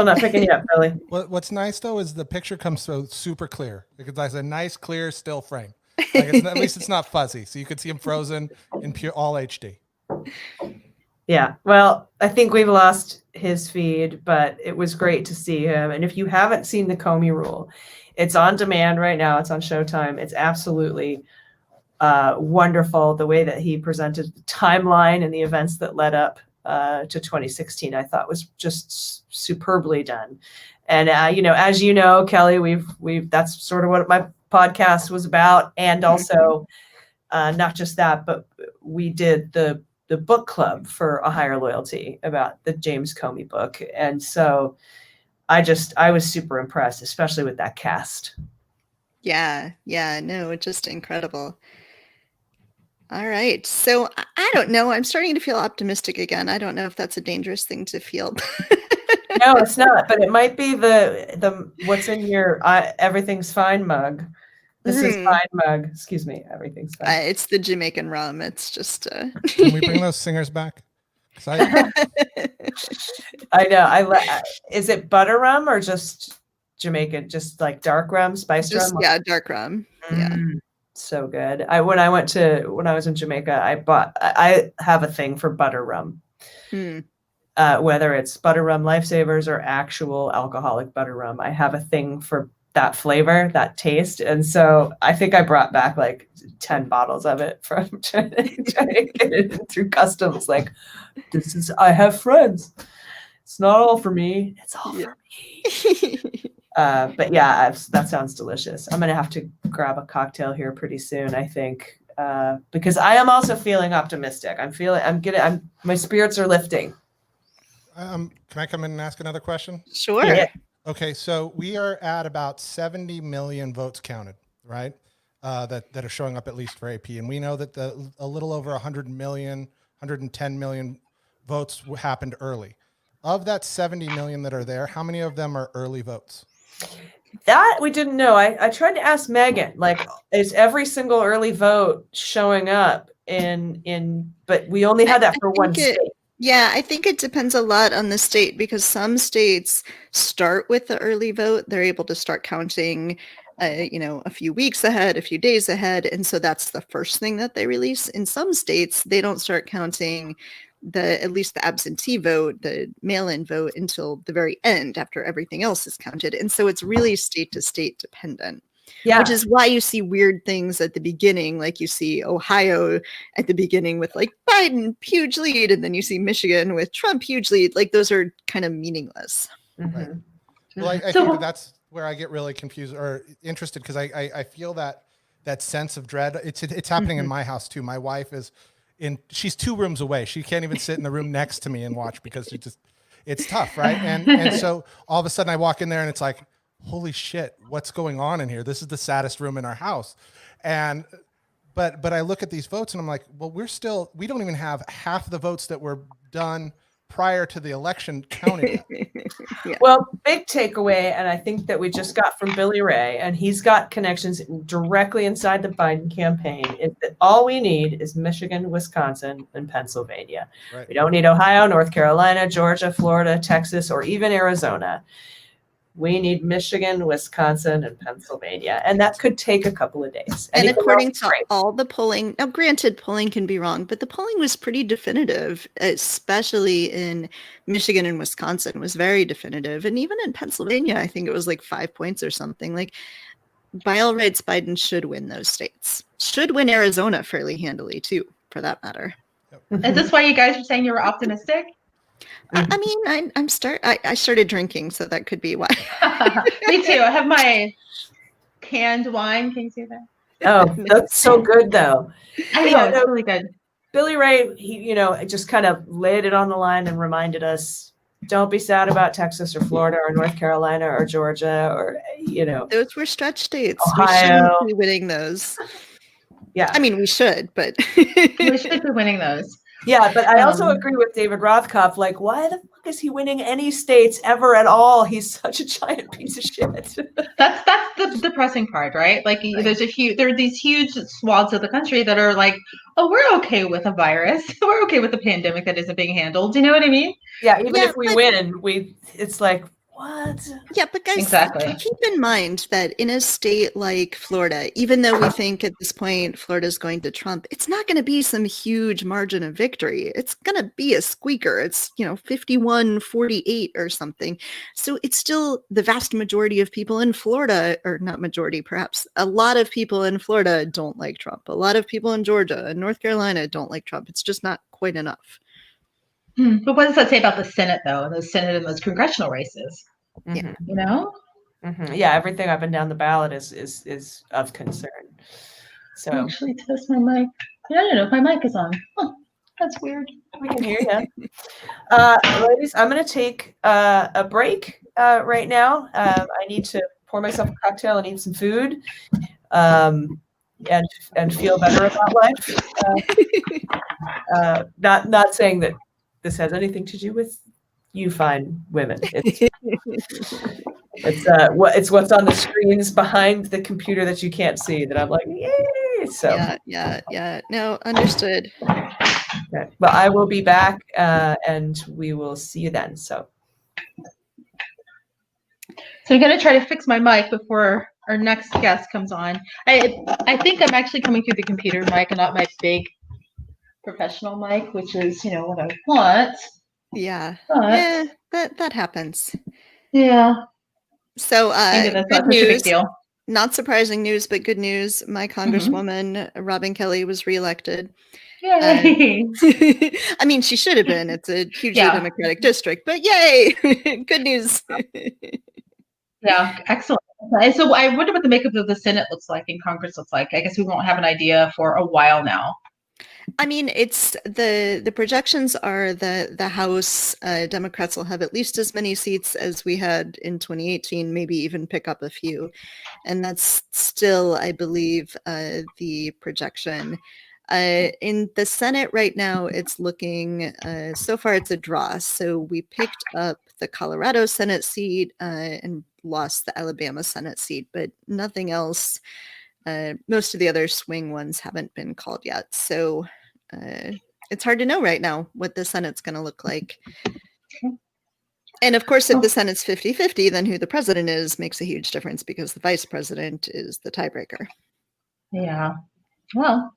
[SPEAKER 3] not picking you up, Billy.
[SPEAKER 11] What's nice though is the picture comes so super clear. Because it's a nice, clear, still frame. Like at least it's not fuzzy, so you could see him frozen in pure all HD.
[SPEAKER 3] Yeah, well, I think we've lost his feed, but it was great to see him. And if you haven't seen the Comey Rule, it's on demand right now. It's on Showtime. It's absolutely wonderful. The way that he presented the timeline and the events that led up to 2016, I thought was just superbly done. And as you know, Kelly, we've that's sort of what my podcast was about, and also not just that, but we did the book club for A Higher Loyalty about the James Comey book, and so I was super impressed, especially with that cast.
[SPEAKER 1] Yeah, no, just incredible. All right, so I don't know. I'm starting to feel optimistic again. I don't know if that's a dangerous thing to feel.
[SPEAKER 3] No, it's not, but it might be the what's in your everything's fine mug. This is fine mug. Excuse me. Everything's fine.
[SPEAKER 1] It's the Jamaican rum. It's just.
[SPEAKER 11] Can we bring those singers back?
[SPEAKER 3] I know. Is it butter rum or just Jamaican? Just like dark rum, spiced rum?
[SPEAKER 1] Yeah, dark rum. Yeah.
[SPEAKER 3] So good. When I was in Jamaica, I have a thing for butter rum. Whether it's butter rum lifesavers or actual alcoholic butter rum, I have a thing for that flavor, that taste. And so I think I brought back like 10 bottles of it from trying to get it through customs. Like, I have friends. It's not all for me. It's all for me. But yeah, that sounds delicious. I'm going to have to grab a cocktail here pretty soon, I think, because I am also feeling optimistic. My spirits are lifting.
[SPEAKER 11] Can I come in and ask another question?
[SPEAKER 1] Sure.
[SPEAKER 3] Yeah.
[SPEAKER 11] Okay, so we are at about 70 million votes counted, right? That are showing up at least for AP. And we know that a little over 100 million, 110 million votes happened early. Of that 70 million that are there, how many of them are early votes?
[SPEAKER 3] That we didn't know. I tried to ask Megan, like, is every single early vote showing up but we only had that for one state.
[SPEAKER 1] Yeah, I think it depends a lot on the state, because some states start with the early vote. They're able to start counting, a few weeks ahead, a few days ahead. And so that's the first thing that they release. In some states, they don't start counting at least the absentee vote, the mail-in vote, until the very end, after everything else is counted. And so it's really state to state dependent. Yeah. Which is why you see weird things at the beginning, like you see Ohio at the beginning with like Biden huge lead, and then you see Michigan with Trump huge lead. Like those are kind of meaningless.
[SPEAKER 11] Right. Well, I think that's where I get really confused or interested, because I feel that sense of dread. It's happening in my house too. My wife she's 2 rooms away. She can't even sit in the room next to me and watch, because it's tough, right? And so all of a sudden I walk in there and it's like, holy shit, what's going on in here? This is the saddest room in our house. But I look at these votes and I'm like, well, we don't even have half the votes that were done prior to the election counting.
[SPEAKER 3] Yeah. Well, big takeaway, and I think that we just got from Billy Ray, and he's got connections directly inside the Biden campaign, is that all we need is Michigan, Wisconsin, and Pennsylvania.
[SPEAKER 11] Right.
[SPEAKER 3] We don't need Ohio, North Carolina, Georgia, Florida, Texas, or even Arizona. We need Michigan, Wisconsin, and Pennsylvania. And that could take a couple of days.
[SPEAKER 1] And
[SPEAKER 3] Anything
[SPEAKER 1] according
[SPEAKER 3] else is
[SPEAKER 1] to
[SPEAKER 3] great.
[SPEAKER 1] all the polling, now granted, polling can be wrong, but the polling was pretty definitive, especially in Michigan and Wisconsin was very definitive. And even in Pennsylvania, I think it was like 5 points or something. Like, by all rights, Biden should win those states. Should win Arizona fairly handily, too, for that matter.
[SPEAKER 4] Is this why you guys are saying you were optimistic?
[SPEAKER 1] I mean, I started drinking, so that could be why.
[SPEAKER 4] Me too. I have my canned wine. Can you see that?
[SPEAKER 3] Oh, that's so good, though.
[SPEAKER 4] I know, it's really good.
[SPEAKER 3] Billy Ray, he, just kind of laid it on the line and reminded us, don't be sad about Texas or Florida or North Carolina or Georgia or,
[SPEAKER 1] Those were stretch states.
[SPEAKER 3] Ohio.
[SPEAKER 1] We shouldn't be winning those.
[SPEAKER 3] Yeah.
[SPEAKER 1] I mean, we should, but.
[SPEAKER 4] We should be winning those.
[SPEAKER 3] Yeah, but I also agree with David Rothkopf. Like, why the fuck is he winning any states ever at all? He's such a giant piece of shit.
[SPEAKER 4] That's the depressing part, right? Like, there are these huge swaths of the country that are like, oh, we're okay with a virus. We're okay with a pandemic that isn't being handled. Do you know what I mean?
[SPEAKER 3] Yeah, if we win, it's like, what?
[SPEAKER 1] Yeah, but guys,
[SPEAKER 4] Exactly.
[SPEAKER 1] keep in mind that in a state like Florida, even though we think at this point Florida's going to Trump, it's not going to be some huge margin of victory. It's going to be a squeaker. It's, 51-48 or something. So it's still the vast majority of people in Florida, or not majority, perhaps a lot of people in Florida don't like Trump. A lot of people in Georgia and North Carolina don't like Trump. It's just not quite enough.
[SPEAKER 4] But what does that say about the Senate, though? The Senate and those congressional races?
[SPEAKER 3] Yeah.
[SPEAKER 4] Yeah,
[SPEAKER 3] everything up and down the ballot is of concern. So
[SPEAKER 4] actually test my mic. I don't know if my mic is on. Huh, that's weird.
[SPEAKER 3] We can hear you. Ladies, I'm going to take a break right now. I need to pour myself a cocktail and eat some food and feel better about life. Not saying that this has anything to do with you fine women. It's what's on the screens behind the computer that you can't see that I'm like, yay! So
[SPEAKER 1] yeah. No, understood.
[SPEAKER 3] Okay. Well, I will be back and we will see you then. So
[SPEAKER 4] I'm gonna try to fix my mic before our next guest comes on. I think I'm actually coming through the computer mic and not my big professional mic, which is what I want.
[SPEAKER 1] Yeah.
[SPEAKER 4] But,
[SPEAKER 1] yeah, that happens.
[SPEAKER 4] Yeah.
[SPEAKER 1] So
[SPEAKER 4] that's
[SPEAKER 1] good
[SPEAKER 4] not such a
[SPEAKER 1] news.
[SPEAKER 4] big deal.
[SPEAKER 1] Not surprising news, but good news. My Congresswoman, Robin Kelly, was reelected.
[SPEAKER 4] Yay!
[SPEAKER 1] I mean, she should have been. It's a hugely Democratic district, but yay! Good news.
[SPEAKER 4] Yeah, excellent. And so I wonder what the makeup of the Senate looks like and Congress looks like. I guess we won't have an idea for a while now.
[SPEAKER 1] I mean, it's the projections are the House Democrats will have at least as many seats as we had in 2018, maybe even pick up a few. And that's still, I believe, the projection. In the Senate right now, it's looking, so far it's a draw. So we picked up the Colorado Senate seat and lost the Alabama Senate seat, but nothing else. Most of the other swing ones haven't been called yet. So it's hard to know right now what the Senate's going to look like. And of course, if the Senate's 50-50, then who the president is makes a huge difference because the vice president is the tiebreaker.
[SPEAKER 4] Yeah. Well,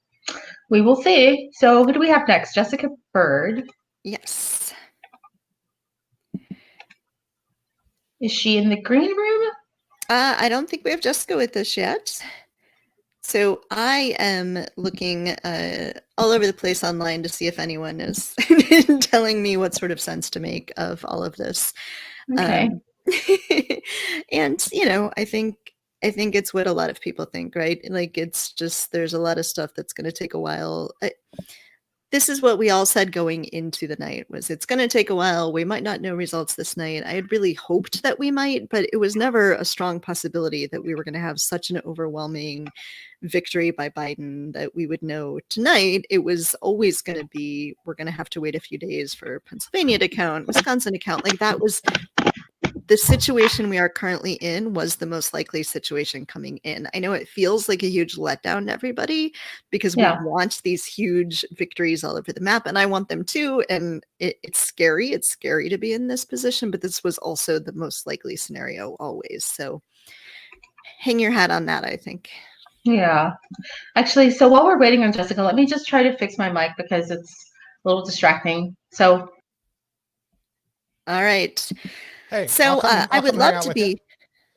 [SPEAKER 4] we will see. So who do we have next? Jessica Bird.
[SPEAKER 1] Yes.
[SPEAKER 4] Is she in the green room?
[SPEAKER 1] I don't think we have Jessica with us yet. So I am looking all over the place online to see if anyone is telling me what sort of sense to make of all of this.
[SPEAKER 4] Okay.
[SPEAKER 1] And I think it's what a lot of people think, right? Like it's just there's a lot of stuff that's going to take a while. This is what we all said going into the night was it's going to take a while. We might not know results this night. I had really hoped that we might, but it was never a strong possibility that we were going to have such an overwhelming victory by Biden that we would know tonight. It was always going to be, we're going to have to wait a few days for Pennsylvania to count, Wisconsin to count. Like that was the situation we are currently in was the most likely situation coming in. I know it feels like a huge letdown to everybody because we want these huge victories all over the map, and I want them too. And it's scary. It's scary to be in this position, but this was also the most likely scenario always. So hang your hat on that, I think.
[SPEAKER 4] Yeah. Actually, so while we're waiting on Jessica, let me just try to fix my mic because it's a little distracting. So.
[SPEAKER 1] All right.
[SPEAKER 11] Hey,
[SPEAKER 1] so I would love to be.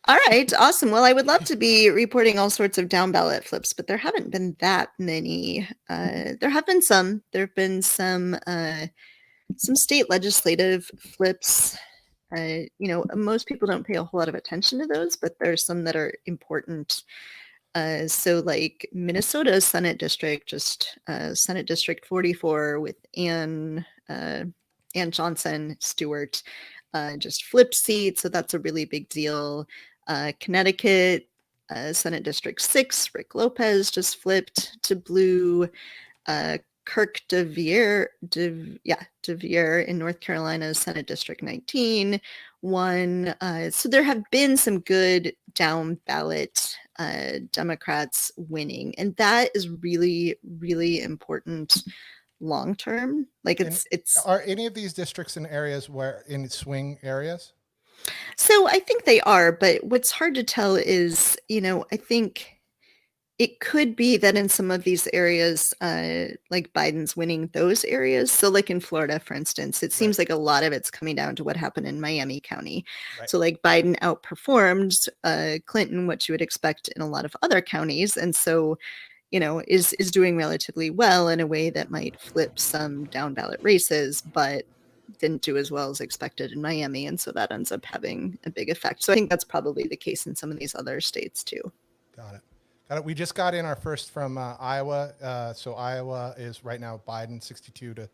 [SPEAKER 1] All right, awesome. Well, I would love to be reporting all sorts of down ballot flips, but there haven't been that many. There have been some. There have been some state legislative flips. Most people don't pay a whole lot of attention to those, but there's some that are important. So like Minnesota Senate District, just Senate District 44 with Ann Johnson Stewart, just flipped seat. So that's a really big deal. Connecticut, Senate District 6, Rick Lopez just flipped to blue. Kirk DeVere in North Carolina, Senate District 19 won. So there have been some good down ballot Democrats winning, and that is really, really important long term. Like it's
[SPEAKER 11] are any of these districts in areas where in swing areas?
[SPEAKER 1] So I think they are, but what's hard to tell is, I think it could be that in some of these areas, like Biden's winning those areas. So like in Florida, for instance, it seems like a lot of it's coming down to what happened in Miami County. Right. So like Biden outperformed Clinton, what you would expect in a lot of other counties. And so, is doing relatively well in a way that might flip some down ballot races, but didn't do as well as expected in Miami. And so that ends up having a big effect. So I think that's probably the case in some of these other states too.
[SPEAKER 11] Got it. We just got in our first from Iowa. So Iowa is right now Biden 62 to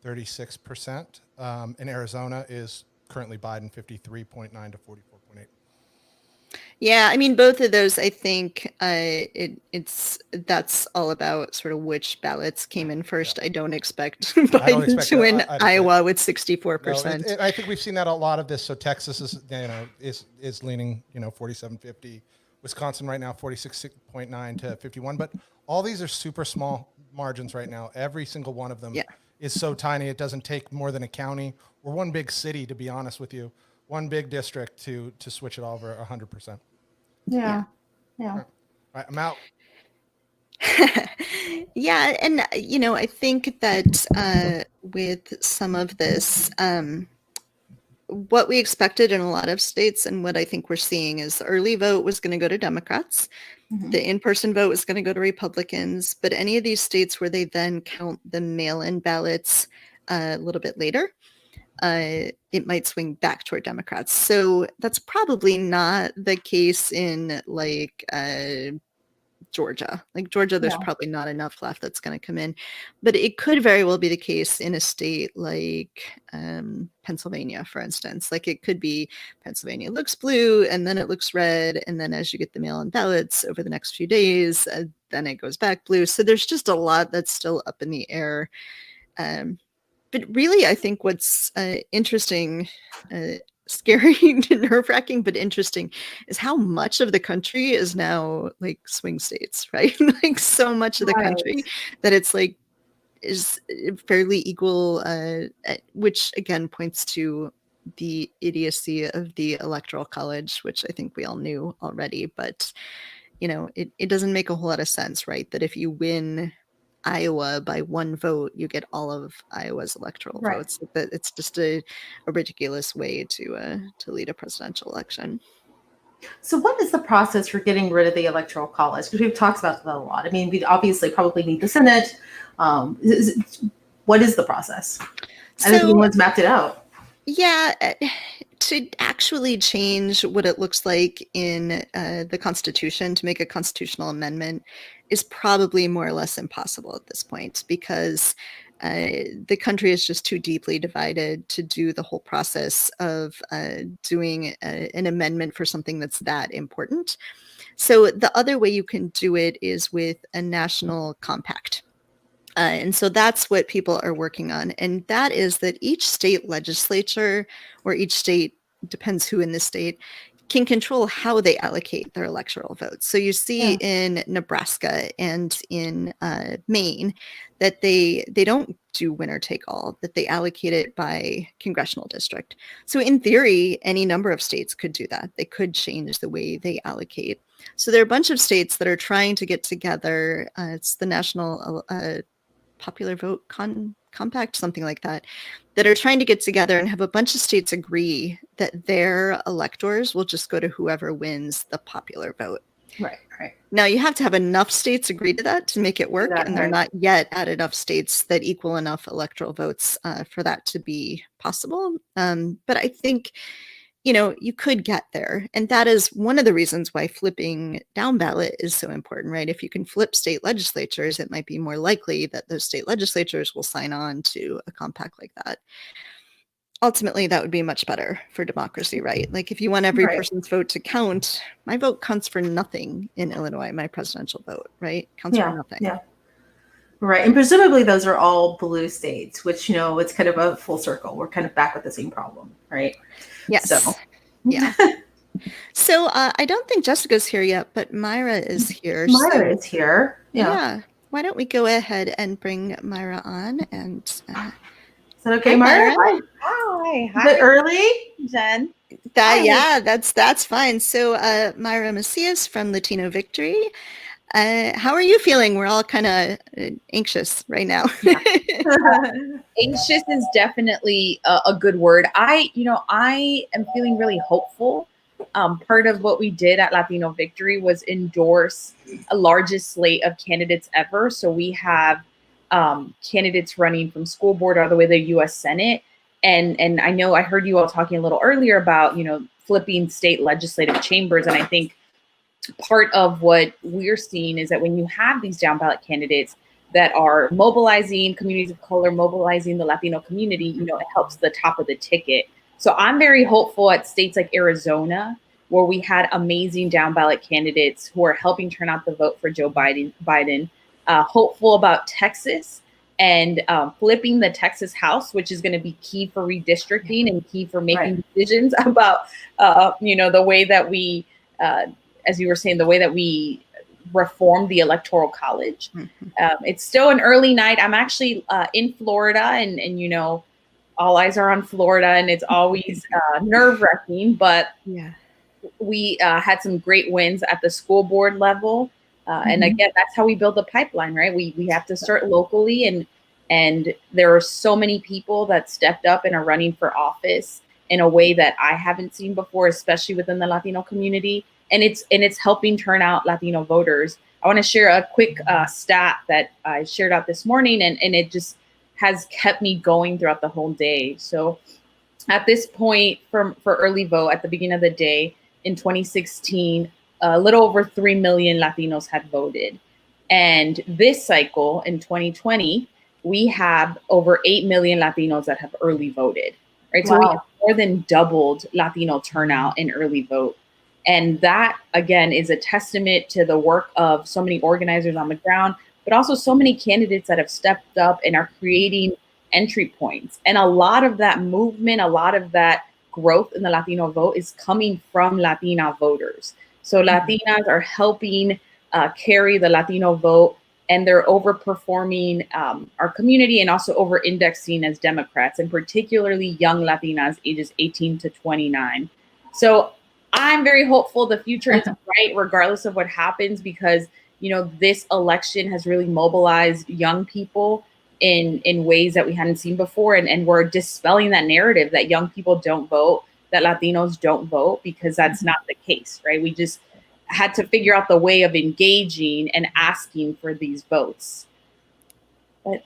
[SPEAKER 11] 36%. And Arizona is currently Biden 53.9 to 44.8.
[SPEAKER 1] Yeah, I mean, both of those, I think that's all about sort of which ballots came in first. I don't expect Biden to win Iowa with 64%.
[SPEAKER 11] No, I think we've seen that a lot of this. So Texas is leaning 47.50. Wisconsin right now 46.9 to 51. But all these are super small margins right now. Every single one of them is so tiny. It doesn't take more than a county or one big city, to be honest with you. One big district to switch it over 100%.
[SPEAKER 4] Yeah.
[SPEAKER 11] All right, I'm out.
[SPEAKER 1] Yeah, and I think that with some of this, what we expected in a lot of states and what I think we're seeing is the early vote was going to go to Democrats. Mm-hmm. The in-person vote was going to go to Republicans, but any of these states where they then count the mail-in ballots a little bit later, it might swing back toward Democrats. So that's probably not the case in like Georgia. Like Georgia, there's probably not enough left that's going to come in, but it could very well be the case in a state like Pennsylvania, for instance. Like it could be Pennsylvania looks blue and then it looks red, and then as you get the mail-in ballots over the next few days, then it goes back blue. So there's just a lot that's still up in the air. But really, I think what's interesting, scary, nerve-wracking, but interesting, is how much of the country is now like swing states, right? Like so much of the country that it's like is fairly equal, which again points to the idiocy of the Electoral College, which I think we all knew already. But it doesn't make a whole lot of sense, right? That if you win Iowa by one vote, you get all of Iowa's electoral votes. It's just a ridiculous way to lead a presidential election.
[SPEAKER 2] So what is the process for getting rid of the Electoral College? Because we've talked about that a lot. I mean, we'd obviously probably need the Senate. What is the process? I think anyone's mapped it out.
[SPEAKER 1] Yeah, to actually change what it looks like in the Constitution, to make a constitutional amendment, is probably more or less impossible at this point, because the country is just too deeply divided to do the whole process of doing an amendment for something that's that important. So the other way you can do it is with a national compact. And so that's what people are working on. And that is that each state legislature or each state depends who in the state, can control how they allocate their electoral votes. So you see in Nebraska and in Maine that they don't do winner take all, that they allocate it by congressional district. So in theory, any number of states could do that. They could change the way they allocate. So there are a bunch of states that are trying to get together. It's the National Popular Vote Compact, something like that, that are trying to get together and have a bunch of states agree that their electors will just go to whoever wins the popular vote.
[SPEAKER 2] Right.
[SPEAKER 1] Now, you have to have enough states agree to that to make it work, and they're not yet at enough states that equal enough electoral votes for that to be possible. But I think, you could get there. And that is one of the reasons why flipping down ballot is so important, right? If you can flip state legislatures, it might be more likely that those state legislatures will sign on to a compact like that. Ultimately, that would be much better for democracy, right? Like if you want every person's vote to count, my vote counts for nothing in Illinois, my presidential vote, right? Counts for nothing.
[SPEAKER 2] Yeah. Right. And presumably those are all blue states, which, it's kind of a full circle. We're kind of back with the same problem, right?
[SPEAKER 1] Yes.
[SPEAKER 2] So.
[SPEAKER 1] Yeah. So I don't think Jessica's here yet, but Myra is here.
[SPEAKER 2] Myra is here. Yeah.
[SPEAKER 1] Why don't we go ahead and bring Myra on? And is
[SPEAKER 2] that okay, Myra?
[SPEAKER 6] Hi.
[SPEAKER 2] A bit early,
[SPEAKER 6] Jen.
[SPEAKER 1] That's fine. So Myra Macias from Latino Victory. How are you feeling? We're all kind of anxious right now.
[SPEAKER 6] Anxious is definitely a good word. I am feeling really hopeful. Part of what we did at Latino Victory was endorse a largest slate of candidates ever. So we have candidates running from school board all the way to the U.S. Senate. And I know I heard you all talking a little earlier about, flipping state legislative chambers. And I think part of what we're seeing is that when you have these down ballot candidates that are mobilizing communities of color, mobilizing the Latino community, it helps the top of the ticket. So I'm very hopeful at states like Arizona, where we had amazing down ballot candidates who are helping turn out the vote for Joe Biden. Hopeful about Texas and flipping the Texas House, which is going to be key for redistricting and key for making decisions about, the way that we, as you were saying, the way that we reform the Electoral College. It's still an early night. I'm actually in Florida, and all eyes are on Florida, and it's always nerve-wracking. But we had some great wins at the school board level, and again, that's how we build the pipeline, right? We have to start locally, and there are so many people that stepped up and are running for office in a way that I haven't seen before, especially within the Latino community. And it's helping turn out Latino voters. I want to share a quick stat that I shared out this morning, and it just has kept me going throughout the whole day. So at this point for early vote at the beginning of the day in 2016, a little over 3 million Latinos had voted. And this cycle in 2020, we have over 8 million Latinos that have early voted, right? So we have more than doubled Latino turnout in early vote. And that, again, is a testament to the work of so many organizers on the ground, but also so many candidates that have stepped up and are creating entry points. And a lot of that movement, a lot of that growth in the Latino vote is coming from Latina voters. So Latinas are helping carry the Latino vote, and they're overperforming our community and also over-indexing as Democrats, and particularly young Latinas ages 18 to 29. So I'm very hopeful the future is bright regardless of what happens, because, this election has really mobilized young people in ways that we hadn't seen before. And we're dispelling that narrative that young people don't vote, that Latinos don't vote, because that's not the case, right? We just had to figure out the way of engaging and asking for these votes. But,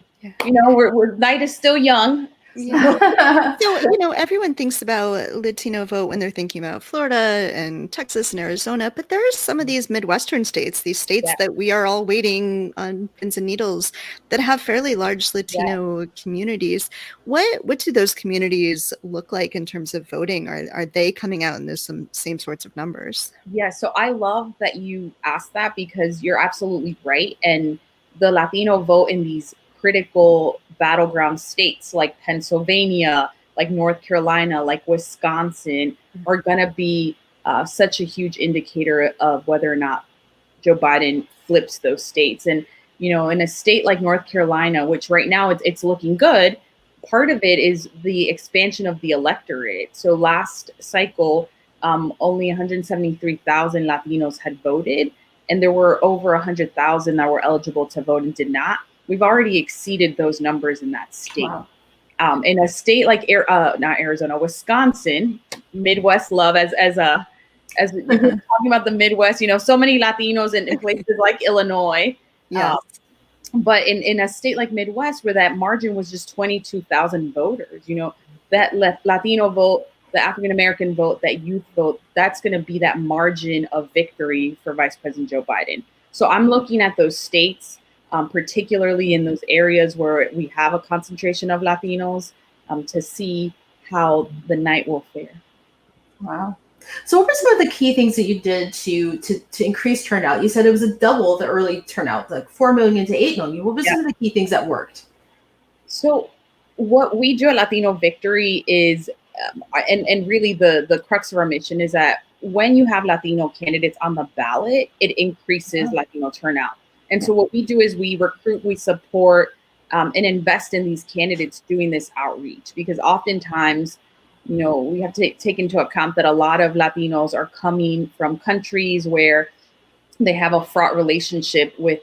[SPEAKER 6] we're night is still young.
[SPEAKER 1] Yeah. So, everyone thinks about Latino vote when they're thinking about Florida and Texas and Arizona, but there's some of these Midwestern states, these states that we are all waiting on pins and needles, that have fairly large Latino communities. What do those communities look like in terms of voting? Are they coming out in those same sorts of numbers?
[SPEAKER 6] Yeah, so I love that you asked that, because you're absolutely right. And the Latino vote in these critical battleground states like Pennsylvania, like North Carolina, like Wisconsin, are going to be such a huge indicator of whether or not Joe Biden flips those states. And, you know, in a state like North Carolina, which right now it's looking good, part of it is the expansion of the electorate. So last cycle, only 173,000 Latinos had voted, and there were over 100,000 that were eligible to vote and did not. We've already exceeded those numbers in that state.
[SPEAKER 2] Wow.
[SPEAKER 6] In a state like not Arizona, Wisconsin, Midwest love, as we were talking about the Midwest, you know, so many Latinos in places like Illinois.
[SPEAKER 1] Yes.
[SPEAKER 6] But in a state like Midwest, where that margin was just 22,000 voters, you know, that Latino vote, the African-American vote, that youth vote, that's going to be that margin of victory for Vice President Joe Biden. So I'm looking at those states, particularly in those areas where we have a concentration of Latinos, to see how the night will fare.
[SPEAKER 2] Wow. So what were some of the key things that you did to increase turnout? You said it was a double the early turnout, like 4 million to 8 million. What were some of the key things that worked?
[SPEAKER 6] So what we do at Latino Victory is, and really the crux of our mission is that when you have Latino candidates on the ballot, it increases Latino turnout. And so what we do is we recruit, we support, and invest in these candidates doing this outreach, because oftentimes, you know, we have to take into account that a lot of Latinos are coming from countries where they have a fraught relationship with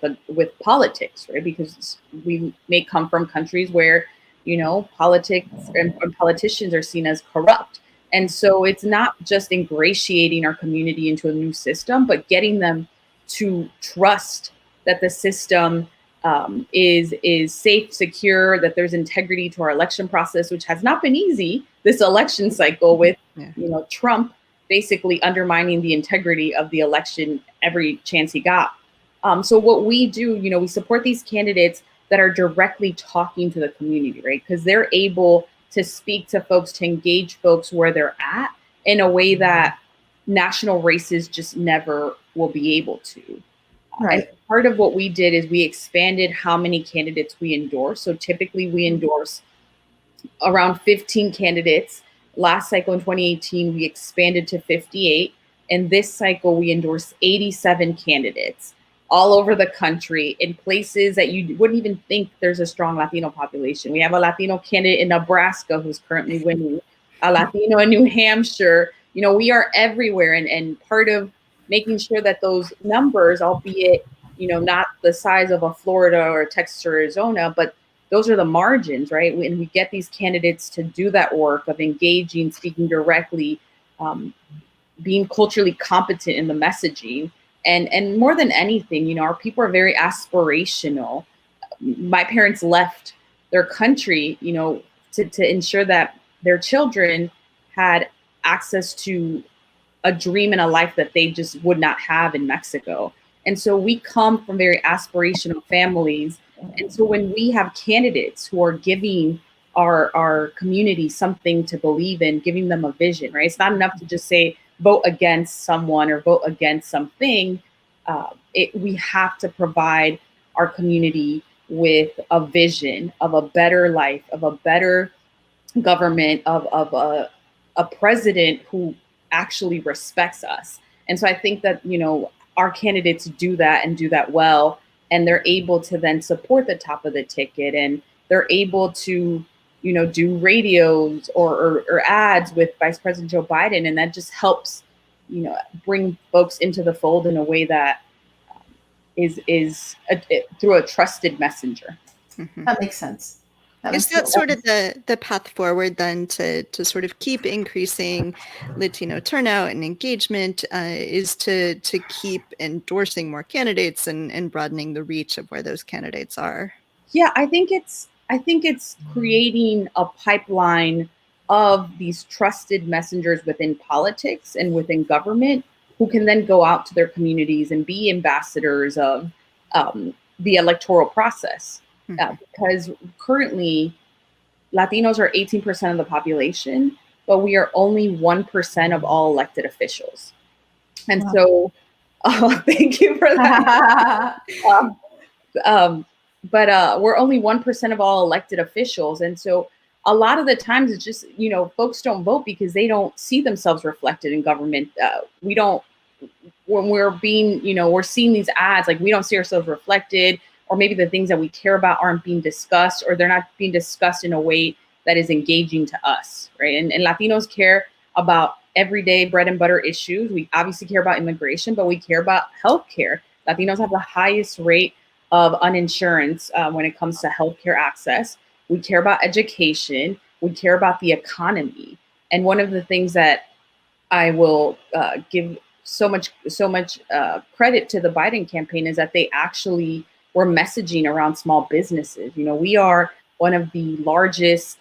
[SPEAKER 6] politics, right? Because we may come from countries where, you know, politics and politicians are seen as corrupt. And so it's not just ingratiating our community into a new system, but getting them to trust that the system is safe, secure, that there's integrity to our election process, which has not been easy this election cycle with, you know, Trump basically undermining the integrity of the election every chance he got. So what we do, you know, we support these candidates that are directly talking to the community, right? Because they're able to speak to folks, to engage folks where they're at in a way that national races just never will be able to. Right. And part of what we did is we expanded how many candidates we endorse. So typically we endorse around 15 candidates. Last cycle in 2018, we expanded to 58. And this cycle, we endorsed 87 candidates all over the country in places that you wouldn't even think there's a strong Latino population. We have a Latino candidate in Nebraska who's currently winning, a Latino in New Hampshire. You know, we are everywhere. And part of making sure that those numbers, albeit, you know, not the size of a Florida or Texas or Arizona, but those are the margins, right? When we get these candidates to do that work of engaging, speaking directly, being culturally competent in the messaging, and more than anything, you know, our people are very aspirational. My parents left their country, you know, to ensure that their children had access to a dream and a life that they just would not have in Mexico. And so we come from very aspirational families. And so when we have candidates who are giving our community something to believe in, giving them a vision, right? It's not enough to just say, vote against someone or vote against something. We have to provide our community with a vision of a better life, of a better government, of a president who actually respects us. And so I think that, you know, our candidates do that and do that well, and they're able to then support the top of the ticket, and they're able to, you know, do radios or ads with Vice President Joe Biden. And that just helps, you know, bring folks into the fold in a way that is through a trusted messenger.
[SPEAKER 2] That makes sense.
[SPEAKER 1] Is that sort of the path forward then to sort of keep increasing Latino turnout and engagement, is to keep endorsing more candidates and broadening the reach of where those candidates are?
[SPEAKER 6] Yeah, I think it's creating a pipeline of these trusted messengers within politics and within government who can then go out to their communities and be ambassadors of the electoral process. Because currently Latinos are 18% of the population, but we are only 1% of all elected officials. And so, thank you for that. But we're only 1% of all elected officials. And so a lot of the times it's just, folks don't vote because they don't see themselves reflected in government. We don't, when we're being, we're seeing these ads, like we don't see ourselves reflected, or maybe the things that we care about aren't being discussed, or they're not being discussed in a way that is engaging to us, right? And Latinos care about everyday bread and butter issues. We obviously care about immigration, but we care about healthcare. Latinos have the highest rate of uninsurance when it comes to healthcare access. We care about education. We care about the economy. And one of the things that I will give so much credit to the Biden campaign is that they actually were messaging around small businesses. We are one of the largest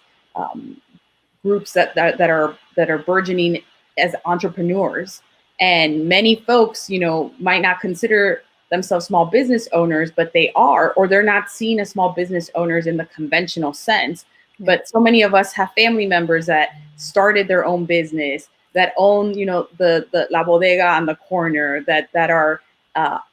[SPEAKER 6] groups that are burgeoning as entrepreneurs, and many folks, might not consider themselves small business owners, but they are, or they're not seen as small business owners in the conventional sense. But so many of us have family members that started their own business, that own, the La Bodega on the corner, that are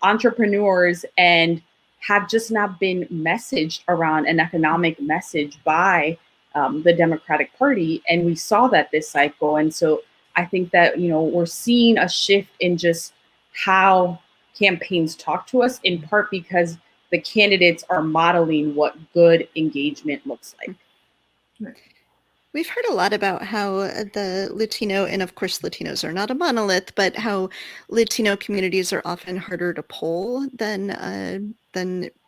[SPEAKER 6] entrepreneurs and have just not been messaged around an economic message by the Democratic Party. And we saw that this cycle. And so I think that, we're seeing a shift in just how campaigns talk to us, in part because the candidates are modeling what good engagement looks like.
[SPEAKER 1] We've heard a lot about how the Latino, and of course Latinos are not a monolith, but how Latino communities are often harder to poll than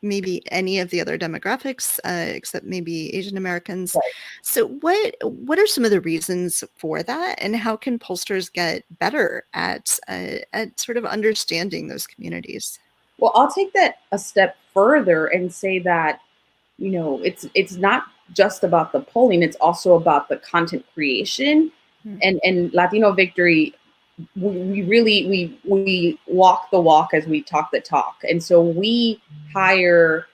[SPEAKER 1] maybe any of the other demographics, except maybe Asian Americans. Right. So what are some of the reasons for that, and how can pollsters get better at sort of understanding those communities?
[SPEAKER 6] Well, I'll take that a step further and say that, it's not just about the polling, it's also about the content creation. And Latino Victory, we walk the walk as we talk the talk. And so we hire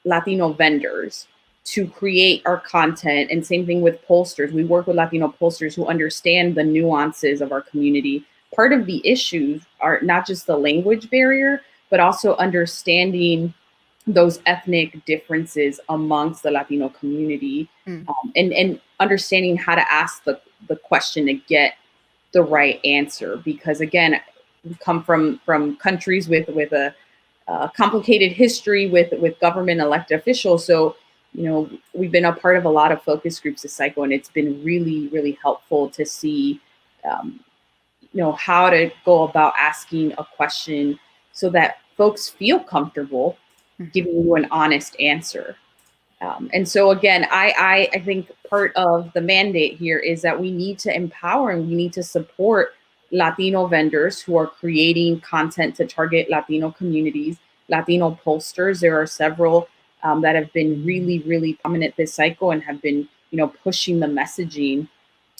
[SPEAKER 6] Latino vendors to create our content, and same thing with pollsters. We work with Latino pollsters who understand the nuances of our community. Part of the issues are not just the language barrier, but also understanding those ethnic differences amongst the Latino community, and understanding how to ask the question to get the right answer. Because again, we come from countries with a complicated history with government elected officials. So, we've been a part of a lot of focus groups this cycle, and it's been really, really helpful to see, how to go about asking a question so that folks feel comfortable giving you an honest answer. And so again, I think part of the mandate here is that we need to empower and we need to support Latino vendors who are creating content to target Latino communities, Latino pollsters. There are several that have been really, really prominent this cycle and have been, pushing the messaging.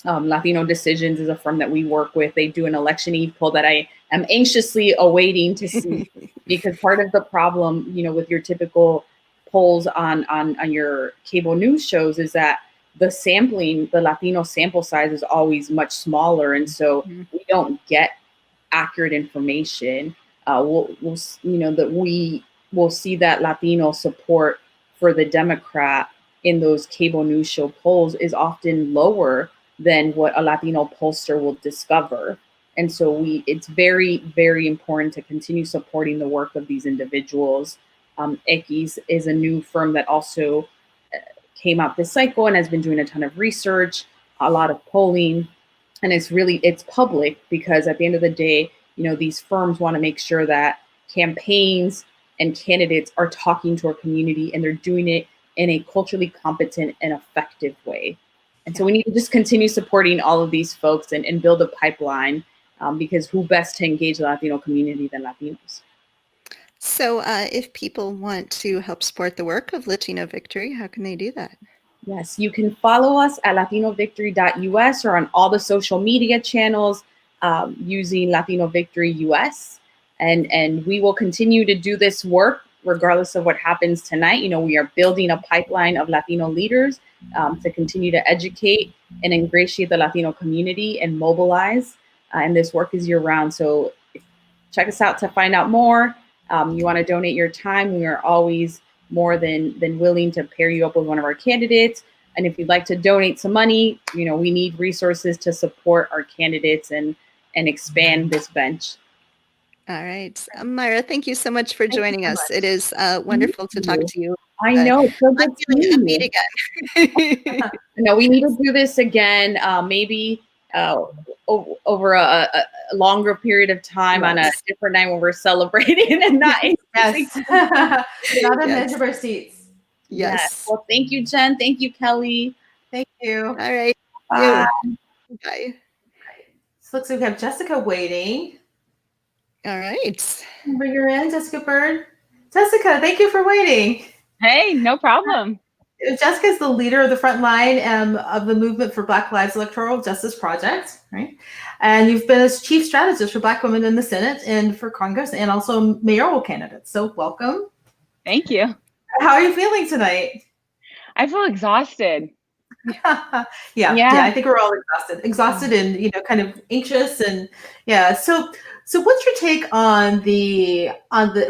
[SPEAKER 6] Latino Decisions is a firm that we work with. They do an election eve poll that I am anxiously awaiting to see, because part of the problem, with your typical polls on your cable news shows is that the Latino sample size is always much smaller. And so we don't get accurate information. We'll see that Latino support for the Democrat in those cable news show polls is often lower than what a Latino pollster will discover. And so it's very, very important to continue supporting the work of these individuals. X is a new firm that also came out this cycle and has been doing a ton of research, a lot of polling, and it's public, because at the end of the day, these firms want to make sure that campaigns and candidates are talking to our community, and they're doing it in a culturally competent and effective way. And so we need to just continue supporting all of these folks and build a pipeline, because who best to engage the Latino community than Latinos?
[SPEAKER 1] So if people want to help support the work of Latino Victory, how can they do that?
[SPEAKER 6] Yes, you can follow us at latinovictory.us or on all the social media channels using Latino Victory US. And we will continue to do this work regardless of what happens tonight. We are building a pipeline of Latino leaders to continue to educate and ingratiate the Latino community and mobilize. And this work is year round. So check us out to find out more. You want to donate your time, we are always more than willing to pair you up with one of our candidates. And if you'd like to donate some money, we need resources to support our candidates and expand this bench.
[SPEAKER 1] All right. Myra, thank you so much for joining us. It is wonderful to talk to you.
[SPEAKER 6] I know. It's so good
[SPEAKER 1] I'm feeling upbeat again.
[SPEAKER 6] No, we need to do this again, maybe over a longer period of time on a different night when we're celebrating and not
[SPEAKER 2] not on the edge of our seats.
[SPEAKER 6] Yes. Well, thank you, Jen. Thank you, Kelly.
[SPEAKER 2] Thank you.
[SPEAKER 1] All right.
[SPEAKER 6] Bye.
[SPEAKER 2] Bye. So looks like we have Jessica waiting.
[SPEAKER 1] All right.
[SPEAKER 2] Bring her in, Jessica Bird. Jessica, thank you for waiting.
[SPEAKER 7] Hey, no problem.
[SPEAKER 2] Jessica is the leader of the front line of the movement for Black Lives Electoral Justice Project, right? And you've been as chief strategist for Black women in the Senate and for Congress, and also mayoral candidates. So welcome.
[SPEAKER 7] Thank you.
[SPEAKER 2] How are you feeling tonight?
[SPEAKER 7] I feel exhausted.
[SPEAKER 2] Yeah, I think we're all exhausted and kind of anxious and So what's your take on the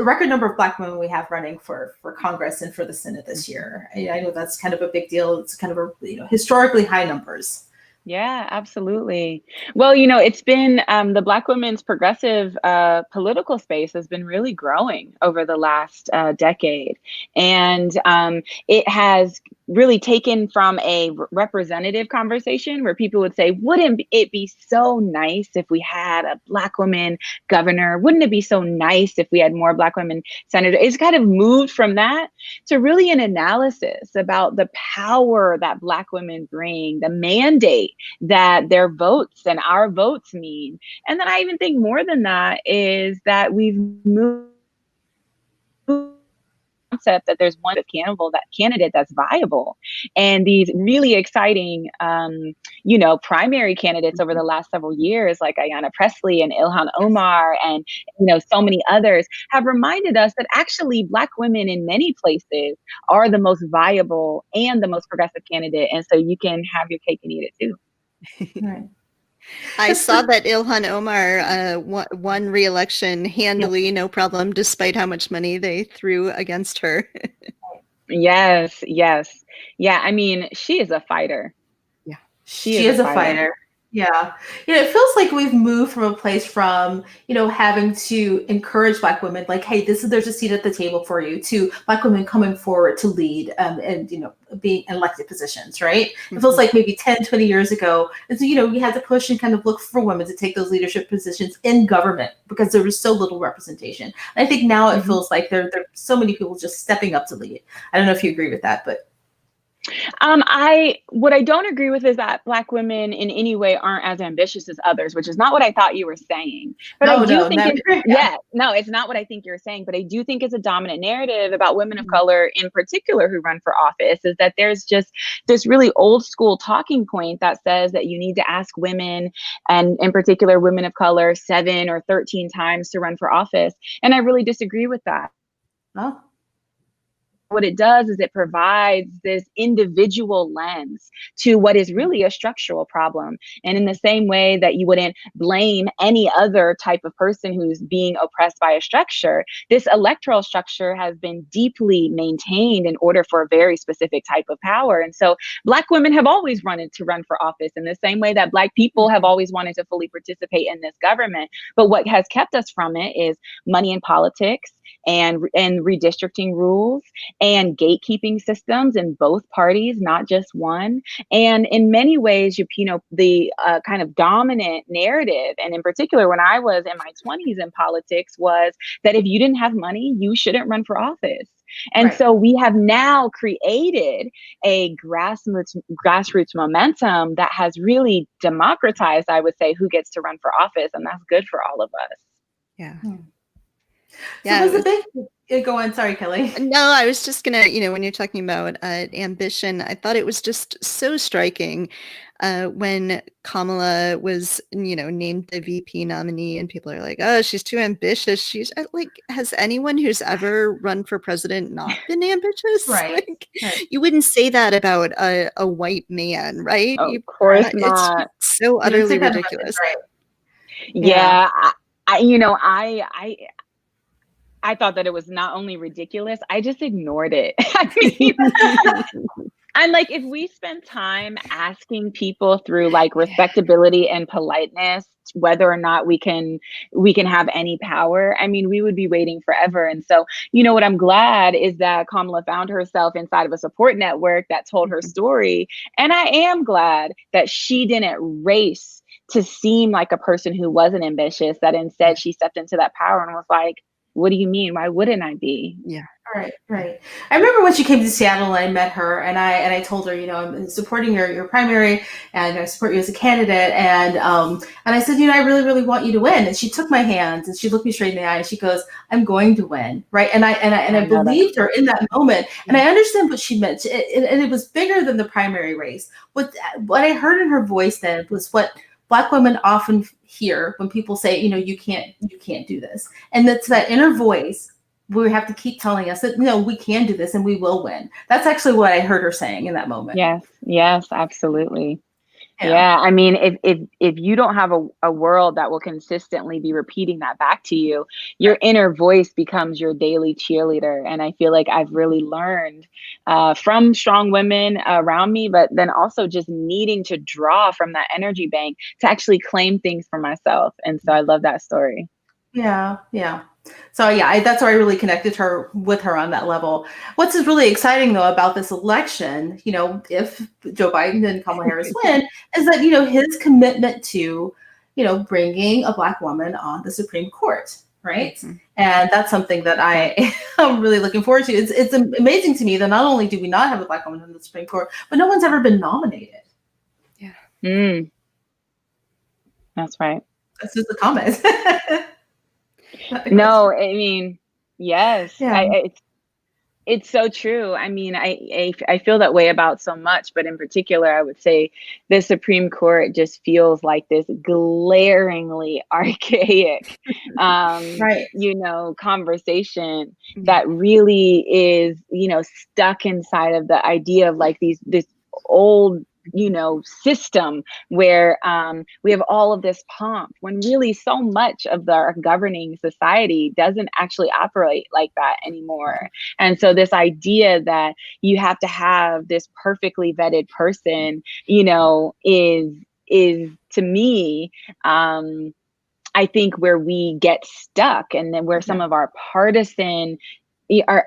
[SPEAKER 2] record number of Black women we have running for Congress and for the Senate this year? I know that's kind of a big deal. It's kind of historically high numbers.
[SPEAKER 7] Yeah, absolutely. Well, it's been the Black women's progressive political space has been really growing over the last decade. And it has really taken from a representative conversation where people would say, wouldn't it be so nice if we had a Black woman governor? Wouldn't it be so nice if we had more Black women senators? It's kind of moved from that to really an analysis about the power that Black women bring, the mandate that their votes and our votes mean. And then I even think more than that is that we've moved concept that there's one candidate that's viable. And these really exciting, primary candidates over the last several years, like Ayanna Pressley and Ilhan Omar and, so many others have reminded us that actually Black women in many places are the most viable and the most progressive candidate. And so you can have your cake and eat it too.
[SPEAKER 2] Right.
[SPEAKER 1] I saw that Ilhan Omar won re-election handily, no problem, despite how much money they threw against her.
[SPEAKER 7] Yes. Yeah, I mean, she is a fighter.
[SPEAKER 1] Yeah.
[SPEAKER 2] She is a fighter. Yeah. It feels like we've moved from a place from, having to encourage Black women, like, hey, there's a seat at the table for you, to Black women coming forward to lead and being in elected positions, right? It feels like maybe 10, 20 years ago. And so, we had to push and kind of look for women to take those leadership positions in government because there was so little representation. And I think now it feels like there are so many people just stepping up to lead. I don't know if you agree with that, but.
[SPEAKER 7] What I don't agree with is that Black women in any way aren't as ambitious as others, which is not what I thought you were saying. But I do think it's not what I think you're saying, but I do think it's a dominant narrative about women of color in particular who run for office, is that there's just this really old school talking point that says that you need to ask women, and in particular women of color, 7 or 13 times to run for office. And I really disagree with that.
[SPEAKER 2] Oh.
[SPEAKER 7] What it does is it provides this individual lens to what is really a structural problem. And in the same way that you wouldn't blame any other type of person who's being oppressed by a structure, this electoral structure has been deeply maintained in order for a very specific type of power. And so Black women have always wanted to run for office in the same way that Black people have always wanted to fully participate in this government. But what has kept us from it is money in politics and redistricting rules and gatekeeping systems in both parties, not just one. And in many ways, the kind of dominant narrative, and in particular, when I was in my 20s in politics, was that if you didn't have money, you shouldn't run for office. And so we have now created a grassroots momentum that has really democratized, I would say, who gets to run for office. And that's good for all of us.
[SPEAKER 1] Yeah.
[SPEAKER 2] Yeah. So go on. Sorry, Kelly.
[SPEAKER 1] No, I was just gonna, when you're talking about ambition, I thought it was just so striking when Kamala was, named the VP nominee, and people are like, "Oh, she's too ambitious." She's like, has anyone who's ever run for president not been ambitious?
[SPEAKER 2] Right.
[SPEAKER 1] Like, you wouldn't say that about a white man, right?
[SPEAKER 7] Of course not.
[SPEAKER 1] It's so utterly ridiculous.
[SPEAKER 7] Yeah. I thought that it was not only ridiculous, I just ignored it. I'm like, if we spend time asking people through like respectability and politeness whether or not we can have any power, I mean, we would be waiting forever. And so, you know, what I'm glad is that Kamala found herself inside of a support network that told her story. And I am glad that she didn't race to seem like a person who wasn't ambitious, that instead she stepped into that power and was like, what do you mean? Why wouldn't I be?
[SPEAKER 1] Yeah.
[SPEAKER 2] Right. I remember when she came to Seattle and I met her and I told her, you know, I'm supporting your primary and I support you as a candidate. And I said, you know, I really, really want you to win. And she took my hands and she looked me straight in the eye and she goes, I'm going to win. Right. And I believed her in that moment. And I understand what she meant. And it was bigger than the primary race. What I heard in her voice then was what Black women often hear when people say, you know, you can't do this. And that's that inner voice. We have to keep telling us that, no, we can do this and we will win. That's actually what I heard her saying in that moment.
[SPEAKER 7] Yes, absolutely. Yeah. I mean, if you don't have a world that will consistently be repeating that back to you, your inner voice becomes your daily cheerleader. And I feel like I've really learned from strong women around me, but then also just needing to draw from that energy bank to actually claim things for myself. And so I love that story.
[SPEAKER 2] Yeah. So yeah, that's where I really connected with her on that level. What's really exciting though about this election, you know, if Joe Biden and Kamala Harris win, is that, you know, his commitment to, you know, bringing a Black woman on the Supreme Court, right? Mm-hmm. And that's something that I am really looking forward to. It's amazing to me that not only do we not have a Black woman on the Supreme Court, but no one's ever been nominated.
[SPEAKER 7] Yeah. That's right.
[SPEAKER 2] That's just a comment.
[SPEAKER 7] No, I mean, yes,
[SPEAKER 2] Yeah.
[SPEAKER 7] It's so true. I mean, I feel that way about so much, but in particular, I would say the Supreme Court just feels like this glaringly archaic, you know, conversation that really is, you know, stuck inside of the idea of like this old, you know, system where we have all of this pomp when really so much of our governing society doesn't actually operate like that anymore. And so this idea that you have to have this perfectly vetted person, you know, is to me, I think where we get stuck, and then where some of our partisan, our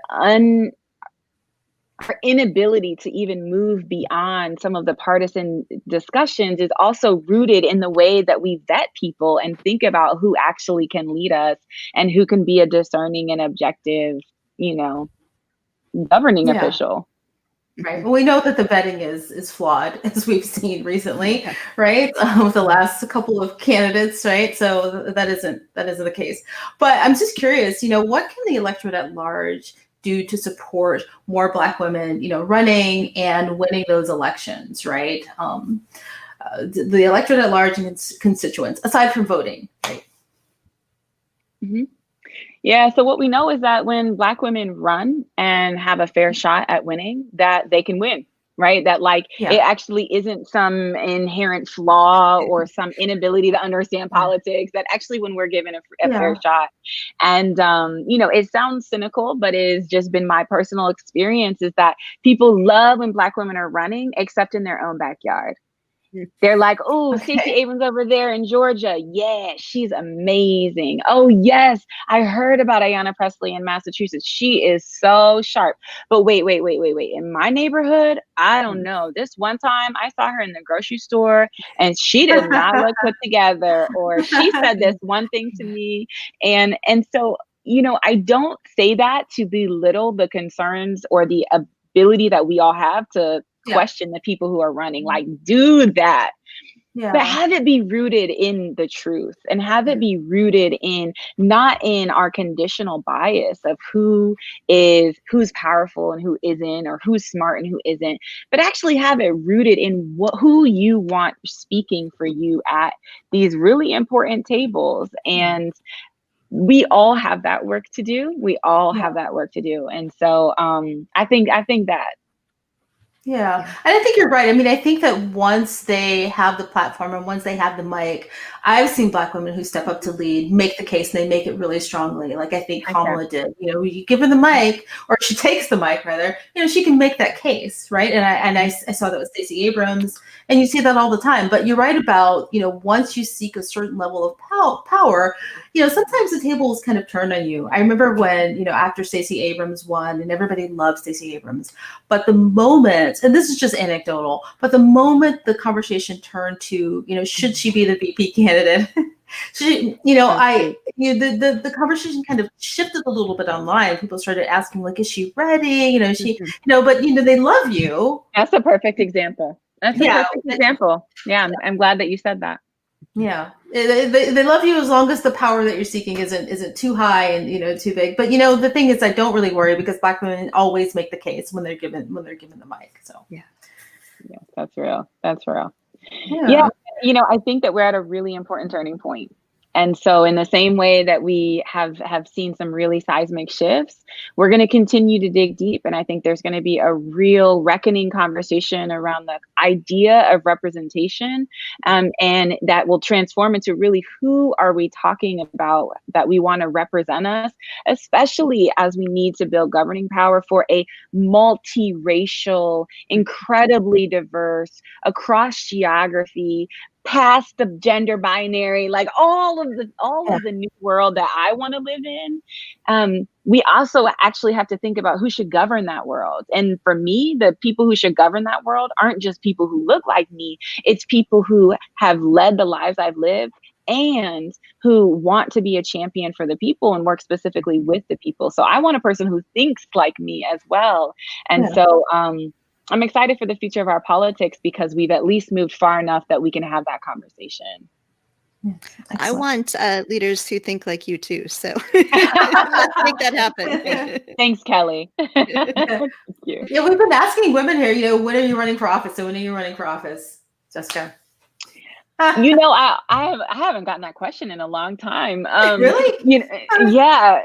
[SPEAKER 7] inability to even move beyond some of the partisan discussions is also rooted in the way that we vet people and think about who actually can lead us and who can be a discerning and objective, you know, governing official.
[SPEAKER 2] Right. Well, we know that the vetting is flawed, as we've seen recently, right? With the last couple of candidates, right? So that isn't the case. But I'm just curious, you know, what can the electorate at large do to support more Black women, you know, running and winning those elections, right? The electorate at large and its constituents, aside from voting, right?
[SPEAKER 7] Mm-hmm. Yeah, so what we know is that when Black women run and have a fair shot at winning, that they can win, right? That like it actually isn't some inherent flaw or some inability to understand politics, that actually when we're given a fair shot. And, you know, it sounds cynical, but it's just been my personal experience is that people love when Black women are running, except in their own backyard. They're like, oh, Stacey Abrams over there in Georgia. Yeah, she's amazing. Oh, yes. I heard about Ayanna Pressley in Massachusetts. She is so sharp. But wait. In my neighborhood, I don't know. This one time I saw her in the grocery store and she did not look put together, or she said this one thing to me. And so, you know, I don't say that to belittle the concerns or the ability that we all have to question the people who are running, like do that. But have it be rooted in the truth and have it be rooted in not in our conditional bias of who's powerful and who isn't, or who's smart and who isn't, but actually have it rooted in who you want speaking for you at these really important tables. And we all have that work to do. And so I think that.
[SPEAKER 2] Yeah. And I think you're right. I mean, I think that once they have the platform and once they have the mic, I've seen Black women who step up to lead, make the case, and they make it really strongly. Like I think Kamala did. You know, you give her the mic, or she takes the mic rather. You know, she can make that case, right? And I saw that with Stacey Abrams, and you see that all the time. But you're right about, you know, once you seek a certain level of power, you know, sometimes the tables kind of turn on you. I remember when, you know, after Stacey Abrams won, and everybody loved Stacey Abrams, but the moment, and this is just anecdotal, but the moment the conversation turned to, you know, should she be the VP candidate? The conversation kind of shifted a little bit online. People started asking, like, is she ready? You know, she, you know, but you know, they love you.
[SPEAKER 7] That's a perfect example. That's a perfect example. Yeah, I'm glad that you said that.
[SPEAKER 2] Yeah, they love you as long as the power that you're seeking isn't too high and, you know, too big. But you know, the thing is, I don't really worry because Black women always make the case when they're given the mic. So
[SPEAKER 7] yeah, that's real. That's real. Yeah, you know, I think that we're at a really important turning point. And so in the same way that we have seen some really seismic shifts, we're going to continue to dig deep. And I think there's going to be a real reckoning conversation around the idea of representation, and that will transform into really who are we talking about that we want to represent us, especially as we need to build governing power for a multiracial, incredibly diverse, across geography, past the gender binary, like all of the new world that I want to live in. We also actually have to think about who should govern that world. And for me, the people who should govern that world aren't just people who look like me. It's people who have led the lives I've lived and who want to be a champion for the people and work specifically with the people. So I want a person who thinks like me as well. And so I'm excited for the future of our politics because we've at least moved far enough that we can have that conversation.
[SPEAKER 1] I want leaders who think like you too. So let's make that happen.
[SPEAKER 7] Thanks, Kelly.
[SPEAKER 2] Thank you. Yeah, we've been asking women here, you know, when are you running for office? So when are you running for office, Jessica?
[SPEAKER 7] You know, I haven't gotten that question in a long time.
[SPEAKER 2] Really?
[SPEAKER 7] You know, yeah.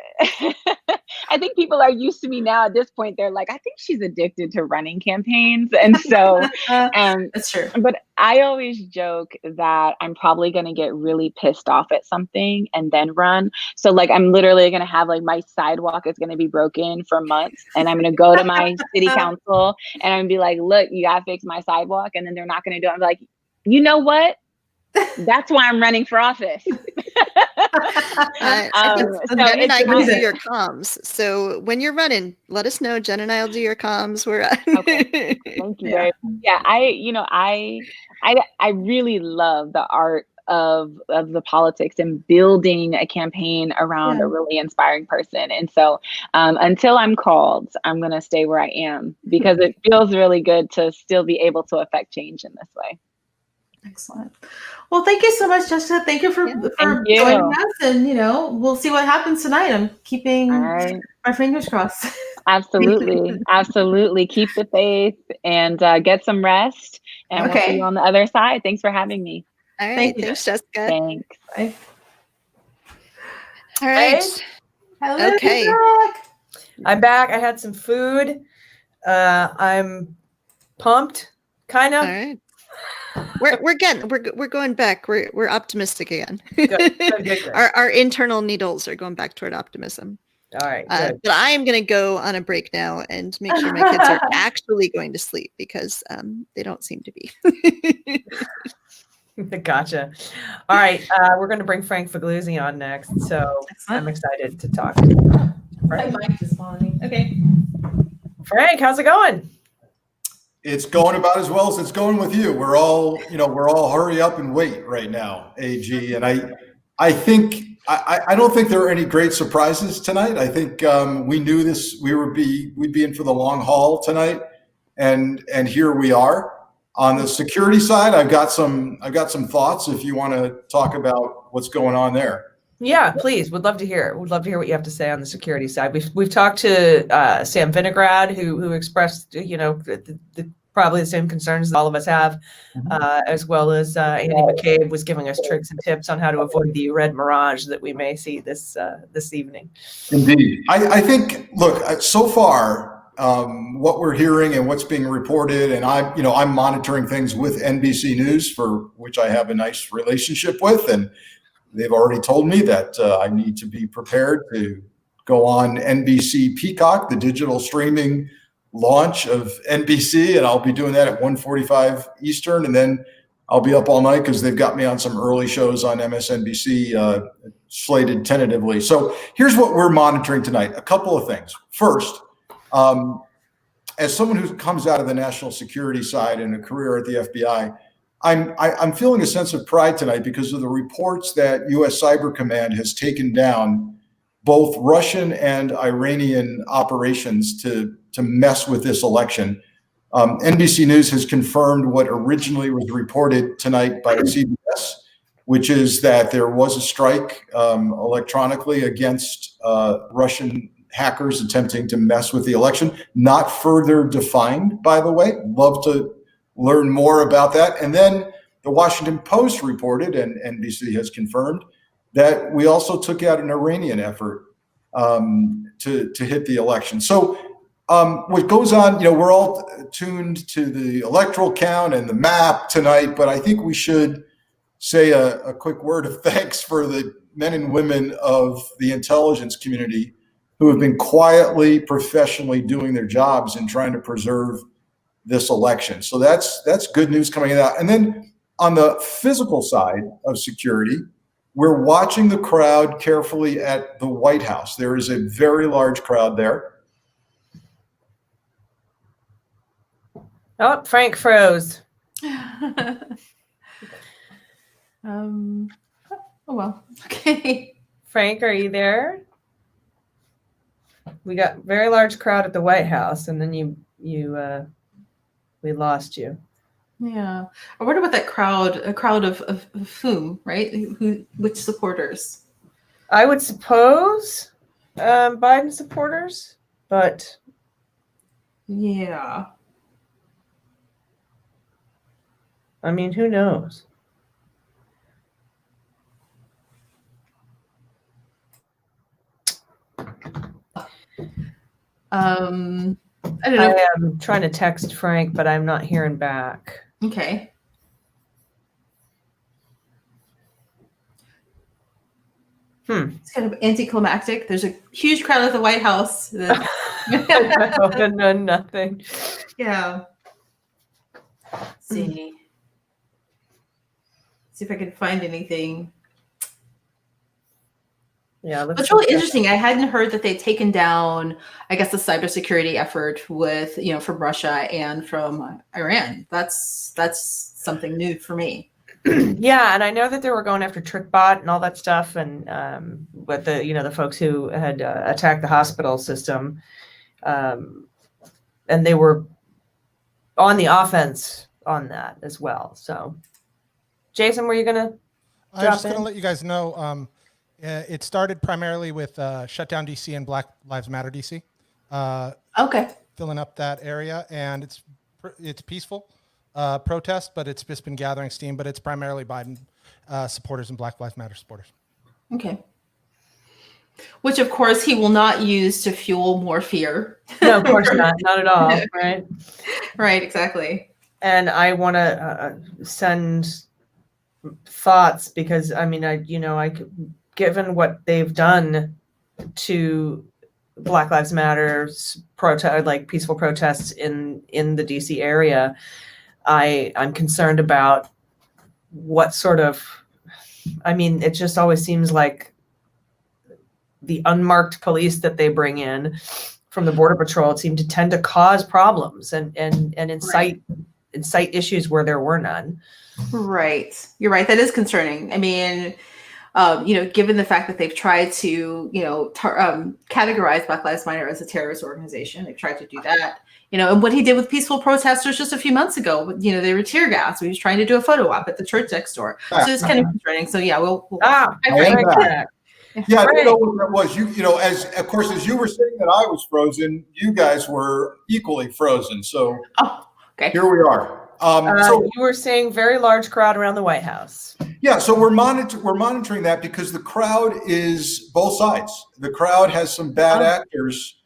[SPEAKER 7] I think people are used to me now at this point. They're like, I think she's addicted to running campaigns. And so
[SPEAKER 2] that's true.
[SPEAKER 7] But I always joke that I'm probably going to get really pissed off at something and then run. So like, I'm literally going to have like my sidewalk is going to be broken for months. And I'm going to go to my city council and I'm going to be like, look, you got to fix my sidewalk. And then they're not going to do it. I'm like, you know what? That's why I'm running for office.
[SPEAKER 1] I think Jen and I can do your comms. So when you're running, let us know. Jen and I will do your comms. We're
[SPEAKER 7] okay. Thank you. Yeah, I really love the art of the politics and building a campaign around a really inspiring person. And so until I'm called, I'm going to stay where I am because it feels really good to still be able to affect change in this way.
[SPEAKER 2] Excellent. Well, thank you so much, Jessica. Thank you for joining us. And, you know, we'll see what happens tonight. I'm keeping my fingers crossed.
[SPEAKER 7] Absolutely. Absolutely. Keep the faith and get some rest. And we'll see you on the other side. Thanks for having me.
[SPEAKER 1] All right. Thanks, Jessica.
[SPEAKER 7] Thanks.
[SPEAKER 2] Bye.
[SPEAKER 1] All right.
[SPEAKER 2] Hello,
[SPEAKER 1] okay.
[SPEAKER 3] I'm back. I had some food. I'm pumped, kind of.
[SPEAKER 1] All right. We're going back. We're optimistic again.
[SPEAKER 3] Good.
[SPEAKER 1] Our internal needles are going back toward optimism.
[SPEAKER 3] All right.
[SPEAKER 1] But I am going to go on a break now and make sure my kids are actually going to sleep because they don't seem to be.
[SPEAKER 3] Gotcha. All right. We're going to bring Frank Figluzzi on next. So I'm excited to talk.
[SPEAKER 2] My mic is falling. Okay.
[SPEAKER 3] Frank, how's it going?
[SPEAKER 5] It's going about as well as it's going with you. We're all hurry up and wait right now, AG. And I think I don't think there are any great surprises tonight. I think we knew this. We'd be in for the long haul tonight, and here we are. On the security side, I've got some thoughts. If you want to talk about what's going on there.
[SPEAKER 3] Yeah, please. Would love to hear. Would love to hear what you have to say on the security side. We've talked to Sam Vinograd, who expressed probably the same concerns that all of us have, as well as Andy McCabe was giving us tricks and tips on how to avoid the red mirage that we may see this evening.
[SPEAKER 5] Indeed, I think. Look, so far what we're hearing and what's being reported. And I'm monitoring things with NBC News, for which I have a nice relationship with, and they've already told me that I need to be prepared to go on NBC Peacock, the digital streaming launch of NBC, and I'll be doing that at 1:45 Eastern, and then I'll be up all night because they've got me on some early shows on MSNBC slated tentatively. So here's what we're monitoring tonight. A couple of things. First, as someone who comes out of the national security side and a career at the FBI, I'm feeling a sense of pride tonight because of the reports that U.S. Cyber Command has taken down both Russian and Iranian operations to mess with this election. NBC News has confirmed what originally was reported tonight by CBS, which is that there was a strike electronically against Russian hackers attempting to mess with the election. Not further defined, by the way. Love to learn more about that. And then the Washington Post reported, and NBC has confirmed, that we also took out an Iranian effort to hit the election. So what goes on, we're all tuned to the electoral count and the map tonight, but I think we should say a quick word of thanks for the men and women of the intelligence community who have been quietly, professionally doing their jobs and trying to preserve this election. So that's good news coming out. And then on the physical side of security, we're watching the crowd carefully at the White House. There is a very large crowd there.
[SPEAKER 3] Oh, Frank froze.
[SPEAKER 2] Oh well. Okay.
[SPEAKER 3] Frank, are you there? We got very large crowd at the White House, and then we lost you.
[SPEAKER 2] Yeah. I wonder what that crowd, a crowd of whom, right? Which supporters?
[SPEAKER 3] I would suppose Biden supporters, but
[SPEAKER 2] yeah.
[SPEAKER 3] I mean, who knows?
[SPEAKER 2] I don't know.
[SPEAKER 3] I am trying to text Frank, but I'm not hearing back.
[SPEAKER 2] Okay. It's kind of anticlimactic. There's a huge crowd at the White House.
[SPEAKER 3] No, nothing.
[SPEAKER 2] Yeah. Let's see. See if I can find anything.
[SPEAKER 3] Yeah,
[SPEAKER 2] it's really interesting. I hadn't heard that they'd taken down, I guess, the cybersecurity effort with, from Russia and from Iran. That's something new for me.
[SPEAKER 3] Yeah, and I know that they were going after TrickBot and all that stuff, and with the folks who had attacked the hospital system, and they were on the offense on that as well. So, Jason, were you gonna?
[SPEAKER 11] I was just gonna let you guys know. It started primarily with Shut Down DC and Black Lives Matter DC.
[SPEAKER 2] Okay.
[SPEAKER 11] Filling up that area, and it's peaceful protest, but it's just been gathering steam. But it's primarily Biden supporters and Black Lives Matter supporters.
[SPEAKER 2] Okay. Which, of course, he will not use to fuel more fear.
[SPEAKER 3] No, of course not at all. Right.
[SPEAKER 2] Right. Exactly.
[SPEAKER 3] And I want to send thoughts because I given what they've done to Black Lives Matter peaceful protests in the DC area, I'm concerned about what sort of, it just always seems like the unmarked police that they bring in from the Border Patrol seem to tend to cause problems and incite issues where there were none.
[SPEAKER 2] Right. You're right. That is concerning. Given the fact that they've tried to, categorize Black Lives Matter as a terrorist organization, they've tried to do that, and what he did with peaceful protesters just a few months ago, they were tear gas. He was trying to do a photo op at the church next door. So it's kind of concerning. So yeah, we'll
[SPEAKER 5] Yeah, I don't know what that was. As you were saying that I was frozen, you guys were equally frozen. So
[SPEAKER 2] okay.
[SPEAKER 5] Here we are.
[SPEAKER 3] So you were saying very large crowd around the White House.
[SPEAKER 5] Yeah, so we're monitoring that because the crowd is both sides. The crowd has some bad actors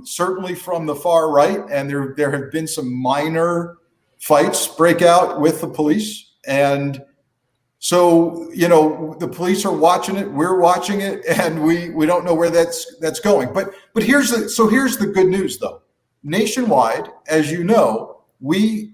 [SPEAKER 5] certainly from the far right, and there have been some minor fights break out with the police. And so, the police are watching it, we're watching it, and we don't know where that's going. But here's the good news, though. Nationwide, as you know, we,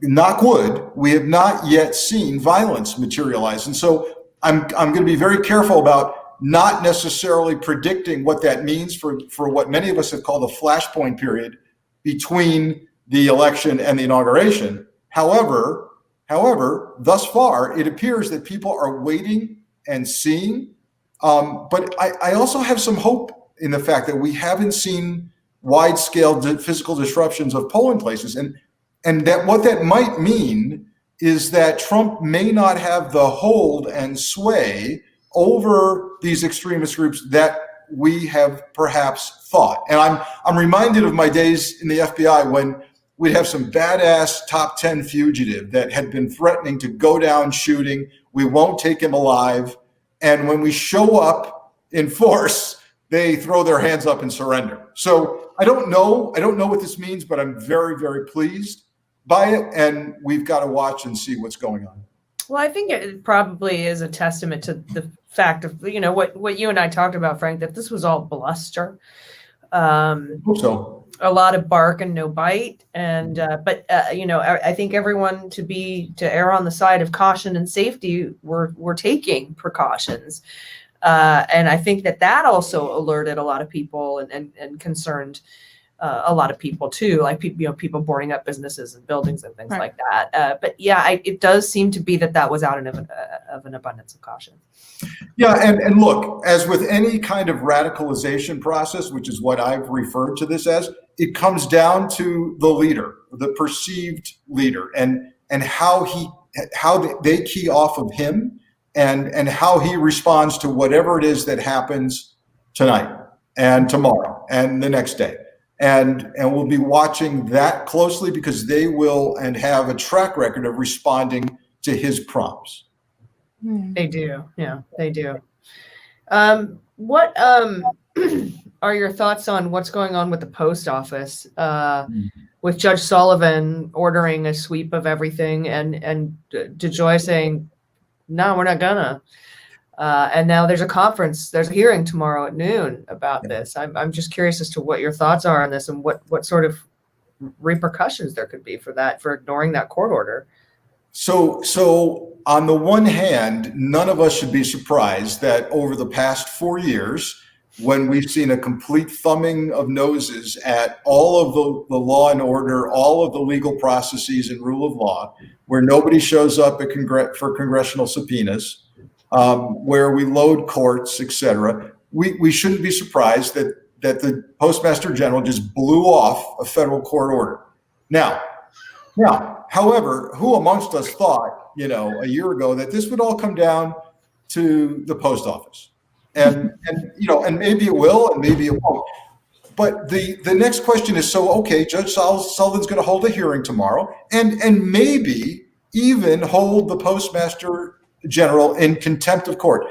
[SPEAKER 5] knock wood, we have not yet seen violence materialize. And so I'm going to be very careful about not necessarily predicting what that means for what many of us have called a flashpoint period between the election and the inauguration. However, thus far, it appears that people are waiting and seeing. But I also have some hope in the fact that we haven't seen wide-scale physical disruptions of polling places. And that what that might mean is that Trump may not have the hold and sway over these extremist groups that we have perhaps thought. And I'm reminded of my days in the FBI when we'd have some badass top 10 fugitive that had been threatening to go down shooting. We won't take him alive. And when we show up in force, they throw their hands up and surrender. So I don't know what this means, but I'm very, very pleased by it. And we've got to watch and see what's going on.
[SPEAKER 3] Well, I think it probably is a testament to the fact of, what you and I talked about, Frank, that this was all bluster.
[SPEAKER 5] So
[SPEAKER 3] a lot of bark and no bite. And, I think everyone to err on the side of caution and safety, we're taking precautions. And I think that also alerted a lot of people and concerned a lot of people too, like people boarding up businesses and buildings and things like that. But yeah, it does seem to be that was out of an abundance of caution.
[SPEAKER 5] Yeah, and look, as with any kind of radicalization process, which is what I've referred to this as, it comes down to the leader, the perceived leader, and how they key off of him, and how he responds to whatever it is that happens tonight and tomorrow and the next day. And we'll be watching that closely because they will and have a track record of responding to his prompts.
[SPEAKER 3] They do. Yeah, they do. What are your thoughts on what's going on with the post office, with Judge Sullivan ordering a sweep of everything and DeJoy saying, no, we're not gonna. And now there's a hearing tomorrow at noon about this. I'm just curious as to what your thoughts are on this and what sort of repercussions there could be for ignoring that court order.
[SPEAKER 5] So on the one hand, none of us should be surprised that over the past 4 years, when we've seen a complete thumbing of noses at all of the law and order, all of the legal processes and rule of law, where nobody shows up for congressional subpoenas, where we load courts, et cetera, we shouldn't be surprised that the Postmaster General just blew off a federal court order. Now, however, who amongst us thought, a year ago that this would all come down to the post office? And maybe it will, and maybe it won't. But the next question is, Judge Sullivan's going to hold a hearing tomorrow, and maybe even hold the Postmaster General in contempt of court.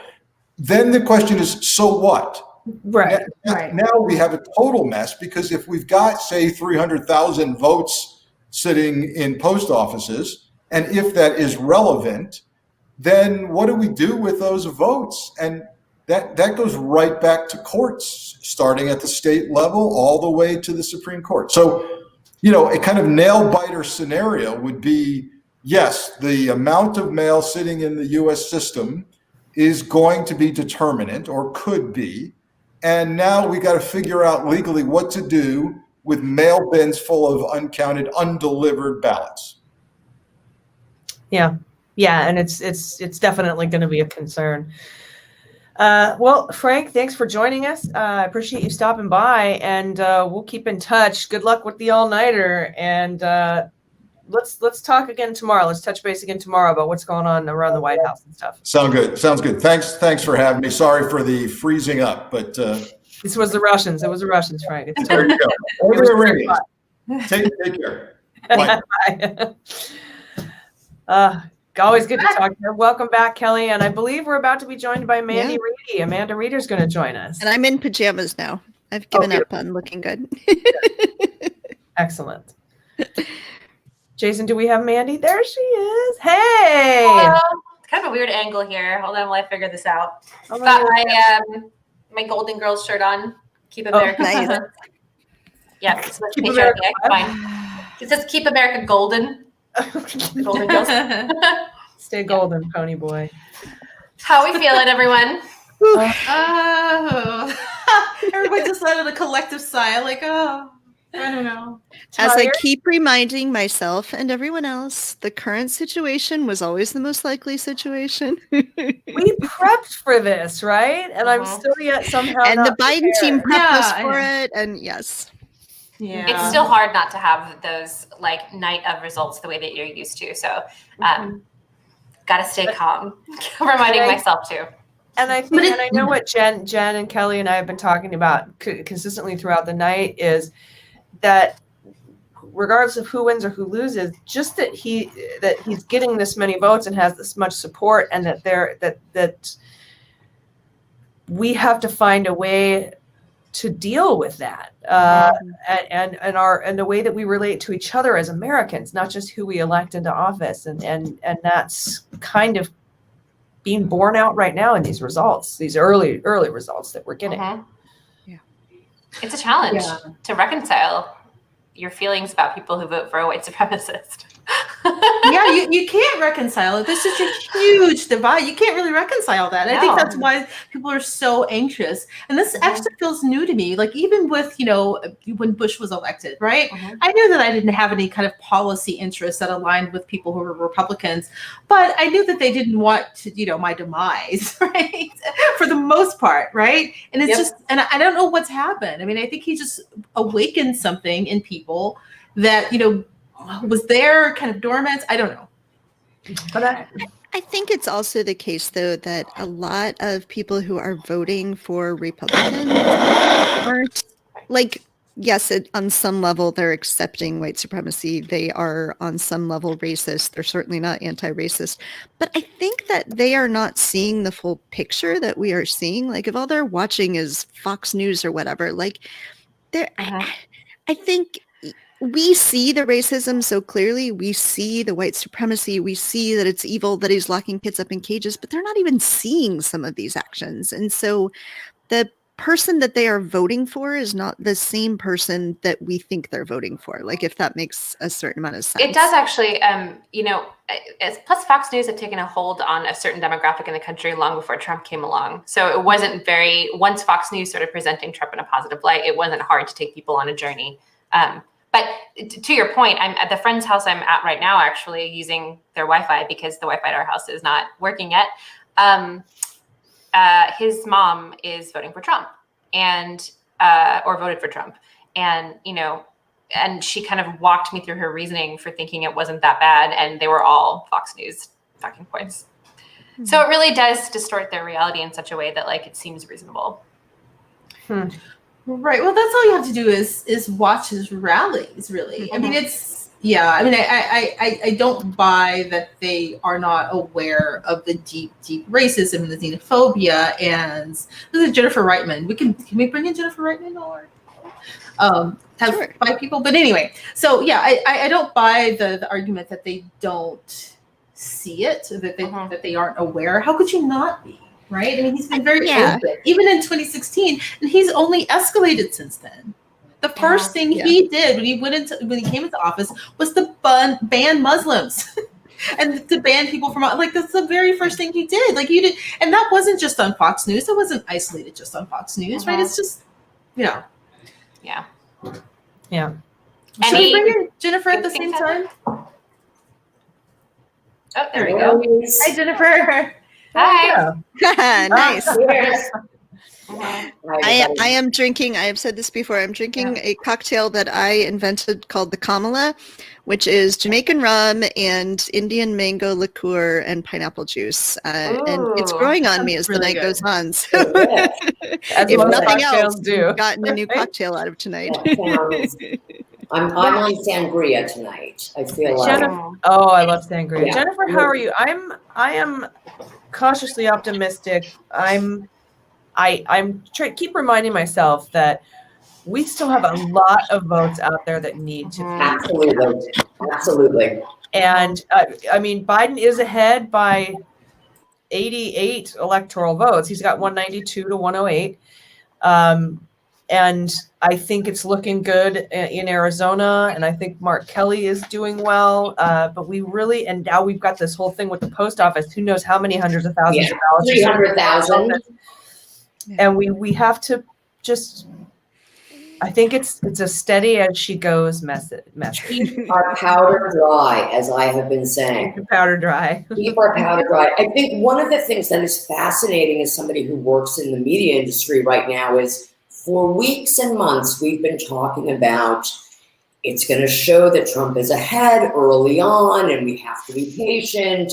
[SPEAKER 5] Then the question is, so what?
[SPEAKER 3] Right.
[SPEAKER 5] Now we have a total mess, because if we've got, say, 300,000 votes sitting in post offices, and if that is relevant, then what do we do with those votes? And that goes right back to courts, starting at the state level all the way to the Supreme Court. So, a kind of nail biter scenario would be, yes, the amount of mail sitting in the U.S. system is going to be determinant, or could be. And now we got to figure out legally what to do with mail bins full of uncounted, undelivered ballots.
[SPEAKER 3] Yeah, and it's definitely going to be a concern. Well, Frank, thanks for joining us. I appreciate you stopping by, and we'll keep in touch. Good luck with the all-nighter, and let's talk again tomorrow. Let's touch base again tomorrow about what's going on around the White House and stuff. Sounds
[SPEAKER 5] good. Thanks for having me. Sorry for the freezing up, but
[SPEAKER 3] this was the Russians. It was the Russians, Frank.
[SPEAKER 5] There you go. Take care. Bye.
[SPEAKER 3] Always good to talk to you. Welcome back, Kelly. And I believe we're about to be joined by Amanda Reedy. Amanda Reeder's going to join us.
[SPEAKER 1] And I'm in pajamas now. I've given up on looking good.
[SPEAKER 3] Excellent. Jason, do we have Mandy? There she is. Hey.
[SPEAKER 8] Hello. Kind of a weird angle here. Hold on while I figure this out. I've got my Golden Girls shirt on. Keep America.
[SPEAKER 1] Nice.
[SPEAKER 8] Yeah, it says
[SPEAKER 3] Keep
[SPEAKER 8] patriarchy.
[SPEAKER 3] America
[SPEAKER 8] Fine. It says keep America golden. Golden Girls.
[SPEAKER 3] Stay golden, pony boy.
[SPEAKER 8] How we feeling, everyone?
[SPEAKER 2] Oh, everybody just let out a collective sigh, like, oh, I don't know.
[SPEAKER 1] As I keep reminding myself and everyone else, the current situation was always the most likely situation.
[SPEAKER 3] We prepped for this, right? And I'm still yet somehow.
[SPEAKER 1] And the
[SPEAKER 3] not
[SPEAKER 1] Biden team
[SPEAKER 3] prepared.
[SPEAKER 1] prepped us for it. And yes.
[SPEAKER 2] Yeah.
[SPEAKER 8] It's still hard not to have those like night of results the way that you're used to. So, gotta stay calm. Reminding myself too.
[SPEAKER 3] And I think, and I know what Jenn and Kelly and I have been talking about consistently throughout the night is that regardless of who wins or who loses, just that he's getting this many votes and has this much support, and that we have to find a way to deal with that, and the way that we relate to each other as Americans, not just who we elect into office, and that's kind of being borne out right now in these results, these early results that we're getting.
[SPEAKER 8] Yeah, it's a challenge to reconcile your feelings about people who vote for a white supremacist.
[SPEAKER 2] Yeah, you can't reconcile it. There's such a huge divide. You can't really reconcile that.
[SPEAKER 8] No.
[SPEAKER 2] I think that's why people are so anxious. And this actually feels new to me. Like even with, when Bush was elected, right? I knew that I didn't have any kind of policy interests that aligned with people who were Republicans, but I knew that they didn't want to, my demise, right? For the most part, right? And it's just, and I don't know what's happened. I mean, I think he just awakened something in people that, was there kind of dormant. I don't know.
[SPEAKER 3] But
[SPEAKER 1] I think it's also the case, though, that a lot of people who are voting for Republicans aren't like, yes, on some level, they're accepting white supremacy. They are on some level racist. They're certainly not anti-racist. But I think that they are not seeing the full picture that we are seeing. Like if all they're watching is Fox News or whatever, like I think we see the racism so clearly. We see the white supremacy. We see that it's evil that he's locking kids up in cages, but they're not even seeing some of these actions. And so the person that they are voting for is not the same person that we think they're voting for. Like if that makes a certain amount of sense.
[SPEAKER 8] It does actually, plus Fox News had taken a hold on a certain demographic in the country long before Trump came along. So it wasn't once Fox News started presenting Trump in a positive light, it wasn't hard to take people on a journey. But to your point, I'm at the friend's house I'm at right now, actually using their Wi-Fi because the Wi-Fi at our house is not working yet. His mom is voting for Trump or voted for Trump. And, and she kind of walked me through her reasoning for thinking it wasn't that bad. And they were all Fox News talking points. Mm-hmm. So it really does distort their reality in such a way that like, it seems reasonable.
[SPEAKER 2] Right. Well, that's all you have to do is watch his rallies, really. I mean, I don't buy that they are not aware of the deep racism and the xenophobia. And this is Jennifer Reitman. Can we bring in Jennifer Reitman or have 5 people? But anyway, so yeah, I don't buy the argument that they don't see it, that they aren't aware. How could you not be? Right? I mean, he's been very open, even in 2016, and he's only escalated since then. The first thing he did when he came into office was to ban Muslims and to ban people from that's the very first thing he did. Like you did, and that wasn't just on Fox News. It wasn't isolated just on Fox News, right? It's just,
[SPEAKER 8] yeah.
[SPEAKER 2] Should we bring in Jennifer at the same time?
[SPEAKER 8] Oh, there we go.
[SPEAKER 2] Hi, Jennifer.
[SPEAKER 8] Hi.
[SPEAKER 1] Nice. I am drinking, I have said this before, I'm drinking a cocktail that I invented called the Kamala, which is Jamaican rum and Indian mango liqueur and pineapple juice. And it's growing on me as the night goes on. So if nothing else, we've gotten a new cocktail out of tonight.
[SPEAKER 22] I'm on sangria tonight. I feel like.
[SPEAKER 3] I love sangria.
[SPEAKER 22] Yeah.
[SPEAKER 3] Jennifer, how are you? I am cautiously optimistic. Keep reminding myself that we still have a lot of votes out there that need to be.
[SPEAKER 22] Absolutely.
[SPEAKER 3] And I mean, Biden is ahead by 88 electoral votes. He's got 192 to 108. And I think it's looking good in Arizona. And I think Mark Kelly is doing well. But we really, and now we've got this whole thing with the post office. Who knows how many hundreds of thousands of ballots.
[SPEAKER 22] 300,000.
[SPEAKER 3] And we have to just, I think it's a steady as she goes message.
[SPEAKER 22] Keep our powder dry, as I have been saying.
[SPEAKER 3] Keep powder dry.
[SPEAKER 22] Keep our powder dry. I think one of the things that is fascinating as somebody who works in the media industry right now is for weeks and months, we've been talking about it's going to show that Trump is ahead early on and we have to be patient.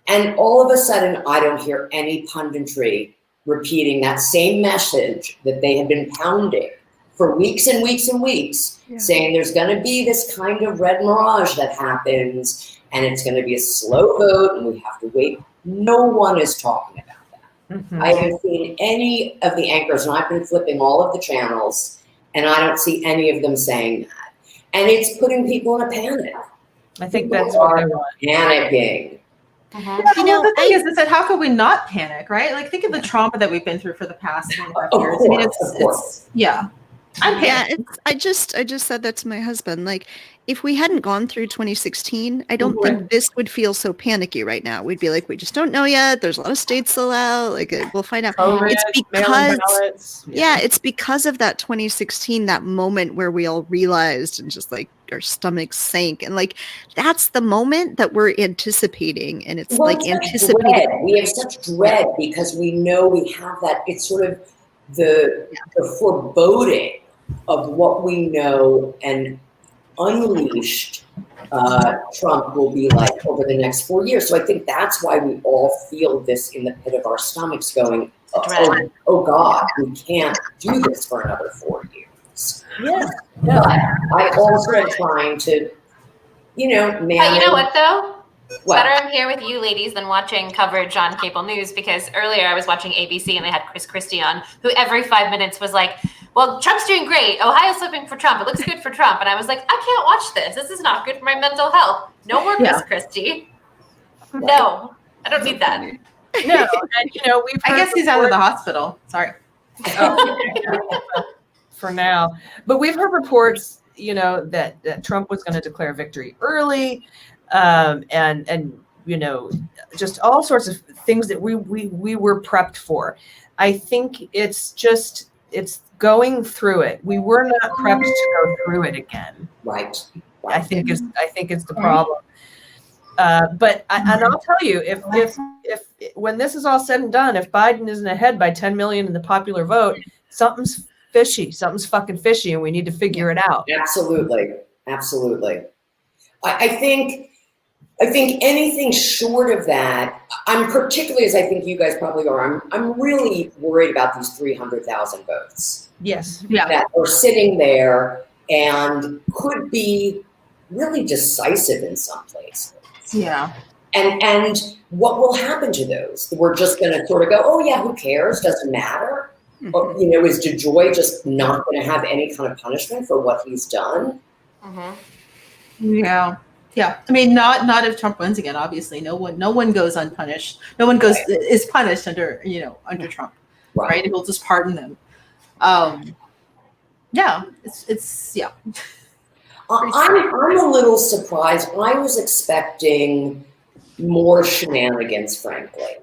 [SPEAKER 22] And all of a sudden, I don't hear any punditry repeating that same message that they have been pounding for weeks and weeks and weeks, saying there's going to be this kind of red mirage that happens and it's going to be a slow vote and we have to wait. No one is talking about that.
[SPEAKER 3] Mm-hmm.
[SPEAKER 22] I haven't seen any of the anchors, and I've been flipping all of the channels, and I don't see any of them saying that. And it's putting people in a panic.
[SPEAKER 3] I think
[SPEAKER 22] People
[SPEAKER 3] that's what they
[SPEAKER 22] are
[SPEAKER 3] want.
[SPEAKER 22] panicking.
[SPEAKER 2] Yeah, the thing is that how could we not panic, right? Like, think of the trauma that we've been through for the past 25 years. I mean, it's yeah. I'm panicking.
[SPEAKER 1] I just said that to my husband. Like, if we hadn't gone through 2016, I don't think this would feel so panicky right now. We'd be like, we just don't know yet. There's a lot of states still out. Like, we'll find out. It's because, it's because of that 2016, that moment where we all realized and just like our stomachs sank. And like, that's the moment that we're anticipating. And it's like anticipating.
[SPEAKER 22] We have such dread because we know we have that. It's sort of the foreboding of what we know and unleashed Trump will be like over the next 4 years. So I think that's why we all feel this in the pit of our stomachs going, oh God, we can't do this for another 4 years.
[SPEAKER 3] Yeah.
[SPEAKER 22] But I also am trying to, manage.
[SPEAKER 8] But you know what though? It's
[SPEAKER 22] What?
[SPEAKER 8] better I'm here with you ladies than watching coverage on cable news, because earlier I was watching ABC and they had Chris Christie on, who every 5 minutes was like, well, Trump's doing great. Ohio's slipping for Trump. It looks good for Trump. And I was like, I can't watch this. This is not good for my mental health. No more Chris Christie. No, I don't need that.
[SPEAKER 3] No, and
[SPEAKER 2] I guess he's out of the hospital. Sorry.
[SPEAKER 3] For now. But we've heard reports, that Trump was going to declare victory early, and just all sorts of things that we were prepped for. I think it's going through it. We were not prepped to go through it again.
[SPEAKER 22] Right.
[SPEAKER 3] I think it's the problem. But I'll tell you, if when this is all said and done, if Biden isn't ahead by 10 million in the popular vote, something's fishy. Something's fucking fishy, and we need to figure it out.
[SPEAKER 22] Absolutely. I think anything short of that, I'm particularly, as I think you guys probably are, I'm really worried about these 300,000 votes.
[SPEAKER 3] Yes.
[SPEAKER 22] Yeah. That are sitting there and could be really decisive in some places.
[SPEAKER 2] Yeah.
[SPEAKER 22] And what will happen to those? We're just going to sort of go, oh yeah, who cares? Doesn't matter. Or, is DeJoy just not going to have any kind of punishment for what he's done?
[SPEAKER 2] Yeah. Yeah. I mean, not if Trump wins again, obviously. No one goes unpunished. No one is punished under Trump. Right? He'll just pardon them. It's
[SPEAKER 22] I'm a little surprised. I was expecting more shenanigans, frankly,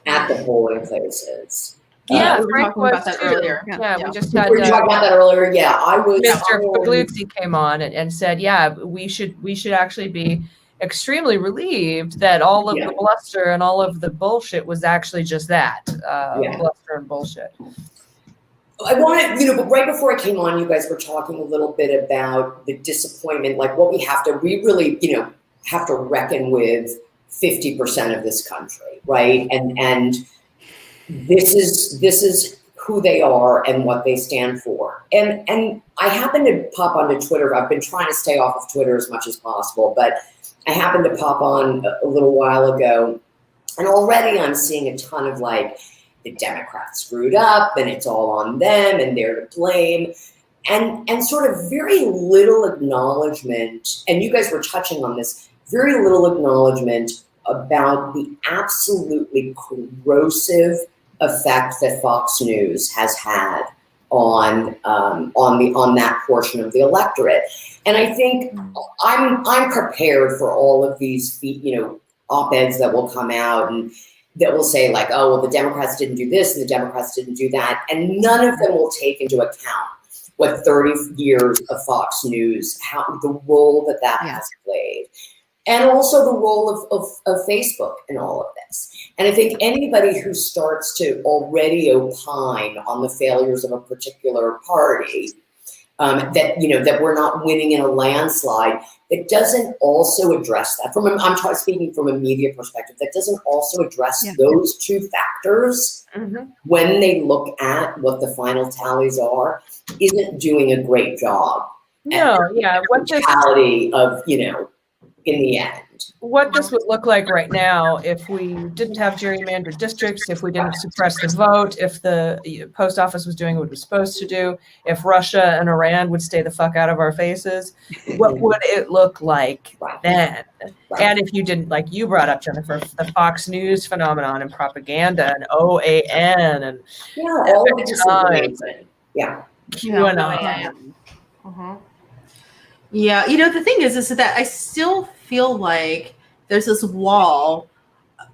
[SPEAKER 22] at the polling places.
[SPEAKER 3] Yeah,
[SPEAKER 2] we were
[SPEAKER 3] Frank
[SPEAKER 2] talking
[SPEAKER 3] was
[SPEAKER 2] about that
[SPEAKER 3] too.
[SPEAKER 2] earlier.
[SPEAKER 3] Yeah, we just
[SPEAKER 22] We
[SPEAKER 3] had
[SPEAKER 22] were talking about that earlier. Yeah, I was.
[SPEAKER 3] Mr. Pagluzzi came on and said, yeah, we should actually be extremely relieved that all of the bluster and all of the bullshit was actually just that, bluster and bullshit.
[SPEAKER 22] I wanted, but right before I came on, you guys were talking a little bit about the disappointment, like what we really, have to reckon with 50% of this country, right? And this is who they are and what they stand for. And I happened to pop onto Twitter. I've been trying to stay off of Twitter as much as possible, but I happened to pop on a little while ago, and already I'm seeing a ton of like, the Democrats screwed up and it's all on them and they're to blame. and sort of very little acknowledgement, and you guys were touching on this, very little acknowledgement about the absolutely corrosive effect that Fox News has had on that portion of the electorate. And I think I'm prepared for all of these, op-eds that will come out and that will say like, oh, well, the Democrats didn't do this and the Democrats didn't do that. And none of them will take into account what 30 years of Fox News, the role that has played. And also the role of Facebook in all of this. And I think anybody who starts to already opine on the failures of a particular party, that we're not winning in a landslide, that doesn't also address that. I'm speaking from a media perspective, that doesn't also address those two factors when they look at what the final tallies are, isn't doing a great job.
[SPEAKER 3] No, yeah.
[SPEAKER 22] What totality of, in the end.
[SPEAKER 3] What this would look like right now if we didn't have gerrymandered districts, if we didn't suppress the vote, if the post office was doing what it was supposed to do, if Russia and Iran would stay the fuck out of our faces, what would it look like then? And if you didn't, like you brought up, Jennifer, the Fox News phenomenon and propaganda and OAN and
[SPEAKER 22] all of this
[SPEAKER 3] QAnon.
[SPEAKER 2] Yeah, the thing is that I still feel like there's this wall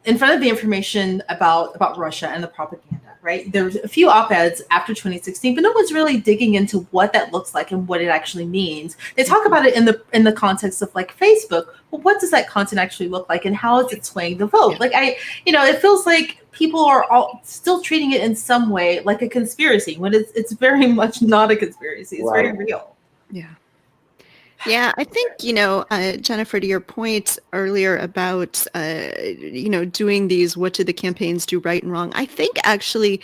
[SPEAKER 2] in front of the information about Russia and the propaganda, right? There's a few op-eds after 2016, but no one's really digging into what that looks like and what it actually means. They talk about it in the context of like Facebook. Well, what does that content actually look like and how is it swaying the vote? Like it feels like people are all still treating it in some way like a conspiracy when it's very much not a conspiracy. It's very real.
[SPEAKER 1] Yeah, I think, Jennifer, to your point earlier about, doing these, what did the campaigns do right and wrong? I think actually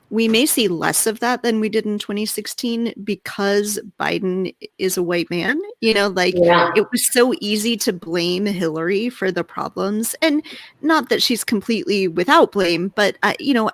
[SPEAKER 1] we may see less of that than we did in 2016 because Biden is a white man. It was so easy to blame Hillary for the problems, and not that she's completely without blame, but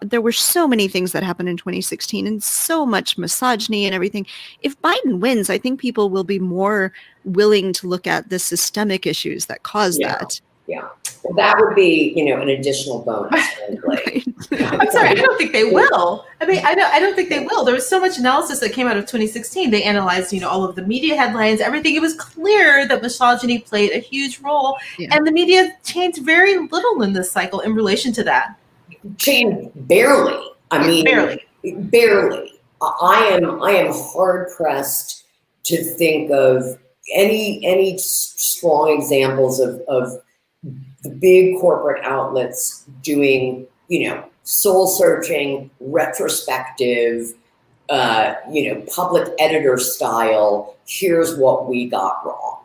[SPEAKER 1] there were so many things that happened in 2016 and so much misogyny and everything. If Biden wins, I think people will be more willing to look at the systemic issues that cause that.
[SPEAKER 22] Yeah. Well, that would be, an additional bonus.
[SPEAKER 2] I'm sorry, I don't think they will. I mean, I don't think they will. There was so much analysis that came out of 2016. They analyzed, all of the media headlines, everything. It was clear that misogyny played a huge role, and the media changed very little in this cycle in relation to that.
[SPEAKER 22] Changed barely. I mean, barely. I am hard pressed to think of any strong examples of the big corporate outlets doing, soul searching, retrospective, public editor style. Here's what we got wrong.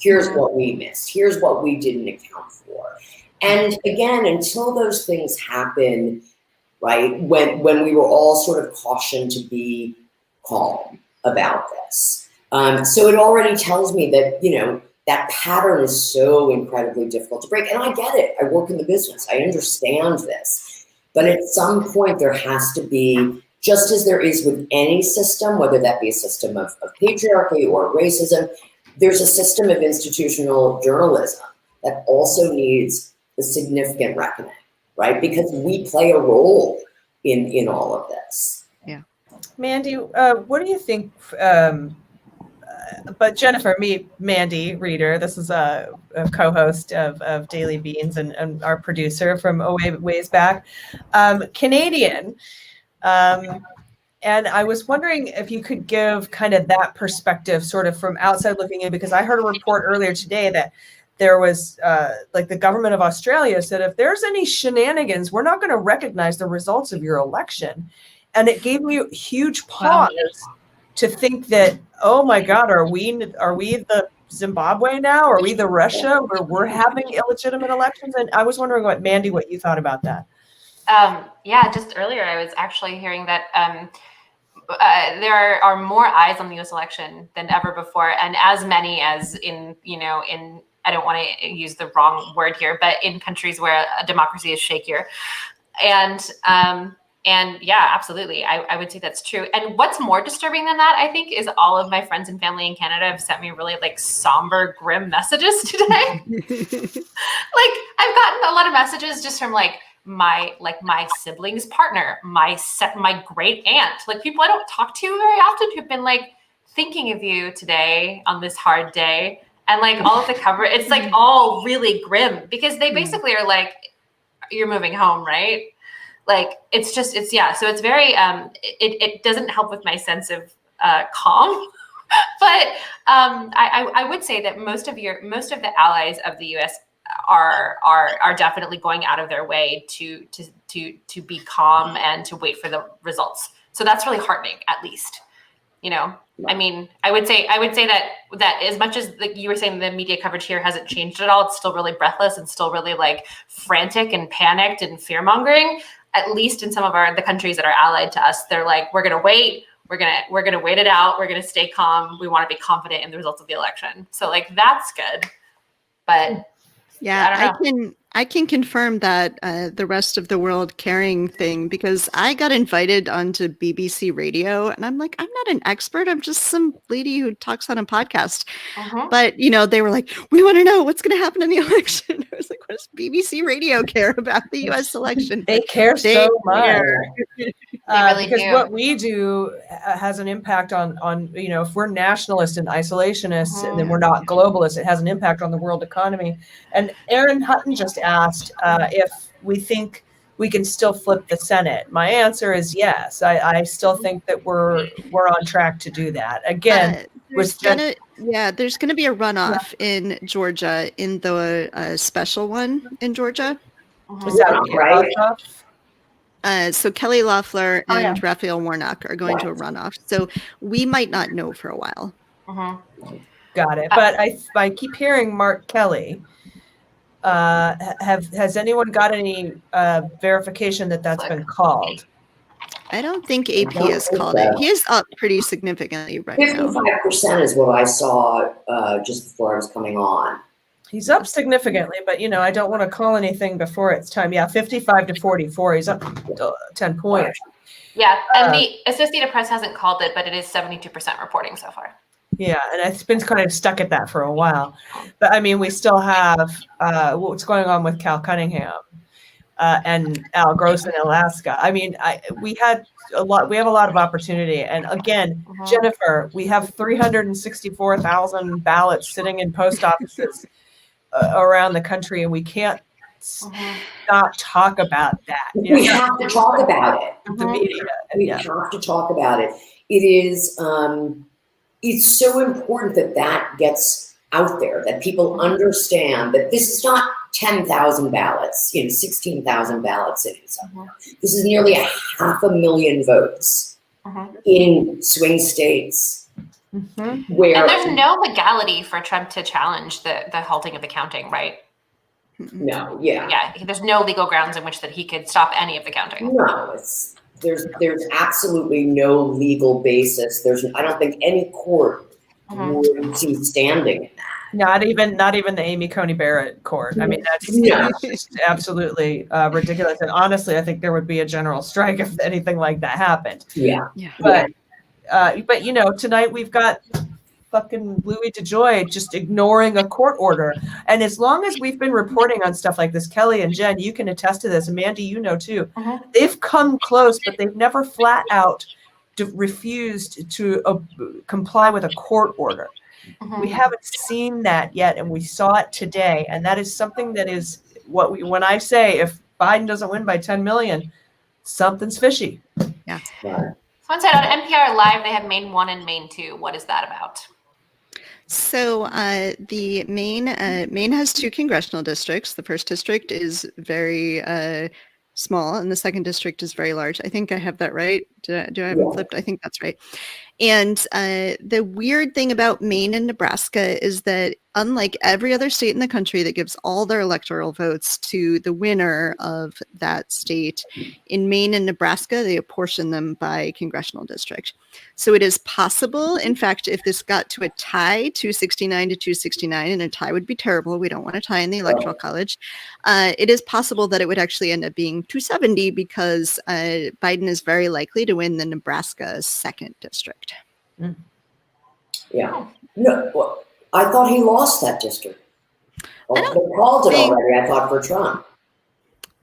[SPEAKER 22] Here's what we missed. Here's what we didn't account for. And again, until those things happen, right, when we were all sort of cautioned to be calm about this. So it already tells me that, that pattern is so incredibly difficult to break. And I get it. I work in the business. I understand this. But at some point, there has to be, just as there is with any system, whether that be a system of patriarchy or racism, there's a system of institutional journalism that also needs a significant reckoning, right? Because we play a role in all of this.
[SPEAKER 1] Yeah.
[SPEAKER 3] Mandy, what do you think? But Jennifer, Mandy Reeder, this is a co-host of Daily Beans and our producer from ways back, Canadian. And I was wondering if you could give kind of that perspective sort of from outside looking in, because I heard a report earlier today that there was like the government of Australia said, if there's any shenanigans, we're not going to recognize the results of your election. And it gave me a huge pause to think that, oh my God, are we the Zimbabwe now? Are we the Russia where we're having illegitimate elections? And I was wondering what you thought about that.
[SPEAKER 8] Just earlier I was actually hearing that there are more eyes on the U.S. election than ever before, and as many as in I don't want to use the wrong word here, but in countries where a democracy is shakier. And And yeah, absolutely. I would say that's true. And what's more disturbing than that, I think, is all of my friends and family in Canada have sent me really like somber, grim messages today. Like I've gotten a lot of messages just from like my sibling's partner, my great aunt, like people I don't talk to very often who've been like thinking of you today on this hard day. And like all of the cover, it's like all really grim because they basically are like, you're moving home, right? Like it's yeah. So it's very it doesn't help with my sense of calm. But I would say that most of the allies of the U.S. are definitely going out of their way to be calm and to wait for the results. So that's really heartening, at least. You know, I mean, I would say that as much as like you were saying, the media coverage here hasn't changed at all. It's still really breathless and still really like frantic and panicked and fear mongering. At least in some of the countries that are allied to us, they're like, we're going to wait. We're going to wait it out. We're going to stay calm. We want to be confident in the results of the election. So like, that's good. But
[SPEAKER 1] yeah, I can confirm that the rest of the world caring thing, because I got invited onto BBC Radio and I'm like, I'm not an expert. I'm just some lady who talks on a podcast. But, you know, they were like, we want to know what's going to happen in the election. I was like, what does BBC Radio care about the U.S. election?
[SPEAKER 3] They care so much.
[SPEAKER 8] Really
[SPEAKER 3] because
[SPEAKER 8] do.
[SPEAKER 3] what we do has an impact on, you know, if we're nationalists and isolationists and then we're not globalists, it has an impact on the world economy. And Aaron Hutton just asked if we think we can still flip the Senate. My answer is yes. I still think that we're on track to do that. Again,
[SPEAKER 1] there's going to be a runoff in Georgia in the special one in Georgia.
[SPEAKER 3] Is that right?
[SPEAKER 1] So Kelly Loeffler and Raphael Warnock are going to a runoff. So we might not know for a while.
[SPEAKER 3] Got it. But I keep hearing Mark Kelly. Has anyone got any verification that that's been called?
[SPEAKER 1] I don't think AP has called it. He is up pretty significantly right now.
[SPEAKER 22] 55% is what I saw just before I was coming on.
[SPEAKER 3] He's up significantly, but you know, I don't want to call anything before it's time. Yeah, 55 to 44. He's up 10 points.
[SPEAKER 8] Yeah, and the Associated Press hasn't called it, but it is 72% reporting so far.
[SPEAKER 3] Yeah, and it's been kind of stuck at that for a while. But I mean, we still have what's going on with Cal Cunningham and Al Gross in Alaska. I mean, we have a lot of opportunity. And again, Jennifer, we have 364,000 ballots sitting in post offices around the country, and we can't not talk about that.
[SPEAKER 22] We have to talk about it.
[SPEAKER 3] The media.
[SPEAKER 22] We have to talk about it. It is. It's so important that gets out there, that people understand that this is not 10,000 ballots, 16,000 ballots sitting somewhere. This is nearly 500,000 votes in swing states. Where
[SPEAKER 8] and there's no legality for Trump to challenge the halting of the counting, right?
[SPEAKER 22] No, yeah.
[SPEAKER 8] There's no legal grounds in which that he could stop any of the counting.
[SPEAKER 22] No, there's absolutely no legal basis. I don't think any court would see standing in that.
[SPEAKER 3] Not even the Amy Coney Barrett court. I mean, that's just absolutely ridiculous. And honestly, I think there would be a general strike if anything like that happened.
[SPEAKER 22] Yeah.
[SPEAKER 3] But you know, tonight we've got fucking Louis DeJoy just ignoring a court order. And as long as we've been reporting on stuff like this, Kelly and Jen, you can attest to this. Amanda, you know too. They've come close, but they've never flat out refused to comply with a court order. We haven't seen that yet, and we saw it today. And that is something that is when I say if Biden doesn't win by 10 million, something's fishy.
[SPEAKER 1] Yeah.
[SPEAKER 8] Someone said on NPR Live they have Maine 1 and Maine 2. What is that about?
[SPEAKER 1] So the Maine has 2 congressional districts. The first district is very small, and the second district is very large. I think I have that right. Do I have it flipped? I think that's right. And the weird thing about Maine and Nebraska is that unlike every other state in the country that gives all their electoral votes to the winner of that state, in Maine and Nebraska, they apportion them by congressional district. So it is possible, in fact, if this got to a tie, 269 to 269, and a tie would be terrible, we don't want a tie in the Electoral College, it is possible that it would actually end up being 270 because Biden is very likely to win the Nebraska 2nd district.
[SPEAKER 22] Yeah. No, well, I thought he lost that district. They called it already, I thought, for Trump.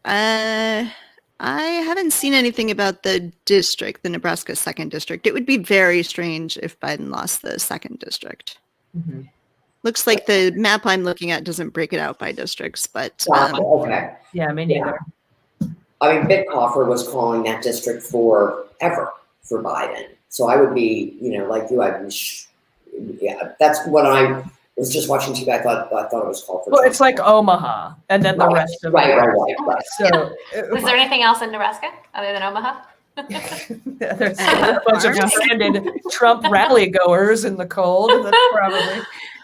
[SPEAKER 1] I haven't seen anything about the district, the Nebraska 2nd district. It would be very strange if Biden lost the 2nd district.
[SPEAKER 22] Mm-hmm.
[SPEAKER 1] Looks like the map I'm looking at doesn't break it out by districts, but
[SPEAKER 22] okay.
[SPEAKER 3] Yeah, me neither.
[SPEAKER 22] I mean, Bitcoffer was calling that district forever for Biden. So I would be, like you, I'd be, yeah, that's what I was just watching TV. I thought it was called for.
[SPEAKER 3] Well, it's like Omaha, and then the rest of
[SPEAKER 22] right.
[SPEAKER 3] So,
[SPEAKER 8] was there anything else in Nebraska other than Omaha?
[SPEAKER 3] There's a bunch of stranded Trump rally goers in the cold. That's probably.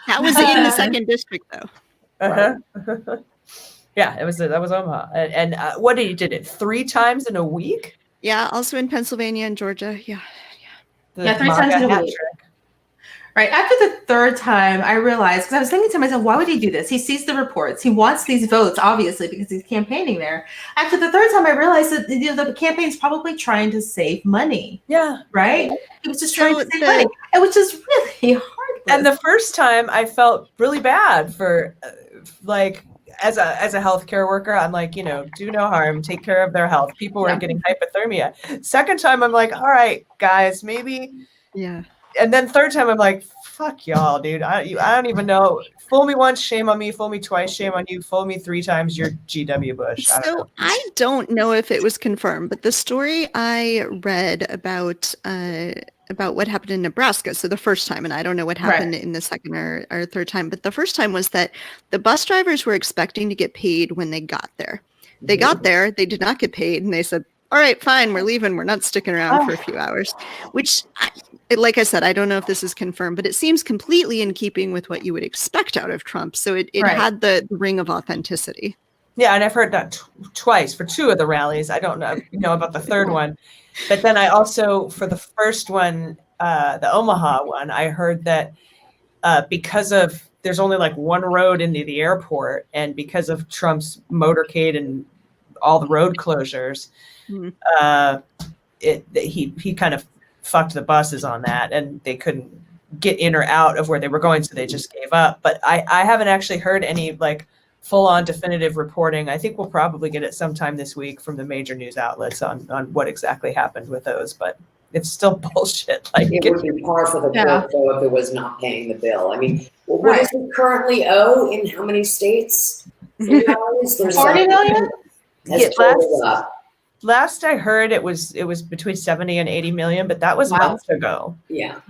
[SPEAKER 1] That was in the 2nd district, though.
[SPEAKER 3] Yeah, that was Omaha, and what did it 3 times in a week?
[SPEAKER 1] Yeah, also in Pennsylvania and Georgia. Yeah.
[SPEAKER 2] 3 times in a week. Right. After the 3rd time, I realized, because I was thinking to myself, why would he do this? He sees the reports. He wants these votes, obviously, because he's campaigning there. After the 3rd time, I realized that the campaign's probably trying to save money.
[SPEAKER 3] Yeah.
[SPEAKER 2] Right? He was just trying to save money. It was just really hard.
[SPEAKER 3] And the first time, I felt really bad for, as a healthcare worker, I'm like, do no harm, take care of their health. People were getting hypothermia. Second time, I'm like, all right, guys, maybe.
[SPEAKER 1] Yeah.
[SPEAKER 3] And then 3rd time, I'm like, fuck y'all, dude. I don't even know. Fool me once, shame on me. Fool me twice, shame on you. Fool me 3 times, you're G.W. Bush.
[SPEAKER 1] I don't know if it was confirmed, but the story I read about what happened in Nebraska, so the first time, and I don't know what happened in the 2nd or 3rd time, but the first time was that the bus drivers were expecting to get paid when they got there. They got there, they did not get paid, and they said, all right, fine, we're leaving. We're not sticking around for a few hours, which, like I said, I don't know if this is confirmed, but it seems completely in keeping with what you would expect out of Trump. So it had the ring of authenticity.
[SPEAKER 3] Yeah, and I've heard that twice for 2 of the rallies. I don't know about the 3rd one. But then I also, for the first one, the Omaha one, I heard that because of, there's only like 1 road into the airport, and because of Trump's motorcade and all the road closures, he kind of fucked the buses on that, and they couldn't get in or out of where they were going, so they just gave up. But I haven't actually heard any full-on definitive reporting. I think we'll probably get it sometime this week from the major news outlets on what exactly happened with those, but it's still bullshit.
[SPEAKER 22] It would be par for the course, though, if it was not paying the bill. I mean, what does it currently owe in how many states?
[SPEAKER 2] 40 million?
[SPEAKER 3] Last I heard, it was between 70 and 80 million, but that was months ago.
[SPEAKER 2] Yeah.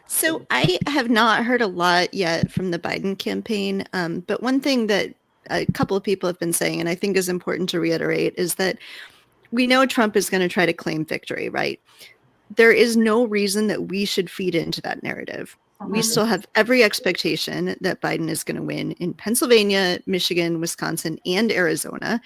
[SPEAKER 1] So I have not heard a lot yet from the Biden campaign, but one thing that a couple of people have been saying, and I think is important to reiterate, is that we know Trump is going to try to claim victory, right? There is no reason that we should feed into that narrative. We still have every expectation that Biden is going to win in Pennsylvania, Michigan, Wisconsin, and Arizona,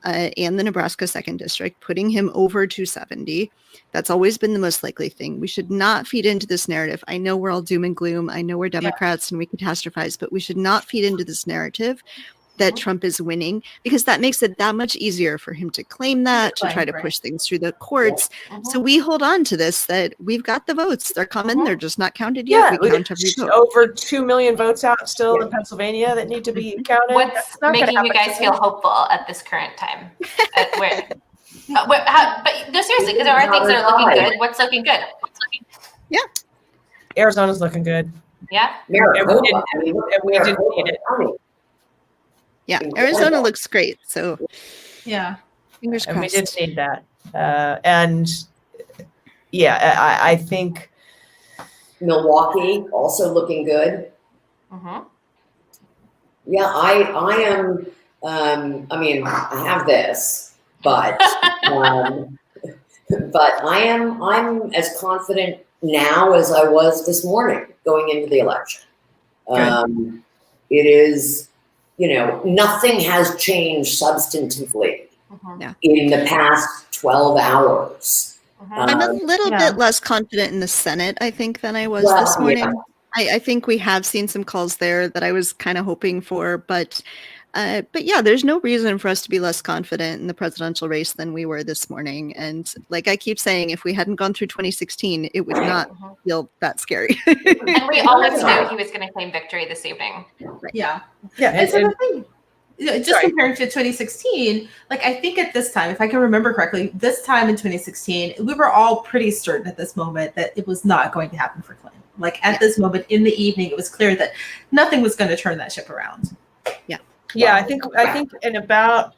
[SPEAKER 1] and the Nebraska 2nd district, putting him over 270. That's always been the most likely thing. We should not feed into this narrative. I know we're all doom and gloom. I know we're Democrats and we catastrophize, but we should not feed into this narrative that Trump is winning, because that makes it that much easier for him to claim that, to try to push things through the courts. So we hold on to this, that we've got the votes. They're coming. They're just not counted yet.
[SPEAKER 3] Yeah,
[SPEAKER 1] we count every vote.
[SPEAKER 3] Over 2 million votes out still in Pennsylvania that need to be counted.
[SPEAKER 8] What's making you guys feel hopeful at this current time? But no, seriously, because there are things that are looking good. What's looking good?
[SPEAKER 1] Yeah.
[SPEAKER 3] Arizona's looking good.
[SPEAKER 8] Yeah.
[SPEAKER 22] We
[SPEAKER 3] didn't need it.
[SPEAKER 1] Yeah, Arizona looks great. So, fingers crossed.
[SPEAKER 3] And we did need that. I think
[SPEAKER 22] Milwaukee also looking good. Yeah, I am. I mean, I have this, but But I'm as confident now as I was this morning going into the election. It is, nothing has changed substantively in the past 12 hours.
[SPEAKER 1] I'm a little bit less confident in the Senate, I think, than I was this morning.
[SPEAKER 22] Yeah.
[SPEAKER 1] I think we have seen some calls there that I was kind of hoping for, but yeah, there's no reason for us to be less confident in the presidential race than we were this morning. And like I keep saying, if we hadn't gone through 2016, it would not feel that scary.
[SPEAKER 8] And we always knew he was going to claim victory this evening.
[SPEAKER 2] Yeah.
[SPEAKER 3] Yeah.
[SPEAKER 2] And so the thing, just comparing to 2016, like I think at this time, if I can remember correctly, this time in 2016, we were all pretty certain at this moment that it was not going to happen for Clinton. Like at this moment in the evening, it was clear that nothing was going to turn that ship around.
[SPEAKER 3] Yeah, I think in about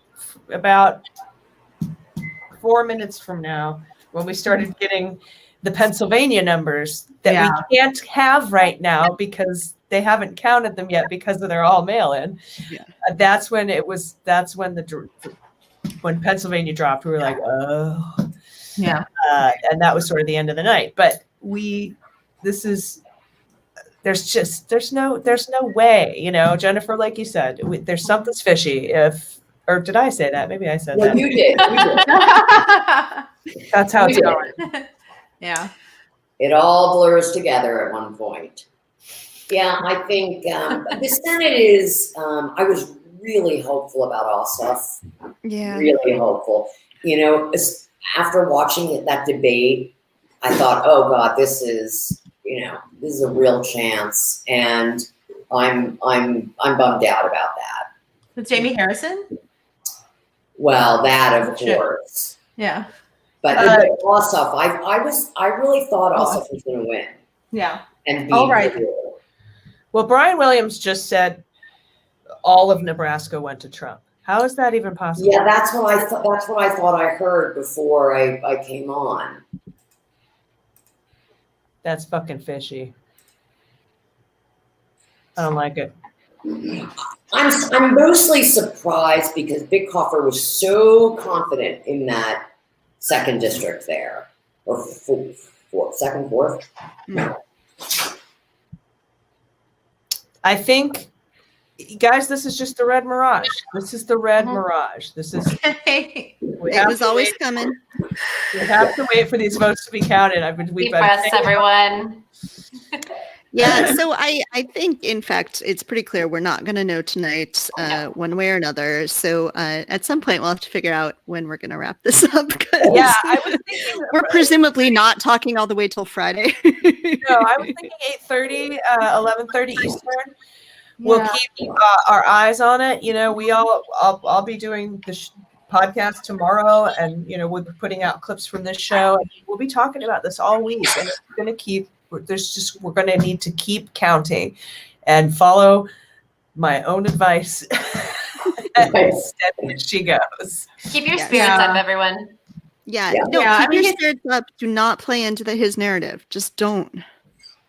[SPEAKER 3] 4 minutes from now, when we started getting the Pennsylvania numbers that we can't have right now because they haven't counted them yet because they're all mail-in. That's when when Pennsylvania dropped, we were like, oh,
[SPEAKER 2] yeah,
[SPEAKER 3] and that was sort of the end of the night. But there's no way, Jennifer, like you said, there's something's fishy. Or did I say that? Maybe I said that.
[SPEAKER 22] You did.
[SPEAKER 3] That's how it's going.
[SPEAKER 2] Yeah.
[SPEAKER 22] It all blurs together at one point. Yeah, I think the Senate is, I was really hopeful about Ossoff.
[SPEAKER 1] Yeah.
[SPEAKER 22] Really hopeful. After watching that debate, I thought, oh God, this is a real chance. And I'm bummed out about that.
[SPEAKER 2] With Jamie Harrison?
[SPEAKER 22] Well, that of course.
[SPEAKER 2] Yeah.
[SPEAKER 22] But Ossoff, I really thought Ossoff was going to win.
[SPEAKER 2] Yeah.
[SPEAKER 22] And be
[SPEAKER 2] right.
[SPEAKER 3] Well, Brian Williams just said all of Nebraska went to Trump. How is that even possible?
[SPEAKER 22] Yeah, that's what I thought. That's what I thought I heard before I came on.
[SPEAKER 3] That's fucking fishy. I don't like it.
[SPEAKER 22] I'm mostly surprised because Bighofer was so confident in that second district there, or fourth.
[SPEAKER 3] No. I think, guys, this is just the red mirage. This is the red mirage. This is.
[SPEAKER 1] It was always coming.
[SPEAKER 3] We have to wait for these votes to be counted.
[SPEAKER 8] Deep breaths, everyone.
[SPEAKER 1] Yeah, so I think, in fact, it's pretty clear we're not going to know tonight one way or another. So at some point, we'll have to figure out when we're going to wrap this up.
[SPEAKER 3] Yeah, I was thinking
[SPEAKER 1] we're presumably not talking all the way till Friday.
[SPEAKER 3] No, I was thinking 8:30, 11:30 Eastern. We'll keep our eyes on it. I'll be doing the podcast tomorrow, and we'll be putting out clips from this show. And we'll be talking about this all week, and it's going to keep. We're going to need to keep counting and follow my own advice as she goes.
[SPEAKER 8] Keep your spirits up, everyone.
[SPEAKER 1] Yeah. Keep your spirits up. Do not play into his narrative. Just don't.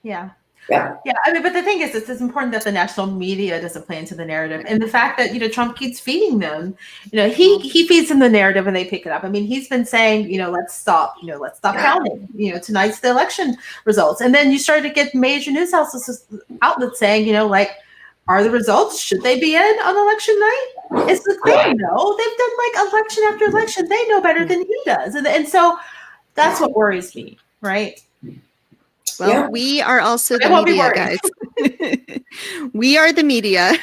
[SPEAKER 2] Yeah.
[SPEAKER 22] Yeah.
[SPEAKER 2] Yeah. I mean, but the thing is, it's important that the national media doesn't play into the narrative. And the fact that, Trump keeps feeding them, he feeds them the narrative and they pick it up. I mean, he's been saying, let's stop counting, tonight's the election results. And then you started to get major news outlets saying, are the results, should they be in on election night? It's the thing, no. They've done election after election. They know better than he does. And so that's what worries me, right?
[SPEAKER 1] Well, we are also the media, guys. We are the media.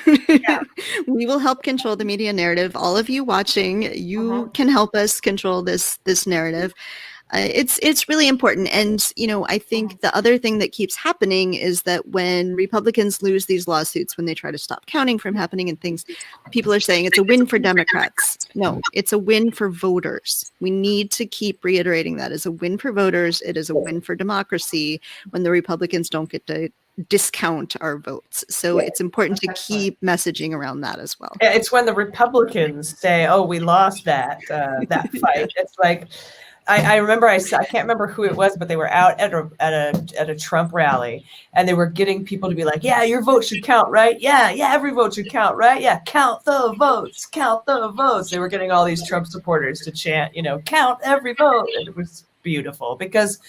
[SPEAKER 1] We will help control the media narrative. All of you watching, you can help us control this narrative. It's really important. And, I think the other thing that keeps happening is that when Republicans lose these lawsuits, when they try to stop counting from happening and things, people are saying it's a win for Democrats. No, it's a win for voters. We need to keep reiterating that. It's a win for voters. It is a win for democracy when the Republicans don't get to discount our votes. So it's important to keep messaging around that as well.
[SPEAKER 3] It's when the Republicans say, oh, we lost that fight. It's like, I remember I can't remember who it was, but they were out at a Trump rally, and they were getting people to be like, "Yeah, your vote should count, right? Yeah, every vote should count, right? Yeah, count the votes, count the votes." They were getting all these Trump supporters to chant, "Count every vote." And beautiful because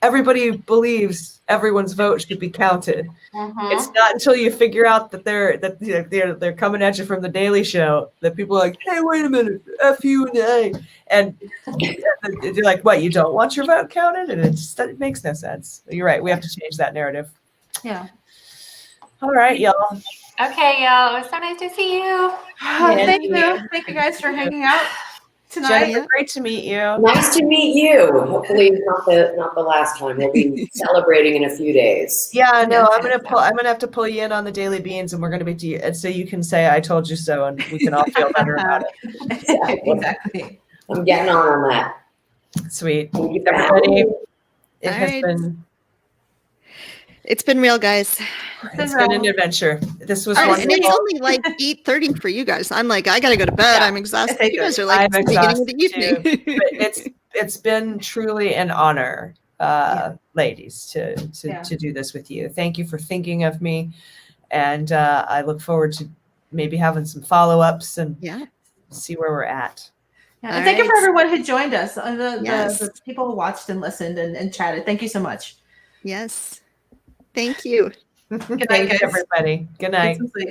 [SPEAKER 3] everybody believes everyone's vote should be counted. It's not until you figure out that they're coming at you from the Daily Show that people are like, hey, wait a minute, F you and A. And you're like, what, you don't want your vote counted? And it makes no sense. You're right. We have to change that narrative.
[SPEAKER 4] Yeah.
[SPEAKER 3] All right, y'all.
[SPEAKER 8] Okay, y'all. It was so nice to see you.
[SPEAKER 4] Thank you. Thank you guys for hanging out tonight.
[SPEAKER 3] Jennifer, great to meet you.
[SPEAKER 22] Nice to meet you. Hopefully not the last time. We'll be celebrating in a few days.
[SPEAKER 3] Yeah, no, I'm gonna have to pull you in on the Daily Beans, and we're gonna be and so you can say I told you so, and we can all feel better about it.
[SPEAKER 22] Exactly. I'm getting on that.
[SPEAKER 3] Sweet.
[SPEAKER 22] Thank you for
[SPEAKER 3] Everybody,
[SPEAKER 22] having me.
[SPEAKER 3] it has been.
[SPEAKER 1] It's been real, guys.
[SPEAKER 3] It's been an adventure. This was
[SPEAKER 1] And
[SPEAKER 3] wonderful.
[SPEAKER 1] it's only like 8:30 for you guys. I'm like, I gotta go to bed. I'm exhausted. You guys are like,
[SPEAKER 3] I'm
[SPEAKER 1] it's the beginning of
[SPEAKER 3] exhausted
[SPEAKER 1] the evening.
[SPEAKER 3] too, but it's been truly an honor, ladies, to do this with you. Thank you for thinking of me, and I look forward to maybe having some follow-ups and see where we're at.
[SPEAKER 4] Yeah, and thank you for everyone who joined us, the people who watched and listened and chatted. Thank you so much.
[SPEAKER 1] Yes. Thank you.
[SPEAKER 4] Good night,
[SPEAKER 3] Thank you,
[SPEAKER 4] guys.
[SPEAKER 3] everybody. Good night.
[SPEAKER 4] Get some sleep.